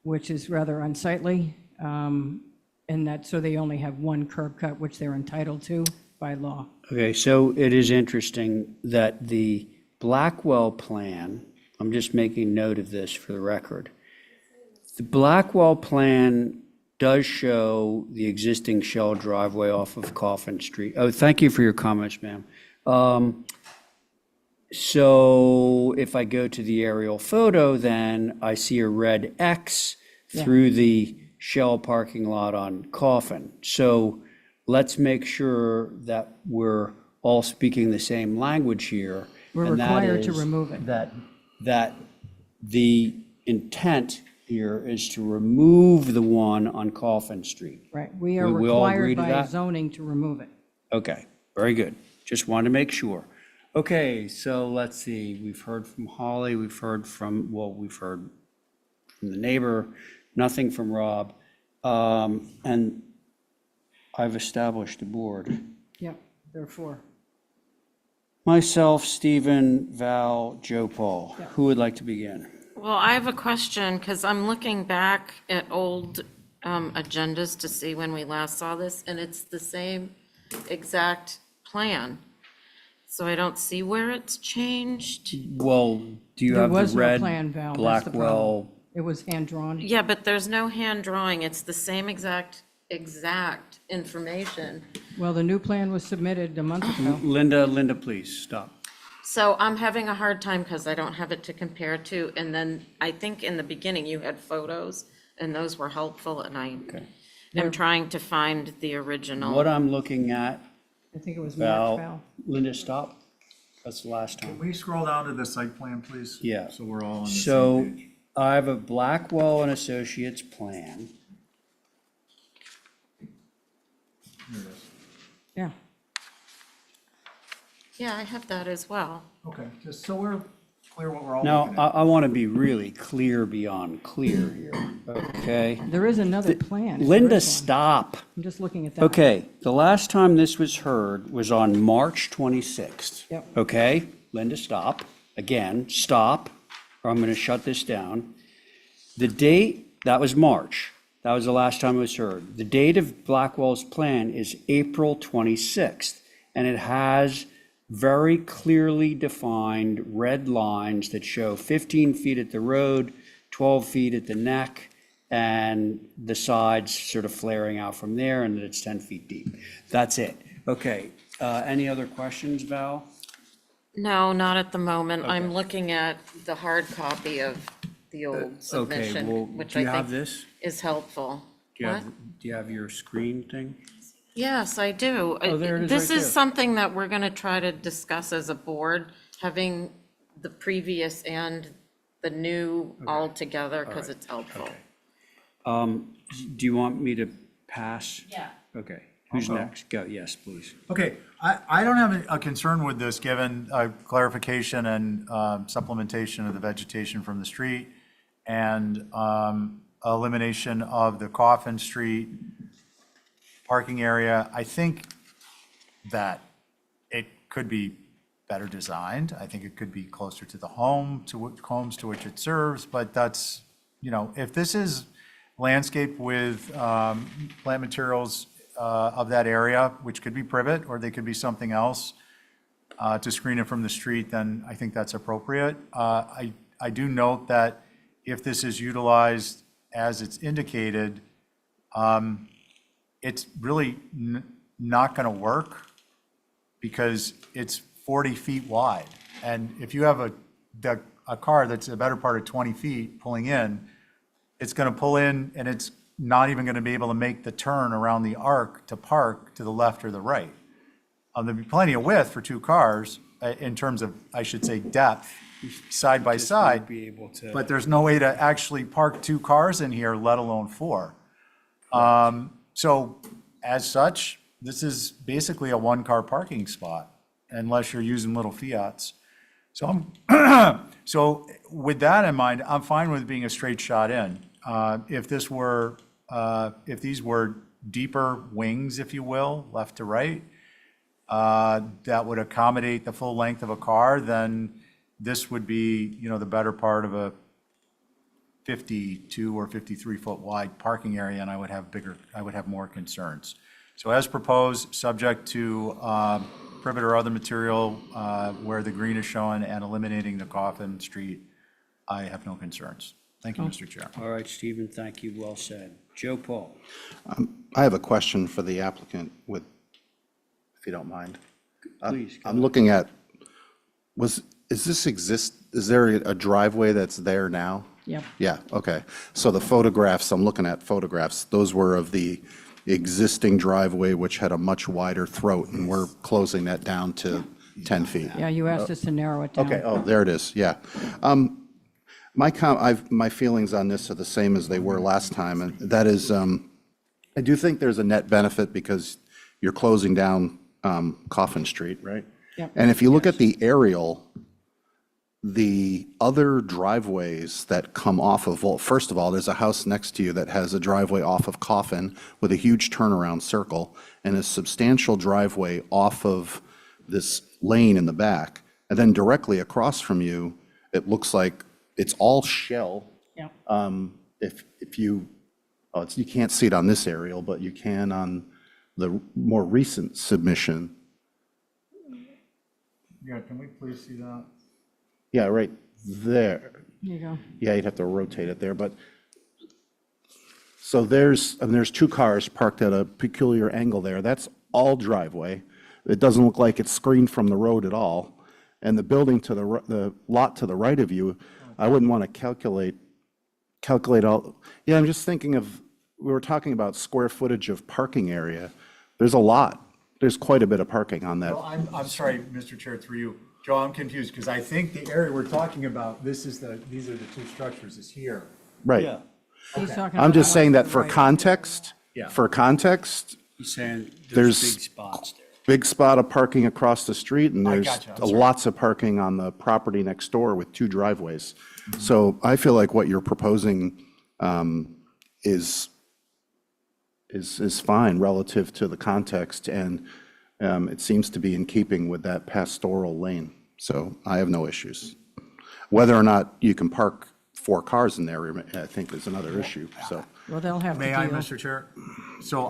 which is rather unsightly. And that, so they only have one curb cut, which they're entitled to by law.
Okay, so it is interesting that the Blackwell plan, I'm just making note of this for the record. The Blackwell plan does show the existing shell driveway off of Coffin Street. Oh, thank you for your comments, ma'am. So if I go to the aerial photo, then I see a red X through the shell parking lot on Coffin. So let's make sure that we're all speaking the same language here.
We're
and that
required to
is
remove it.
That the intent here is to remove the one on Coffin Street.
Right, we are
We all agree
required
to
by
that?
zoning to remove it.
Okay, very good. Just wanted to make sure. Okay, so let's see. We've heard from Holly, we've heard from the neighbor, nothing from Rob. And I've established a board.
Yeah, therefore.
Myself, Stephen, Val, Joe Paul.
Yeah.
Who would like to begin?
Well, I have a question, because I'm looking back at old agendas to see when we last saw this, and it's the same exact plan. So I don't see where it's changed.
Well, do you
There
have the
was no
red
plan, Val, that's the problem.
Blackwell?
It was hand-drawn.
Yeah, but there's no hand drawing. It's the same exact information.
Well, the new plan was submitted a month ago.
Linda, please, stop.
So I'm having a hard time because I don't have it to compare to. And then I think in the beginning you had photos and those were helpful, and I am trying to find the original.
What I'm looking at,
I think it was March, Val.
Linda, stop. That's the last time.
Can we scroll down to the site plan, please?
Yeah.
So we're all on the same
So
page.
I have a Blackwell and Associates plan.
Here it is.
Yeah.
Yeah, I have that as well.
Okay, just so we're clear what we're all
Now,
looking at.
I want to be really clear beyond clear here, okay?
There is another plan. There
Linda,
is one.
stop.
I'm just looking at that.
Okay, the last time this was heard was on March 26th.
Yep.
Okay, Linda, stop. Again, stop, or I'm going to shut this down. The date, that was March. That was the last time it was heard. The date of Blackwell's plan is April 26th, and it has very clearly defined red lines that show 15 feet at the road, 12 feet at the neck, and the sides sort of flaring out from there, and that it's 10 feet deep. That's it. Okay, any other questions, Val?
No, not at the moment. I'm
Okay.
looking at the hard copy of the old
Okay,
submission,
well,
which
do you
I
have
think
this?
is helpful.
Do you
What?
have, do you have your screen thing?
Yes, I do.
Oh, there it is
This
right
is
there.
something that we're going to try to discuss as a board, having the previous and the new all together, because it's helpful.
Do you want me to pass?
Yeah.
Okay, who's
I'll go.
next? Go, yes, please.
Okay, I don't have a concern with this, given clarification and supplementation of the vegetation from the street and elimination of the Coffin Street parking area. I think that it could be better designed. I think it could be closer to the homes to which it serves, but that's, if this is landscape with plant materials of that area, which could be privet, or they could be something else to screen it from the street, then I think that's appropriate. I do note that if this is utilized as it's indicated, it's really not going to work because it's 40 feet wide. And if you have a car that's a better part of 20 feet pulling in, it's going to pull in and it's not even going to be able to make the turn around the arc to park to the left or the right. There'll be plenty of width for two cars in terms of, I should say, depth, side by
Just won't
side,
be able to.
but there's no way to actually park two cars in here, let alone four. So as such, this is basically a one-car parking spot, unless you're using little Fiats. So so with that in mind, I'm fine with being a straight shot in. If these were deeper wings, if you will, left to right, that would accommodate the full length of a car, then this would be, the better part of a 52 or 53 foot wide parking area, and I would have more concerns. So as proposed, subject to privet or other material where the green is shown and eliminating the Coffin Street, I have no concerns. Thank you, Mr. Chair.
All right, Stephen, thank you, well said. Joe Paul?
I have a question for the applicant if you don't mind.
Please, go
I'm looking at, is there a driveway that's there now?
Yep.
Yeah, okay. So the photographs, I'm looking at photographs, those were of the existing driveway, which had a much wider throat, and we're closing that down to 10 feet.
Yeah, you asked us to narrow it down.
Okay, oh, there it is, yeah. My feelings on this are the same as they were last time, and that is, I do think there's a net benefit because you're closing down Coffin Street, right?
Yep.
And if you look at the aerial, the other driveways that come off of, well, first of all, there's a house next to you that has a driveway off of Coffin with a huge turnaround circle and a substantial driveway off of this lane in the back. And then directly across from you, it looks like it's all shell.
Yep.
If you, you can't see it on this aerial, but you can on the more recent submission.
Yeah, can we please see that?
Yeah, right there.
There you go.
Yeah, you'd have to rotate it there, but, so there's two cars parked at a peculiar angle there. That's all driveway. It doesn't look like it's screened from the road at all. And the building to the lot to the right of you, I wouldn't want to calculate all, yeah, I'm just thinking of, we were talking about square footage of parking area. There's a lot. There's quite a bit of parking on that.
Well, I'm sorry, Mr. Chair, through you. Joe, I'm confused because I think the area we're talking about, these are the two structures is here.
Right.
Yeah.
He's talking
I'm
about
just
the one
saying
to
that
the
for
right.
context,
Yeah.
He's saying
There's
there's big spots there.
big spot of parking across the street, and
I
there's
gotcha, I'm sorry.
lots of parking on the property next door with two driveways. So I feel like what you're proposing is fine relative to the context, and it seems to be in keeping with that pastoral lane. So I have no issues. Whether or not you can park 4 cars in there, I think is another issue, so.
Well, they'll have to
May I,
deal.
Mr. Chair? So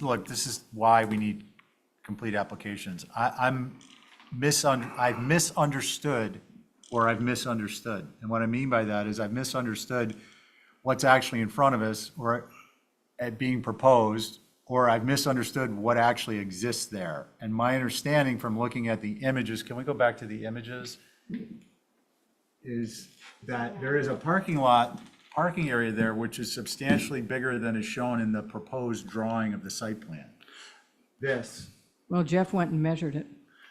look, this is why we need complete applications. I've misunderstood, or I've misunderstood. And what I mean by that is I've misunderstood what's actually in front of us or being proposed or I've misunderstood what actually exists there. And my understanding from looking at the images, can we go back to the images? Is that there is a parking area there which is substantially bigger than is shown in the proposed drawing of the site plan. This.
Well, Jeff went and measured it.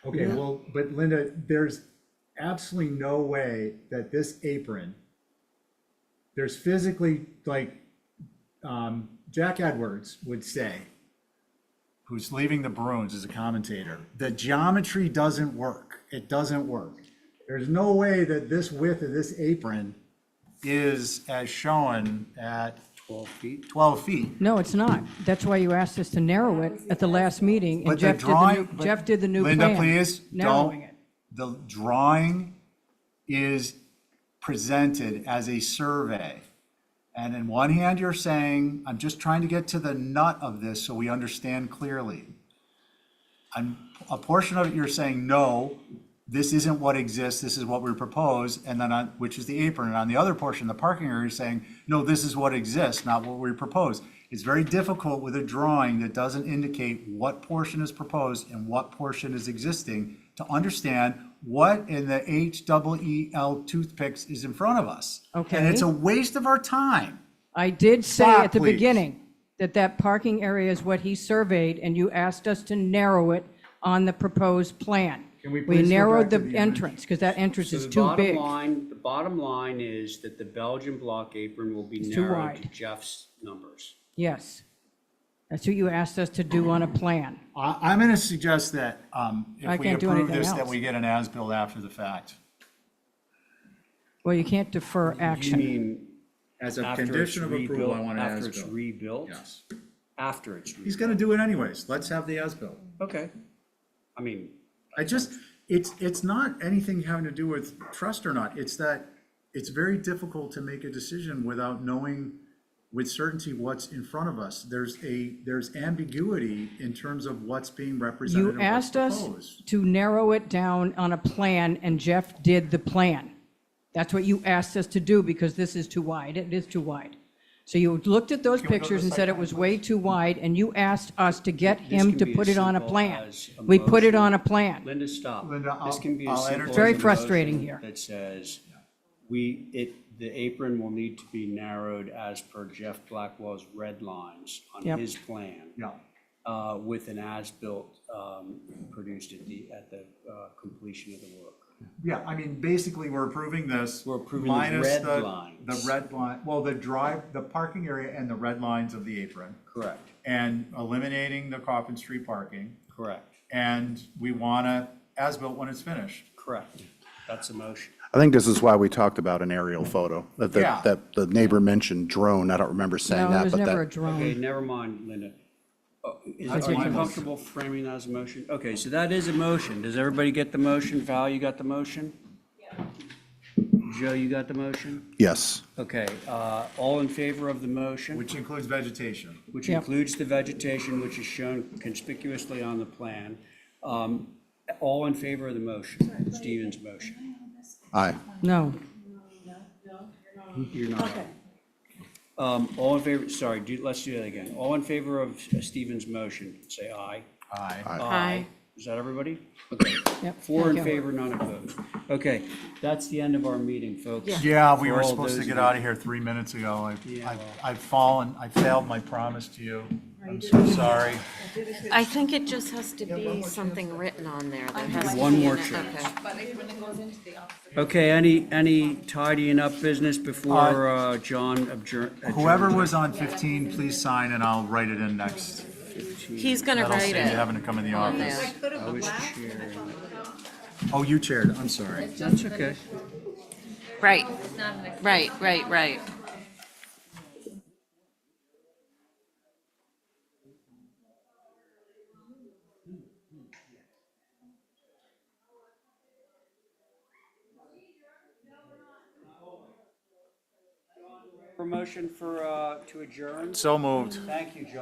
Okay, well, but Linda, there's absolutely no way that this apron, there's physically, like, Jack Edwards would say, who's leaving the Bruins as a commentator, the geometry doesn't work. It doesn't work. There's no way that this width of this apron is as shown at
12 feet?
12 feet.
No, it's not. That's why you asked us to narrow it at the last meeting, and
But the
Jeff did the new plan.
Linda, please,
narrowing
don't.
it.
The drawing is presented as a survey. And in one hand, you're saying, I'm just trying to get to the nut of this so we understand clearly. On a portion of it, you're saying, no, this isn't what exists, this is what we propose, and then on, which is the apron. And on the other portion, the parking area, you're saying, no, this is what exists, not what we propose. It's very difficult with a drawing that doesn't indicate what portion is proposed and what portion is existing to understand what in the HEEL toothpicks is in front of us.
Okay.
And it's a waste of our time.
I did say
Stop,
at the
please.
beginning that parking area is what he surveyed, and you asked us to narrow it on the proposed plan.
Can we
We
please go
narrowed
back to
the
the image?
entrance, because that entrance
So
is
the
too
bottom
big.
line, the bottom line is that the Belgian block apron will be
It's too
narrowed to
wide.
Jeff's numbers.
Yes. That's what you asked us to do on a plan.
I'm going to suggest that
I
if we
can't do
approve
anything
this, that
else.
we get an as-built after the fact.
Well, you can't defer
You
action.
mean
As a
after it's
condition of approval, I
rebuilt-
want an
after it's
as-built.
rebuilt?
Yes.
After it's
He's
rebuilt.
going to do it anyways. Let's have the as-built.
Okay. I mean,
It's not anything having to do with trust or not. It's that it's very difficult to make a decision without knowing with certainty what's in front of us. There's ambiguity in terms of what's being represented
You
and what's
asked us
proposed.
to narrow it down on a plan, and Jeff did the plan. That's what you asked us to do, because this is too wide. It is too wide. So you looked at those
Can we go to
pictures
the
and
site
said it
plan,
was way too wide, and you asked us to get
This
him
can
to
be
put
as
it on a
simple
plan.
as a
We put it
motion.
on a plan.
Linda, stop.
Linda,
This can be as
I'll
simple
entertain-
as
Very
a
frustrating
motion
here.
that says, the apron will need to be narrowed as per Jeff Blackwell's red lines on
Yep.
his plan.
Yeah.
With an as-built, produced at the completion of the work.
Yeah, I mean, basically, we're approving this.
We're approving the
minus
red
the
lines.
red line, well, the parking area and the red lines of the apron.
Correct,
And eliminating the Coffin Street parking.
correct,
And we want to as-built when it's finished.
correct. That's a motion.
I think this is why we talked about an aerial photo,
Yeah.
that the neighbor mentioned drone. I don't remember saying
No,
that,
there was
but
never a
that,
drone.
Okay, never mind, Linda. Are
That's
you
my motion.
comfortable framing that as a motion? Okay, so that is a motion. Does everybody get the motion? Val, you got the motion? Joe, you got the motion?
yes.
Okay, all in favor of the motion?
Which includes vegetation.
Which
Yep.
includes the vegetation, which is shown conspicuously on the plan. All in favor of the motion, Stephen's motion?
Aye.
No.
You're not. All in favor, sorry, let's do that again. All in favor of Stephen's motion, say aye.
Aye.
Aye.
Is that everybody? Okay.
Yep,
4 in
thank you.
favor, none opposed. Okay, that's the end of our meeting, folks.
Yeah, we
For
were
all
supposed to
those
get
who-
out of here 3 minutes ago.
Yeah,
I've fallen, I failed my promise to you. I'm so sorry.
I think it just has to be something written on there. There has to
One
be
more
an-
change.
okay.
Okay, any tidying up business before John adjourns?
Whoever was on 15, please sign and I'll write it in next.
He's gonna
That'll
write
save you
it.
having to come in the
on
office.
there.
I was chairing.
Oh, you chaired, I'm sorry.
That's okay.
Right, right.
Promotion to adjourn?
So moved.
Thank you, John.